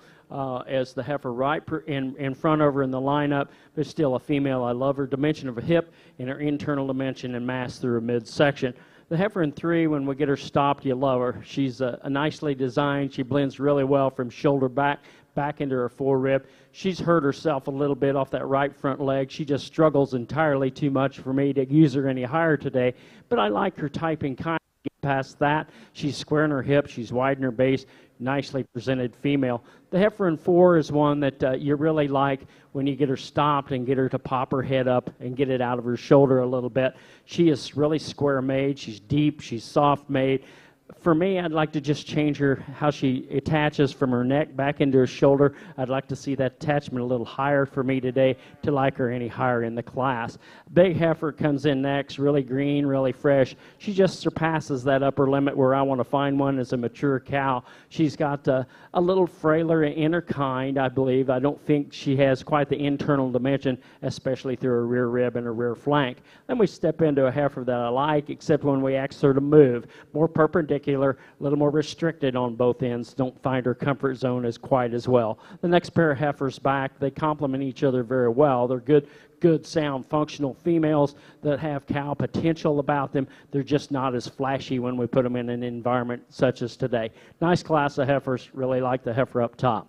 as the heifer right in front of her in the lineup, but still a female. I love her dimension of her hip and her internal dimension and mass through her midsection. The heifer in 3, when we get her stopped, you love her. She's nicely designed. She blends really well from shoulder back into her forerib. She's hurt herself a little bit off that right front leg. She just struggles entirely too much for me to use her any higher today, but I like her type and kind. Past that, she's square in her hip, she's wide in her base, nicely presented female. The heifer in 4 is one that you really like when you get her stopped and get her to pop her head up and get it out of her shoulder a little bit. She is really square made, she's deep, she's soft made. For me, I'd like to just change her, how she attaches from her neck back into her shoulder. I'd like to see that attachment a little higher for me today to like her any higher in the class. Big heifer comes in next, really green, really fresh. She just surpasses that upper limit where I want to find one as a mature cow. She's got a little frailer inner kind, I believe. I don't think she has quite the internal dimension, especially through her rear rib and her rear flank. Then we step into a heifer that I like, except when we ask her to move. More perpendicular particular, a little more restricted on both ends, don't find her comfort zone as quite as well. The next pair of heifers back, they complement each other very well. They're good, sound, functional females that have cow potential about them. They're just not as flashy when we put them in an environment such as today. Nice class of heifers, really like the heifer up top.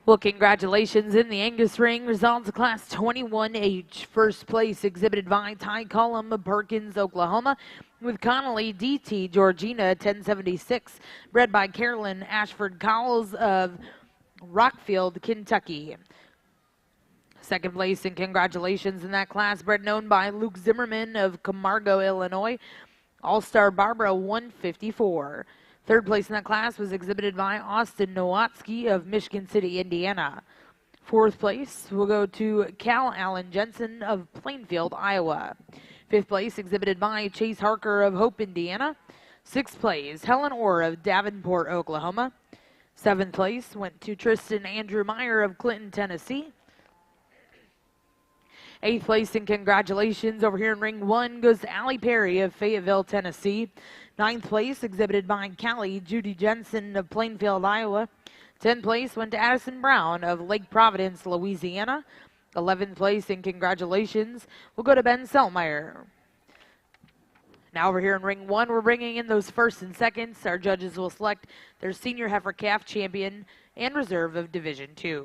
Well, congratulations in the Angus ring. Results of Class 21H. First place exhibited by Ty Cullum of Perkins, Oklahoma, with Connolly DT Georgina 1076, bred by Carolyn Ashford Cowles of Rockfield, Kentucky. Second place and congratulations in that class, bred known by Luke Zimmerman of Camargo, Illinois, All-Star Barbara 154. Third place in that class was exhibited by Austin Nowatzki of Michigan City, Indiana. Fourth place will go to Cal Allen Jensen of Plainfield, Iowa. Fifth place exhibited by Chase Harker of Hope, Indiana. Sixth place, Helen Orr of Davenport, Oklahoma. Seventh place went to Tristan Andrew Meyer of Clinton, Tennessee. Eighth place and congratulations over here in ring one goes to Allie Perry of Fayetteville, Tennessee. Ninth place exhibited by Callie Judy Jensen of Plainfield, Iowa. 10th place went to Addison Brown of Lake Providence, Louisiana. 11th place and congratulations will go to Ben Selmeyer. Now over here in ring one, we're bringing in those first and seconds. Our judges will select their senior heifer calf champion and reserve of Division II.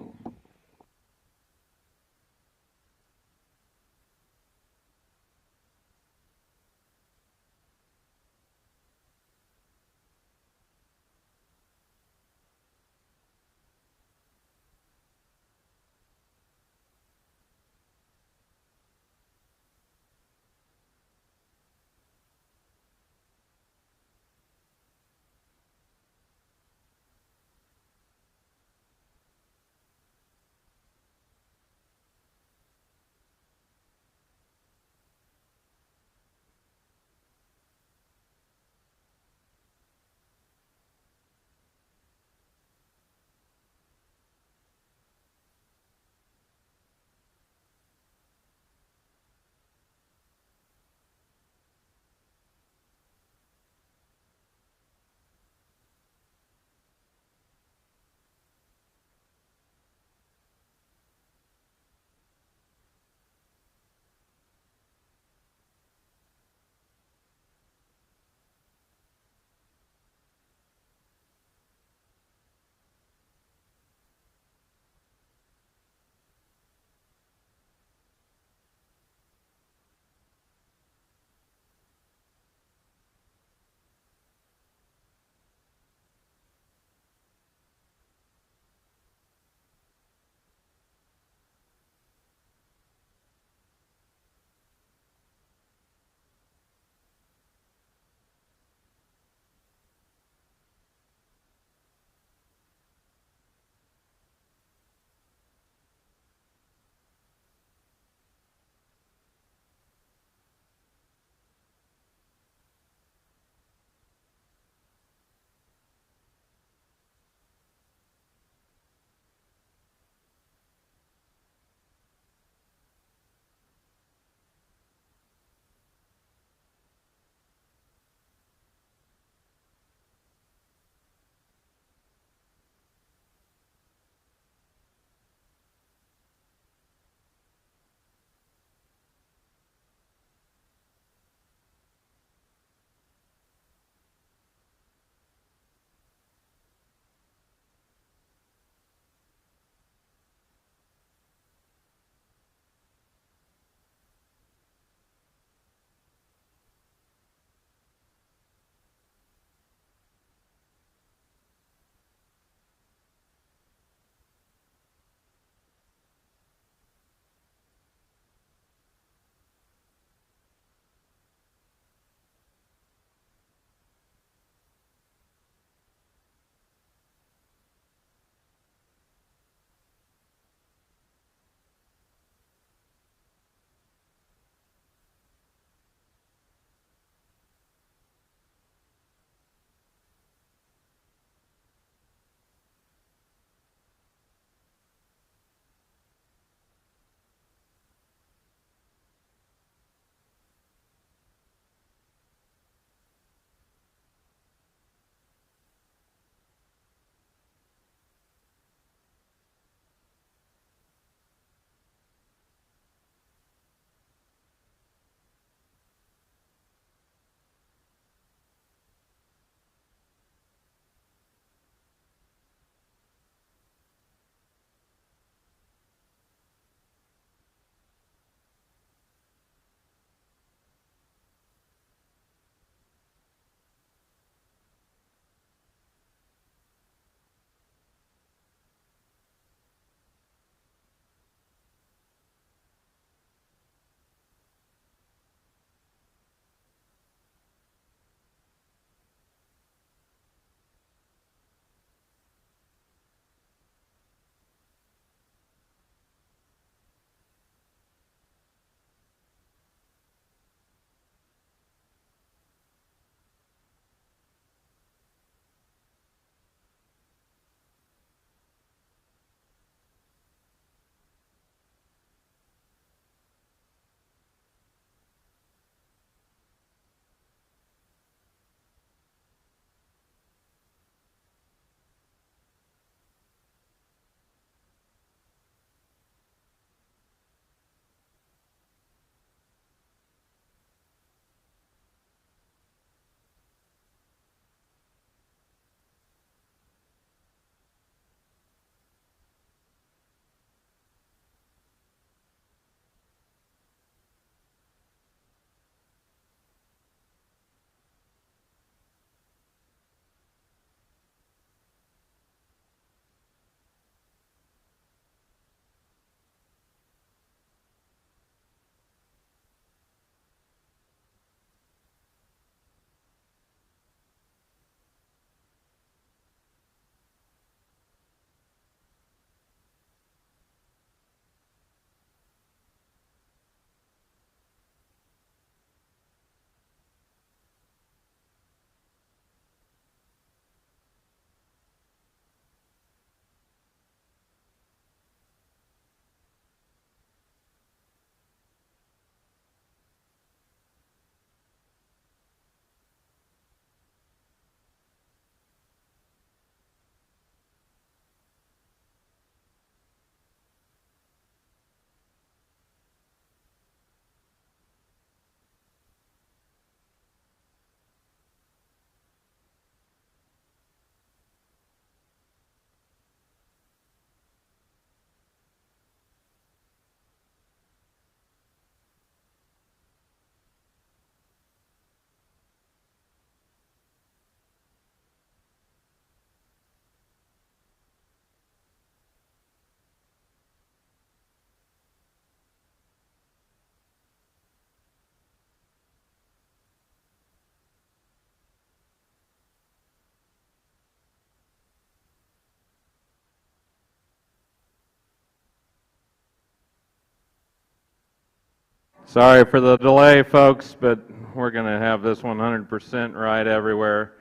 Sorry for the delay, folks, but we're going to have this 100% right everywhere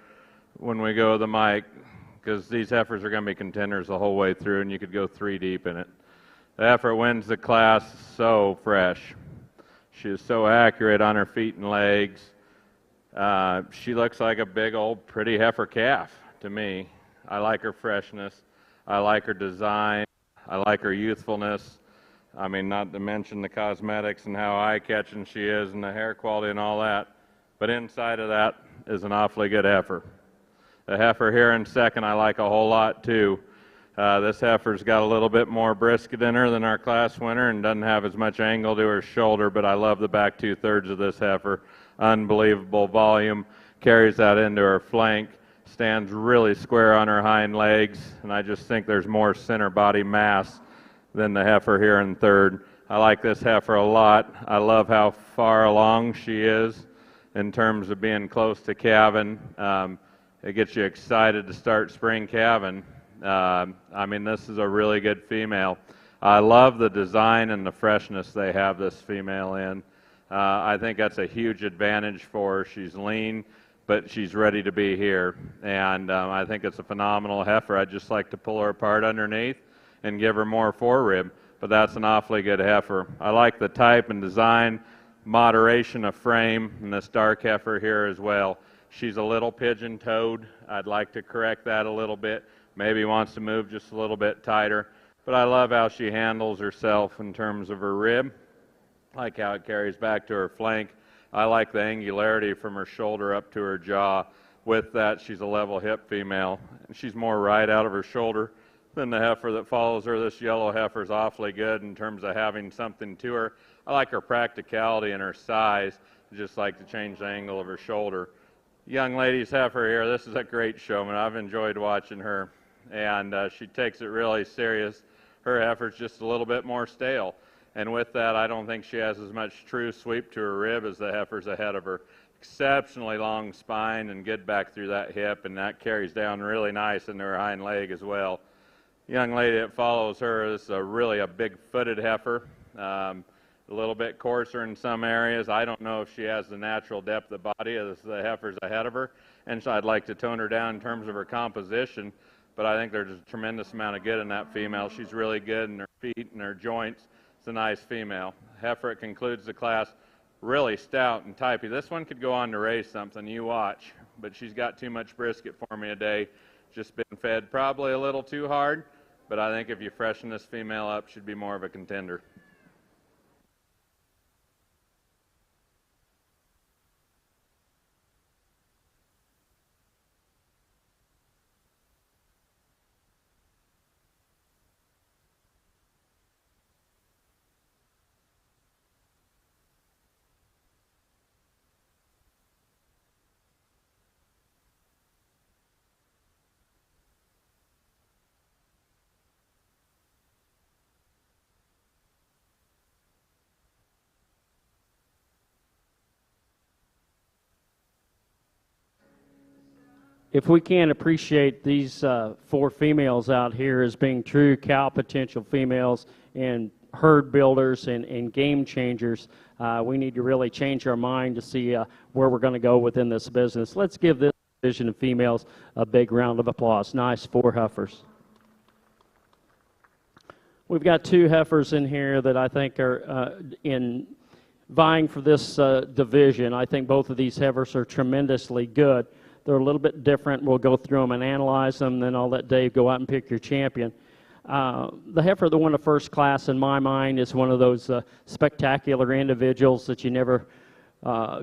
when we go to the mic, because these heifers are going to be contenders the whole way through, and you could go 3 deep in it. The heifer wins the class so fresh. She is so accurate on her feet and legs. She looks like a big old pretty heifer calf to me. I like her freshness. I like her design. I like her youthfulness. I mean, not to mention the cosmetics and how eye-catching she is and the hair quality and all that. But inside of that is an awfully good heifer. The heifer here in second I like a whole lot too. This heifer's got a little bit more brisket in her than our class winner and doesn't have as much angle to her shoulder, but I love the back 2/3 of this heifer. Unbelievable volume, carries that into her flank, stands really square on her hind legs, and I just think there's more center body mass than the heifer here in third. I like this heifer a lot. I love how far along she is in terms of being close to calving. It gets you excited to start spring calving. I mean, this is a really good female. I love the design and the freshness they have this female in. I think that's a huge advantage for her. She's lean, but she's ready to be here. And I think it's a phenomenal heifer. I'd just like to pull her apart underneath and give her more forerib, but that's an awfully good heifer. I like the type and design, moderation of frame, and this dark heifer here as well. She's a little pigeon-toed. I'd like to correct that a little bit. Maybe wants to move just a little bit tighter, but I love how she handles herself in terms of her rib. I like how it carries back to her flank. I like the angularity from her shoulder up to her jaw. With that, she's a level hip female, and she's more right out of her shoulder than the heifer that follows her. This yellow heifer is awfully good in terms of having something to her. I like her practicality and her size. I just like to change the angle of her shoulder. Young lady's heifer here, this is a great showman. I've enjoyed watching her, and she takes it really serious. Her heifer's just a little bit more stale, and with that, I don't think she has as much true sweep to her rib as the heifers ahead of her. Exceptionally long spine and good back through that hip, and that carries down really nice into her hind leg as well. Young lady that follows her is really a big-footed heifer, a little bit coarser in some areas. I don't know if she has the natural depth of body as the heifers ahead of her, and so I'd like to tone her down in terms of her composition, but I think there's a tremendous amount of good in that female. She's really good in her feet and her joints. It's a nice female. Heifer concludes the class, really stout and typey. This one could go on to raise something, you watch, but she's got too much brisket for me today. Just been fed probably a little too hard. But I think if you freshen this female up, she'd be more of a contender. If we can't appreciate these 4 females out here as being true cow potential females and herd builders and game changers, we need to really change our mind to see where we're going to go within this business. Let's give this division of females a big round of applause. Nice 4 heifers. We've got 2 heifers in here that I think are in vying for this division. I think both of these heifers are tremendously good. They're a little bit different. We'll go through them and analyze them, then I'll let Dave go out and pick your champion. The heifer that won the first class, in my mind, is one of those spectacular individuals that you never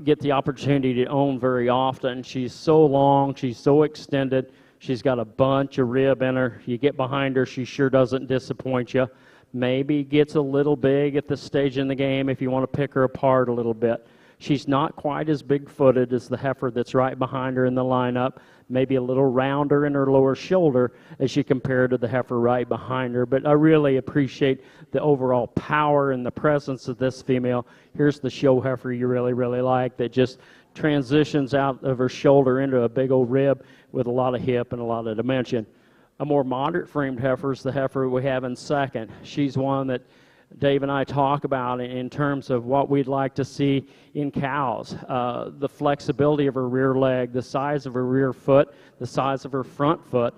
get the opportunity to own very often. She's so long, she's so extended, she's got a bunch of rib in her. You get behind her, she sure doesn't disappoint you. Maybe gets a little big at this stage in the game if you want to pick her apart a little bit. She's not quite as big-footed as the heifer that's right behind her in the lineup, maybe a little rounder in her lower shoulder as you compare to the heifer right behind her. But I really appreciate the overall power and the presence of this female. Here's the show heifer you really, really like that just transitions out of her shoulder into a big old rib with a lot of hip and a lot of dimension. A more moderate framed heifer is the heifer we have in second. She's one that Dave and I talk about in terms of what we'd like to see in cows. The flexibility of her rear leg, the size of her rear foot, the size of her front foot.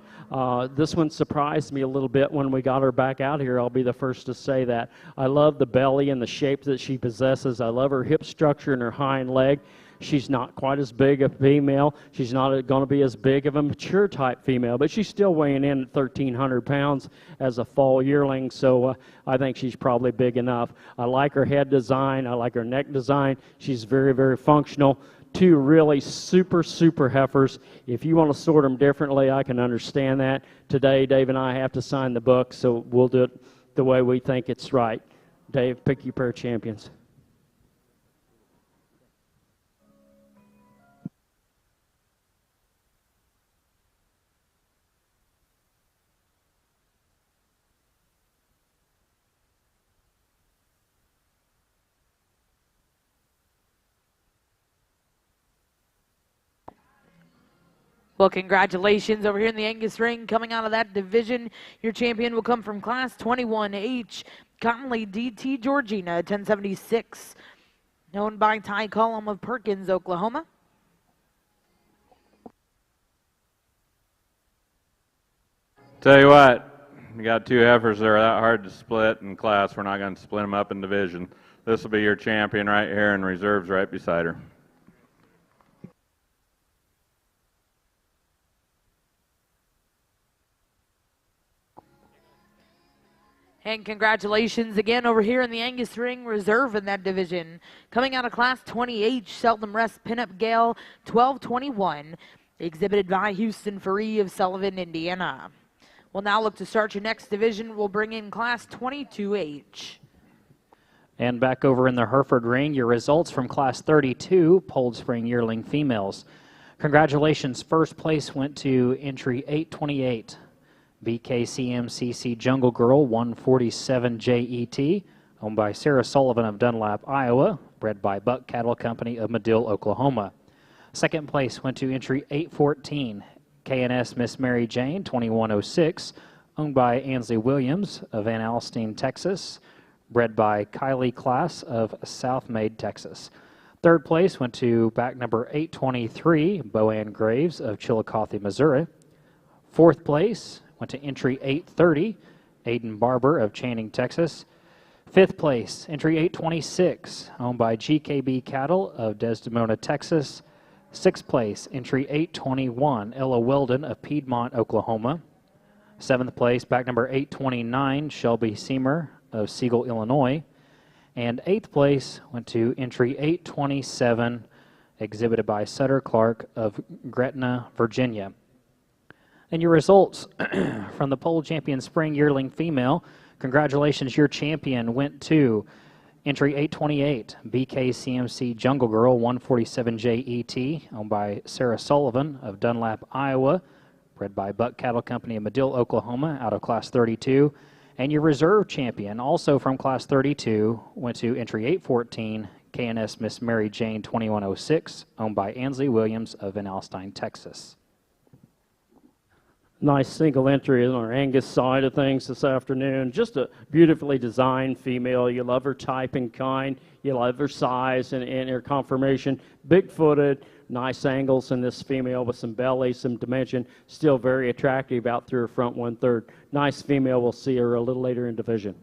This one surprised me a little bit when we got her back out here. I'll be the first to say that. I love the belly and the shape that she possesses. I love her hip structure and her hind leg. She's not quite as big a female. She's not going to be as big of a mature type female, but she's still weighing in at 1,300 pounds as a fall yearling, so I think she's probably big enough. I like her head design. I like her neck design. She's very, very functional. Two really super heifers. If you want to sort them differently, I can understand that. Today, Dave and I have to sign the book, so we'll do it the way we think it's right. Dave, pick your pair of champions. Well, congratulations over here in the Angus ring. Coming out of that division, your champion will come from Class 21H, Conley DT Georgina, 1076, owned by Ty Cullum of Perkins, Oklahoma. Tell you what, you got two heifers that are that hard to split in class. We're not going to split them up in division. This will be your champion right here, and reserves right beside her. And congratulations again over here in the Angus ring, reserve in that division. Coming out of Class 20H, Seldom Rest Pinup Gale, 1221, exhibited by Houston Faree of Sullivan, Indiana. We'll now look to start your next division. We'll bring in Class 22H. And back over in the Hereford ring, your results from Class 32, Polled Spring Yearling Females. Congratulations, first place went to entry 828. BKCMCC Jungle Girl 147 JET, owned by Sarah Sullivan of Dunlap, Iowa, bred by Buck Cattle Company of Medill, Oklahoma. Second place went to entry 814, KNS Miss Mary Jane 2106, owned by Ansley Williams of Van Alstyne, Texas, bred by Kylie Class of South Maid, Texas. Third place went to back number 823, Boann Graves of Chillicothe, Missouri. Fourth place went to entry 830, Aiden Barber of Channing, Texas. Fifth place, entry 826, owned by GKB Cattle of Desdemona, Texas. Sixth place, entry 821, Ella Weldon of Piedmont, Oklahoma. Seventh place, back number 829, Shelby Seamer of Siegel, Illinois. And eighth place went to entry 827, exhibited by Sutter Clark of Gretna, Virginia. And your results from the Polled Champion Spring Yearling Female. Congratulations, your champion went to entry 828, BKCMC Jungle Girl 147 JET, owned by Sarah Sullivan of Dunlap, Iowa, bred by Buck Cattle Company of Medill, Oklahoma, out of Class 32. And your reserve champion, also from Class 32, went to entry 814, KNS Miss Mary Jane 2106, owned by Ansley Williams of Van Alstyne, Texas. Nice single entry on our Angus side of things this afternoon. Just a beautifully designed female. You love her type and kind. You love her size and her conformation. Big-footed, nice angles in this female with some belly, some dimension. Still very attractive out through her front 1/3. Nice female. We'll see her a little later in division.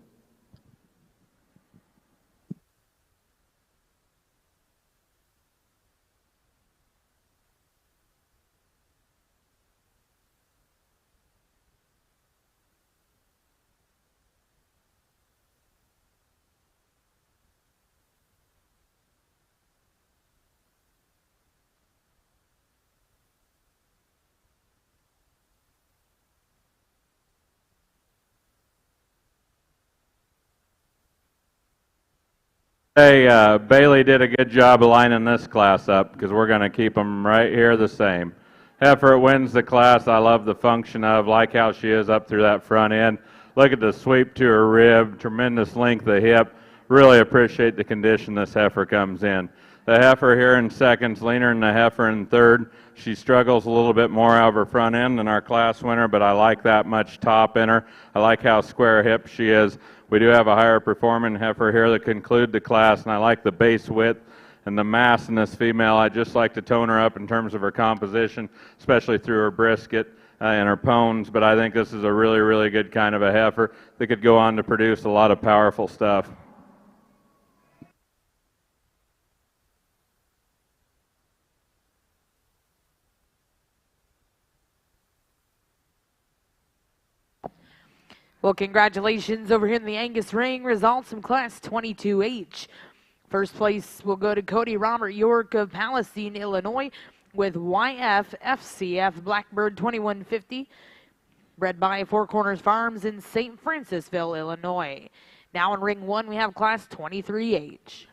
Hey, Bailey did a good job of lining this class up because we're going to keep them right here the same. Heifer wins the class. I love the function of, like how she is up through that front end. Look at the sweep to her rib, tremendous length of hip. Really appreciate the condition this heifer comes in. The heifer here in second's leaner than the heifer in third. She struggles a little bit more out of her front end than our class winner, but I like that much top in her. I like how square hip she is. We do have a higher performing heifer here that conclude the class, and I like the base width and the mass in this female. I just like to tone her up in terms of her composition, especially through her brisket and her pones, but I think this is a really, really good kind of a heifer that could go on to produce a lot of powerful stuff. Well, congratulations over here in the Angus ring. Results from Class 22H. First place will go to Cody Robert York of Palestine, Illinois, with YF FCF Blackbird 2150, bred by Four Corners Farms in St. Francisville, Illinois. Now in ring 1, we have Class 23H.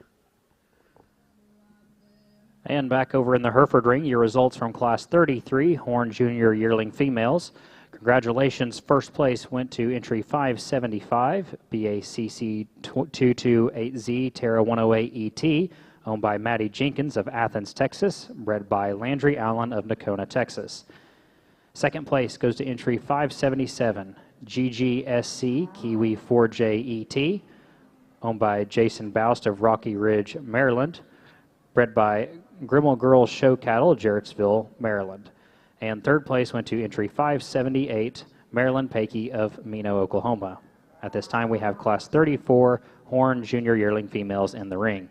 And back over in the Hereford ring, your results from Class 33, Horn Junior Yearling Females. Congratulations, first place went to entry 575, BACC 228Z Terra 108ET, owned by Maddie Jenkins of Athens, Texas, bred by Landry Allen of Nocona, Texas. Second place goes to entry 577, GGSC Kiwi 4JET, owned by Jason Boust of Rocky Ridge, Maryland, bred by Grimmel Girls Show Cattle, Jarrettsville, Maryland. And third place went to entry 578, Marilyn Pakey of Mino, Oklahoma. At this time, we have Class 34 Horn Junior Yearling Females in the ring.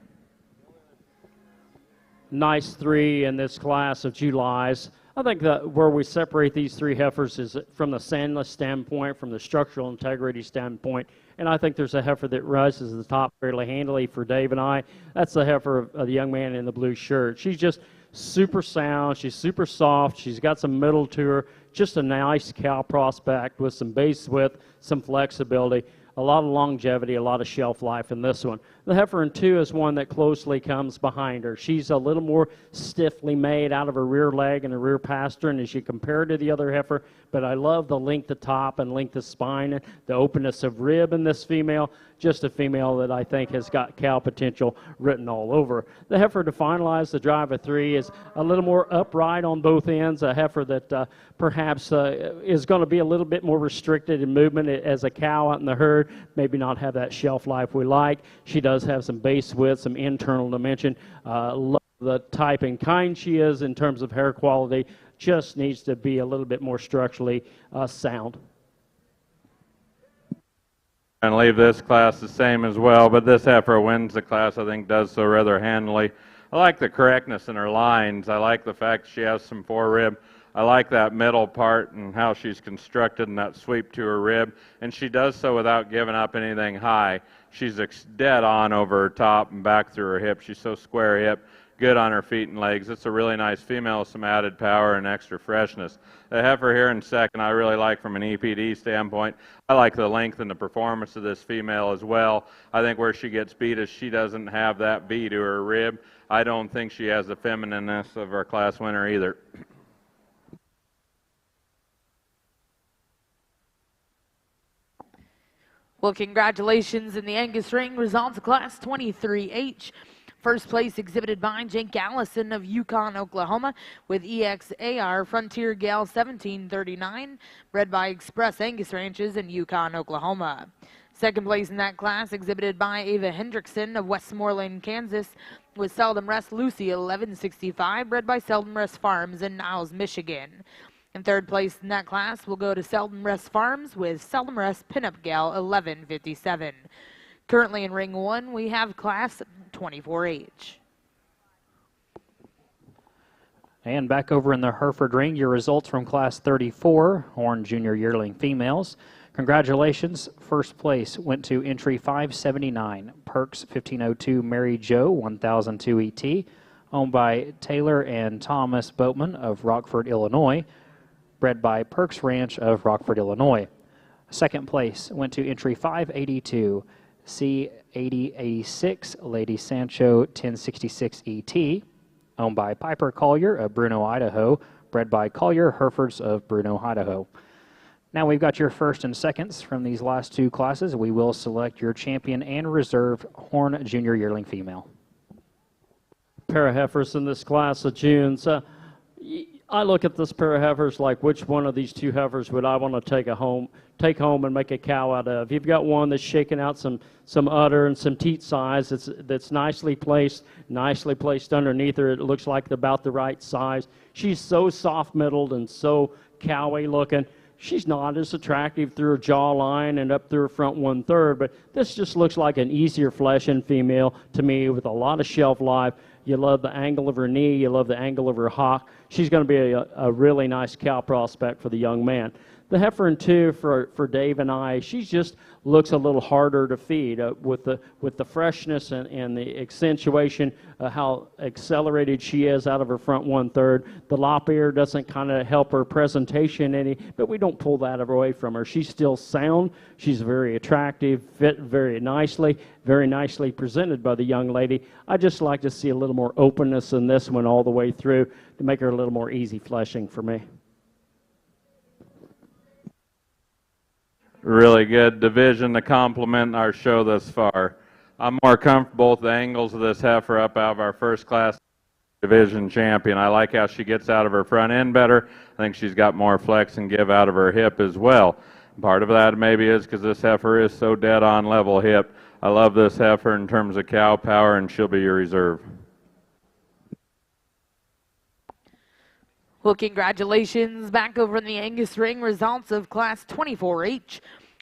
Nice 3 in this class of Julys. I think that where we separate these 3 heifers is from the sandless standpoint, from the structural integrity standpoint, and I think there's a heifer that rises to the top fairly handily for Dave and I. That's the heifer of the young man in the blue shirt. She's just super sound, she's super soft, she's got some middle to her, just a nice cow prospect with some base width, some flexibility, a lot of longevity, a lot of shelf life in this one. The heifer in 2 is one that closely comes behind her. She's a little more stiffly made out of her rear leg and her rear pastern as you compare to the other heifer, but I love the length of top and length of spine and the openness of rib in this female. Just a female that I think has got cow potential written all over. The heifer to finalize the drive of 3 is a little more upright on both ends, a heifer that perhaps is going to be a little bit more restricted in movement as a cow out in the herd, maybe not have that shelf life we like. She does have some base width, some internal dimension. Love the type and kind she is in terms of hair quality, just needs to be a little bit more structurally sound. And leave this class the same as well, but this heifer wins the class, I think does so rather handily. I like the correctness in her lines. I like the fact she has some forerib. I like that middle part and how she's constructed and that sweep to her rib, and she does so without giving up anything high. She's dead on over her top and back through her hip. She's so square hip, good on her feet and legs. It's a really nice female with some added power and extra freshness. The heifer here in second I really like from an EPD standpoint. I like the length and the performance of this female as well. I think where she gets beat is she doesn't have that V to her rib. I don't think she has the feminineness of our class winner either. Well, congratulations in the Angus ring. Results of Class 23H. First place exhibited by Jake Allison of Yukon, Oklahoma, with EXAR Frontier Gal 1739, bred by Express Angus Ranches in Yukon, Oklahoma. Second place in that class exhibited by Ava Hendrickson of Westmoreland, Kansas, with Seldom Rest Lucy 1165, bred by Seldom Rest Farms in Niles, Michigan. And third place in that class will go to Seldom Rest Farms with Seldom Rest Pinup Gal 1157. Currently in ring 1, we have Class 24H. And back over in the Hereford ring, your results from Class 34, Horn Junior Yearling Females. Congratulations. First place went to entry 579, Perks 1502 Mary Jo 1002 ET, owned by Taylor and Thomas Boatman of Rockford, Illinois, bred by Perks Ranch of Rockford, Illinois. Second place went to entry 582, C8086 Lady Sancho 1066 ET, owned by Piper Collier of Bruno, Idaho, bred by Collier Herefords of Bruno, Idaho. Now we've got your first and seconds from these last 2 classes. We will select your champion and reserve Horn Junior Yearling Female. pair of heifers in this class of Junes. I look at this pair of heifers like, which one of these 2 heifers would I want to take home and make a cow out of? You've got one that's shaking out some udder and some teat size that's nicely placed underneath her. It looks like about the right size. She's so soft-middled and so cowy looking. She's not as attractive through her jawline and up through her front 1/3, but this just looks like an easier fleshing female to me with a lot of shelf life. You love the angle of her knee. You love the angle of her hock. She's going to be a really nice cow prospect for the young man. The heifer in 2 for Dave and I, she just looks a little harder to feed with the freshness and the accentuation, how accelerated she is out of her front 1/3. The lop ear doesn't kind of help her presentation any, but we don't pull that away from her. She's still sound. She's very attractive, fit very nicely presented by the young lady. I just like to see a little more openness in this one all the way through to make her a little more easy fleshing for me. Really good division to complement our show thus far. I'm more comfortable with the angles of this heifer up out of our first class division champion. I like how she gets out of her front end better. I think she's got more flex and give out of her hip as well. Part of that maybe is because this heifer is so dead on level hip. I love this heifer in terms of cow power, and she'll be your reserve. Well, congratulations back over in the Angus ring. Results of Class 24H.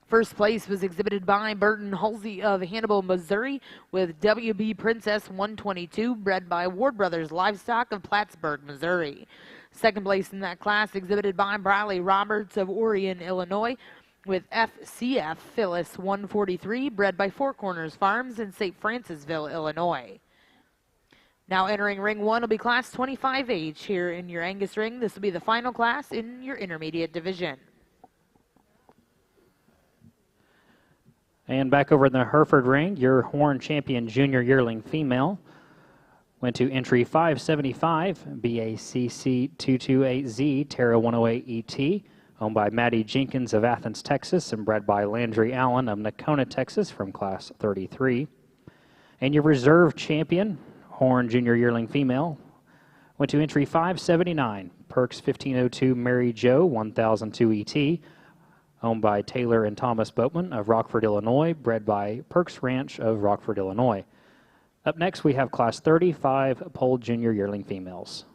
First place was exhibited by Burton Halsey of Hannibal, Missouri, with WB Princess 122, bred by Ward Brothers Livestock of Plattsburgh, Missouri. Second place in that class exhibited by Briley Roberts of Orion, Illinois, with FCF Phyllis 143, bred by Four Corners Farms in St. Francisville, Illinois. Now entering ring 1 will be Class 25H here in your Angus ring. This will be the final class in your intermediate division. And back over in the Hereford ring, your Horn Champion Junior Yearling Female went to entry 575, BACC 228Z, Terra 108ET, owned by Maddie Jenkins of Athens, Texas, and bred by Landry Allen of Nacona, Texas, from Class 33. And your reserve champion, Horn Junior Yearling Female, went to entry 579, Perks 1502 Mary Jo 1002 ET, owned by Taylor and Thomas Boatman of Rockford, Illinois, bred by Perks Ranch of Rockford, Illinois. Up next, we have Class 35 Pole Junior Yearling Females.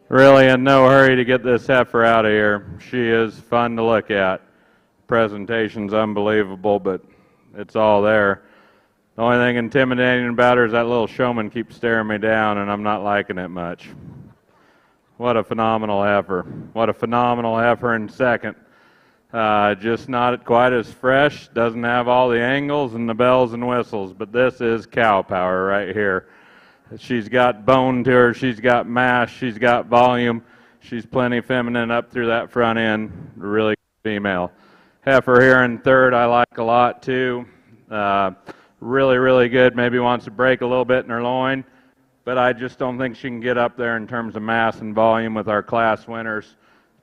Really in no hurry to get this heifer out of here. She is fun to look at. Presentation's unbelievable, but it's all there. The only thing intimidating about her is that little showman keeps staring me down, and I'm not liking it much. What a phenomenal heifer. What a phenomenal heifer in second. Just not quite as fresh, doesn't have all the angles and the bells and whistles, but this is cow power right here. She's got bone to her, she's got mass, she's got volume, she's plenty feminine up through that front end, really female. Heifer here in third I like a lot too. Really, really good, maybe wants to break a little bit in her loin, but I just don't think she can get up there in terms of mass and volume with our class winners.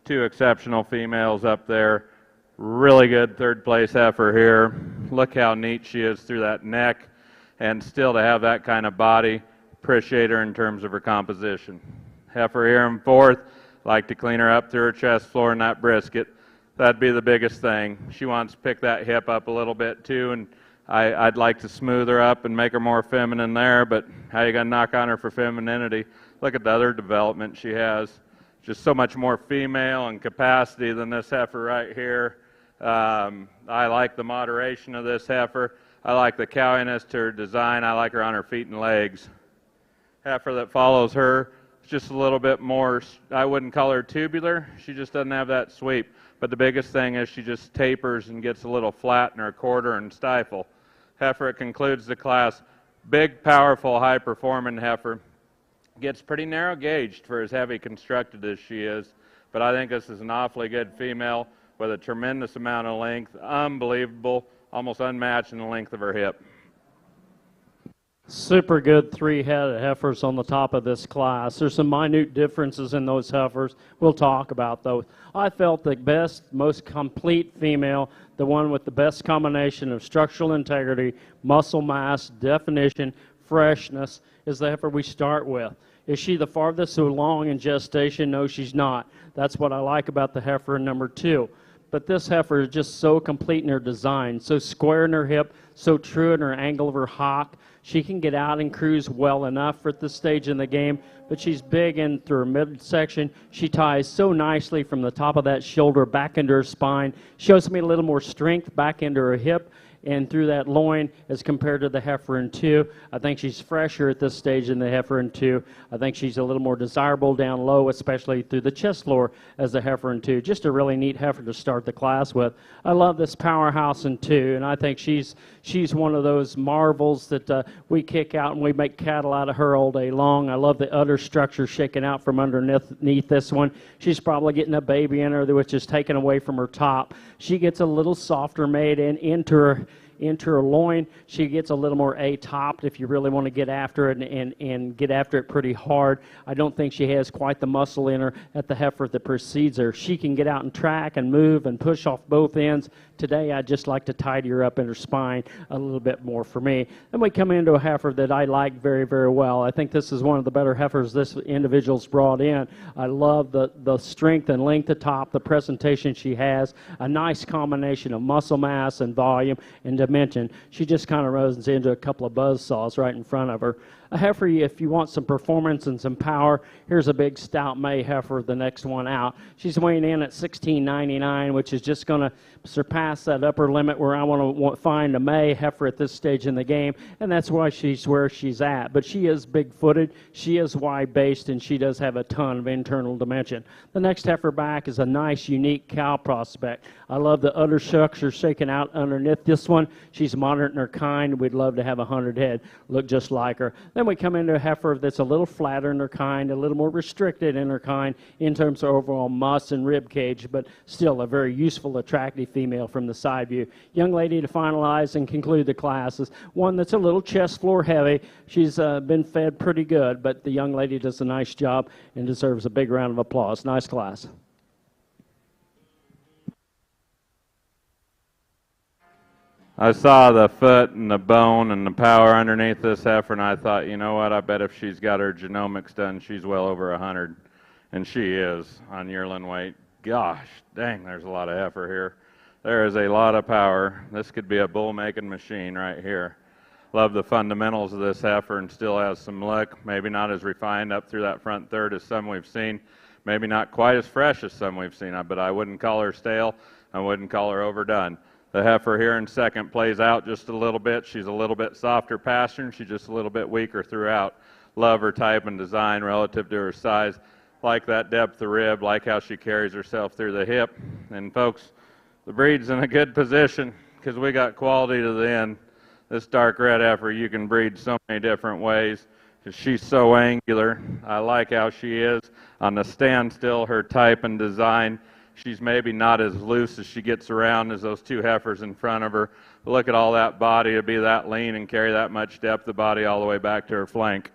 Two exceptional females up there. Really good third place heifer here. Look how neat she is through that neck, and still to have that kind of body. Appreciate her in terms of her composition. Heifer here in fourth. Like to clean her up through her chest floor and that brisket. That'd be the biggest thing. She wants to pick that hip up a little bit too, and I'd like to smooth her up and make her more feminine there, but how you gonna knock on her for femininity? Look at the other development she has. Just so much more female and capacity than this heifer right here. I like the moderation of this heifer. I like the cowiness to her design. I like her on her feet and legs. Heifer that follows her is just a little bit more, I wouldn't call her tubular. She just doesn't have that sweep. But the biggest thing is she just tapers and gets a little flat in her quarter and stifle. Heifer, it concludes the class. Big, powerful, high-performing heifer. Gets pretty narrow gauged for as heavy constructed as she is. But I think this is an awfully good female with a tremendous amount of length. Unbelievable, almost unmatched in the length of her hip. Super good three-headed heifers on the top of this class. There's some minute differences in those heifers. We'll talk about those. I felt the best, most complete female, the one with the best combination of structural integrity, muscle mass, definition, freshness, is the heifer we start with. Is she the farthest along in gestation? No, she's not. That's what I like about the heifer in number 2. But this heifer is just so complete in her design, so square in her hip, so true in her angle of her hock. She can get out and cruise well enough at this stage in the game, but she's big in through her midsection. She ties so nicely from the top of that shoulder back into her spine. Shows me a little more strength back into her hip and through that loin as compared to the heifer in 2. I think she's fresher at this stage than the heifer in 2. I think she's a little more desirable down low, especially through the chest floor as the heifer in 2. Just a really neat heifer to start the class with. I love this powerhouse in 2, and I think she's one of those marvels that we kick out and we make cattle out of her all day long. I love the udder structure shaking out from underneath this one. She's probably getting a baby in her, which is taken away from her top. She gets a little softer made and into her loin. She gets a little more A-topped if you really want to get after it and get after it pretty hard. I don't think she has quite the muscle in her at the heifer that precedes her. She can get out and track and move and push off both ends. Today, I'd just like to tidy her up in her spine a little bit more for me. Then we come into a heifer that I like very, very well. I think this is one of the better heifers this individual's brought in. I love the strength and length at top, the presentation she has, a nice combination of muscle mass and volume and dimension. She just kind of runs into a couple of buzz saws right in front of her. A heifer, if you want some performance and some power, here's a big stout May heifer, the next one out. She's weighing in at $16.99, which is just going to surpass that upper limit where I want to find a May heifer at this stage in the game, and that's why she's where she's at. But she is big-footed, she is wide-based, and she does have a ton of internal dimension. The next heifer back is a nice, unique cow prospect. I love the udder structure shaking out underneath this one. She's moderate in her kind. We'd love to have 100 head look just like her. Then we come into a heifer that's a little flatter in her kind, a little more restricted in her kind in terms of overall muss and rib cage, but still a very useful, attractive female from the side view. Young lady to finalize and conclude the class is one that's a little chest floor heavy. She's been fed pretty good, but the young lady does a nice job and deserves a big round of applause. Nice class. I saw the foot and the bone and the power underneath this heifer, and I thought, you know what, I bet if she's got her genomics done, she's well over 100. And she is on yearling weight. Gosh, dang, there's a lot of heifer here. There is a lot of power. This could be a bull-making machine right here. Love the fundamentals of this heifer and still has some look. Maybe not as refined up through that front third as some we've seen. Maybe not quite as fresh as some we've seen, but I wouldn't call her stale. I wouldn't call her overdone. The heifer here in second plays out just a little bit. She's a little bit softer pastern. She's just a little bit weaker throughout. Love her type and design relative to her size. Like that depth of rib, like how she carries herself through the hip. And folks, the breed's in a good position because we got quality to the end. This dark red heifer, you can breed so many different ways because she's so angular. I like how she is on the standstill, her type and design. She's maybe not as loose as she gets around as those two heifers in front of her. But look at all that body to be that lean and carry that much depth of body all the way back to her flank.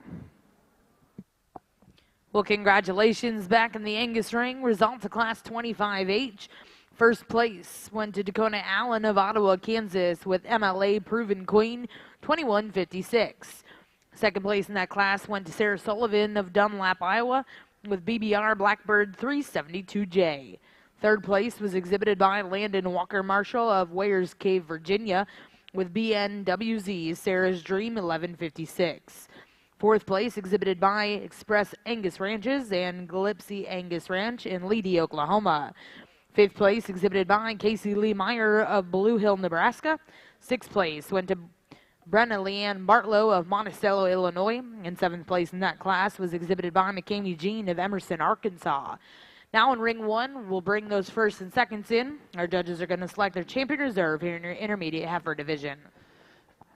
Well, congratulations back in the Angus ring. Results of Class 25H. First place went to Dakota Allen of Ottawa, Kansas with MLA Proven Queen, 2156. Second place in that class went to Sarah Sullivan of Dunlap, Iowa with BBR Blackbird 372J. Third place was exhibited by Landon Walker Marshall of Wayers Cave, Virginia with BNWZ Sarah's Dream 1156. Fourth place exhibited by Express Angus Ranches and Gillespie Angus Ranch in Leedy, Oklahoma. Fifth place exhibited by Casey Lee Meyer of Blue Hill, Nebraska. Sixth place went to Brenna Leanne Bartlow of Monticello, Illinois. And seventh place in that class was exhibited by McCamey Jean of Emerson, Arkansas. Now in ring one, we'll bring those first and seconds in. Our judges are going to select their champion reserve here in your intermediate heifer division.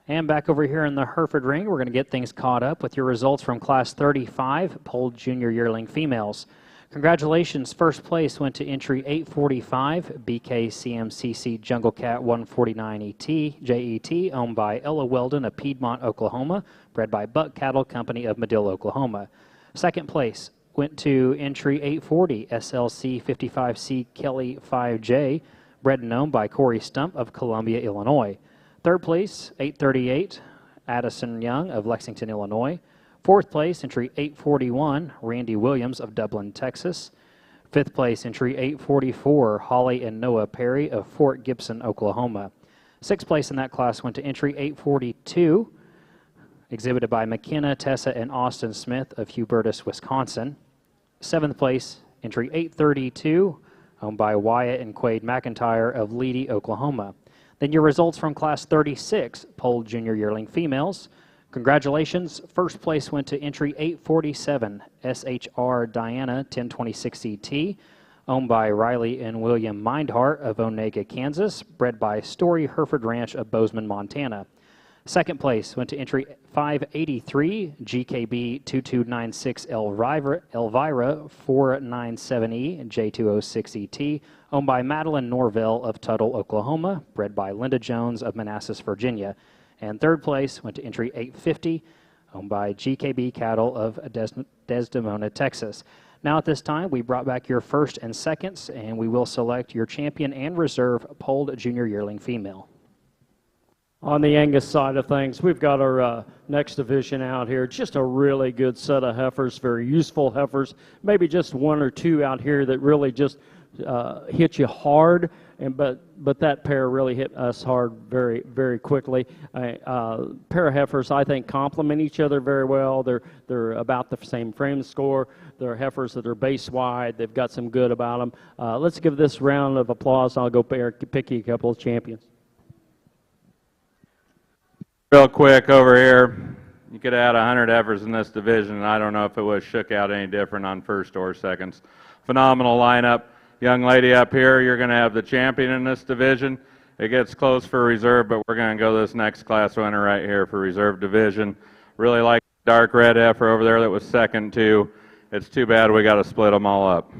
And back over here in the Hereford ring, we're going to get things caught up with your results from Class 35, polled junior yearling females. Congratulations, first place went to entry 845, BKCMCC Jungle Cat 149 JET, owned by Ella Weldon of Piedmont, Oklahoma, bred by Buck Cattle Company of Medill, Oklahoma. Second place went to entry 840, SLC 55C Kelly 5J, bred and owned by Corey Stump of Columbia, Illinois. Third place, 838, Addison Young of Lexington, Illinois. Fourth place, entry 841, Randy Williams of Dublin, Texas. Fifth place, entry 844, Holly and Noah Perry of Fort Gibson, Oklahoma. Sixth place in that class went to entry 842, exhibited by McKenna, Tessa, and Austin Smith of Hubertus, Wisconsin. Seventh place, entry 832, owned by Wyatt and Quade McIntyre of Leedy, Oklahoma. Then your results from Class 36, polled junior yearling females. Congratulations. First place went to entry 847, SHR Diana 1026 ET, owned by Riley and William Mindhart of Onega, Kansas, bred by Story Hereford Ranch of Bozeman, Montana. Second place went to entry 583, GKB 2296 Elvira 497E J206 ET, owned by Madeline Norvell of Tuttle, Oklahoma, bred by Linda Jones of Manassas, Virginia. And third place went to entry 850, owned by GKB Cattle of Desdemona, Texas. Now at this time, we brought back your first and seconds, and we will select your champion and reserve polled junior yearling female. On the Angus side of things, we've got our next division out here. Just a really good set of heifers, very useful heifers. Maybe just one or two out here that really just hit you hard, but that pair really hit us hard very, very quickly. Pair of heifers, I think, complement each other very well. They're about the same frame score. They're heifers that are base wide. They've got some good about them. Let's give this round of applause. I'll go pick you a couple of champions. Real quick over here, you could add 100 heifers in this division, and I don't know if it was shook out any different on first or seconds. Phenomenal lineup. Young lady up here, you're going to have the champion in this division. It gets close for reserve, but we're going to go this next class winner right here for reserve division. Really like the dark red heifer over there that was second too. It's too bad we got to split them all up.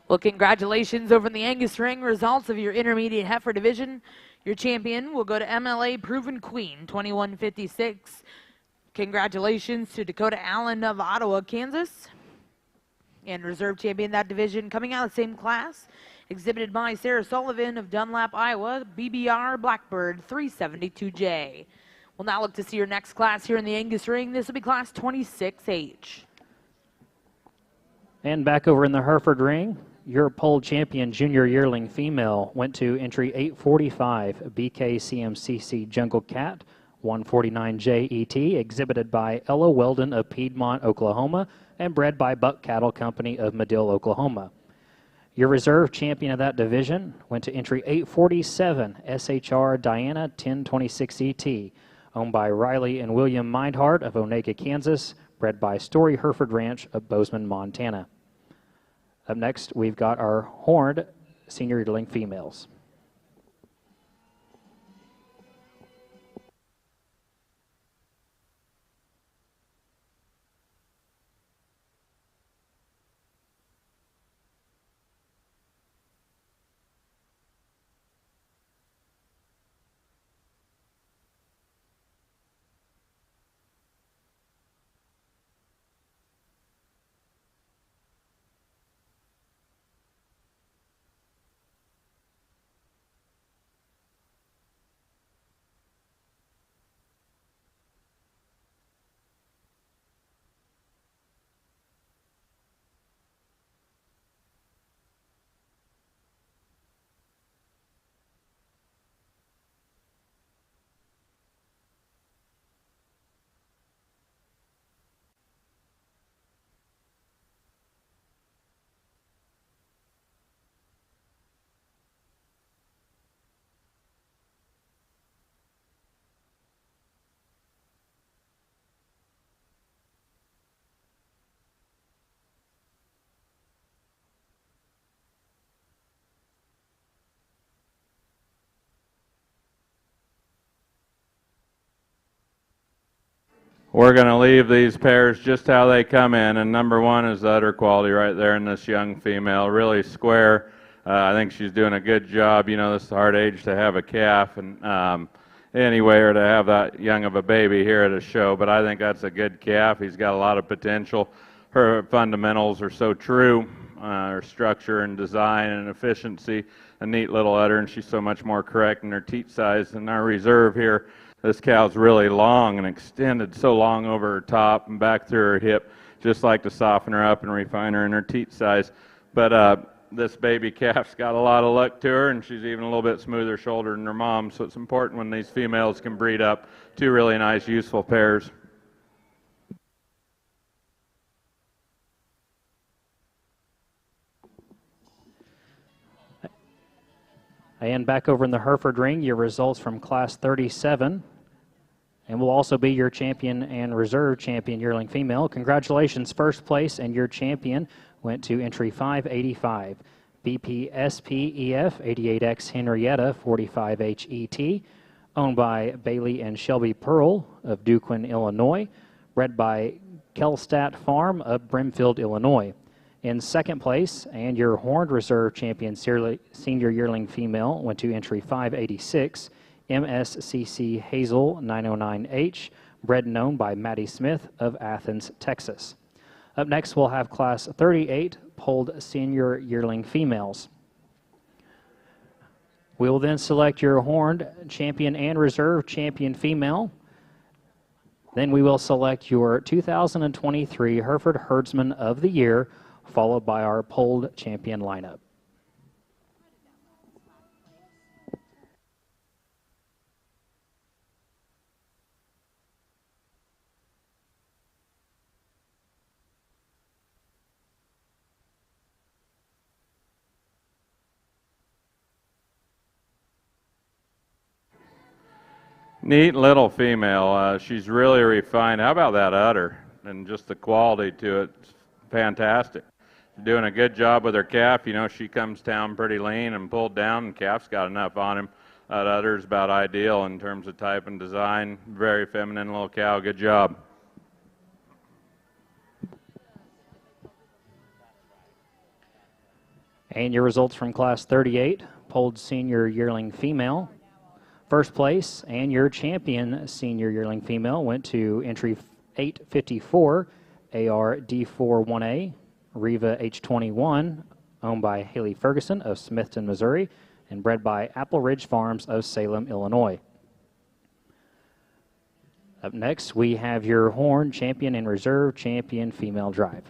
Well, congratulations over in the Angus ring. Results of your intermediate heifer division. Your champion will go to MLA Proven Queen, 2156. Congratulations to Dakota Allen of Ottawa, Kansas. And reserve champion that division coming out of the same class, exhibited by Sarah Sullivan of Dunlap, Iowa, BBR Blackbird 372J. We'll now look to see your next class here in the Angus ring. This will be class 26H. And back over in the Hereford ring, your pole champion junior yearling female went to entry 845 BKCMCC Jungle Cat 149 JET, exhibited by Ella Weldon of Piedmont, Oklahoma, and bred by Buck Cattle Company of Madill, Oklahoma. Your reserve champion of that division went to entry 847 SHR Diana 1026 ET, owned by Riley and William Mindhart of Onega, Kansas, bred by Story Hereford Ranch of Bozeman, Montana. Up next, we've got our horned senior yearling females. We're going to leave these pairs just how they come in, and number one is the udder quality right there in this young female, really square. I think she's doing a good job. You know, this is a hard age to have a calf, and anyway, or to have that young of a baby here at a show, but I think that's a good calf. He's got a lot of potential. Her fundamentals are so true, her structure and design and efficiency, a neat little udder, and she's so much more correct in her teat size than our reserve here. This cow's really long and extended so long over her top and back through her hip, just like to soften her up and refine her in her teat size. But this baby calf's got a lot of luck to her, and she's even a little bit smoother shouldered than her mom, so it's important when these females can breed up two really nice, useful pairs. And back over in the Hereford ring, your results from class 37. And will also be your champion and reserve champion yearling female. Congratulations, first place, and your champion went to entry 585. BPSPEF 88X Henrietta 45HET, owned by Bailey and Shelby Pearl of Duquin, Illinois, bred by Kelstadt Farm of Brimfield, Illinois. In second place, and your horned reserve champion senior yearling female went to entry 586. MSCC Hazel 909H, bred and owned by Maddie Smith of Athens, Texas. Up next, we'll have class 38 polled senior yearling females. We will then select your horned champion and reserve champion female. Then we will select your 2023 Hereford Herdsman of the Year, followed by our polled champion lineup. Neat little female. She's really refined. How about that udder and just the quality to it? It's fantastic. Doing a good job with her calf. You know, she comes down pretty lean and pulled down, and calf's got enough on him. That udder's about ideal in terms of type and design. Very feminine little cow. Good job. And your results from class 38, polled senior yearling female. First place and your champion senior yearling female went to entry 854 AR D41A Riva H21, owned by Haley Ferguson of Smithton, Missouri, and bred by Apple Ridge Farms of Salem, Illinois. Up next, we have your horn champion and reserve champion female drive.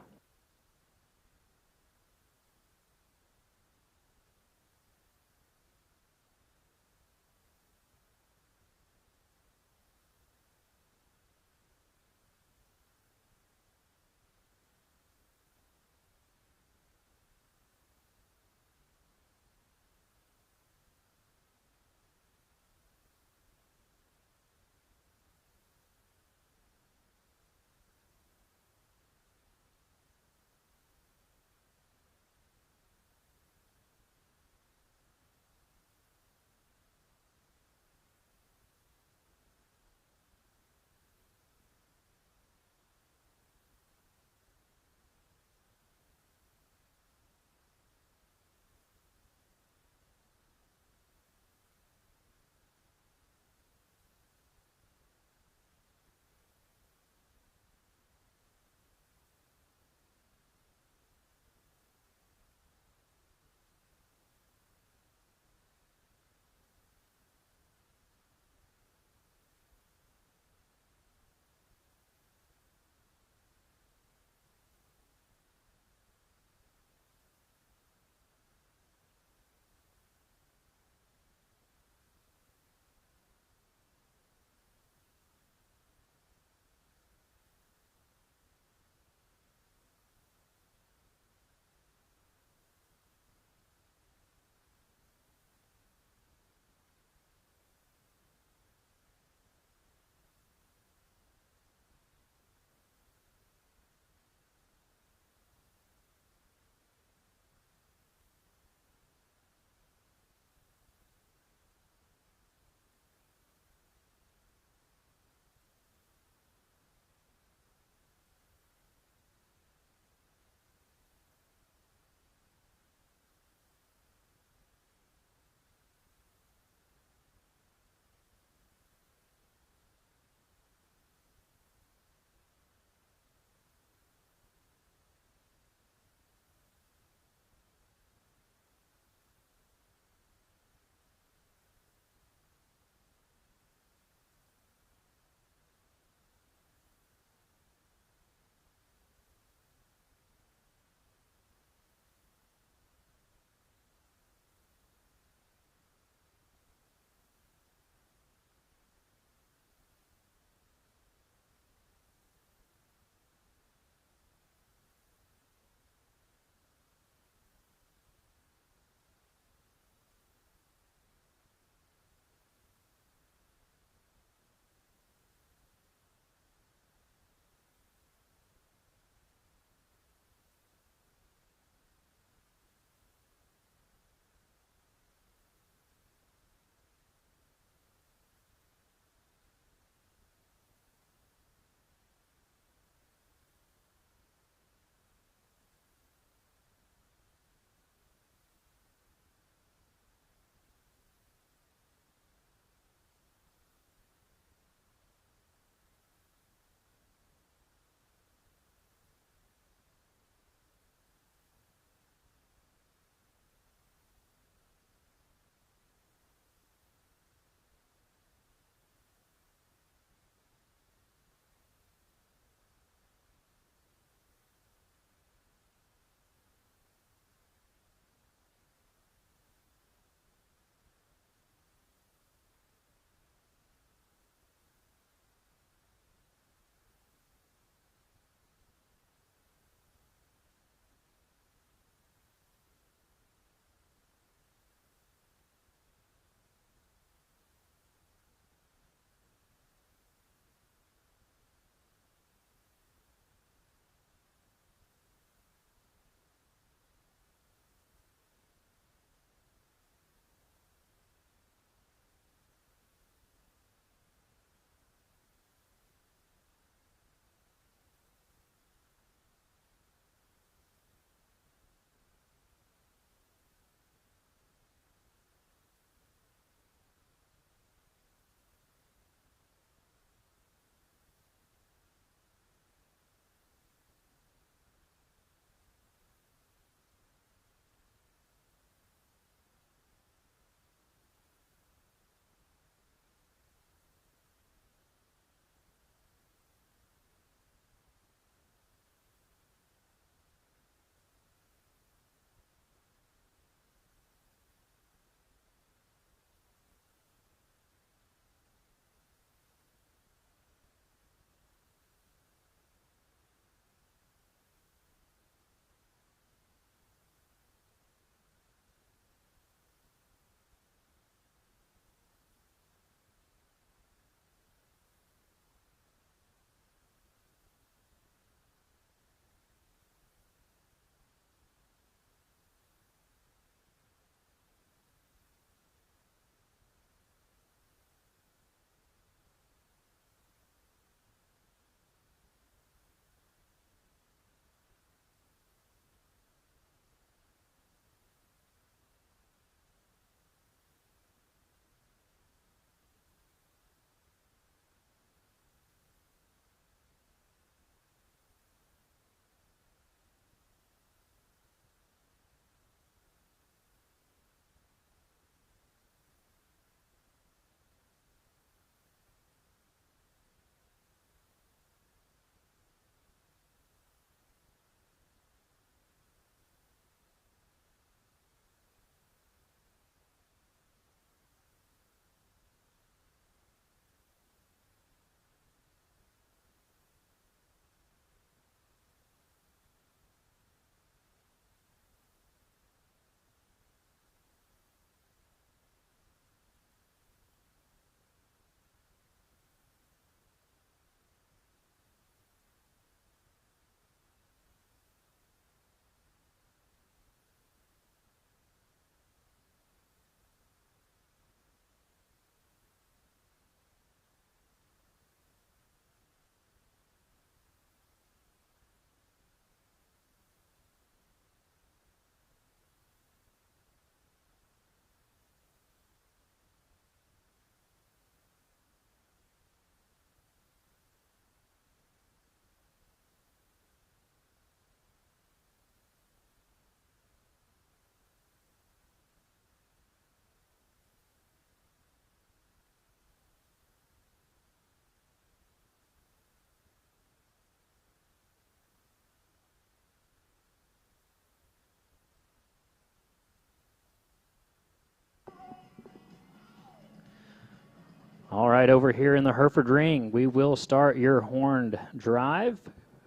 All right, over here in the Hereford Ring, we will start your horned drive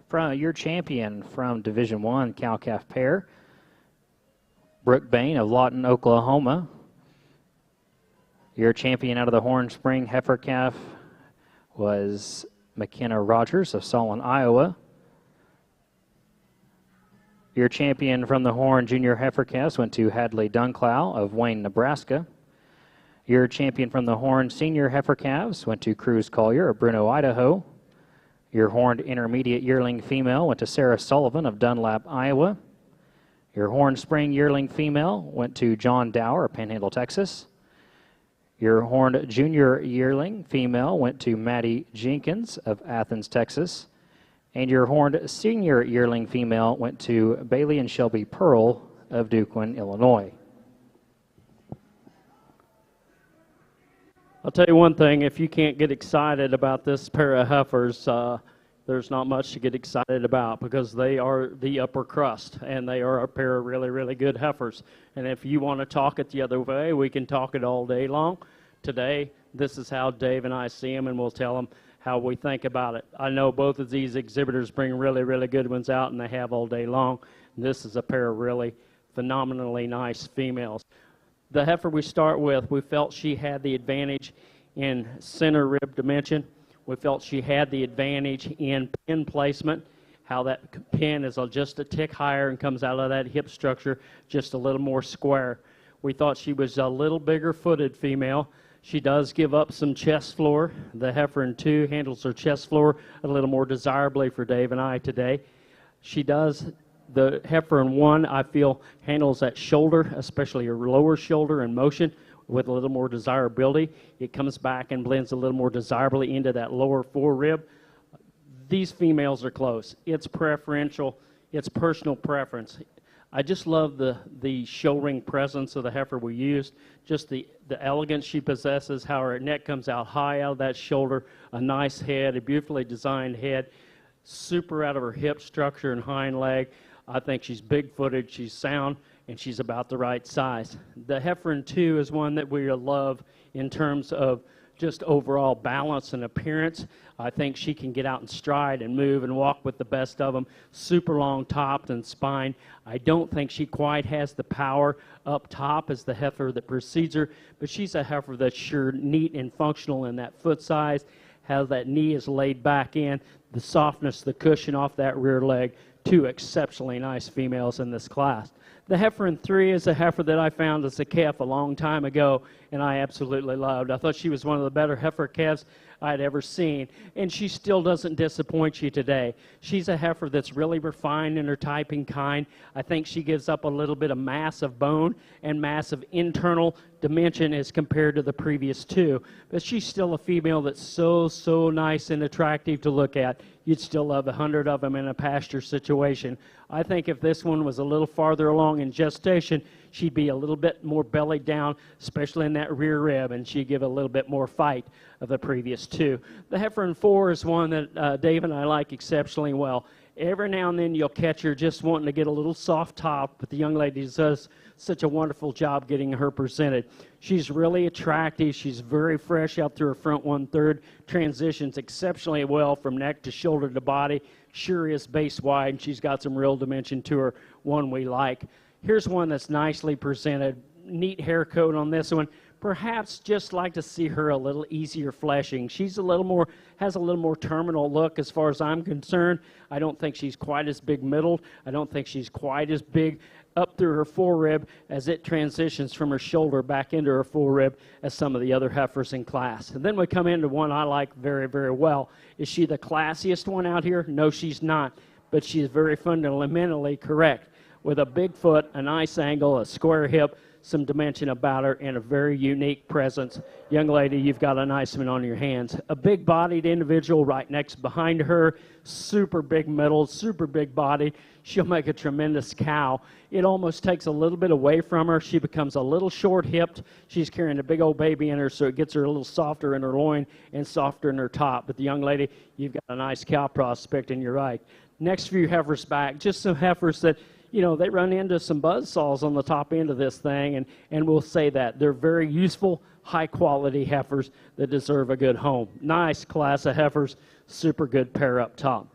from your champion from Division I, cow-calf pair, Brooke Bain of Lawton, Oklahoma. Your champion out of the Horn Spring heifer calf was McKenna Rogers of Solon, Iowa. Your champion from the Horn Junior heifer calves went to Hadley Dunclow of Wayne, Nebraska. Your champion from the Horn Senior heifer calves went to Cruz Collier of Bruno, Idaho. Your horned intermediate yearling female went to Sarah Sullivan of Dunlap, Iowa. Your Horn Spring yearling female went to John Dower of Panhandle, Texas. Your horned junior yearling female went to Maddie Jenkins of Athens, Texas. And your horned senior yearling female went to Bailey and Shelby Pearl of Duquesne, Illinois. I'll tell you one thing, if you can't get excited about this pair of heifers, there's not much to get excited about because they are the upper crust and they are a pair of really, really good heifers. And if you want to talk it the other way, we can talk it all day long. Today, this is how Dave and I see them, and we'll tell them how we think about it. I know both of these exhibitors bring really, really good ones out, and they have all day long. This is a pair of really phenomenally nice females. The heifer we start with, we felt she had the advantage in center rib dimension. We felt she had the advantage in pin placement, how that pin is just a tick higher and comes out of that hip structure just a little more square. We thought she was a little bigger footed female. She does give up some chest floor. The heifer in 2 handles her chest floor a little more desirably for Dave and I today. She does, the heifer in 1, I feel, handles that shoulder, especially her lower shoulder in motion, with a little more desirability. It comes back and blends a little more desirably into that lower forerib. These females are close. It's preferential. It's personal preference. I just love the show ring presence of the heifer we used, just the elegance she possesses, how her neck comes out high out of that shoulder, a nice head, a beautifully designed head, super out of her hip structure and hind leg. I think she's big-footed, she's sound, and she's about the right size. The heifer in 2 is one that we love in terms of just overall balance and appearance. I think she can get out and stride and move and walk with the best of them. Super long top and spine. I don't think she quite has the power up top as the heifer that precedes her, but she's a heifer that's sure neat and functional in that foot size, how that knee is laid back in, the softness, the cushion off that rear leg. 2 exceptionally nice females in this class. The heifer in 3 is a heifer that I found as a calf a long time ago, and I absolutely loved. I thought she was one of the better heifer calves I'd ever seen, and she still doesn't disappoint you today. She's a heifer that's really refined in her type and kind. I think she gives up a little bit of mass of bone and mass of internal dimension as compared to the previous 2, but she's still a female that's so nice and attractive to look at. You'd still love 100 of them in a pasture situation. I think if this one was a little farther along in gestation, she'd be a little bit more bellied down, especially in that rear rib, and she'd give a little bit more fight of the previous 2. The heifer in 4 is one that Dave and I like exceptionally well. Every now and then you'll catch her just wanting to get a little soft top, but the young lady does such a wonderful job getting her presented. She's really attractive. She's very fresh out through her front 1/3. Transitions exceptionally well from neck to shoulder to body. Sure is base wide, and she's got some real dimension to her, one we like. Here's one that's nicely presented. Neat hair coat on this one. Perhaps just like to see her a little easier fleshing. She's a little more, has a little more terminal look as far as I'm concerned. I don't think she's quite as big middled. I don't think she's quite as big up through her forerib as it transitions from her shoulder back into her forerib as some of the other heifers in class. And then we come into one I like very, very well. Is she the classiest one out here? No, she's not, but she's very fundamentally correct. With a big foot, a nice angle, a square hip, some dimension about her, and a very unique presence. Young lady, you've got a nice one on your hands. A big-bodied individual right next behind her, super big middle, super big body. She'll make a tremendous cow. It almost takes a little bit away from her. She becomes a little short-hipped. She's carrying a big old baby in her, so it gets her a little softer in her loin and softer in her top. But the young lady, you've got a nice cow prospect in your right. Next few heifers back, just some heifers that you know, they run into some buzz saws on the top end of this thing, and we'll say that. They're very useful, high-quality heifers that deserve a good home. Nice class of heifers, super good pair up top.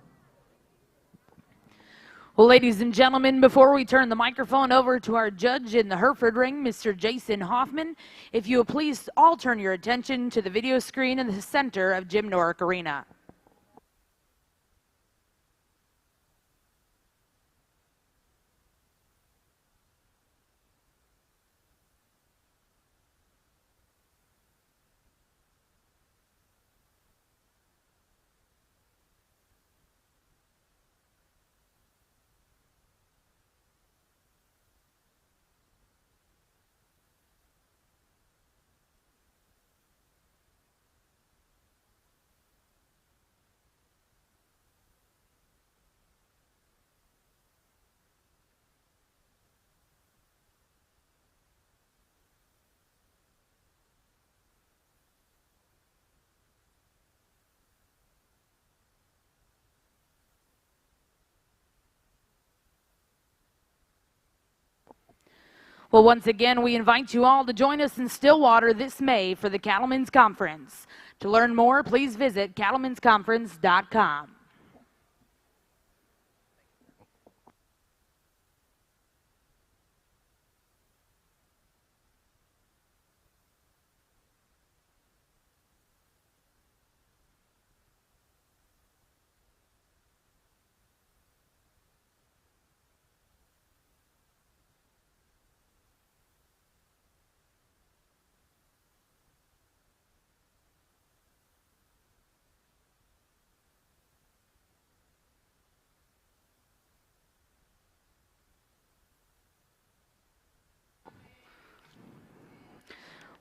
Well, ladies and gentlemen, before we turn the microphone over to our judge in the Hereford ring, Mr. Jason Hoffman, if you will please all turn your attention to the video screen in the center of Jim Norick Arena. Well, once again, we invite you all to join us in Stillwater this May for the Cattlemen's Conference. To learn more, please visit cattlemensconference.com.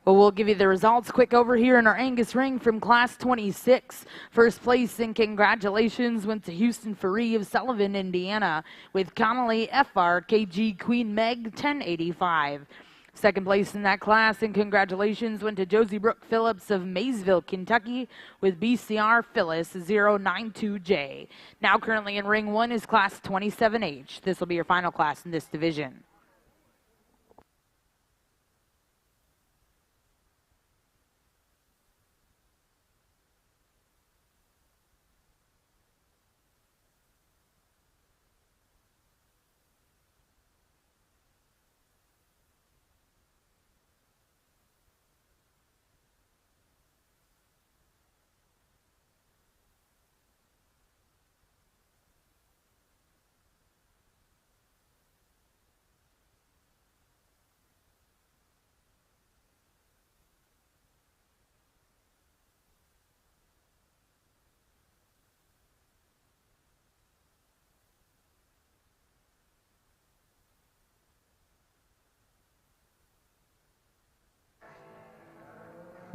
Well, we'll give you the results quick over here in our Angus ring from Class 26. First place and congratulations went to Houston Faree of Sullivan, Indiana, with Connolly FR KG Queen Meg 1085. Second place in that class and congratulations went to Josie Brooke Phillips of Maysville, Kentucky, with BCR Phyllis 092J. Now currently in ring 1 is Class 27H. This will be your final class in this division.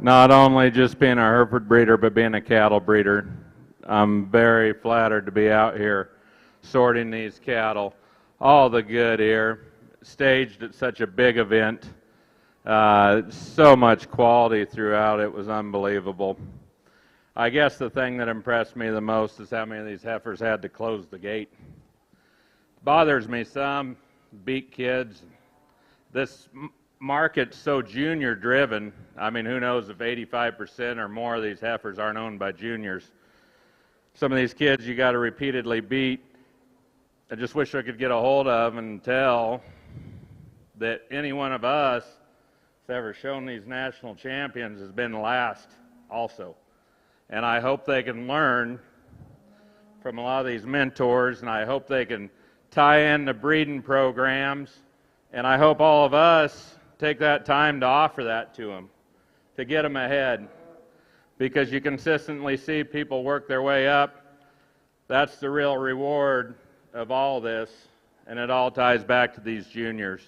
Not only just being a Hereford breeder, but being a cattle breeder. I'm very flattered to be out here sorting these cattle. All the good here, staged at such a big event. So much quality throughout, it was unbelievable. I guess the thing that impressed me the most is how many of these heifers had to close the gate. Bothers me some, beat kids. This market's so junior driven. I mean, who knows if 85% or more of these heifers aren't owned by juniors. Some of these kids you got to repeatedly beat. I just wish I could get a hold of and tell that any one of us that's ever shown these national champions has been last also. And I hope they can learn from a lot of these mentors, and I hope they can tie in the breeding programs, and I hope all of us take that time to offer that to them, to get them ahead, because you consistently see people work their way up. That's the real reward of all this, and it all ties back to these juniors.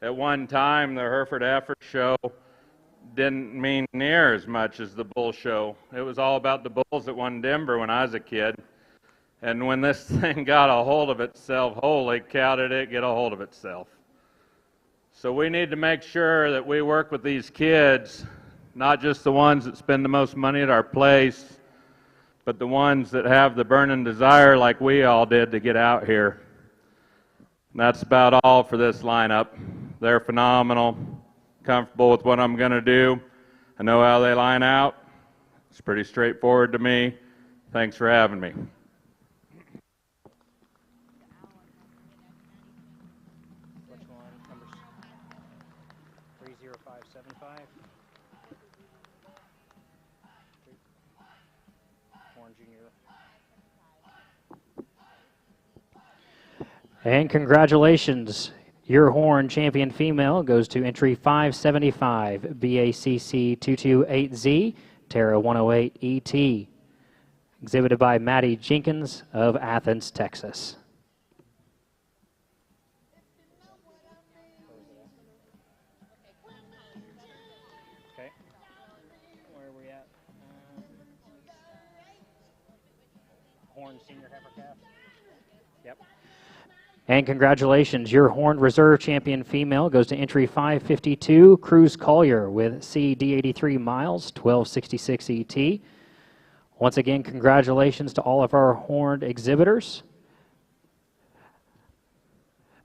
At one time, the Hereford Heifer Show didn't mean near as much as the Bull Show. It was all about the bulls that won Denver when I was a kid. And when this thing got a hold of itself, holy cow, did it get a hold of itself. So we need to make sure that we work with these kids, not just the ones that spend the most money at our place, but the ones that have the burning desire like we all did to get out here. And that's about all for this lineup. They're phenomenal, comfortable with what I'm going to do. I know how they line out. It's pretty straightforward to me. Thanks for having me. Which one? Number 30575. Horn Junior. And congratulations. Your horn champion female goes to entry 575, BACC 228Z, Terra 108 ET. Exhibited by Maddie Jenkins of Athens, Texas. Okay, where are we at? Horn Senior Heifer Calf. Yep. And congratulations, your Horn Reserve Champion female goes to entry 552, Cruz Collier with CD83 miles, 1266 ET. Once again, congratulations to all of our horned exhibitors.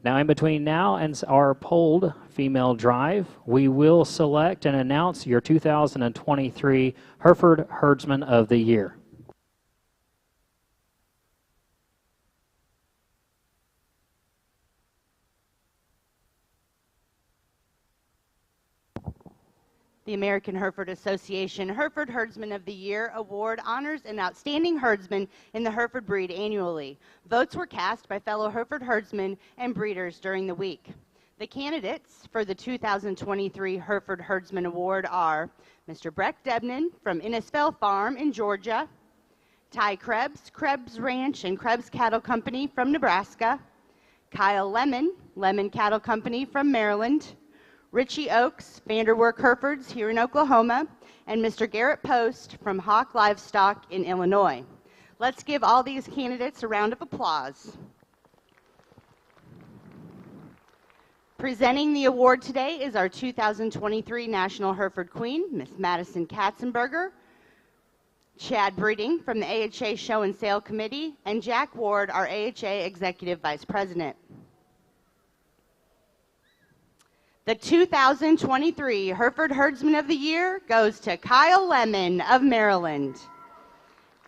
Now, in between now and our polled female drive, we will select and announce your 2023 Hereford Herdsman of the Year. The American Hereford Association Hereford Herdsman of the Year Award honors an outstanding herdsman in the Hereford breed annually. Votes were cast by fellow Hereford herdsmen and breeders during the week. The candidates for the 2023 Hereford Herdsman Award are Mr. Breck Debnan from Innisfell Farm in Georgia, Ty Krebs, Krebs Ranch and Krebs Cattle Company from Nebraska, Kyle Lemon, Lemon Cattle Company from Maryland, Richie Oaks, Vanderwerk Herefords here in Oklahoma, and Mr. Garrett Post from Hawk Livestock in Illinois. Let's give all these candidates a round of applause. Presenting the award today is our 2023 National Hereford Queen, Miss Madison Katzenberger, Chad Breeding from the AHA Show and Sale Committee, and Jack Ward, our AHA Executive Vice President. The 2023 Hereford Herdsman of the Year goes to Kyle Lemon of Maryland.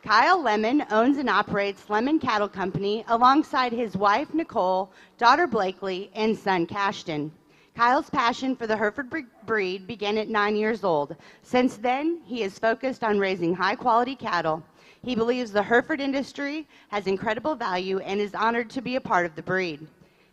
Kyle Lemon owns and operates Lemon Cattle Company alongside his wife, Nicole, daughter Blakely, and son Cashton. Kyle's passion for the Hereford breed began at 9 years old. Since then, he is focused on raising high-quality cattle. He believes the Hereford industry has incredible value and is honored to be a part of the breed.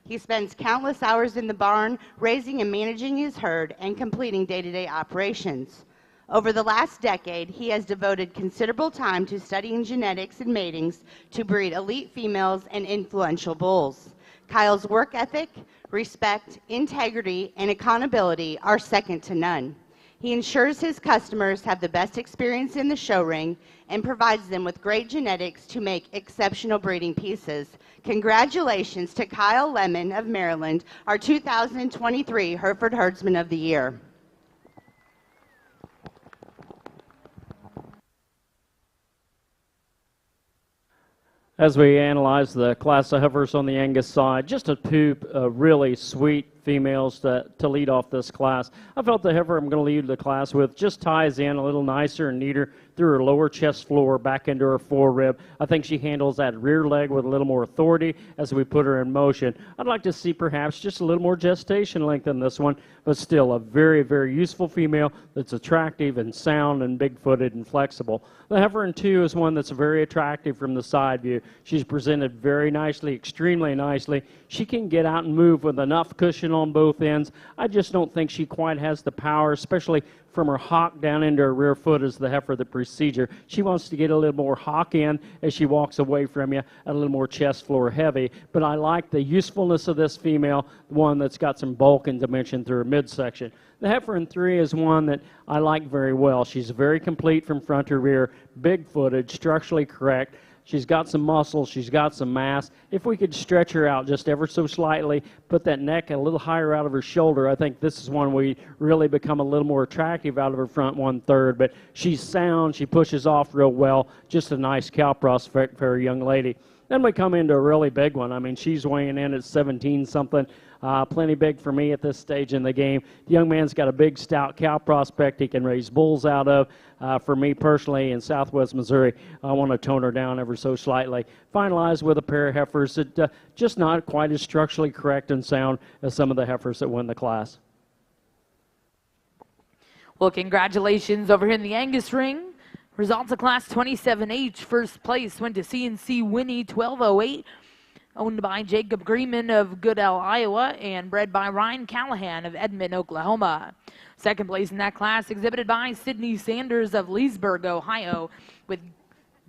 He spends countless hours in the barn raising and managing his herd and completing day-to-day operations. Over the last decade, he has devoted considerable time to studying genetics and matings to breed elite females and influential bulls. Kyle's work ethic, respect, integrity, and accountability are second to none. He ensures his customers have the best experience in the show ring and provides them with great genetics to make exceptional breeding pieces. Congratulations to Kyle Lemon of Maryland, our 2023 Hereford Herdsman of the Year. As we analyze the class of heifers on the Angus side, just a two really sweet females to lead off this class. I felt the heifer I'm going to lead the class with just ties in a little nicer and neater through her lower chest floor back into her forerib. I think she handles that rear leg with a little more authority as we put her in motion. I'd like to see perhaps just a little more gestation length in this one, but still a very, very useful female that's attractive and sound and big-footed and flexible. The heifer in 2 is one that's very attractive from the side view. She's presented very nicely, extremely nicely. She can get out and move with enough cushion on both ends. I just don't think she quite has the power, especially from her hock down into her rear foot as the heifer that precedes her. She wants to get a little more hock in as she walks away from you, a little more chest floor heavy. But I like the usefulness of this female, one that's got some bulk and dimension through her midsection. The heifer in 3 is one that I like very well. She's very complete from front to rear, big footage, structurally correct. She's got some muscle, she's got some mass. If we could stretch her out just ever so slightly, put that neck a little higher out of her shoulder, I think this is one we really become a little more attractive out of her front 1/3. But she's sound, she pushes off real well, just a nice cow prospect for a young lady. Then we come into a really big one. I mean, she's weighing in at 17-something. Plenty big for me at this stage in the game. The young man's got a big, stout cow prospect he can raise bulls out of. For me personally, in Southwest Missouri, I want to tone her down ever so slightly. Finalized with a pair of heifers that just not quite as structurally correct and sound as some of the heifers that win the class. Well, congratulations over here in the Angus ring. Results of Class 27H. First place went to CNC Winnie 1208, owned by Jacob Greenman of Goodell, Iowa, and bred by Ryan Callahan of Edmond, Oklahoma. Second place in that class exhibited by Sydney Sanders of Leesburg, Ohio, with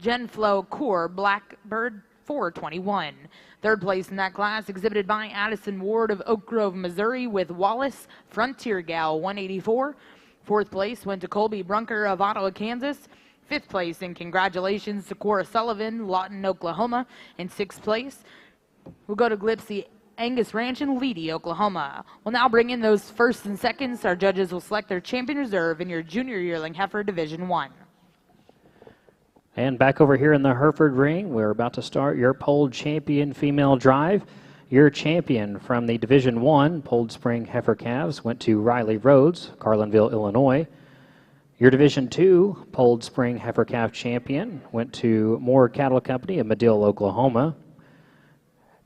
Genflow Core Blackbird 421. Third place in that class exhibited by Addison Ward of Oak Grove, Missouri, with Wallace Frontier Gal 184. Fourth place went to Colby Brunker of Ottawa, Kansas. Fifth place, and congratulations to Cora Sullivan, Lawton, Oklahoma. In sixth place, we'll go to Glipsy Angus Ranch in Leedy, Oklahoma. We'll now bring in those first and seconds. Our judges will select their champion reserve in your junior yearling heifer Division 1. And back over here in the Hereford ring, we're about to start your polled champion female drive. Your champion from the Division 1 polled spring heifer calves went to Riley Rhodes, Carlinville, Illinois. Your Division 2 polled spring heifer calf champion went to Moore Cattle Company of Medill, Oklahoma.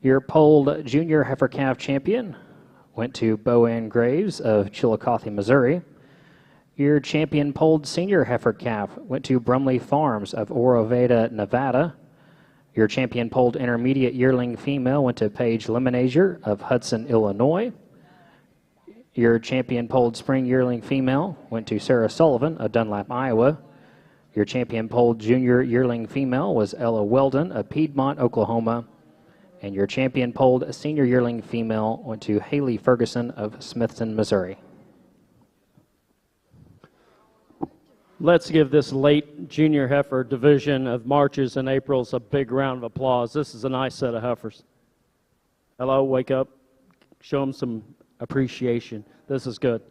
Your polled junior heifer calf champion went to Boann Graves of Chillicothe, Missouri. Your champion polled senior heifer calf went to Brumley Farms of Oro Veda, Nevada. Your champion polled intermediate yearling female went to Paige Lemonazier of Hudson, Illinois. Your champion polled spring yearling female went to Sarah Sullivan of Dunlap, Iowa. Your champion polled junior yearling female was Ella Weldon of Piedmont, Oklahoma. And your champion polled senior yearling female went to Haley Ferguson of Smithton, Missouri. Let's give this late junior heifer division of Marches and Aprils a big round of applause. This is a nice set of heifers. Hello, wake up. Show them some appreciation. This is good.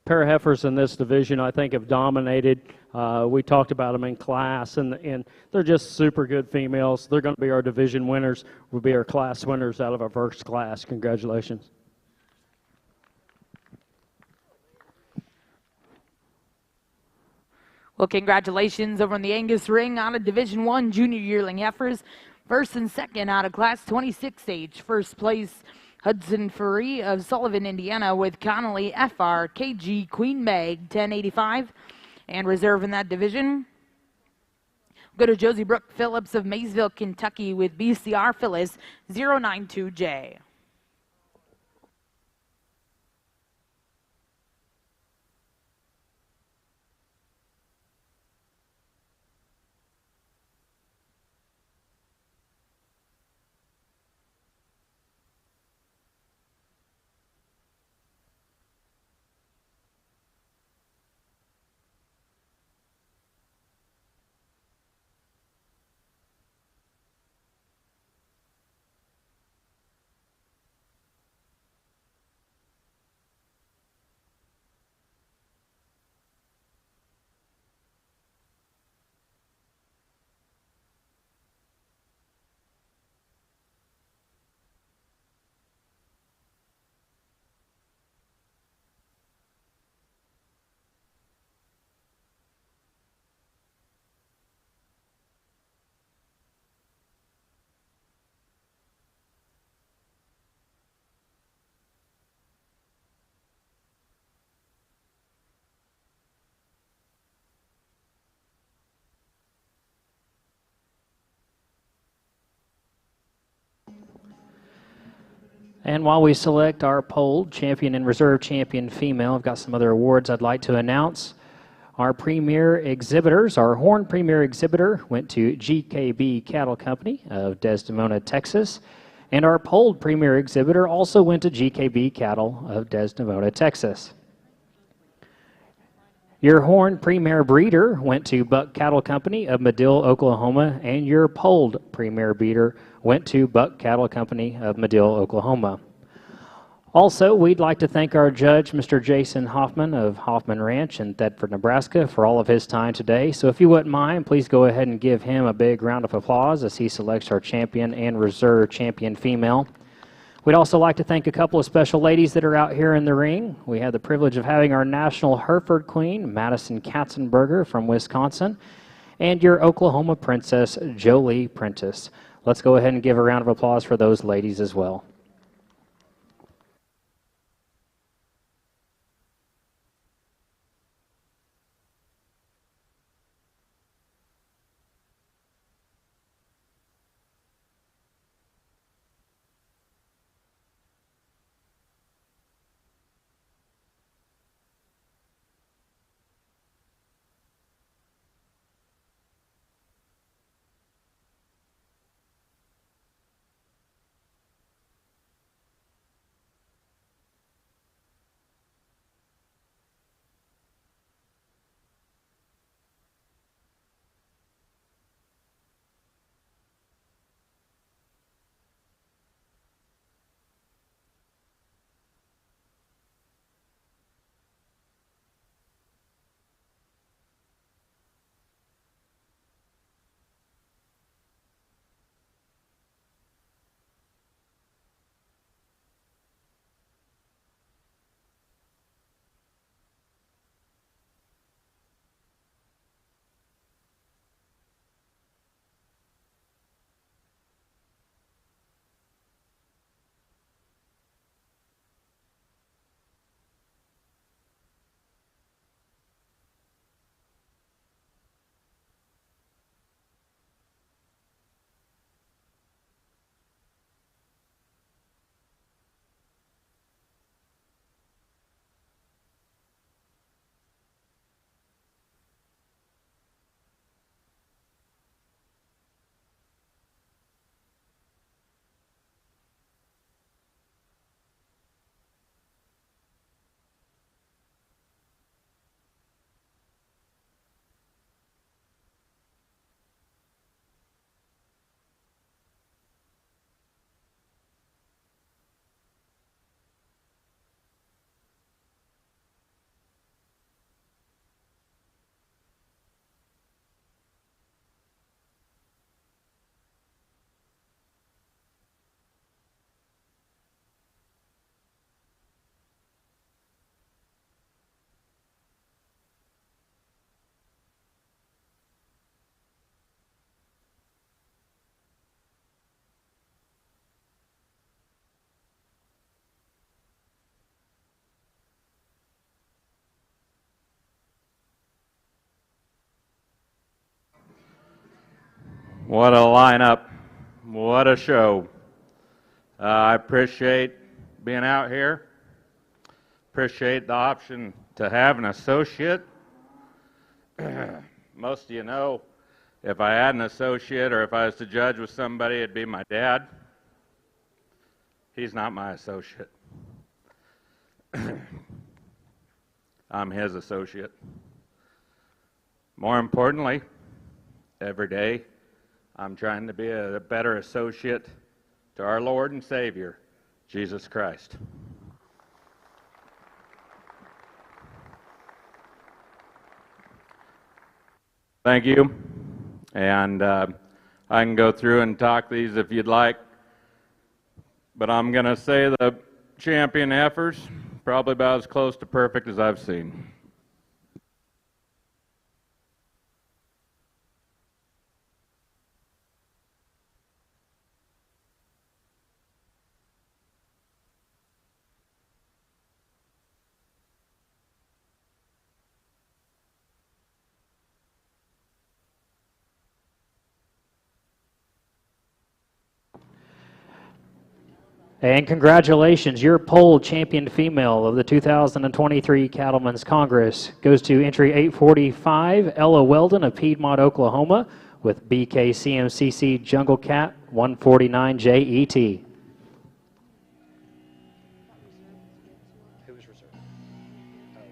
Pair of heifers in this division I think have dominated. We talked about them in class, and they're just super good females. They're going to be our division winners. Will be our class winners out of our first class. Congratulations. Well, congratulations over in the Angus ring out of Division 1 junior yearling heifers. First and second out of Class 26H. First place, Hudson Furry of Sullivan, Indiana, with Connolly FR KG Queen Meg 1085. And reserve in that division, go to Josie Brooke Phillips of Maysville, Kentucky, with BCR Phyllis 092J. And while we select our polled champion and reserve champion female, I've got some other awards I'd like to announce. Our premier exhibitors, our horn premier exhibitor went to GKB Cattle Company of Desdemona, Texas. And our polled premier exhibitor also went to GKB Cattle of Desdemona, Texas. Your horn premier breeder went to Buck Cattle Company of Medill, Oklahoma, and your polled premier breeder went to Buck Cattle Company of Medill, Oklahoma. Also, we'd like to thank our judge, Mr. Jason Hoffman of Hoffman Ranch in Thetford, Nebraska, for all of his time today. So if you wouldn't mind, please go ahead and give him a big round of applause as he selects our champion and reserve champion female. We'd also like to thank a couple of special ladies that are out here in the ring. We had the privilege of having our national Hereford Queen, Madison Katzenberger from Wisconsin, and your Oklahoma Princess, Jolie Prentice. Let's go ahead and give a round of applause for those ladies as well. What a lineup. What a show. I appreciate being out here. Appreciate the option to have an associate. Most of you know, if I had an associate or if I was to judge with somebody, it'd be my dad. He's not my associate. I'm his associate. More importantly, every day, I'm trying to be a better associate to our Lord and Savior, Jesus Christ. Thank you. And I can go through and talk these if you'd like. But I'm going to say the champion heifers, probably about as close to perfect as I've seen. And congratulations, your pole champion female of the 2023 Cattlemen's Congress goes to entry 845, Ella Weldon of Piedmont, Oklahoma, with BKCMCC Jungle Cat 149 JET.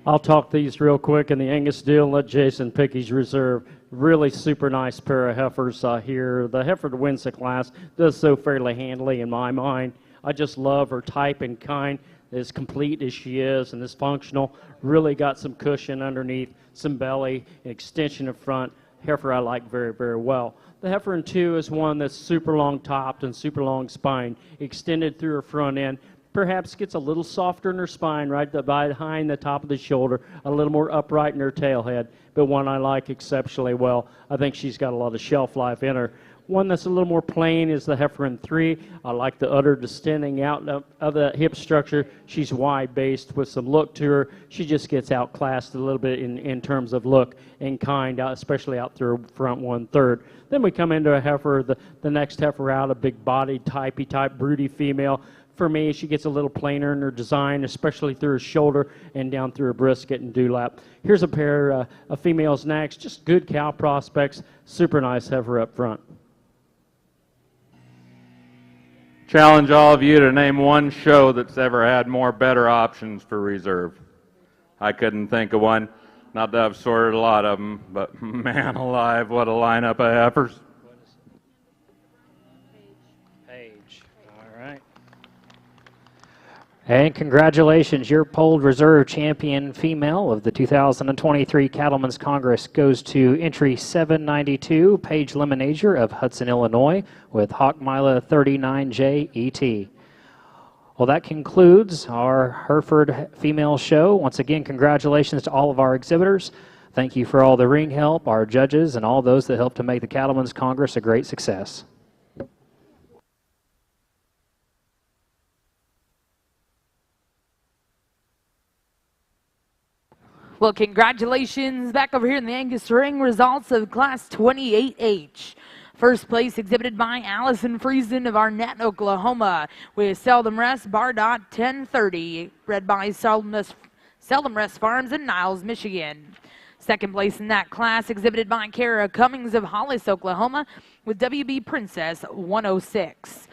I'll talk these real quick in the Angus deal and let Jason pick his reserve. Really super nice pair of heifers here. The heifer to wins the class does so fairly handily in my mind. I just love her type and kind. as complete as she is and as functional. Really got some cushion underneath, some belly, an extension of front. Heifer I like very, very well. The heifer in 2 is one that's super long topped and super long spine, extended through her front end. Perhaps gets a little softer in her spine, right behind the top of the shoulder, a little more upright in her tail head, but one I like exceptionally well. I think she's got a lot of shelf life in her. One that's a little more plain is the heifer in 3. I like the udder descending out of the hip structure. She's wide-based with some look to her. She just gets outclassed a little bit in terms of look and kind, especially out through her front 1/3. Then we come into a heifer, the next heifer out, a big-bodied, type, broody female. For me, she gets a little plainer in her design, especially through her shoulder and down through her brisket and dewlap. Here's a pair of females next, just good cow prospects, super nice heifer up front. Challenge all of you to name one show that's ever had more better options for reserve. I couldn't think of one. Not that I've sorted a lot of them, but man alive, what a lineup of heifers. Page. All right. And congratulations, your polled reserve champion female of the 2023 Cattlemen's Congress goes to entry 792, Paige Lemonager of Hudson, Illinois, with Hawkmila 39J ET. Well, that concludes our Hereford female show. Once again, congratulations to all of our exhibitors. Thank you for all the ring help, our judges, and all those that helped to make the Cattlemen's Congress a great success. Well, congratulations back over here in the Angus ring. Results of Class 28H. First place exhibited by Allison Friesen of Arnett, Oklahoma, with Seldom Rest Bardot 1030, bred by Seldom Rest Farms in Niles, Michigan. Second place in that class exhibited by Kara Cummings of Hollis, Oklahoma, with WB Princess 106.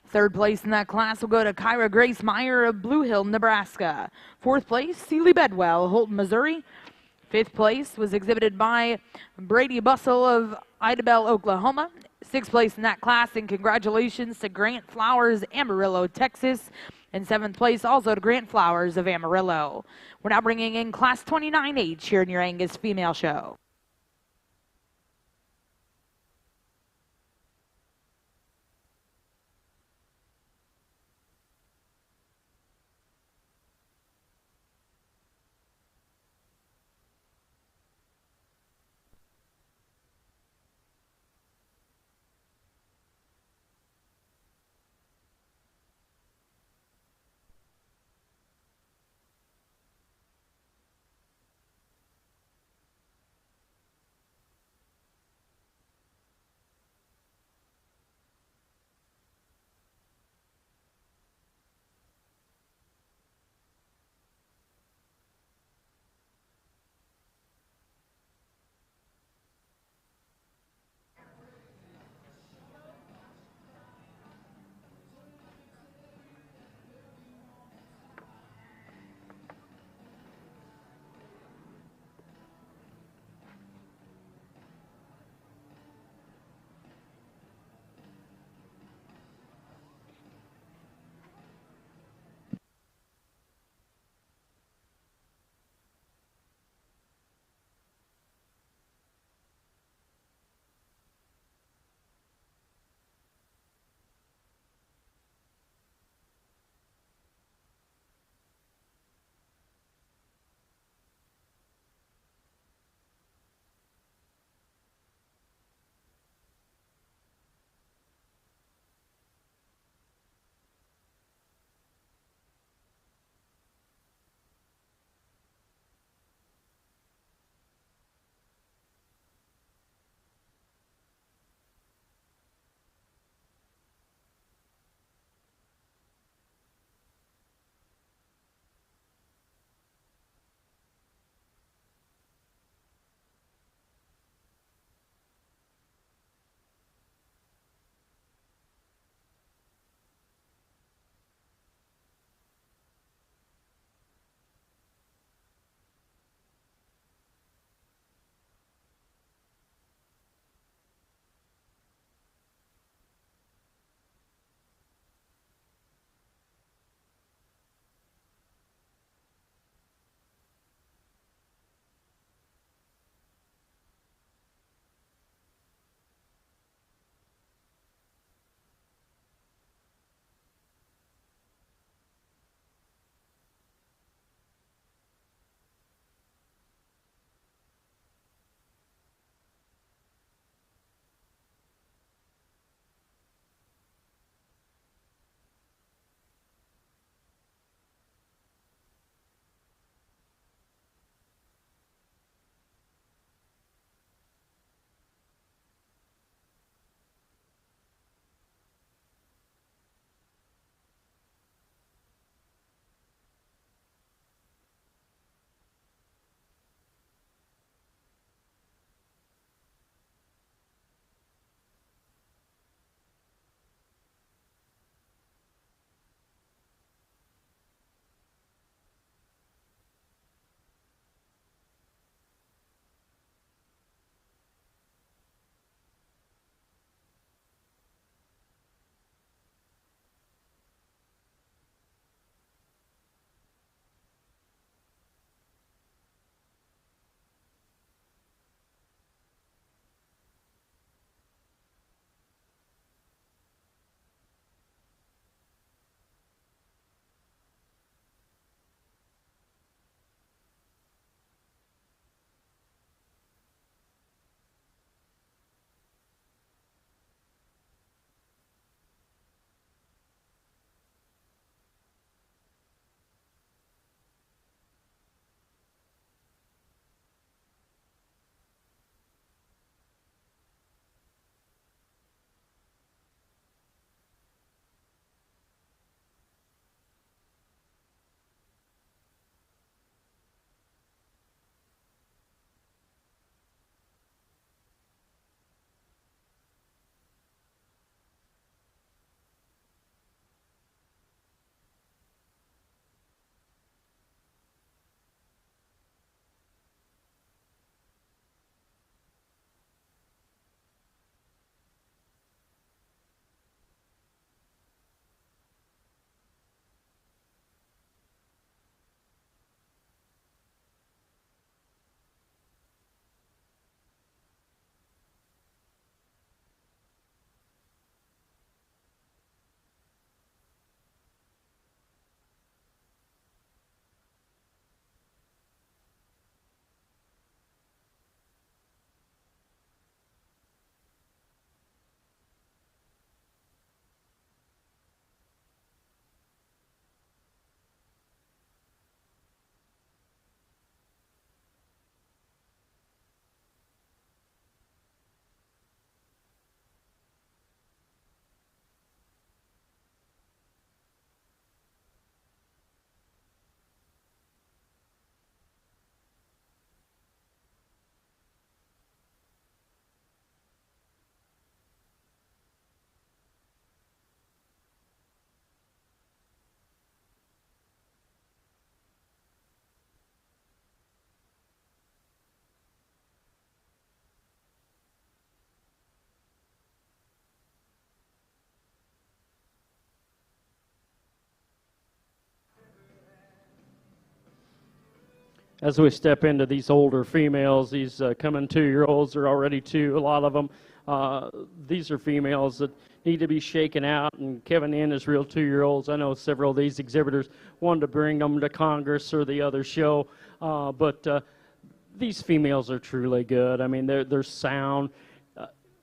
Third place in that class will go to Kyra Grace Meyer of Blue Hill, Nebraska. Fourth place, Sealy Bedwell, Holton, Missouri. Fifth place was exhibited by Brady Bussell of Idabel, Oklahoma. Sixth place in that class, and congratulations to Grant Flowers, Amarillo, Texas. And seventh place also to Grant Flowers of Amarillo. We're now bringing in Class 29H here in your Angus Female Show. as we step into these older females, these coming 2-year-olds are already 2, a lot of them. These are females that need to be shaken out, and Kevin in is real 2-year-olds. I know several of these exhibitors wanted to bring them to Congress or the other show, but these females are truly good. I mean, they're sound.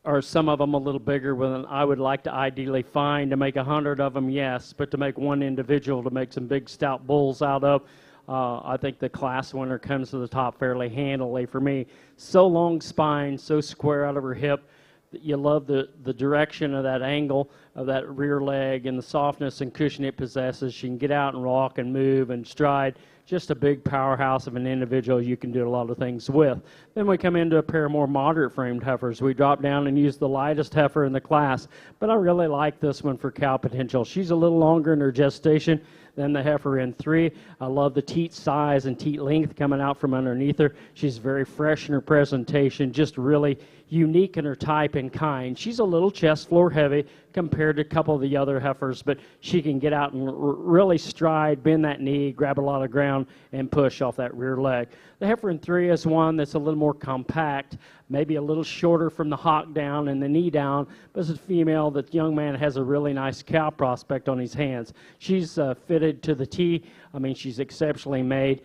Are some of them a little bigger than I would like to ideally find? To make 100 of them, yes, but to make one individual to make some big stout bulls out of, I think the class winner comes to the top fairly handily for me. So long spine, so square out of her hip. You love the direction of that angle of that rear leg and the softness and cushion it possesses. She can get out and walk and move and stride. Just a big powerhouse of an individual you can do a lot of things with. Then we come into a pair of more moderate framed heifers. We drop down and use the lightest heifer in the class, but I really like this one for cow potential. She's a little longer in her gestation than the heifer in 3. I love the teat size and teat length coming out from underneath her. She's very fresh in her presentation, just really unique in her type and kind. She's a little chest floor heavy compared to a couple of the other heifers, but she can get out and really stride, bend that knee, grab a lot of ground, and push off that rear leg. The heifer in 3 is one that's a little more compact, maybe a little shorter from the hock down and the knee down, but it's a female that young man has a really nice cow prospect on his hands. She's fitted to the T. I mean, she's exceptionally made.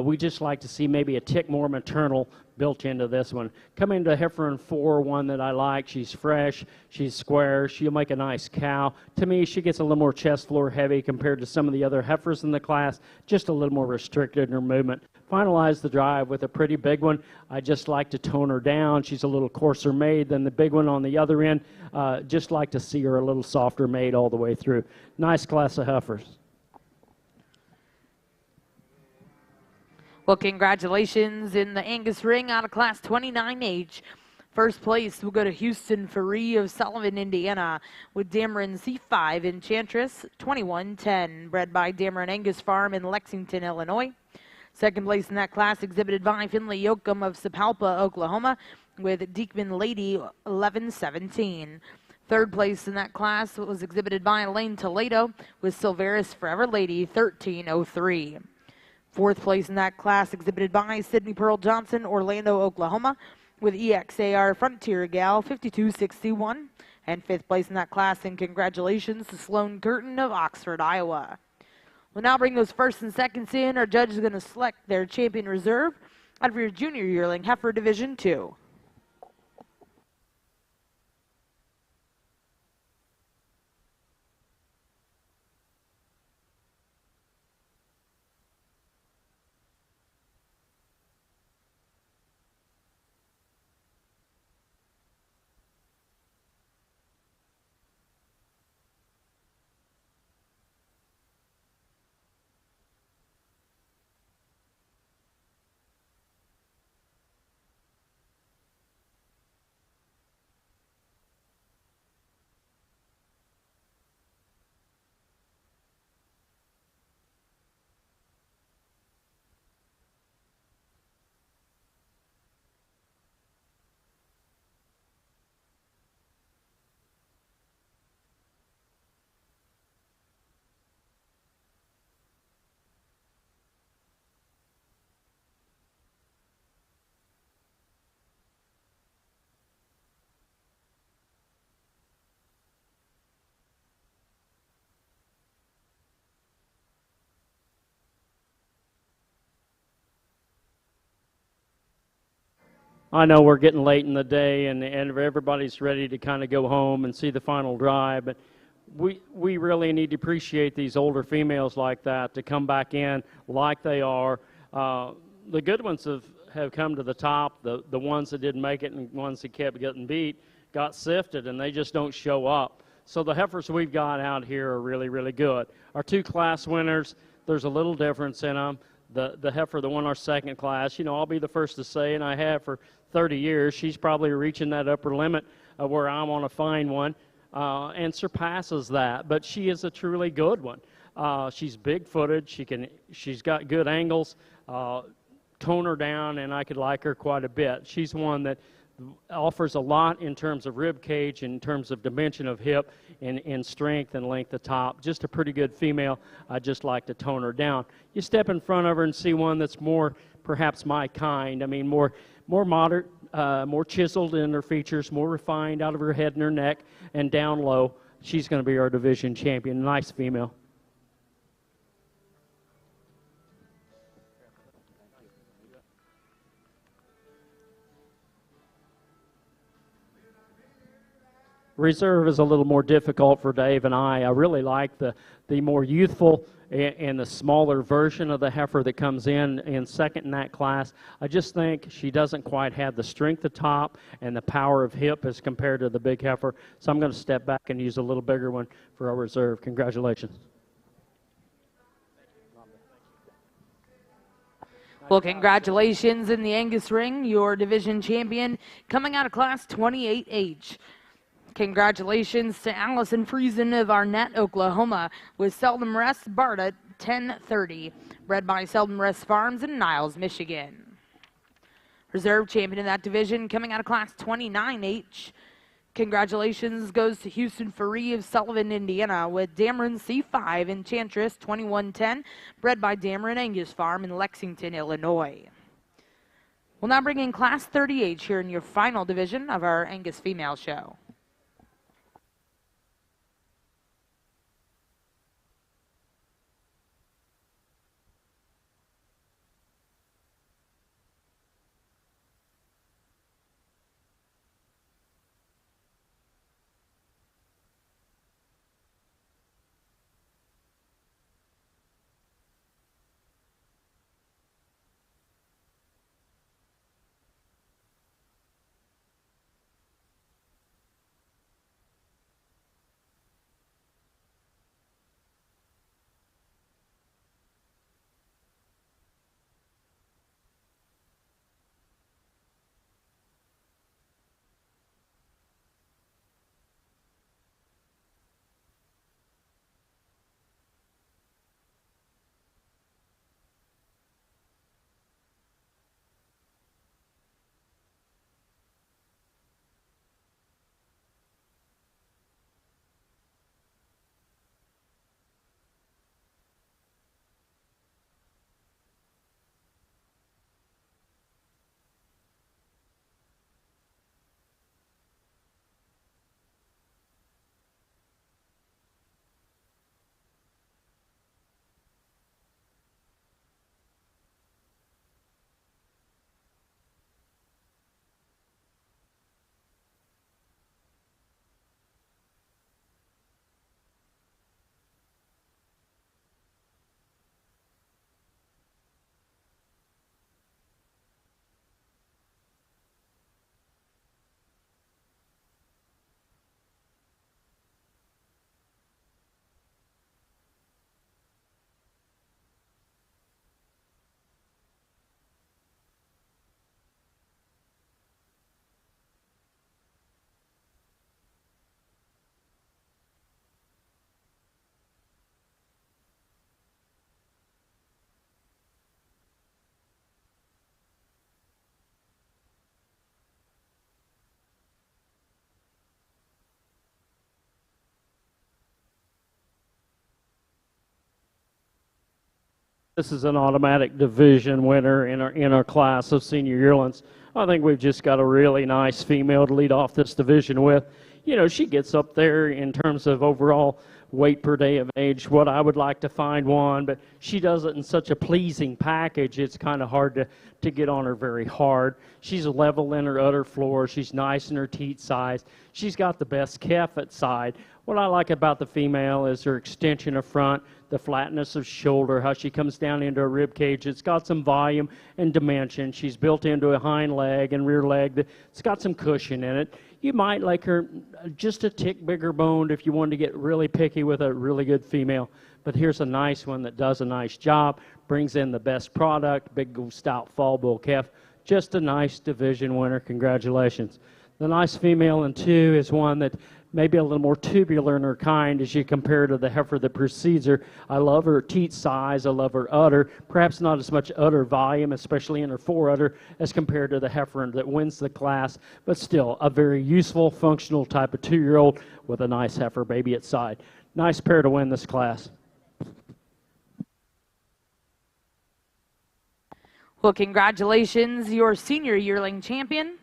We just like to see maybe a tick more maternal built into this one. Come into heifer in 4, one that I like. She's fresh, she's square, she'll make a nice cow. To me, she gets a little more chest floor heavy compared to some of the other heifers in the class, just a little more restricted in her movement. Finalize the drive with a pretty big one. I just like to tone her down. She's a little coarser made than the big one on the other end. Just like to see her a little softer made all the way through. Nice class of heifers. Well, congratulations in the Angus ring out of Class 29H. First place will go to Houston Faree of Sullivan, Indiana, with Dameron C5 Enchantress 2110, bred by Dameron Angus Farm in Lexington, Illinois. Second place in that class exhibited by Finley Yoakum of Sapalpa, Oklahoma, with Diekman Lady 1117. Third place in that class was exhibited by Elaine Toledo with Silveris Forever Lady 1303. Fourth place in that class exhibited by Sydney Pearl Johnson, Orlando, Oklahoma, with EXAR Frontier Gal 5261. And fifth place in that class, and congratulations to Sloan Curtin of Oxford, Iowa. We'll now bring those first and seconds in. Our judge is going to select their champion reserve out of your junior yearling heifer division 2. I know we're getting late in the day and everybody's ready to kind of go home and see the final drive, but we really need to appreciate these older females like that to come back in like they are. The good ones have come to the top. The ones that didn't make it and ones that kept getting beat got sifted, and they just don't show up. So the heifers we've got out here are really, really good. Our 2 class winners, there's a little difference in them. The heifer that won our second class, you know, I'll be the first to say, and I have for 30 years, she's probably reaching that upper limit of where I want to find one and surpasses that. But she is a truly good one. She's big-footed. She's got good angles. Tone her down, and I could like her quite a bit. She's one that offers a lot in terms of rib cage, in terms of dimension of hip, and strength and length of top. Just a pretty good female. I just like to tone her down. You step in front of her and see one that's more perhaps my kind. I mean, more moderate, more chiseled in her features, more refined out of her head and her neck, and down low. She's going to be our division champion. Nice female. Reserve is a little more difficult for Dave and I. I really like the more youthful and the smaller version of the heifer that comes in second in that class. I just think she doesn't quite have the strength of top and the power of hip as compared to the big heifer. So I'm going to step back and use a little bigger one for our reserve. Congratulations. Well, congratulations in the Angus ring, your division champion coming out of class 28H. Congratulations to Allison Friesen of Arnett, Oklahoma, with Seldom Rest Barta 1030, bred by Seldom Rest Farms in Niles, Michigan. Reserve champion in that division coming out of class 29H. Congratulations goes to Houston Faree of Sullivan, Indiana, with Dameron C5 Enchantress 2110, bred by Dameron Angus Farm in Lexington, Illinois. We'll now bring in class 30H here in your final division of our Angus female show. This is an automatic division winner in our class of senior yearlings. I think we've just got a really nice female to lead off this division with. You know, she gets up there in terms of overall weight per day of age, what I would like to find one, but she does it in such a pleasing package, it's kind of hard to get on her very hard. She's level in her udder floor. She's nice in her teat size. She's got the best calf at side. What I like about the female is her extension of front, the flatness of shoulder, how she comes down into her rib cage. It's got some volume and dimension. She's built into a hind leg and rear leg. It's got some cushion in it. You might like her just a tick bigger boned if you wanted to get really picky with a really good female. But here's a nice one that does a nice job, brings in the best product, big stout fall bull calf. Just a nice division winner. Congratulations. The nice female in 2 is one that maybe a little more tubular in her kind as you compare to the heifer that precedes her. I love her teat size. I love her udder. Perhaps not as much udder volume, especially in her foreudder, as compared to the heifer that wins the class, but still a very useful, functional type of 2-year-old with a nice heifer baby at side. Nice pair to win this class. Well, congratulations, your senior yearling champion.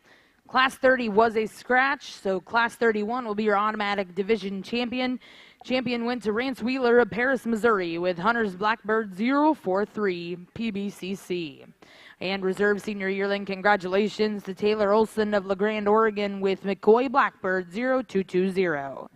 Class 30 was a scratch, so Class 31 will be your automatic division champion. Champion went to Rance Wheeler of Paris, Missouri with Hunter's Blackbird 043 PBCC. And reserve senior yearling, congratulations to Taylor Olson of La Grande, Oregon with McCoy Blackbird 0220.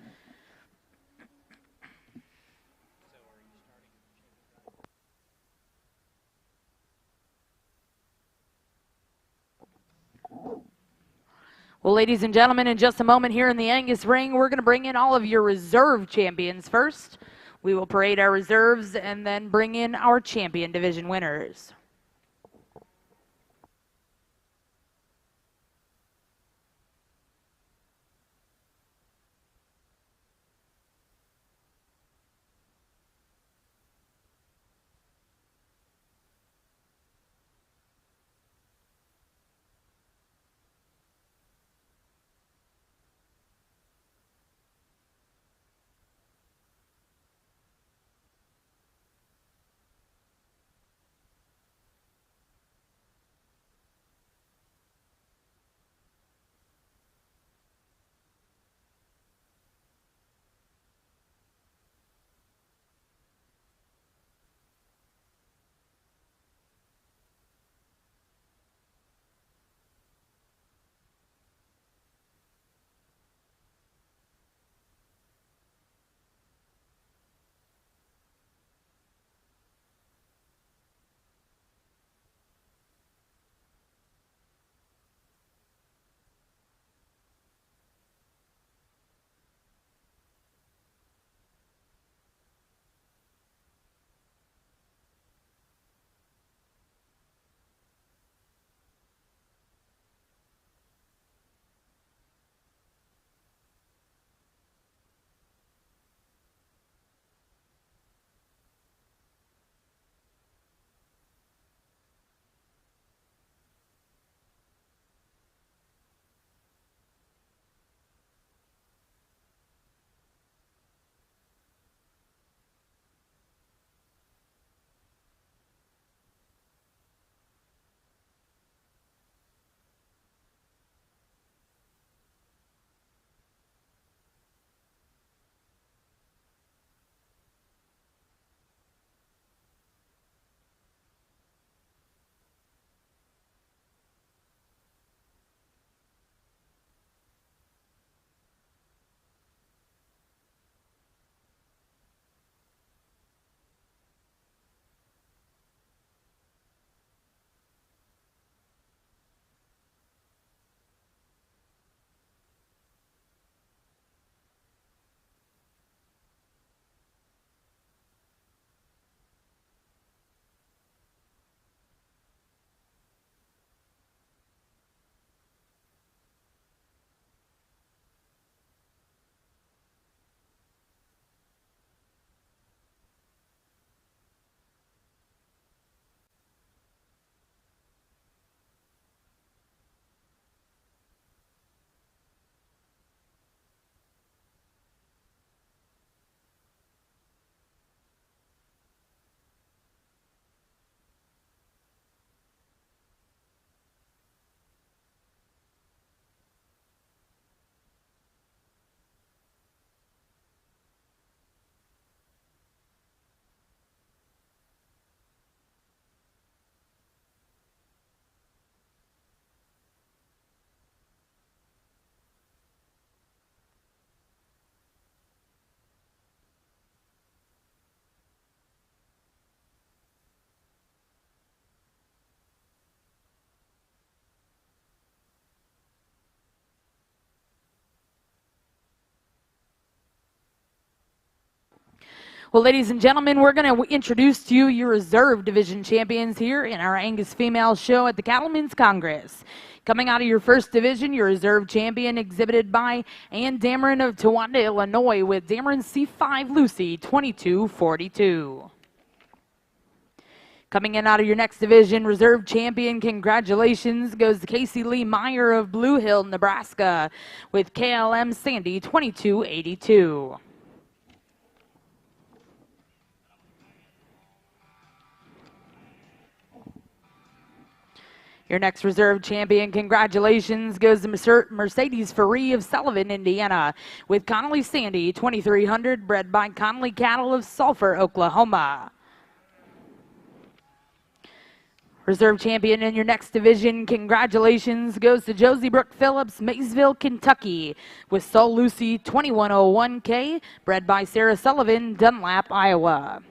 Well, ladies and gentlemen, in just a moment here in the Angus ring, we're going to bring in all of your reserve champions first. We will parade our reserves and then bring in our champion division winners. Well, ladies and gentlemen, we're going to introduce to you your reserve division champions here in our Angus Female Show at the Cattlemen's Congress. Coming out of your first division, your reserve champion exhibited by Ann Dameron of Towanda, Illinois with Dameron C5 Lucy 2242. Coming in out of your next division, reserve champion, congratulations, goes to Casey Lee Meyer of Blue Hill, Nebraska with KLM Sandy 2282. Your next reserve champion, congratulations, goes to Mercedes Ferree of Sullivan, Indiana, with Connolly Sandy, 2300, bred by Connolly Cattle of Sulphur, Oklahoma. Reserve champion in your next division, congratulations, goes to Josie Brooke Phillips, Maysville, Kentucky, with Sol Lucy, 2101K, bred by Sarah Sullivan, Dunlap, Iowa.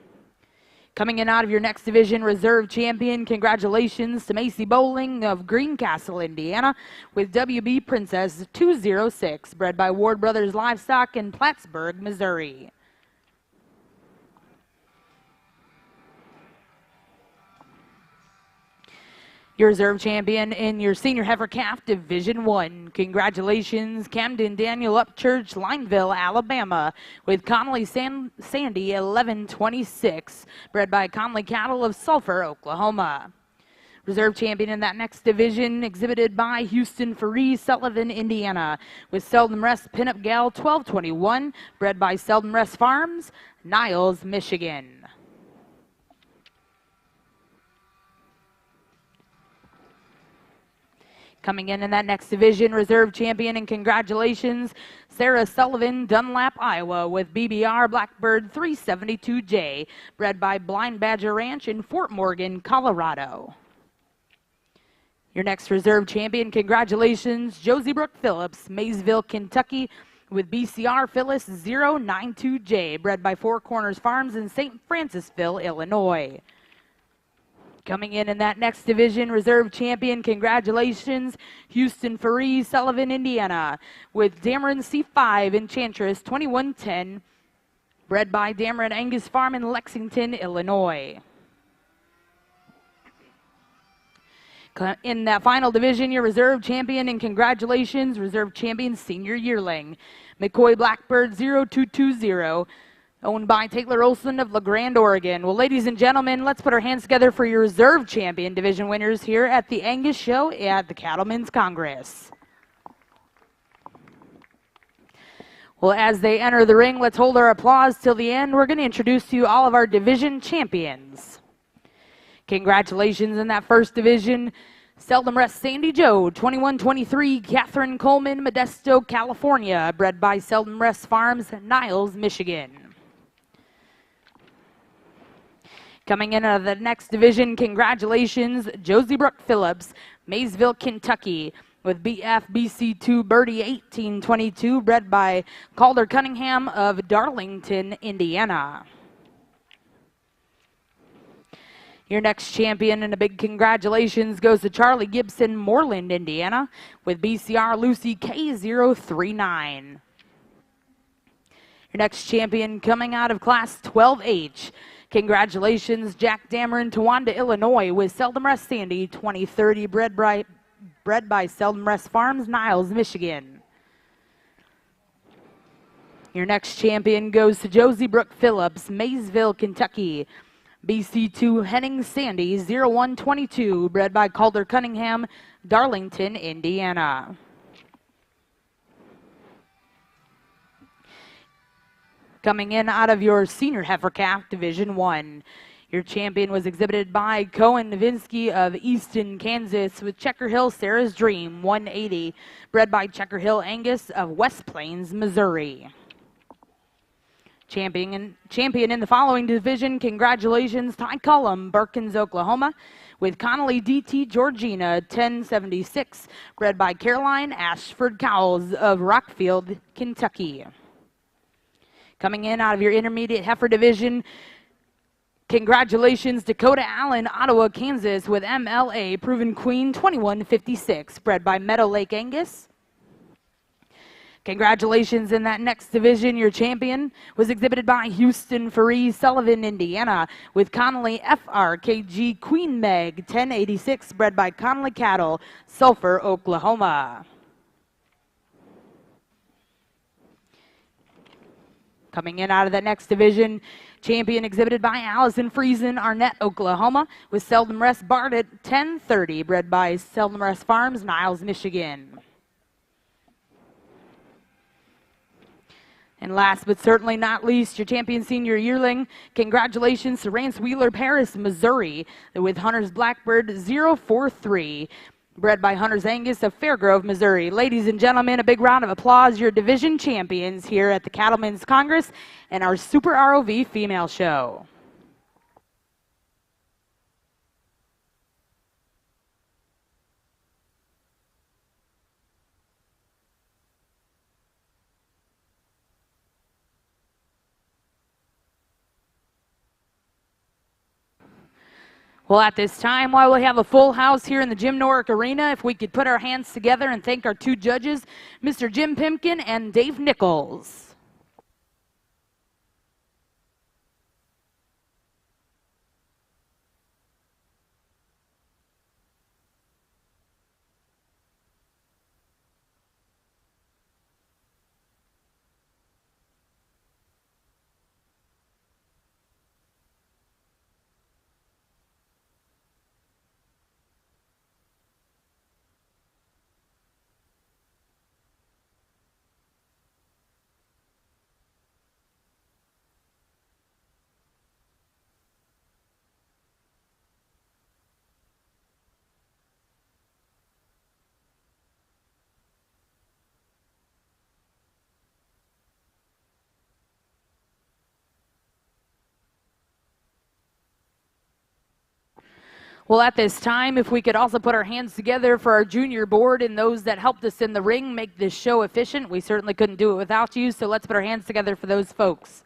Coming in out of your next division, reserve champion, congratulations to Macy Bowling of Greencastle, Indiana, with WB Princess 206, bred by Ward Brothers Livestock in Plattsburgh, Missouri. Your reserve champion in your senior heifer calf division 1. Congratulations, Camden Daniel Upchurch, Lineville, Alabama, with Connolly Sandy 1126, bred by Connolly Cattle of Sulphur, Oklahoma. Reserve champion in that next division, exhibited by Houston Ferree, Sullivan, Indiana, with Seldom Rest Pinup Gal 1221, bred by Seldom Rest Farms, Niles, Michigan. Coming in that next division, reserve champion, and congratulations, Sarah Sullivan, Dunlap, Iowa, with BBR Blackbird 372J, bred by Blind Badger Ranch in Fort Morgan, Colorado. Your next reserve champion, congratulations, Josie Brooke Phillips, Maysville, Kentucky, with BCR Phyllis 092J, bred by Four Corners Farms in St. Francisville, Illinois. Coming in that next division, reserve champion, congratulations, Houston Ferree, Sullivan, Indiana, with Dameron C5 Enchantress 2110, bred by Dameron Angus Farm in Lexington, Illinois. In that final division, your reserve champion, and congratulations, reserve champion senior yearling, McCoy Blackbird 0220, owned by Taylor Olson of La Grande, Oregon. Well, ladies and gentlemen, let's put our hands together for your reserve champion division winners here at the Angus Show at the Cattlemen's Congress. Well, as they enter the ring, let's hold our applause till the end. We're going to introduce to you all of our division champions. Congratulations in that first division, Seldom Rest Sandy Joe, 2123, Catherine Coleman, Modesto, California, bred by Seldom Rest Farms, Niles, Michigan. Coming in out of the next division, congratulations, Josie Brooke Phillips, Maysville, Kentucky, with BFBC2 Birdie 1822, bred by Calder Cunningham of Darlington, Indiana. Your next champion, and a big congratulations, goes to Charlie Gibson, Moreland, Indiana, with BCR Lucy K039. Your next champion coming out of Class 12H, congratulations, Jack Dameron, Towanda, Illinois, with Seldom Rest Sandy 2030, bred by Seldom Rest Farms, Niles, Michigan. Your next champion goes to Josie Brooke Phillips, Maysville, Kentucky, BC2 Henning Sandy 0122, bred by Calder Cunningham, Darlington, Indiana. Coming in out of your senior heifer calf division 1, your champion was exhibited by Cohen Novinsky of Easton, Kansas, with Checker Hill Sarah's Dream 180, bred by Checker Hill Angus of West Plains, Missouri. Champion in the following division, congratulations, Ty Cullum, Perkins, Oklahoma, with Connolly DT Georgina 1076, bred by Caroline Ashford Cowles of Rockfield, Kentucky. Coming in out of your intermediate heifer division, congratulations, Dakota Allen, Ottawa, Kansas, with MLA Proven Queen 2156, bred by Meadow Lake Angus. Congratulations in that next division. Your champion was exhibited by Houston Ferree, Sullivan, Indiana, with Connolly FRKG Queen Meg 1086, bred by Connolly Cattle, Sulphur, Oklahoma. Coming in out of that next division, champion exhibited by Allison Friesen, Arnett, Oklahoma, with Seldom Rest Bard at 1030, bred by Seldom Rest Farms, Niles, Michigan. And last but certainly not least, your champion senior yearling, congratulations to Rance Wheeler, Paris, Missouri, with Hunter's Blackbird 043, Bred by Hunter's Angus of Fairgrove, Missouri. Ladies and gentlemen, a big round of applause, your division champions here at the Cattlemen's Congress and our Super ROV Female Show. Well, at this time, while we have a full house here in the Jim Norick Arena, if we could put our hands together and thank our two judges, Mr. Jim Pimkin and Dave Nichols. Well, at this time, if we could also put our hands together for our junior board and those that helped us in the ring make this show efficient. We certainly couldn't do it without you, so let's put our hands together for those folks.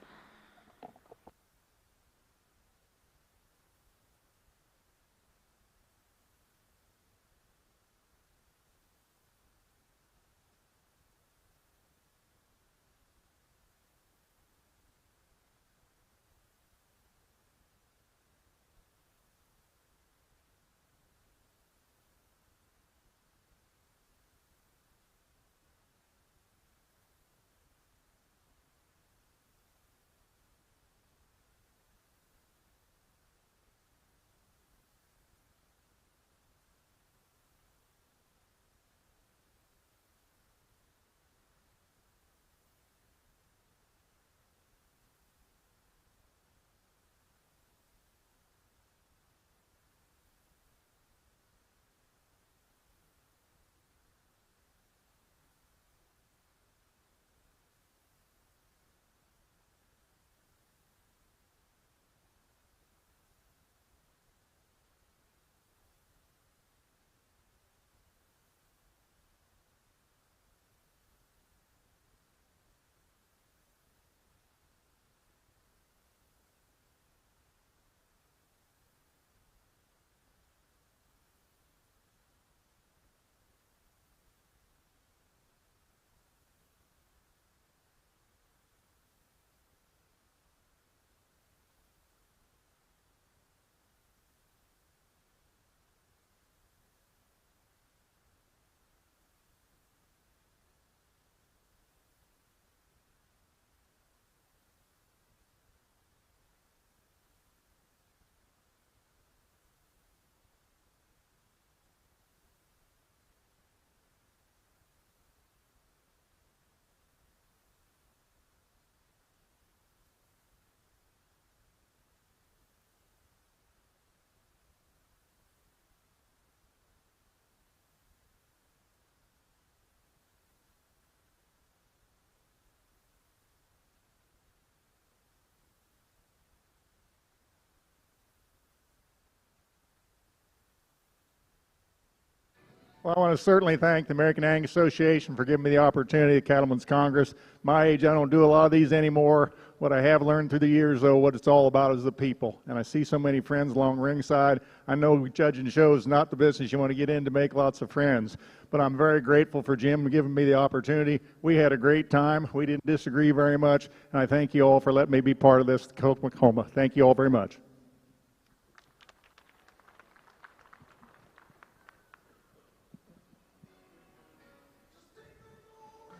Well, I want to certainly thank the American Angus Association for giving me the opportunity at Cattlemen's Congress. My age, I don't do a lot of these anymore. What I have learned through the years, though, what it's all about is the people. And I see so many friends along ringside. I know judging shows is not the business you want to get in to make lots of friends. But I'm very grateful for Jim giving me the opportunity. We had a great time. We didn't disagree very much. And I thank you all for letting me be part of this Oklahoma. Thank you all very much.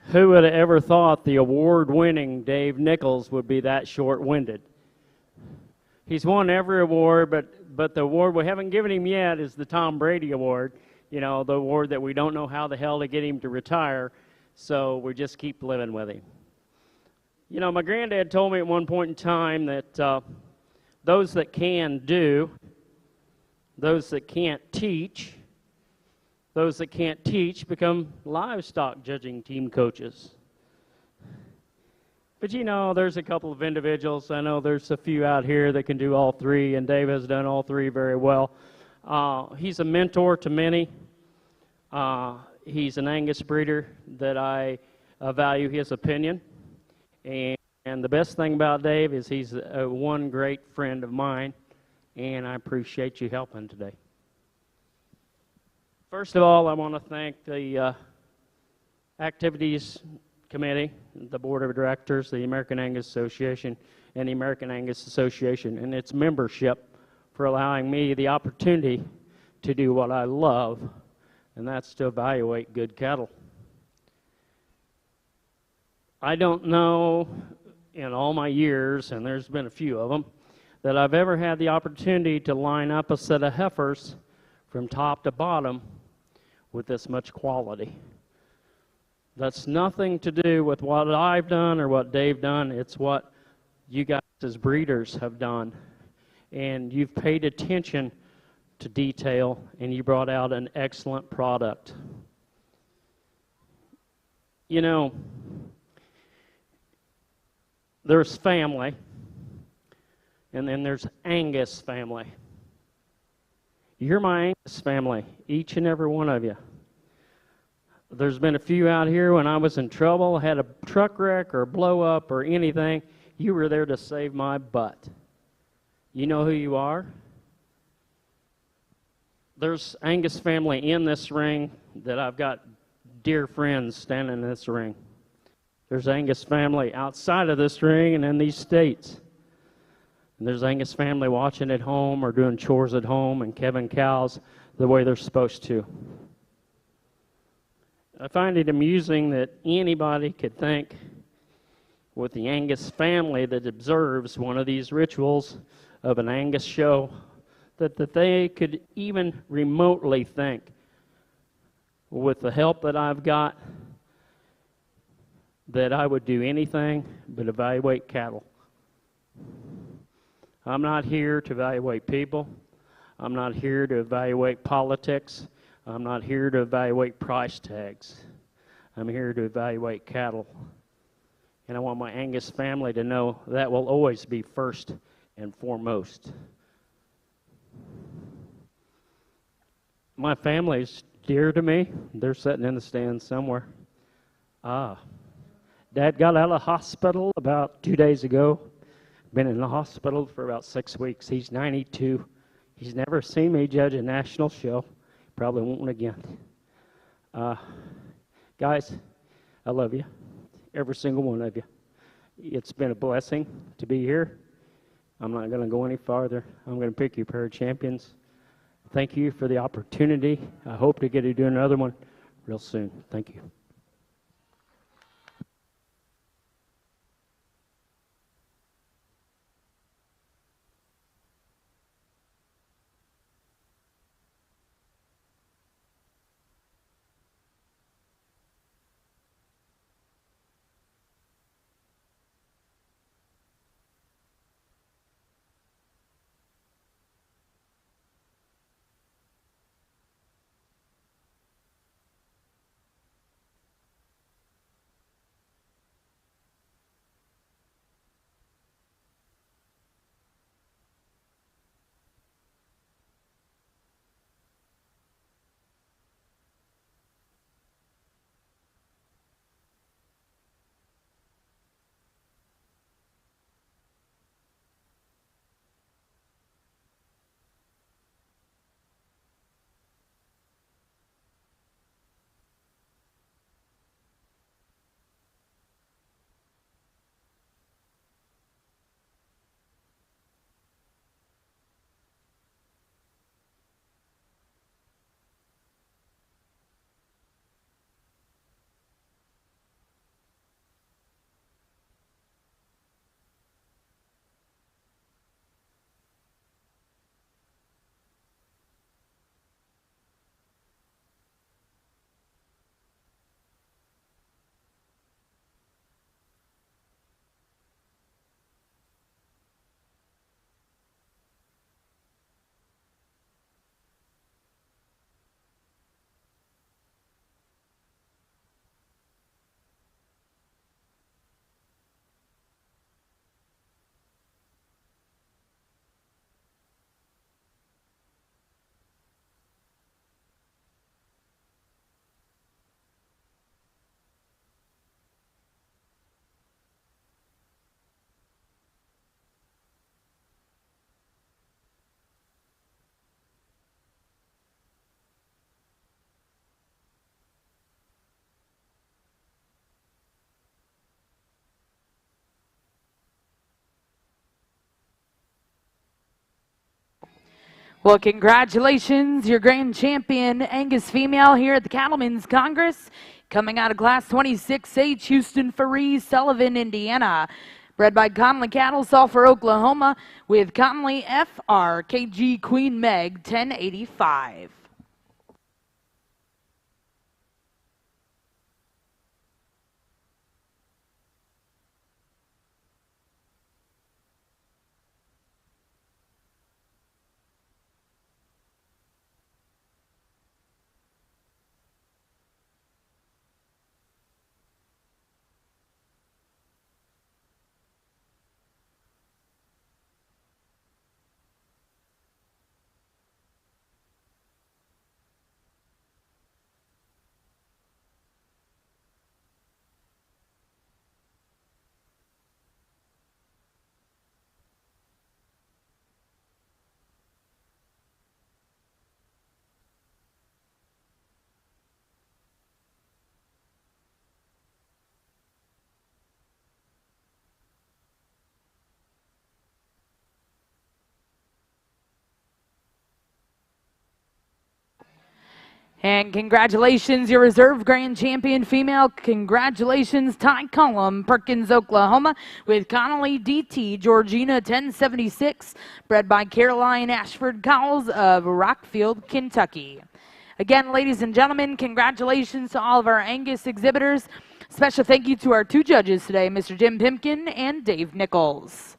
Who would have ever thought the award-winning Dave Nichols would be that short-winded? He's won every award, but the award we haven't given him yet is the Tom Brady Award, you know, the award that we don't know how the hell to get him to retire, so we just keep living with him. You know, my granddad told me at one point in time that those that can do, those that can't teach, Those that can't teach become livestock judging team coaches. But you know, there's a couple of individuals. I know there's a few out here that can do all three, and Dave has done all three very well. He's a mentor to many. He's an Angus breeder that I value his opinion. And the best thing about Dave is he's one great friend of mine, and I appreciate you helping today. First of all, I want to thank the Activities Committee, the Board of Directors, the American Angus Association, and the American Angus Association and its membership for allowing me the opportunity to do what I love, and that's to evaluate good cattle. I don't know in all my years, and there's been a few of them, that I've ever had the opportunity to line up a set of heifers from top to bottom with this much quality. That's nothing to do with what I've done or what Dave done. It's what you guys as breeders have done. And you've paid attention to detail, and you brought out an excellent product. You know, there's family, and then there's Angus family. You're my Angus family, each and every one of you. There's been a few out here when I was in trouble, had a truck wreck or blow up or anything. You were there to save my butt. You know who you are? There's Angus family in this ring that I've got dear friends standing in this ring. There's Angus family outside of this ring and in these states. And there's Angus family watching at home or doing chores at home and Kevin cows the way they're supposed to. I find it amusing that anybody could think with the Angus family that observes one of these rituals of an Angus show that they could even remotely think, with the help that I've got, that I would do anything but evaluate cattle. I'm not here to evaluate people. I'm not here to evaluate politics. I'm not here to evaluate price tags. I'm here to evaluate cattle. And I want my Angus family to know that will always be first and foremost. My family's dear to me. They're sitting in the stands somewhere. Dad got out of the hospital about 2 days ago. Been in the hospital for about 6 weeks. He's 92. He's never seen me judge a national show. Probably won't again. Guys, I love you, every single one of you. It's been a blessing to be here. I'm not going to go any farther. I'm going to pick you pair of champions. Thank you for the opportunity. I hope to get to do another one real soon. Thank you. Well, congratulations, your grand champion, Angus female here at the Cattlemen's Congress, coming out of Class 26H, Houston Farees, Sullivan, Indiana. Bred by Conley Cattle, Sulphur, Oklahoma, with Conley FR KG Queen Meg 1085. And congratulations, your reserve grand champion female. Congratulations, Ty Cullum, Perkins, Oklahoma, with Connolly DT, Georgina 1076, bred by Caroline Ashford Cowles of Rockfield, Kentucky. Again, ladies and gentlemen, congratulations to all of our Angus exhibitors. Special thank you to our two judges today, Mr. Jim Pimkin and Dave Nichols.